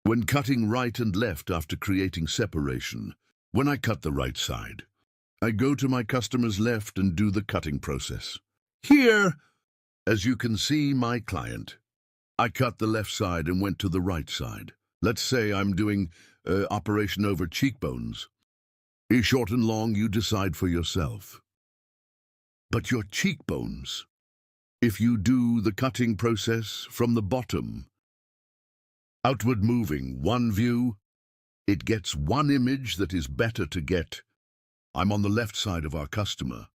Speaker 4: When cutting right and left after creating separation, when I cut the right side, I go to my customer's left and do the cutting process. Here, as you can see, my client. I cut the left side and went to the right side. Let's say I'm doing operation over cheekbones. Short and long, you decide for yourself. But your cheekbones, if you do the cutting process from the bottom, outward moving, 1 view, it gets 1 image that is better to get. I'm on the left side of our customer.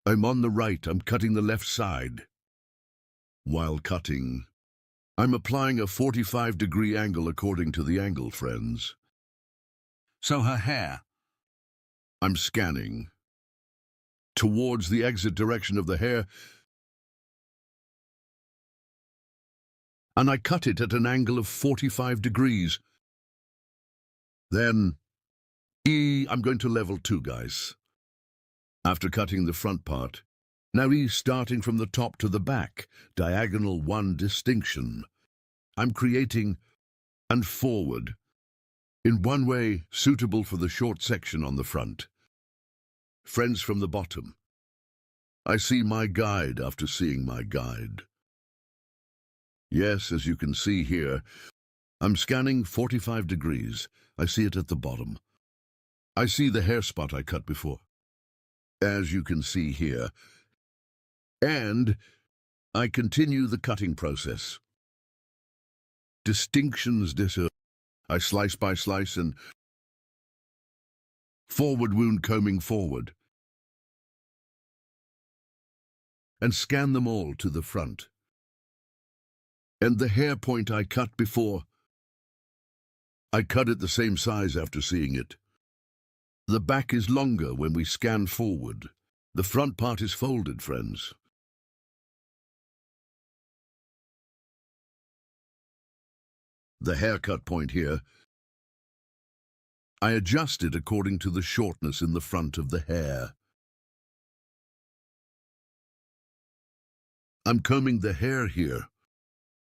Speaker 4: I'm on the right, I'm cutting the left side. While cutting, I'm applying a 45-degree angle according to the angle, friends. So her hair, I'm scanning towards the exit direction of the hair, and I cut it at an angle of 45 degrees. Then, I'm going to level 2, guys. After cutting the front part, now starting from the top to the back, diagonal 1 distinction. I'm creating and forward in 1 way suitable for the short section on the front. Friends from the bottom. I see my guide after seeing my guide. Yes, as you can see here, I'm scanning 45 degrees. I see it at the bottom. I see the hair spot I cut before, as you can see here. And I continue the cutting process. Distinctions I slice by slice and forward wound combing forward. And scan them all to the front. And the hair point I cut before, I cut it the same size after seeing it. The back is longer when we scan forward. The front part is folded, friends. The haircut point here, I adjust it according to the shortness in the front of the hair. I'm combing the hair here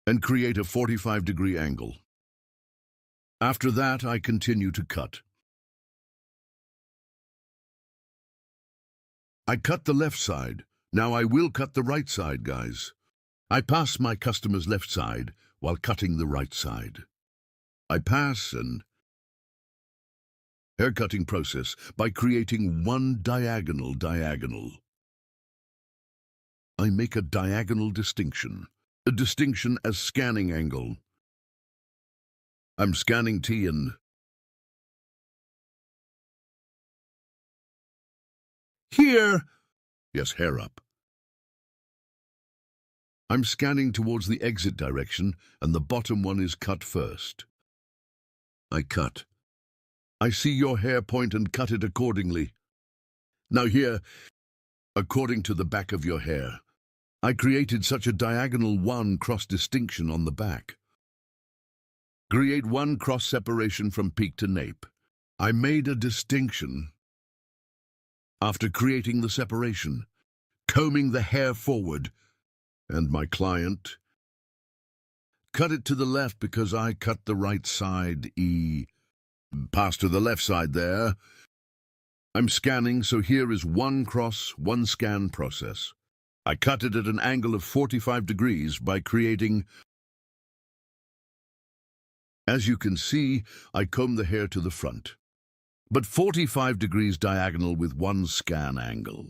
Speaker 4: and create a 45-degree angle. After that, I continue to cut. I cut the left side. Now I will cut the right side, guys. I pass my customer's left side while cutting the right side. I pass and haircutting process by creating 1 diagonal. I make a diagonal distinction. A distinction as scanning angle. I'm scanning T and here, yes, hair up. I'm scanning towards the exit direction and the bottom one is cut first. I cut. I see your hair point and cut it accordingly. Now here, according to the back of your hair, I created such a diagonal 1 cross distinction on the back. Create 1 cross separation from peak to nape. I made a distinction after creating the separation, combing the hair forward, and my client cut it to the left because I cut the right side pass to the left side there. I'm scanning, so here is 1 cross, 1 scan process. I cut it at an angle of 45 degrees by creating. As you can see, I comb the hair to the front, but 45 degrees diagonal with 1 scan angle.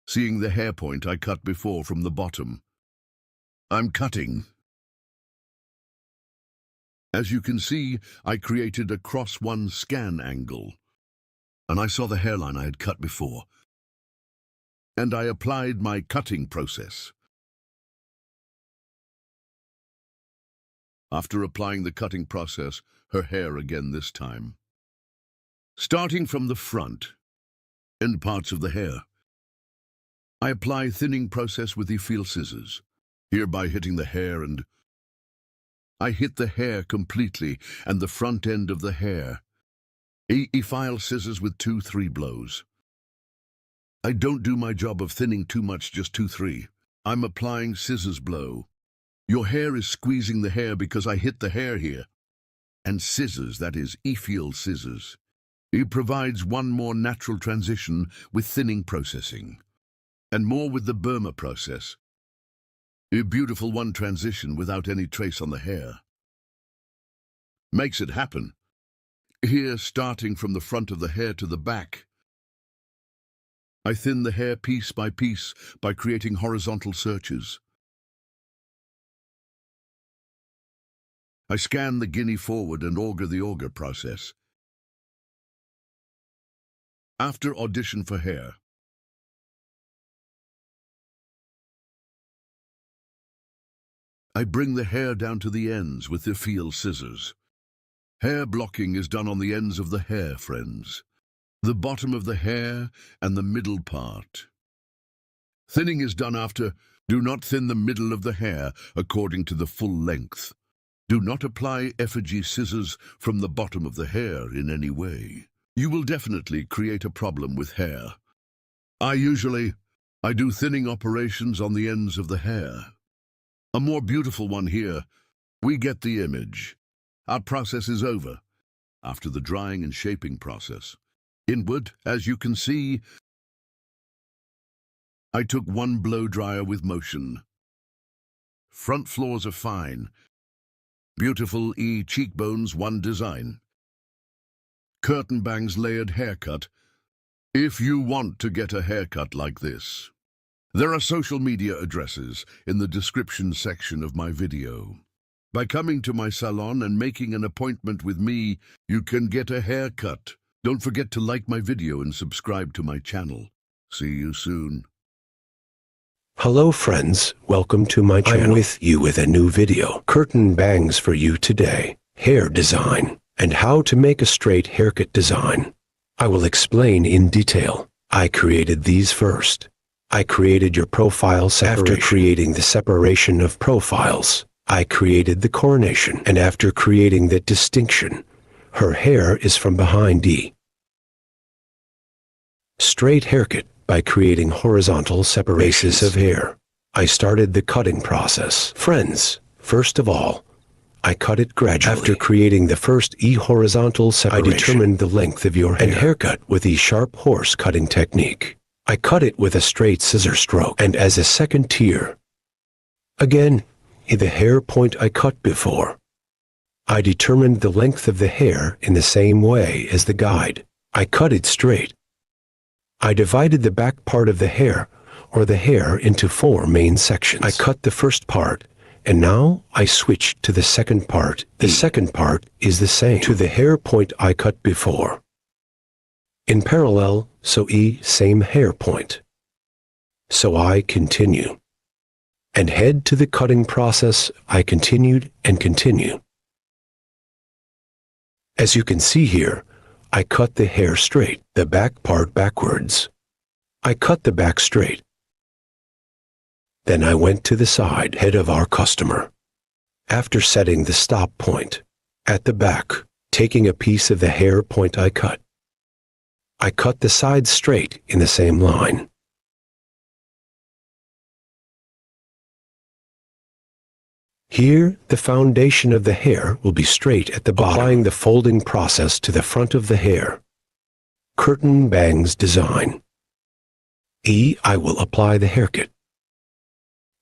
Speaker 4: Seeing the hair point I cut before from the bottom, I'm cutting. As you can see, I created a cross 1 scan angle, and I saw the hairline I had cut before, and I applied my cutting process. After applying the cutting process, her hair again this time. Starting from the front, end parts of the hair, I apply thinning process with the feel scissors, hereby hitting the hair, and I hit the hair completely and the front end of the hair. File scissors with 2-3 blows. I don't do my job of thinning too much, just 2-3. I'm applying scissors blow. Your hair is squeezing the hair because I hit the hair here. And scissors, that is, feel scissors. It provides 1 more natural transition with thinning processing, and more with the Burma process. A beautiful 1 transition without any trace on the hair. Makes it happen. Here, starting from the front of the hair to the back, I thin the hair piece by piece by creating horizontal searches. I scan the guinea forward and auger the auger process. After audition for hair, I bring the hair down to the ends with the feel scissors. Hair blocking is done on the ends of the hair, friends. The bottom of the hair and the middle part. Thinning is done after. Do not thin the middle of the hair according to the full length. Do not apply effigy scissors from the bottom of the hair in any way. You will definitely create a problem with hair. I do thinning operations on the ends of the hair. A more beautiful one here. We get the image. Our process is over. After the drying and shaping process. Inward, as you can see, I took 1 blow dryer with motion. Front floors are fine. Beautiful cheekbones, 1 design. Curtain bangs layered haircut. If you want to get a haircut like this, there are social media addresses in the description section of my video. By coming to my salon and making an appointment with me, you can get a haircut. Don't forget to like my video and subscribe to my channel. See you soon.
Speaker 1: Hello friends, welcome to my channel. I'm with you with a new video. Curtain bangs for you today. Hair design and how to make a straight haircut design. I will explain in detail. I created these first. I created your profile separation. After creating the separation of profiles, I created the coronation. And after creating that distinction, her hair is from behind straight haircut by creating horizontal separations of hair. I started the cutting process. Friends, first of all, I cut it gradually. After creating the first horizontal separation, I determined the length of your hair and haircut with the sharp horse cutting technique. I cut it with a straight scissor stroke, and as a second tier, again, in the hair point I cut before, I determined the length of the hair in the same way as the guide. I cut it straight. I divided the back part of the hair, or the hair, into 4 main sections. I cut the first part, and now I switched to the second part. The second part is the same to the hair point I cut before. In parallel, so same hair point. So I continue. And head to the cutting process. I continued and continue. As you can see here, I cut the hair straight, the back part backwards. I cut the back straight. Then I went to the side head of our customer. After setting the stop point at the back, taking a piece of the hair point I cut the sides straight in the same line. Here, the foundation of the hair will be straight at the bottom, applying the folding process to the front of the hair. Curtain bangs design. I will apply the haircut.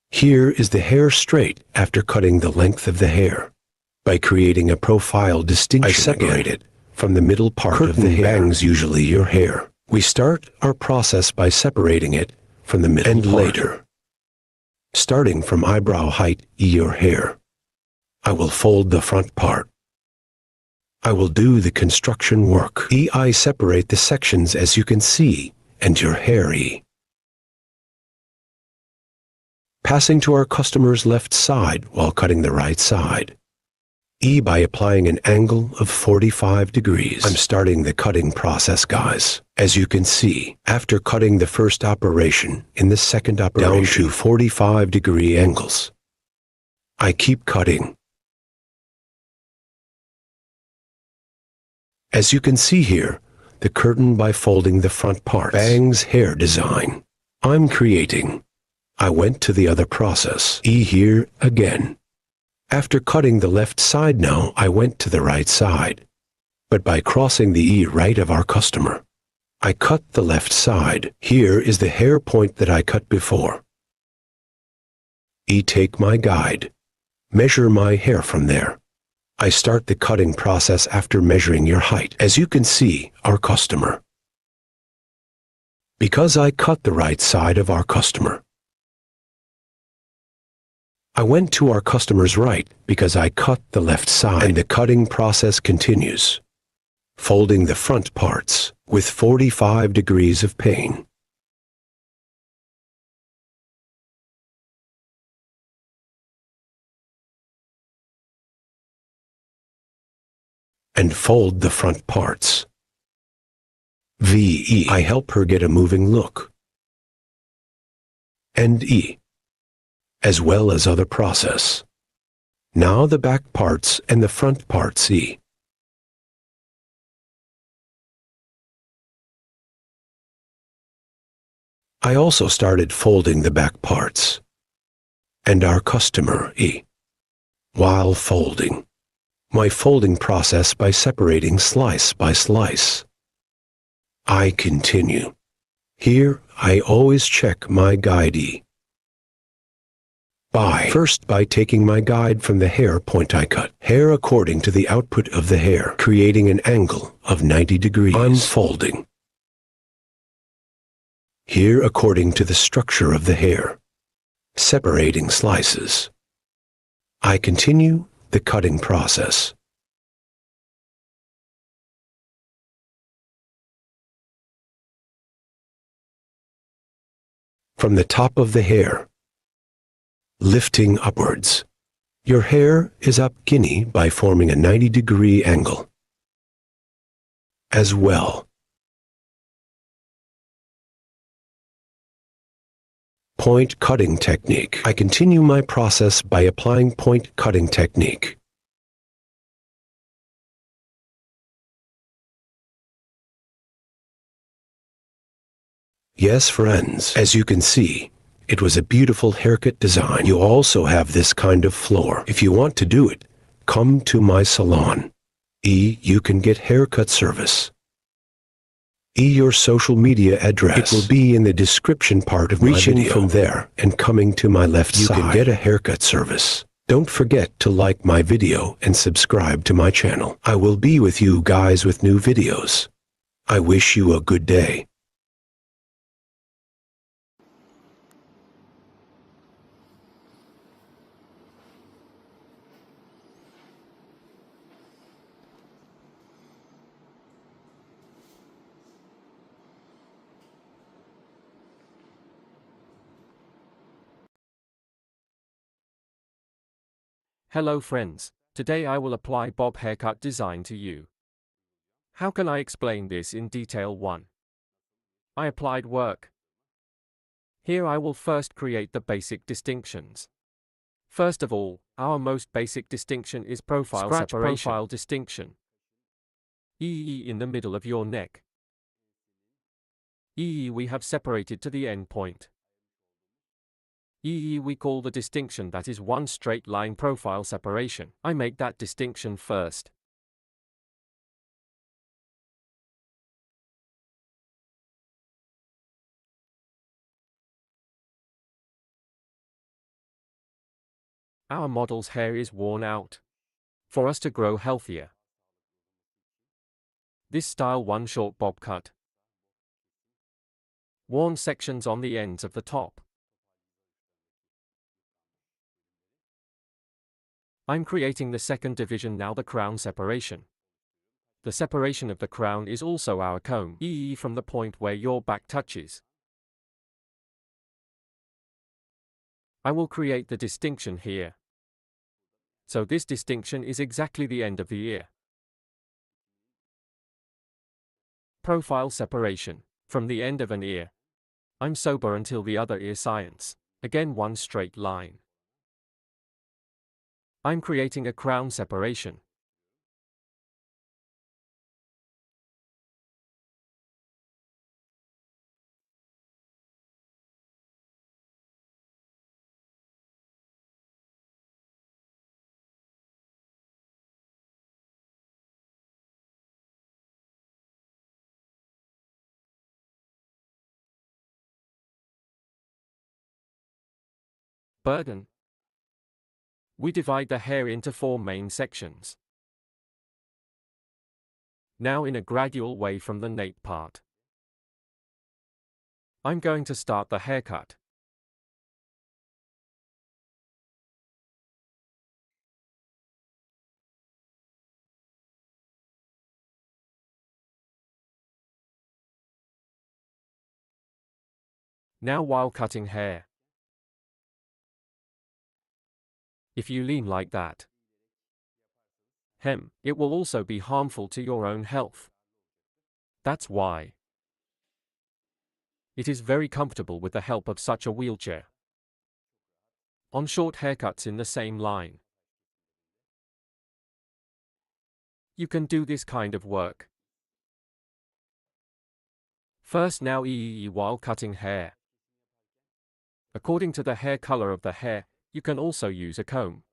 Speaker 1: Here is the hair straight after cutting the length of the hair. By creating a profile distinction, I separate it from the middle part of the hair. Bangs usually your hair. We start our process by separating it from the middle part. And later, starting from eyebrow height, your hair. I will fold the front part. I will do the construction work. I separate the sections as you can see, and your hair. Passing to our customer's left side while cutting the right side. By applying an angle of 45 degrees. I'm starting the cutting process, guys. As you can see, after cutting the first operation, in the second operation, down to 45-degree angles. I keep cutting. As you can see here, the curtain by folding the front parts. Bangs hair design. I'm creating. I went to the other process. Here again. After cutting the left side now, I went to the right side. But by crossing the right of our customer, I cut the left side. Here is the hair point that I cut before. Take my guide. Measure my hair from there. I start the cutting process after measuring your height. As you can see, our customer. Because I cut the right side of our customer, I went to our customer's right because I cut the left side, and the cutting process continues, folding the front parts with 45 degrees of pane. And fold the front parts. I help her get a moving look. And as well as other process. Now the back parts and the front parts. I also started folding the back parts. And our customer, while folding. My folding process by separating slice by slice. I continue. Here, I always check my guide. First by taking my guide from the hair point I cut. Hair according to the output of the hair, creating an angle of 90 degrees. Unfolding. Here according to the structure of the hair. Separating slices. I continue the cutting process. From the top of the hair, lifting upwards. Your hair is up by forming a 90-degree angle. As well. Point cutting technique. I continue my process by applying point cutting technique. Yes, friends, as you can see, it was a beautiful haircut design. You also have this kind of floor. If you want to do it, come to my salon. You can get haircut service. Your social media address. It will be in the description part of my video. Reaching from there and coming to my left side, you can get a haircut service. Don't forget to like my video and subscribe to my channel. I will be with you guys with new videos. I wish you a good day.
Speaker 8: Hello friends, today I will apply bob haircut design to you. How can I explain this in detail? 1. I applied work. Here I will first create the basic distinctions. First of all, our most basic distinction is profile
Speaker 5: Scratch
Speaker 8: separation.
Speaker 5: profile
Speaker 8: distinction. In the middle of your neck. We have separated to the end point. We call the distinction that is one straight line profile separation. I make that distinction first. Our model's hair is worn out. For us to grow healthier. This style 1 short bob cut. Worn sections on the ends of the top. I'm creating the second division now, the crown separation. The separation of the crown is also our comb, from the point where your back touches. I will create the distinction here. So this distinction is exactly the end of the ear. Profile separation. From the end of an ear. I'm sober until the other ear science. Again one straight line. I'm creating a crown separation. Burden. We divide the hair into 4 main sections. Now in a gradual way from the nape part. I'm going to start the haircut. Now while cutting hair. If you lean like that, it will also be harmful to your own health. That's why it is very comfortable with the help of such a wheelchair. On short haircuts in the same line. You can do this kind of work. First now while cutting hair. According to the hair color of the hair, you can also use a comb.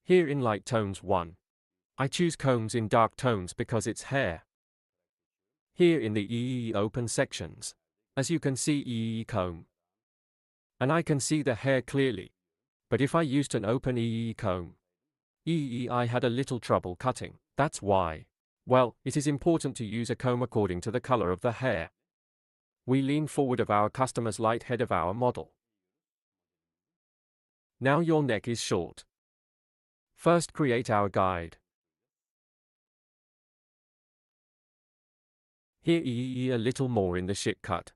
Speaker 8: Here in light tones 1. I choose combs in dark tones because it's hair. Here in the open sections. As you can see comb. And I can see the hair clearly. But if I used an open comb, I had a little trouble cutting. That's why. Well, it is important to use a comb according to the color of the hair. We lean forward of our customer's light head of our model. Now your neck is short. First create our guide. Here a little more in the shit cut.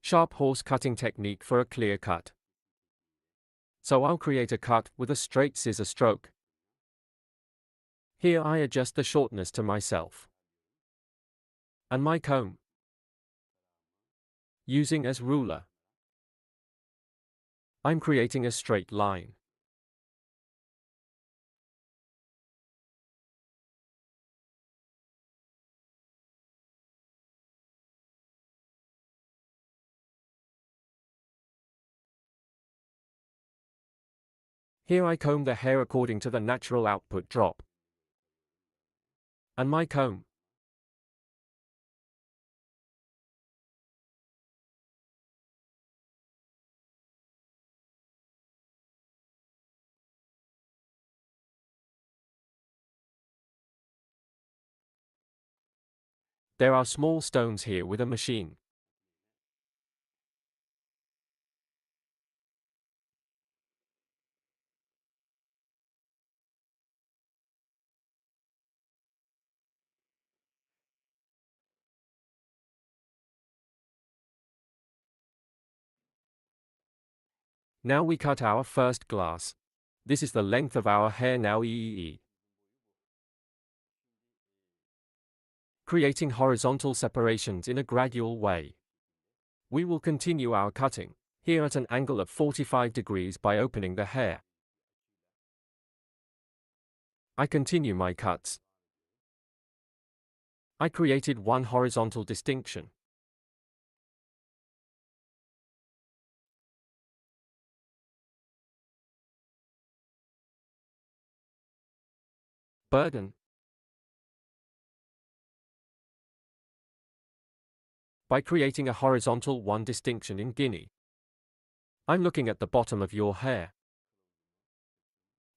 Speaker 8: Sharp horse cutting technique for a clear cut. So I'll create a cut with a straight scissor stroke. Here I adjust the shortness to myself. And my comb. Using as ruler. I'm creating a straight line. Here I comb the hair according to the natural output drop. And my comb. There are small stones here with a machine. Now we cut our first glass. This is the length of our hair now. Creating horizontal separations in a gradual way. We will continue our cutting, here at an angle of 45 degrees by opening the hair. I continue my cuts. I created one horizontal distinction. Burden. By creating a horizontal one distinction in Guinea. I'm looking at the bottom of your hair.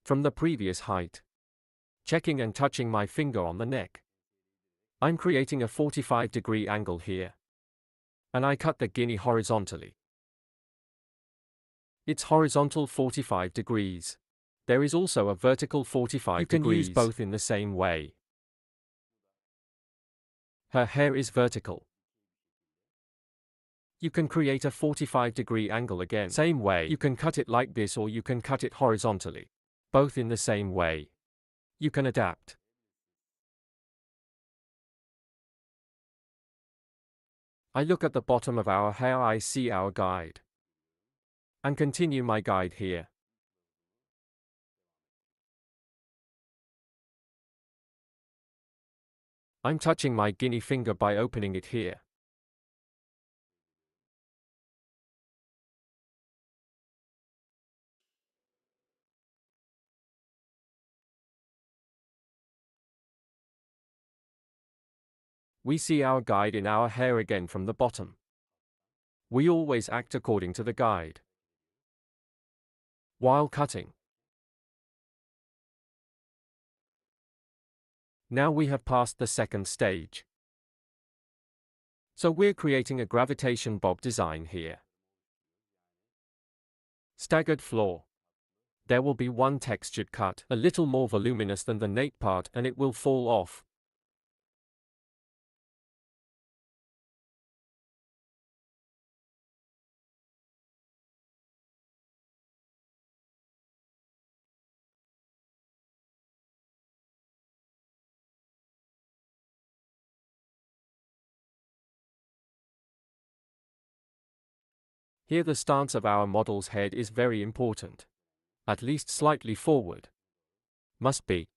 Speaker 8: From the previous height. Checking and touching my finger on the neck. I'm creating a 45-degree angle here. And I cut the Guinea horizontally. It's horizontal 45 degrees. There is also a vertical 45 degrees. You can use both in the same way. Her hair is vertical. You can create a 45-degree angle again. Same way. You can cut it like this or you can cut it horizontally. Both in the same way. You can adapt. I look at the bottom of our hair. I see our guide. And continue my guide here. I'm touching my Guinea finger by opening it here. We see our guide in our hair again from the bottom. We always act according to the guide. While cutting. Now we have passed the second stage. So we're creating a gravitation bob design here. Staggered floor. There will be one textured cut, a little more voluminous than the nape part, and it will fall off. Here the stance of our model's head is very important. At least slightly forward. Must be.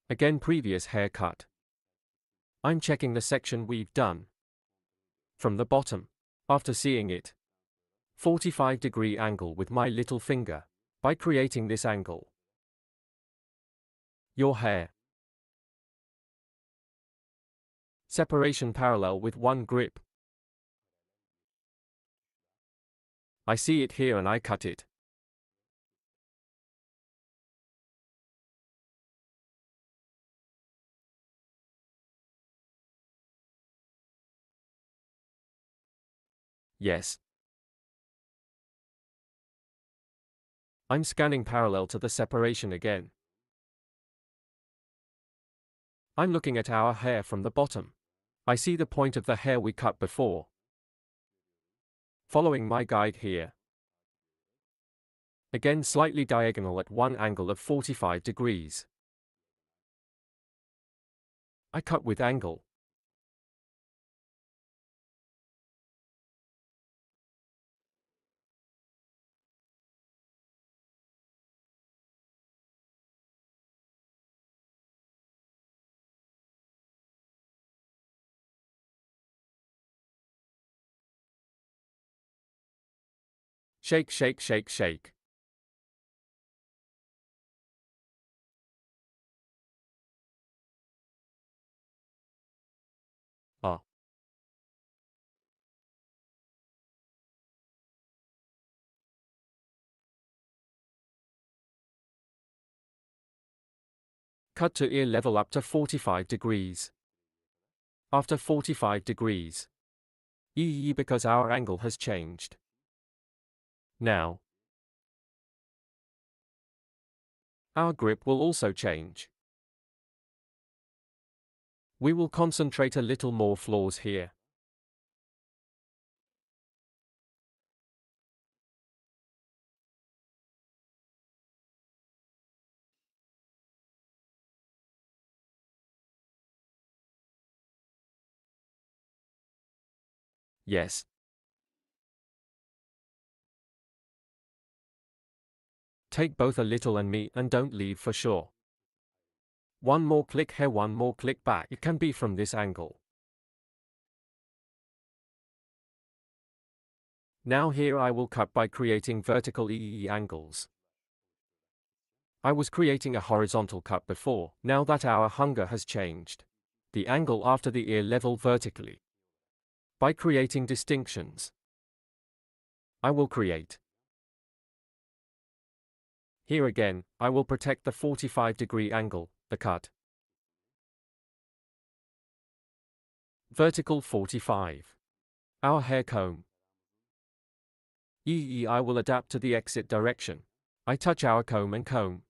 Speaker 8: Again previous haircut. I'm checking the section we've done. From the bottom. After seeing it. 45-degree angle with my little finger. By creating this angle. Your hair. Separation parallel with one grip. I see it here and I cut it. Yes. I'm scanning parallel to the separation again. I'm looking at our hair from the bottom. I see the point of the hair we cut before. Following my guide here. Again slightly diagonal at one angle of 45 degrees. I cut with angle. Shake, shake, shake, shake. Ah. Cut to ear level up to 45 degrees. After 45 degrees. Because our angle has changed. Now. Our grip will also change. We will concentrate a little more flaws here. Yes. Take both a little and me and don't leave for sure. One more click here, one more click back. It can be from this angle. Now here I will cut by creating vertical angles. I was creating a horizontal cut before. Now that our hunger has changed. The angle after the ear level vertically. By creating distinctions, I will create. Here again, I will protect the 45-degree angle, the cut. Vertical 45. Our hair comb. I will adapt to the exit direction. I touch our comb and comb.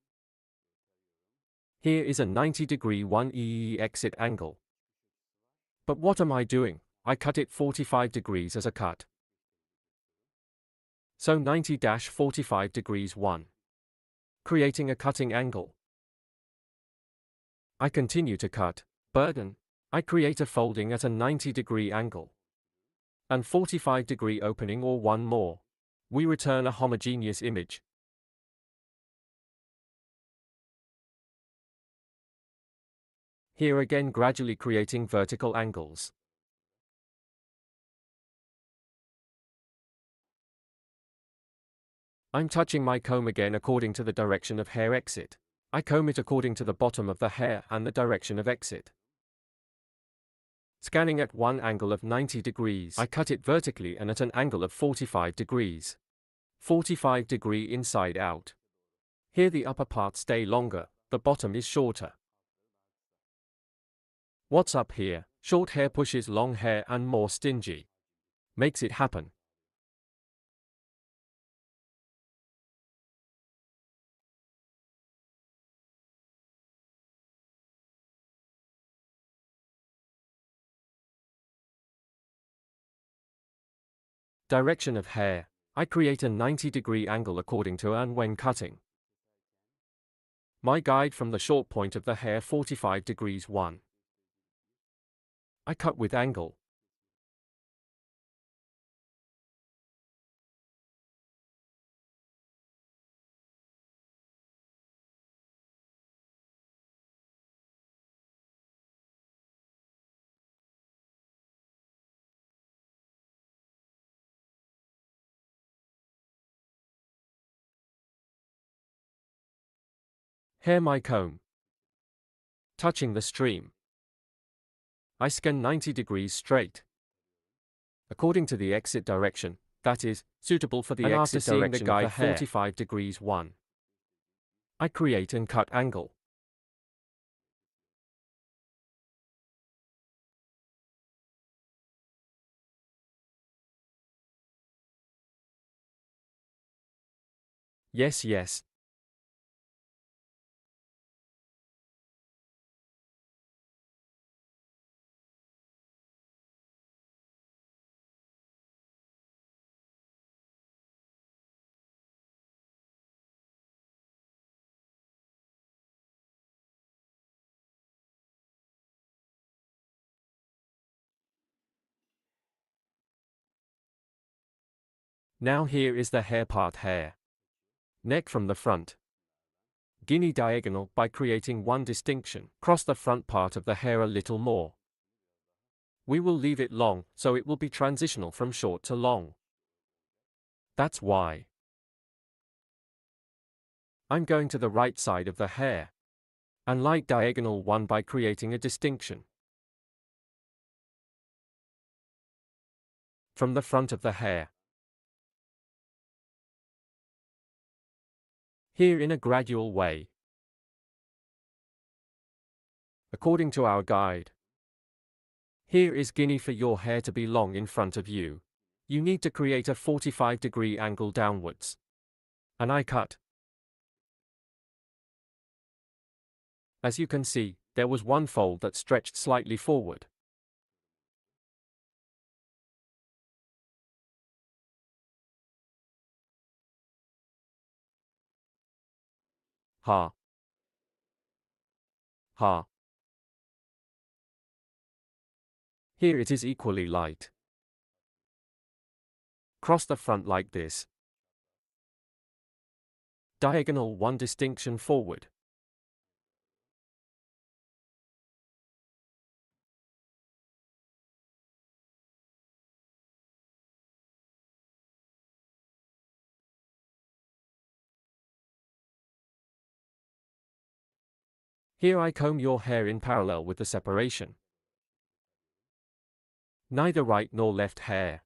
Speaker 8: Here is a 90-degree 1 exit angle. But what am I doing? I cut it 45 degrees as a cut. So 90-45 degrees 1. Creating a cutting angle. I continue to cut, burden. I create a folding at a 90-degree angle. And 45-degree opening or one more. We return a homogeneous image. Here again gradually creating vertical angles. I'm touching my comb again according to the direction of hair exit. I comb it according to the bottom of the hair and the direction of exit. Scanning at one angle of 90 degrees, I cut it vertically and at an angle of 45 degrees. 45 degree inside out. Here the upper part stay longer, the bottom is shorter. What's up here? Short hair pushes long hair and more stingy. Makes it happen. Direction of hair. I create a 90-degree angle according to and when cutting. My guide from the short point of the hair 45 degrees 1. I cut with angle. Hair my comb. Touching the stream. I scan 90 degrees straight. According to the exit direction, that is, suitable for the
Speaker 5: And
Speaker 8: exit
Speaker 5: after seeing the
Speaker 8: direction
Speaker 5: guide
Speaker 8: of the hair 45 degrees 1. I create and cut angle. Yes, yes. Now here is the hair part hair. Neck from the front. Guinea diagonal by creating one distinction. Cross the front part of the hair a little more. We will leave it long, so it will be transitional from short to long. That's why I'm going to the right side of the hair. And light diagonal one by creating a distinction. From the front of the hair. Here in a gradual way. According to our guide. Here is Guinea for your hair to be long in front of you. You need to create a 45-degree angle downwards. And I cut. As you can see, there was one fold that stretched slightly forward. Ha. Ha. Here it is equally light. Cross the front like this. Diagonal 1 distinction forward. Here I comb your hair in parallel with the separation. Neither right nor left hair.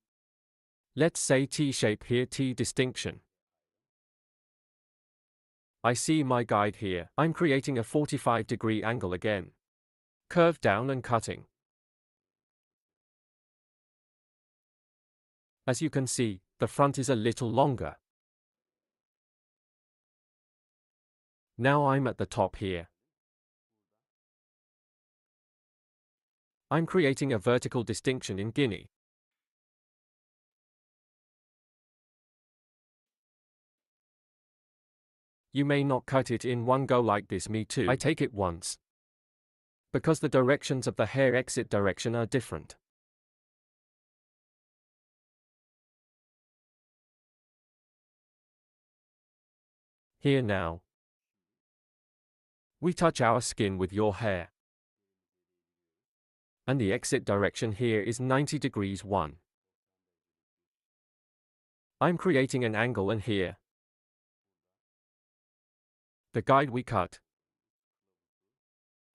Speaker 8: Let's say T-shape here, T distinction. I see my guide here. I'm creating a 45-degree angle again. Curve down and cutting. As you can see, the front is a little longer. Now I'm at the top here. I'm creating a vertical distinction in Guinea. You may not cut it in one go like this, me too. I take it once. Because the directions of the hair exit direction are different. Here now. We touch our skin with your hair. And the exit direction here is 90 degrees 1. I'm creating an angle and here. The guide we cut.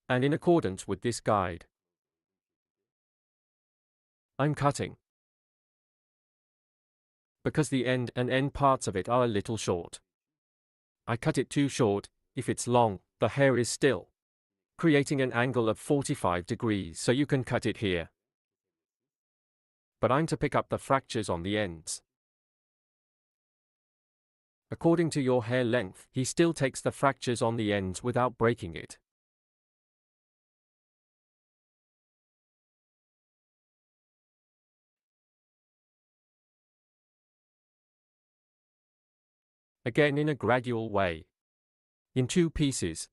Speaker 8: And in accordance with this guide, I'm cutting. Because the end and end parts of it are a little short. I cut it too short. If it's long, the hair is still. Creating an angle of 45 degrees so you can cut it here. But I'm to pick up the fractures on the ends. According to your hair length, he still takes the fractures on the ends without breaking it. Again in a gradual way. In 2 pieces.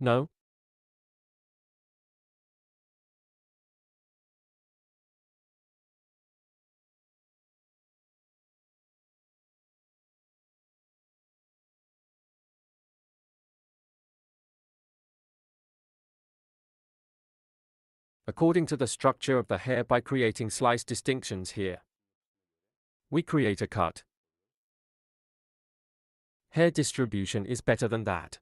Speaker 8: No? According to the structure of the hair by creating slice distinctions here. We create a cut. Hair distribution is better than that.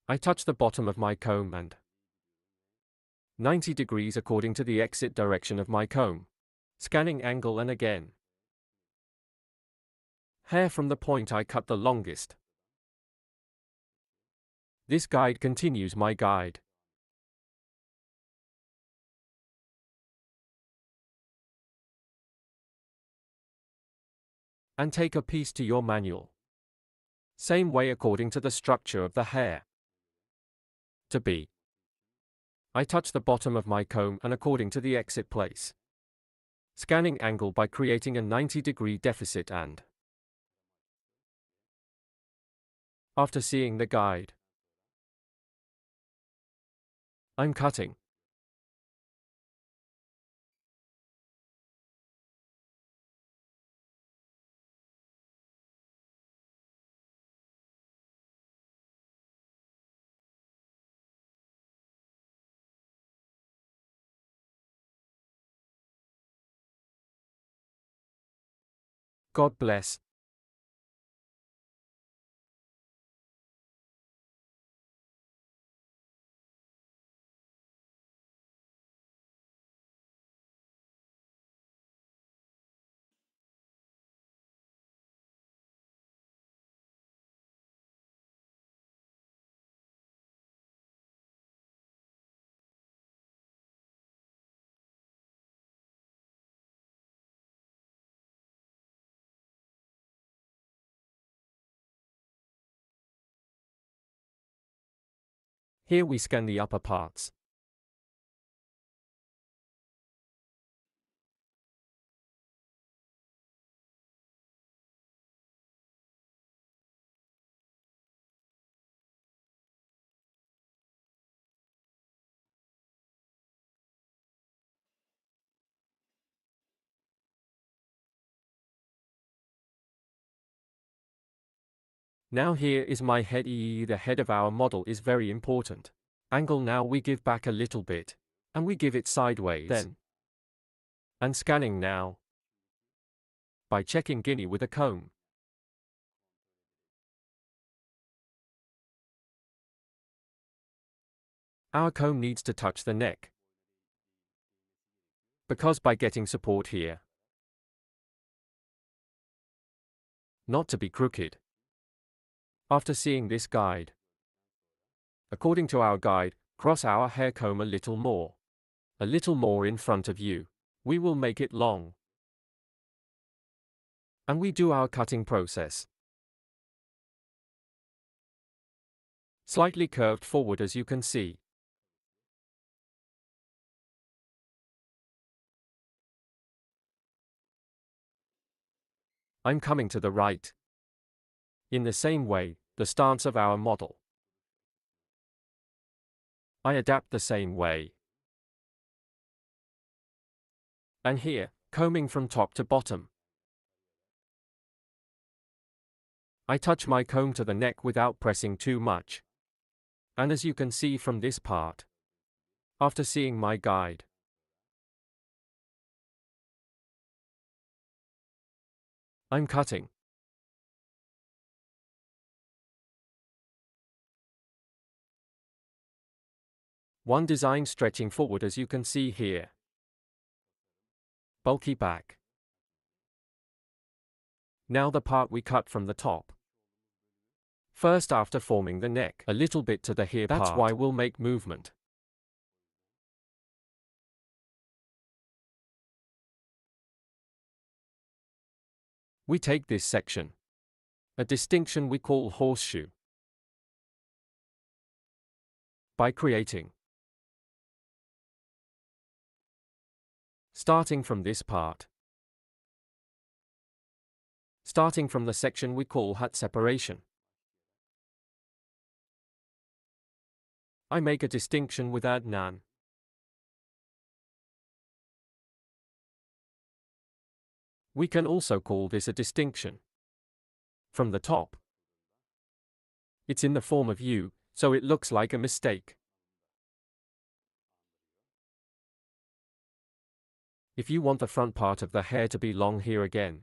Speaker 8: I touch the bottom of my comb and 90 degrees according to the exit direction of my comb. Scanning angle and again. Hair from the point I cut the longest. This guide continues my guide. And take a piece to your manual. Same way according to the structure of the hair. To be. I touch the bottom of my comb and according to the exit place. Scanning angle by creating a 90-degree deficit and after seeing the guide, I'm cutting. God bless. Here we scan the upper parts. Now here is my head. The head of our model is very important. Angle now we give back a little bit. And we give it sideways. Then. And scanning now. By checking Guinea with a comb. Our comb needs to touch the neck. Because by getting support here. Not to be crooked. After seeing this guide. According to our guide, cross our hair comb a little more. A little more in front of you. We will make it long. And we do our cutting process. Slightly curved forward as you can see. I'm coming to the right. In the same way, the stance of our model. I adapt the same way. And here, combing from top to bottom. I touch my comb to the neck without pressing too much. And as you can see from this part. After seeing my guide. I'm cutting. One design stretching forward as you can see here. Bulky back. Now the part we cut from the top. First after forming the neck, a little bit to the here part. That's why we'll make movement. We take this section. A distinction we call horseshoe. By creating. Starting from this part. Starting from the section we call hat separation. I make a distinction with add none. We can also call this a distinction. From the top. It's in the form of U, so it looks like a mistake. If you want the front part of the hair to be long here again,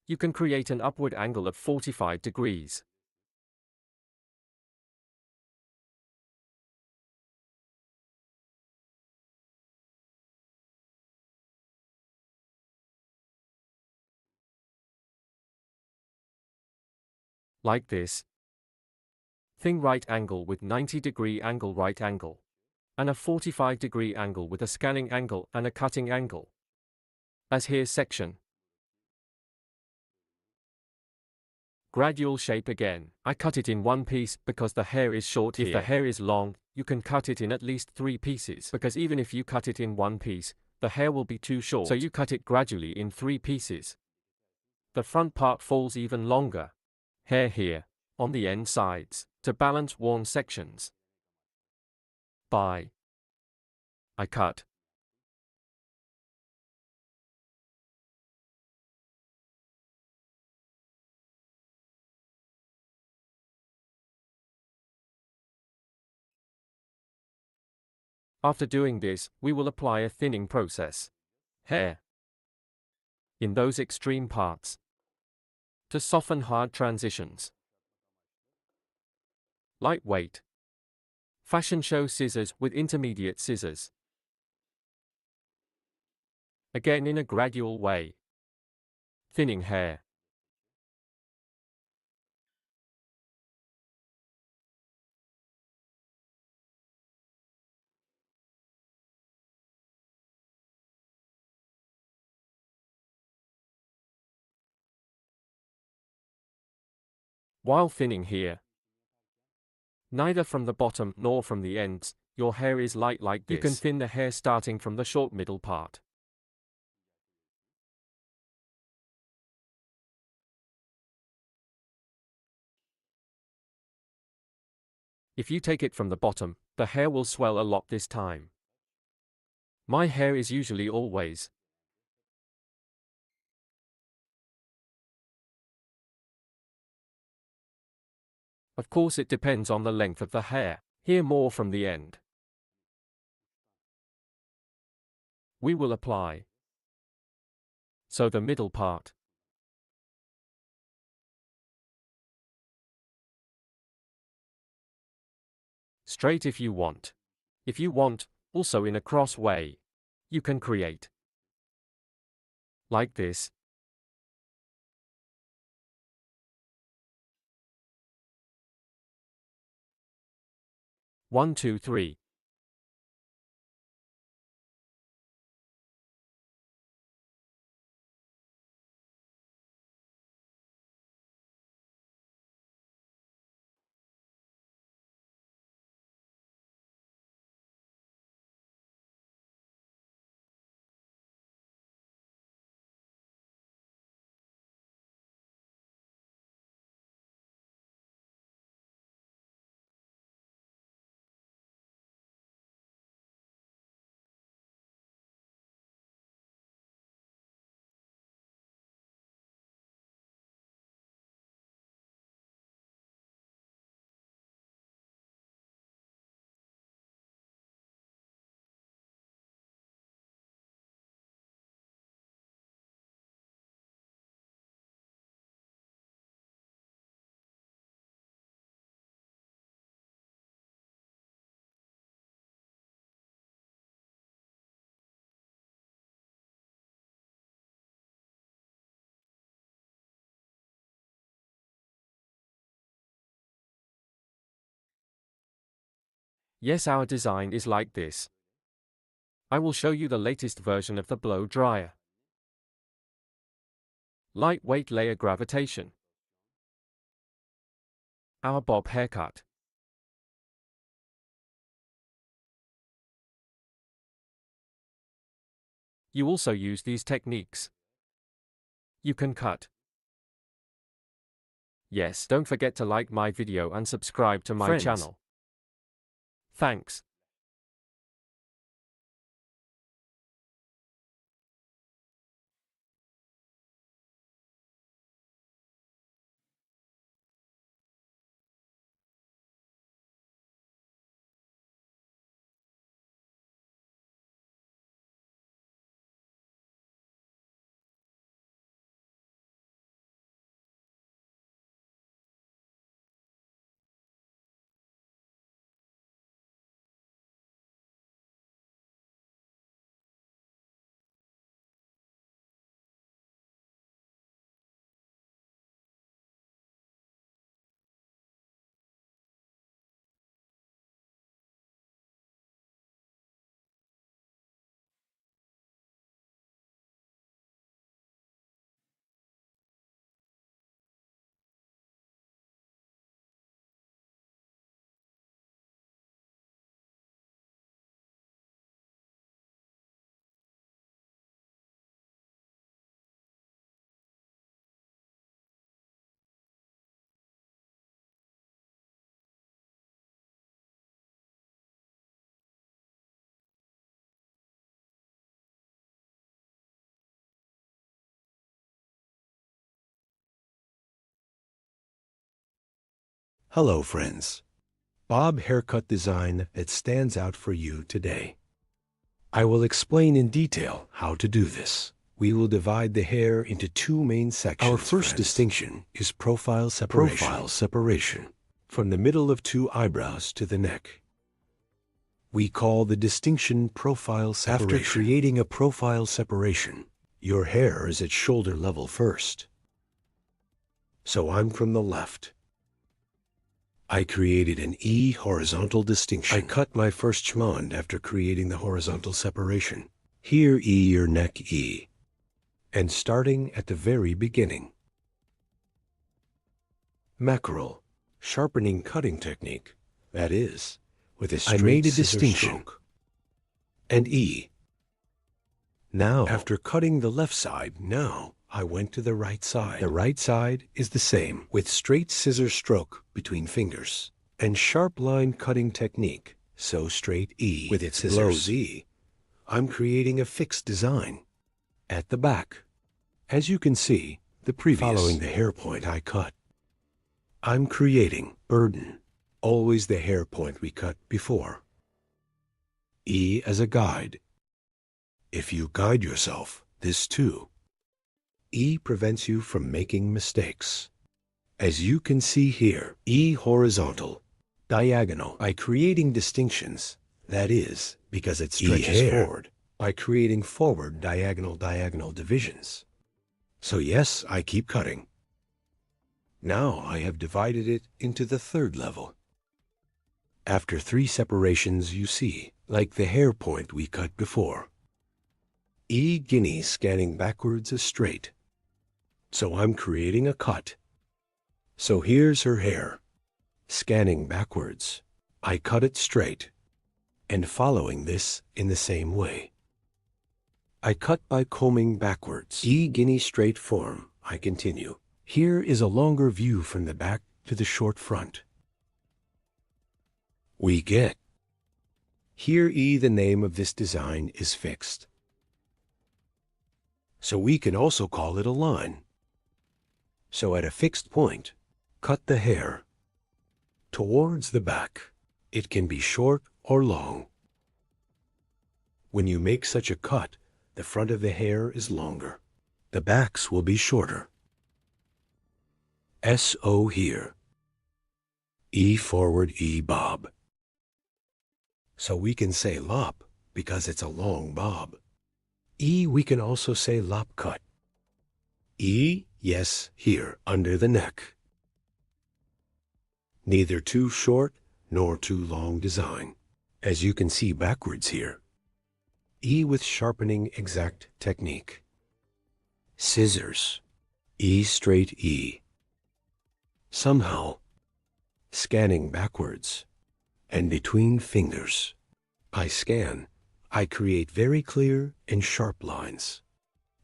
Speaker 8: you can create an upward angle of 45 degrees. Like this. Thing right angle with 90-degree angle right angle. And a 45-degree angle with a scanning angle and a cutting angle. As here section. Gradual shape again. I cut it in one piece because the hair is short here. If the hair is long, you can cut it in at least 3 pieces. Because even if you cut it in one piece, the hair will be too short. So you cut it gradually in 3 pieces. The front part falls even longer. Hair here, on the end sides, to balance worn sections. I cut. After doing this, we will apply a thinning process. Hair. In those extreme parts. To soften hard transitions. Lightweight. Fashion show scissors with intermediate scissors. Again in a gradual way. Thinning hair. While thinning here, Neither from the bottom nor from the ends, your hair is light like this. You can thin the hair starting from the short middle part. If you take it from the bottom, the hair will swell a lot this time. My hair is usually always. Of course it depends on the length of the hair. Here more from the end. We will apply. So the middle part. Straight if you want. If you want, also in a cross way. You can create. Like this. One, two, three. Yes, our design is like this. I will show you the latest version of the blow dryer. Lightweight layer gravitation. Our bob haircut. You also use these techniques. You can cut. Yes, don't forget to like my video and subscribe to my channel. Thanks.
Speaker 1: Hello, friends. Bob haircut design that stands out for you today. I will explain in detail how to do this. We will divide the hair into two main sections. Our first distinction is profile separation. Profile separation, from the middle of two eyebrows to the neck. We call the distinction profile separation. After creating a profile separation, your hair is at shoulder level first. So I'm from the left. I created an E horizontal distinction. I cut my first chmond after creating the horizontal separation. Here E your neck E. And starting at the very beginning. Mackerel, sharpening cutting technique. that is, with a straight I made a distinction. Stroke. And E. Now, after cutting the left side, now I went to the right side. The right side is the same, with straight scissor stroke between fingers and sharp line cutting technique. So straight E with its scissors. E. I'm creating a fixed design at the back. As you can see, the previous following the hair point I cut. I'm creating burden, always the hair point we cut before. E as a guide. If you guide yourself, this too. E prevents you from making mistakes. As you can see here, E horizontal, diagonal, by creating distinctions, that is, because it stretches forward, by creating forward diagonal divisions. So yes, I keep cutting. Now I have divided it into the third level. After 3 separations you see, like the hair point we cut before. E guinea scanning backwards is straight. So I'm creating a cut. So here's her hair. Scanning backwards, I cut it straight. And following this in the same way. I cut by combing backwards. E guinea straight form, I continue. Here is a longer view from the back to the short front. We get. Here E, the name of this design, is fixed. So we can also call it a line. So at a fixed point, cut the hair towards the back. It can be short or long. When you make such a cut, the front of the hair is longer. The backs will be shorter. S-O here. E forward, E bob. So we can say lop because it's a long bob. E we can also say lop cut. E, yes, here, under the neck. Neither too short nor too long design, as you can see backwards here. E with sharpening exact technique. Scissors. E straight E. Somehow, scanning backwards and between fingers. I scan. I create very clear and sharp lines.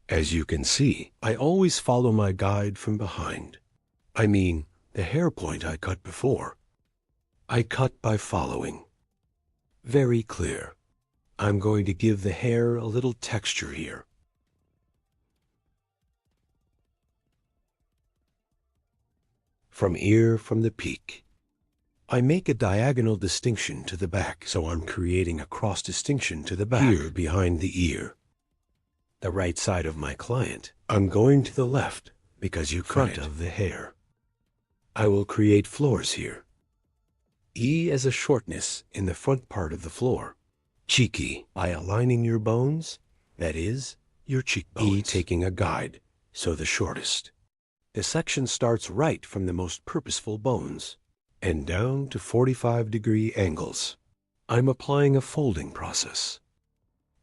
Speaker 1: As you can see, I always follow my guide from behind. I mean, the hair point I cut before. I cut by following. Very clear. I'm going to give the hair a little texture here. From ear from the peak. I make a diagonal distinction to the back, so I'm creating a cross distinction to the back, here behind the ear. The right side of my client. I'm going to the left because you front of the hair. I will create floors here. E as a shortness in the front part of the floor. Cheeky, by aligning your bones, that is, your cheekbones. E taking a guide, so the shortest. The section starts right from the most purposeful bones and down to 45-degree angles. I'm applying a folding process.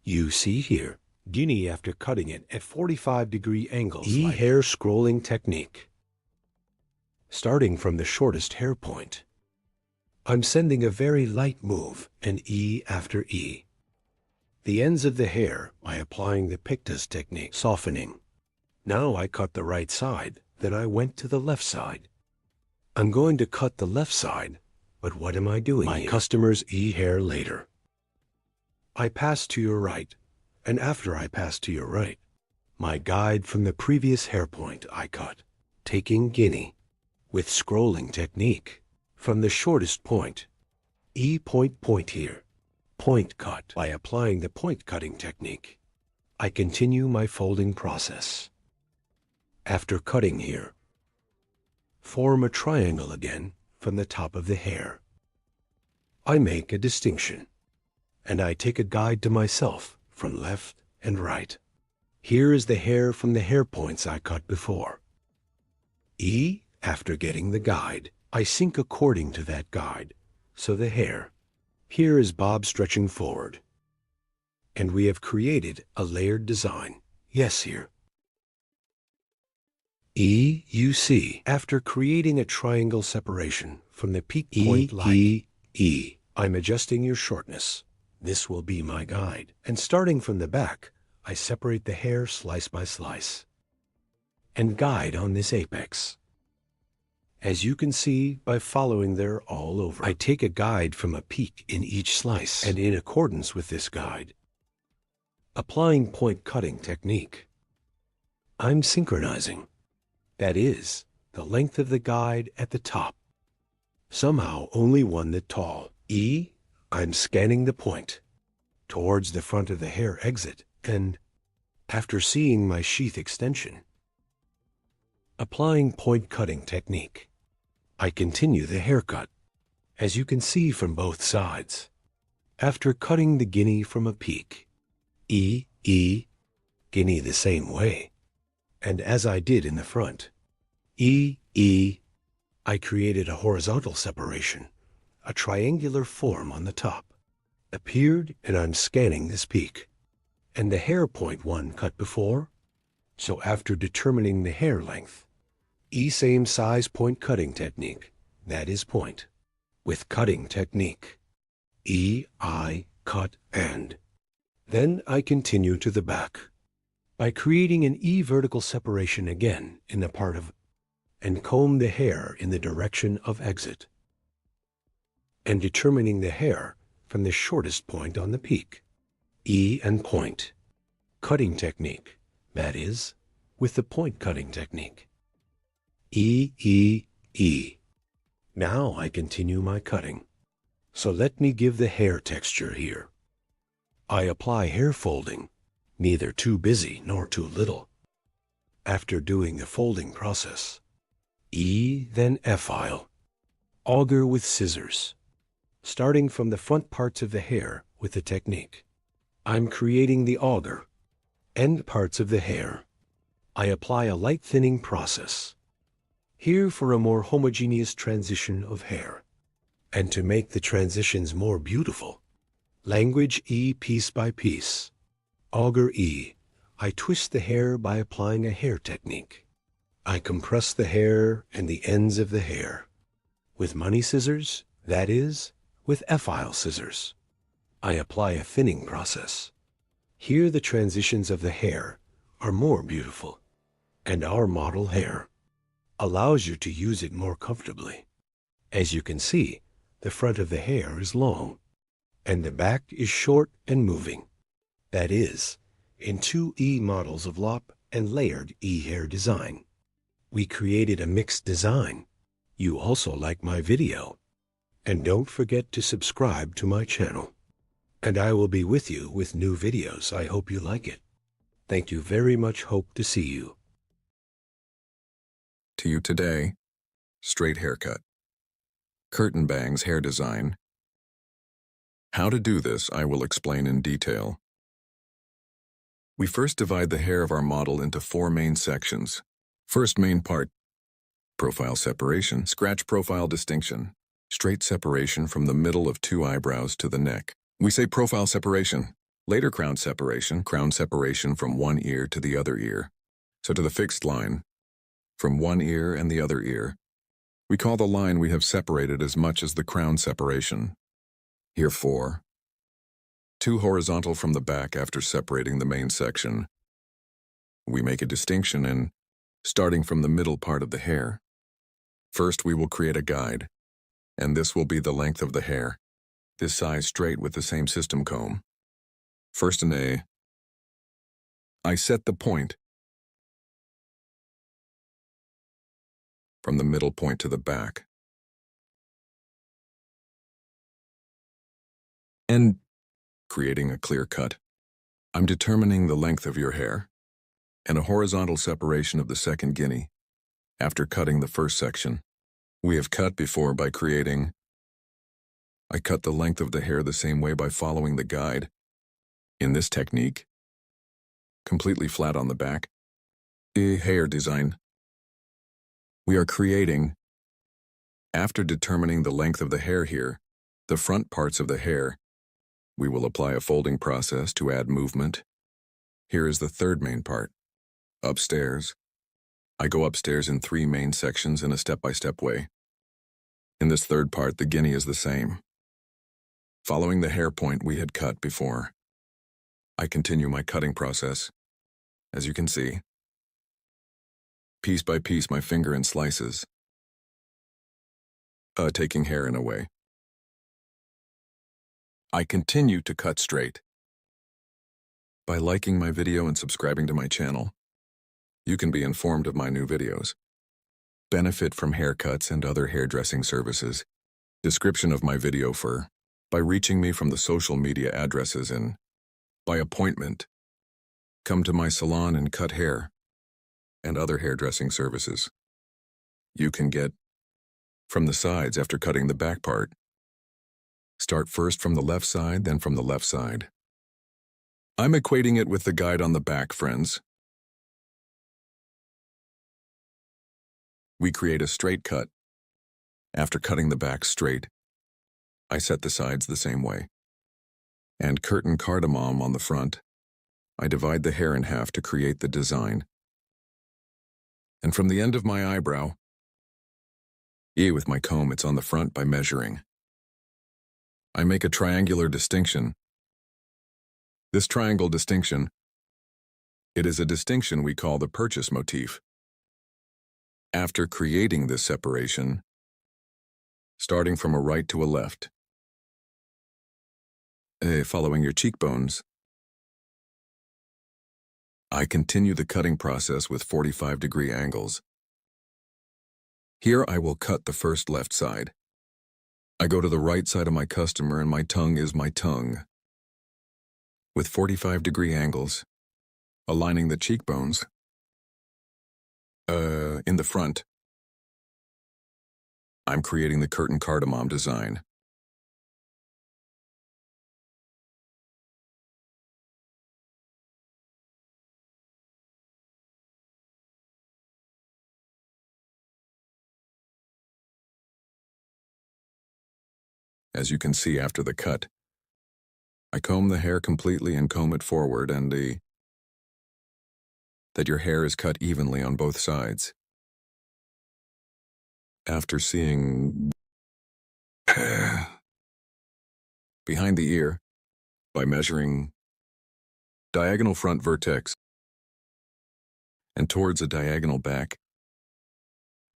Speaker 1: You see here, guinea after cutting it at 45-degree angles. E like hair scrolling technique. Starting from the shortest hair point. I'm sending a very light move, and E after E. The ends of the hair by applying the pictus technique, softening. Now I cut the right side, then I went to the left side. I'm going to cut the left side, but what am I doing My here? Customer's E hair later. I pass to your right, and after I pass to your right, my guide from the previous hair point I cut, taking guinea, with scrolling technique, from the shortest point, E point here, point cut by applying the point cutting technique. I continue my folding process. After cutting here, form a triangle again from the top of the hair. I make a distinction, and I take a guide to myself from left and right. Here is the hair from the hair points I cut before. E, after getting the guide, I sync according to that guide, so the hair. Here is bob stretching forward. And we have created a layered design. Yes, here. E, you see, after creating a triangle separation from the peak point line, E. I'm adjusting your shortness. This will be my guide. And starting from the back, I separate the hair slice by slice and guide on this apex. As you can see by following there all over, I take a guide from a peak in each slice, and in accordance with this guide, applying point cutting technique, I'm synchronizing. That is, the length of the guide at the top. Somehow only one that tall. E. I'm scanning the point towards the front of the hair exit, and after seeing my sheath extension, applying point cutting technique, I continue the haircut, as you can see from both sides. After cutting the guinea from a peak, E, guinea the same way, and as I did in the front, E, I created a horizontal separation, a triangular form on the top, appeared, and I'm scanning this peak, and the hair point one cut before, so after determining the hair length, E same size point cutting technique, that is point, with cutting technique, E, I, cut, and. Then I continue to the back, by creating an E vertical separation again in the part of, and comb the hair in the direction of exit, and determining the hair from the shortest point on the peak, E and point, cutting technique, that is, with the point cutting technique. E. Now I continue my cutting. So let me give the hair texture here. I apply hair folding, neither too busy nor too little. After doing the folding process, E, then F-file, auger with scissors, starting from the front parts of the hair with the technique. I'm creating the auger, end parts of the hair. I apply a light thinning process, here for a more homogeneous transition of hair, and to make the transitions more beautiful, language E piece by piece. Auger E, I twist the hair by applying a hair technique. I compress the hair and the ends of the hair with money scissors, that is, with F-file scissors. I apply a thinning process. Here the transitions of the hair are more beautiful, and our model hair allows you to use it more comfortably. As you can see, the front of the hair is long, and the back is short and moving. That is, in two E models of lop and layered E hair design. We created a mixed design. You also like my video. And don't forget to subscribe to my channel. And I will be with you with new videos. I hope you like it. Thank you very much. Hope to see you.
Speaker 2: To you today, straight haircut, curtain bangs hair design. How to do this I will explain in detail. We first divide the hair of our model into 4 main sections. First main part, profile separation, scratch profile distinction, straight separation from the middle of 2 eyebrows to the neck. We say profile separation, later crown separation from one ear to the other ear. So to the fixed line, from one ear and the other ear. We call the line we have separated as much as the crown separation. Here 4. 2 horizontal from the back after separating the main section. We make a distinction in, starting from the middle part of the hair. First we will create a guide, and this will be the length of the hair, this size straight with the same system comb. First in A, I set the point from the middle point to the back. And creating a clear cut. I'm determining the length of your hair and a horizontal separation of the second guinea after cutting the first section. We have cut before by creating. I cut the length of the hair the same way by following the guide. In this technique, completely flat on the back, hair design. We are creating, after determining the length of the hair here, the front parts of the hair, we will apply a folding process to add movement. Here is the third main part, upstairs. I go upstairs in 3 main sections in a step-by-step way. In this third part, the guinea is the same. Following the hair point we had cut before, I continue my cutting process. As you can see, piece by piece my finger in slices, taking hair in a way. I continue to cut straight. By liking my video and subscribing to my channel, you can be informed of my new videos. Benefit from haircuts and other hairdressing services. Description of my video by reaching me from the social media addresses and by appointment. Come to my salon and cut hair and other hairdressing services. You can get from the sides after cutting the back part. Start first from the left side, then from the left side. I'm equating it with the guide on the back, friends. We create a straight cut. After cutting the back straight, I set the sides the same way. And curtain cardamom on the front. I divide the hair in half to create the design. And from the end of my eyebrow, with my comb, it's on the front by measuring. I make a triangular distinction. This triangle distinction, it is a distinction we call the purchase motif. After creating this separation, starting from a right to a left, following your cheekbones, I continue the cutting process with 45-degree angles. Here I will cut the first left side. I go to the right side of my customer and my tongue is my tongue. With 45-degree angles, aligning the cheekbones, in the front, I'm creating the curtain cardamom design. As you can see after the cut, I comb the hair completely and comb it forward and that your hair is cut evenly on both sides. After seeing behind the ear, by measuring diagonal front vertex and towards a diagonal back,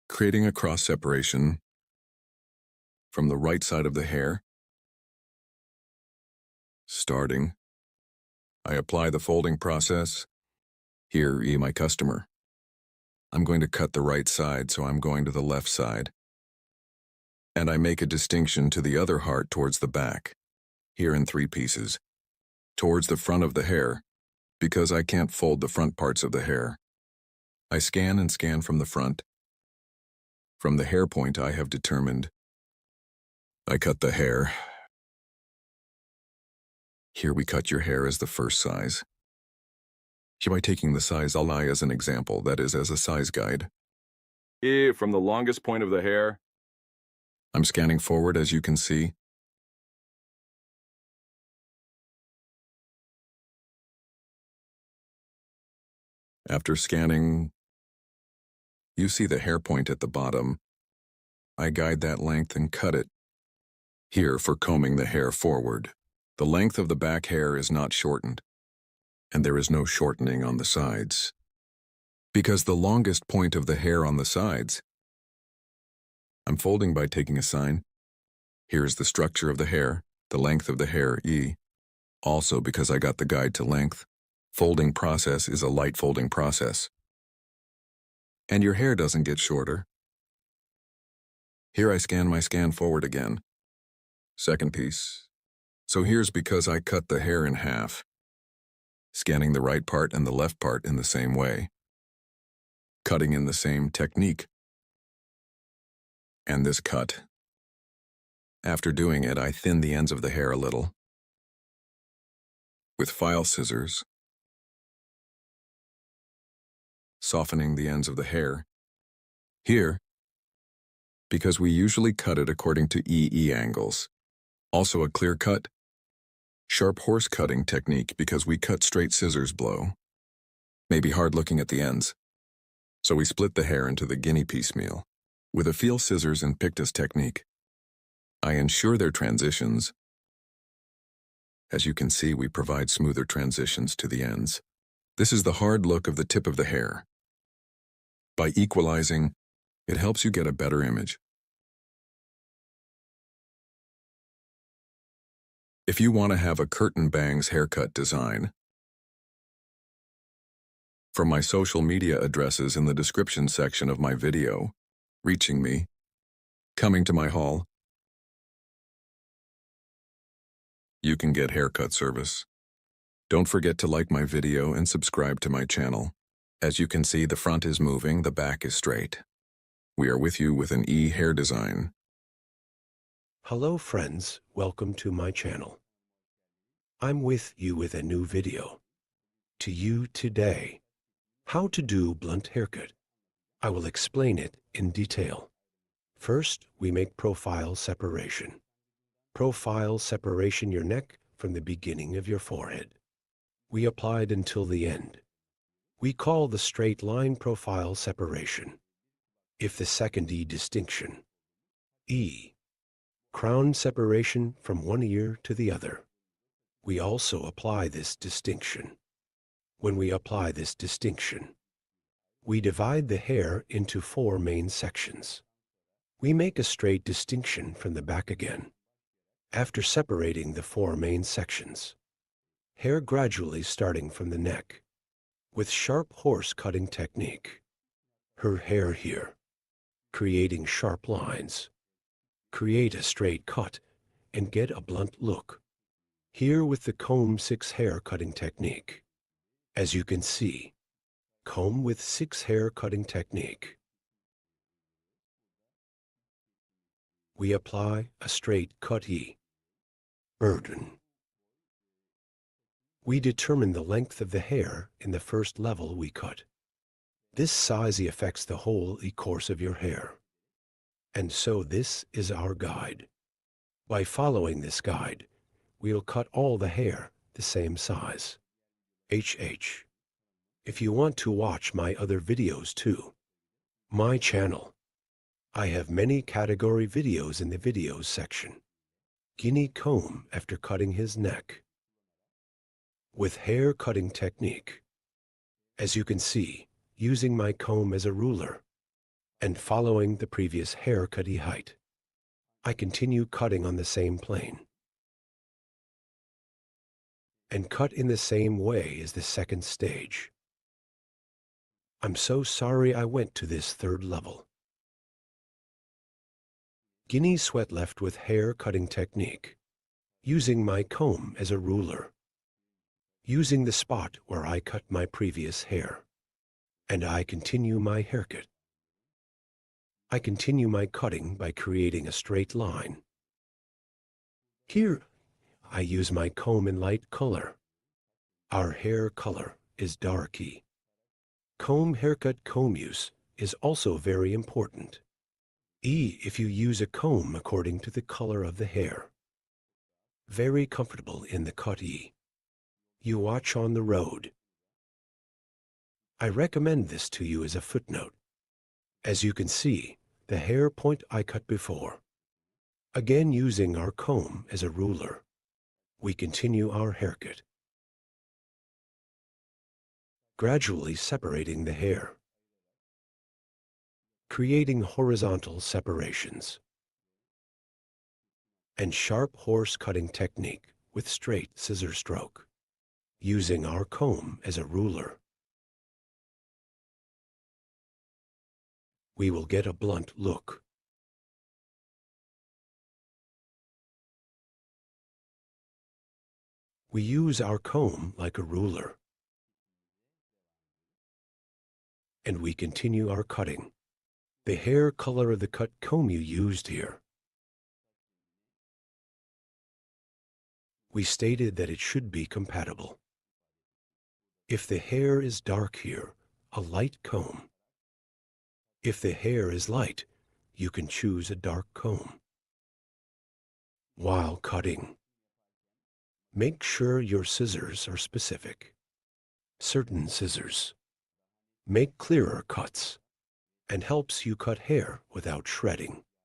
Speaker 2: creating a cross separation from the right side of the hair. Starting, I apply the folding process. Here, my customer. I'm going to cut the right side, so I'm going to the left side. And I make a distinction to the other heart towards the back, here in 3 pieces, towards the front of the hair, because I can't fold the front parts of the hair. I scan and scan from the front. From the hair point I have determined, I cut the hair. Here we cut your hair as the first size. Here by taking the size I'll lie as an example, that is as a size guide. From the longest point of the hair, I'm scanning forward as you can see. After scanning, you see the hair point at the bottom. I guide that length and cut it. Here for combing the hair forward. The length of the back hair is not shortened, and there is no shortening on the sides. Because the longest point of the hair on the sides, I'm folding by taking a sign. Here is the structure of the hair, the length of the hair, Also because I got the guide to length, folding process is a light folding process. And your hair doesn't get shorter. Here I scan my scan forward again. Second piece. So here's because I cut the hair in half, scanning the right part and the left part in the same way, cutting in the same technique. And this cut. After doing it, I thin the ends of the hair a little with file scissors, softening the ends of the hair. Here, because we usually cut it according to EE angles. Also a clear cut, sharp horse cutting technique because we cut straight scissors blow. Maybe hard looking at the ends. So we split the hair into the guinea piecemeal. With a feel scissors and pictus technique, I ensure their transitions As you can see, we provide smoother transitions to the ends. This is the hard look of the tip of the hair. By equalizing, it helps you get a better image. If you want to have a curtain bangs haircut design, from my social media addresses in the description section of my video, reaching me, coming to my hall, you can get haircut service. Don't forget to like my video and subscribe to my channel. As you can see, the front is moving, the back is straight. We are with you with an hair design.
Speaker 1: Hello friends, welcome to my channel. I'm with you with a new video. To you today, how to do blunt haircut. I will explain it in detail. First, we make profile separation. Profile separation your neck from the beginning of your forehead. We applied until the end. We call the straight line profile separation. If the second E distinction. E. Crown separation from one ear to the other. We also apply this distinction. When we apply this distinction, we divide the hair into 4 main sections. We make a straight distinction from the back again. After separating the 4 main sections, hair gradually starting from the neck, with sharp horse cutting technique. Her hair here, creating sharp lines. Create a straight cut and get a blunt look. Here with the comb 6 hair cutting technique. As you can see, comb with 6 hair cutting technique. We apply a straight cut E. Burden. We determine the length of the hair in the first level we cut. This size affects the whole course of your hair. And so this is our guide. By following this guide, we'll cut all the hair the same size. HH. If you want to watch my other videos too, my channel, I have many category videos in the videos section. Guinea comb after cutting his neck. With hair cutting technique. As you can see, using my comb as a ruler and following the previous haircut height, I continue cutting on the same plane and cut in the same way as the second stage. I'm so sorry I went to this third level. Guinea sweat left with hair cutting technique, using my comb as a ruler, using the spot where I cut my previous hair, and I continue my haircut. I continue my cutting by creating a straight line. Here, I use my comb in light color. Our hair color is darky. Comb haircut comb use is also very important. If you use a comb according to the color of the hair. Very comfortable in the cut You watch on the road. I recommend this to you as a footnote. As you can see, the hair point I cut before. Again using our comb as a ruler, we continue our haircut. Gradually separating the hair. Creating horizontal separations. And sharp horse cutting technique with straight scissor stroke. Using our comb as a ruler. We will get a blunt look. We use our comb like a ruler. And we continue our cutting. The hair color of the cut comb you used here. We stated that it should be compatible. If the hair is dark here, a light comb. If the hair is light, you can choose a dark comb. While cutting, make sure your scissors are specific. Certain scissors make clearer cuts and helps you cut hair without shredding.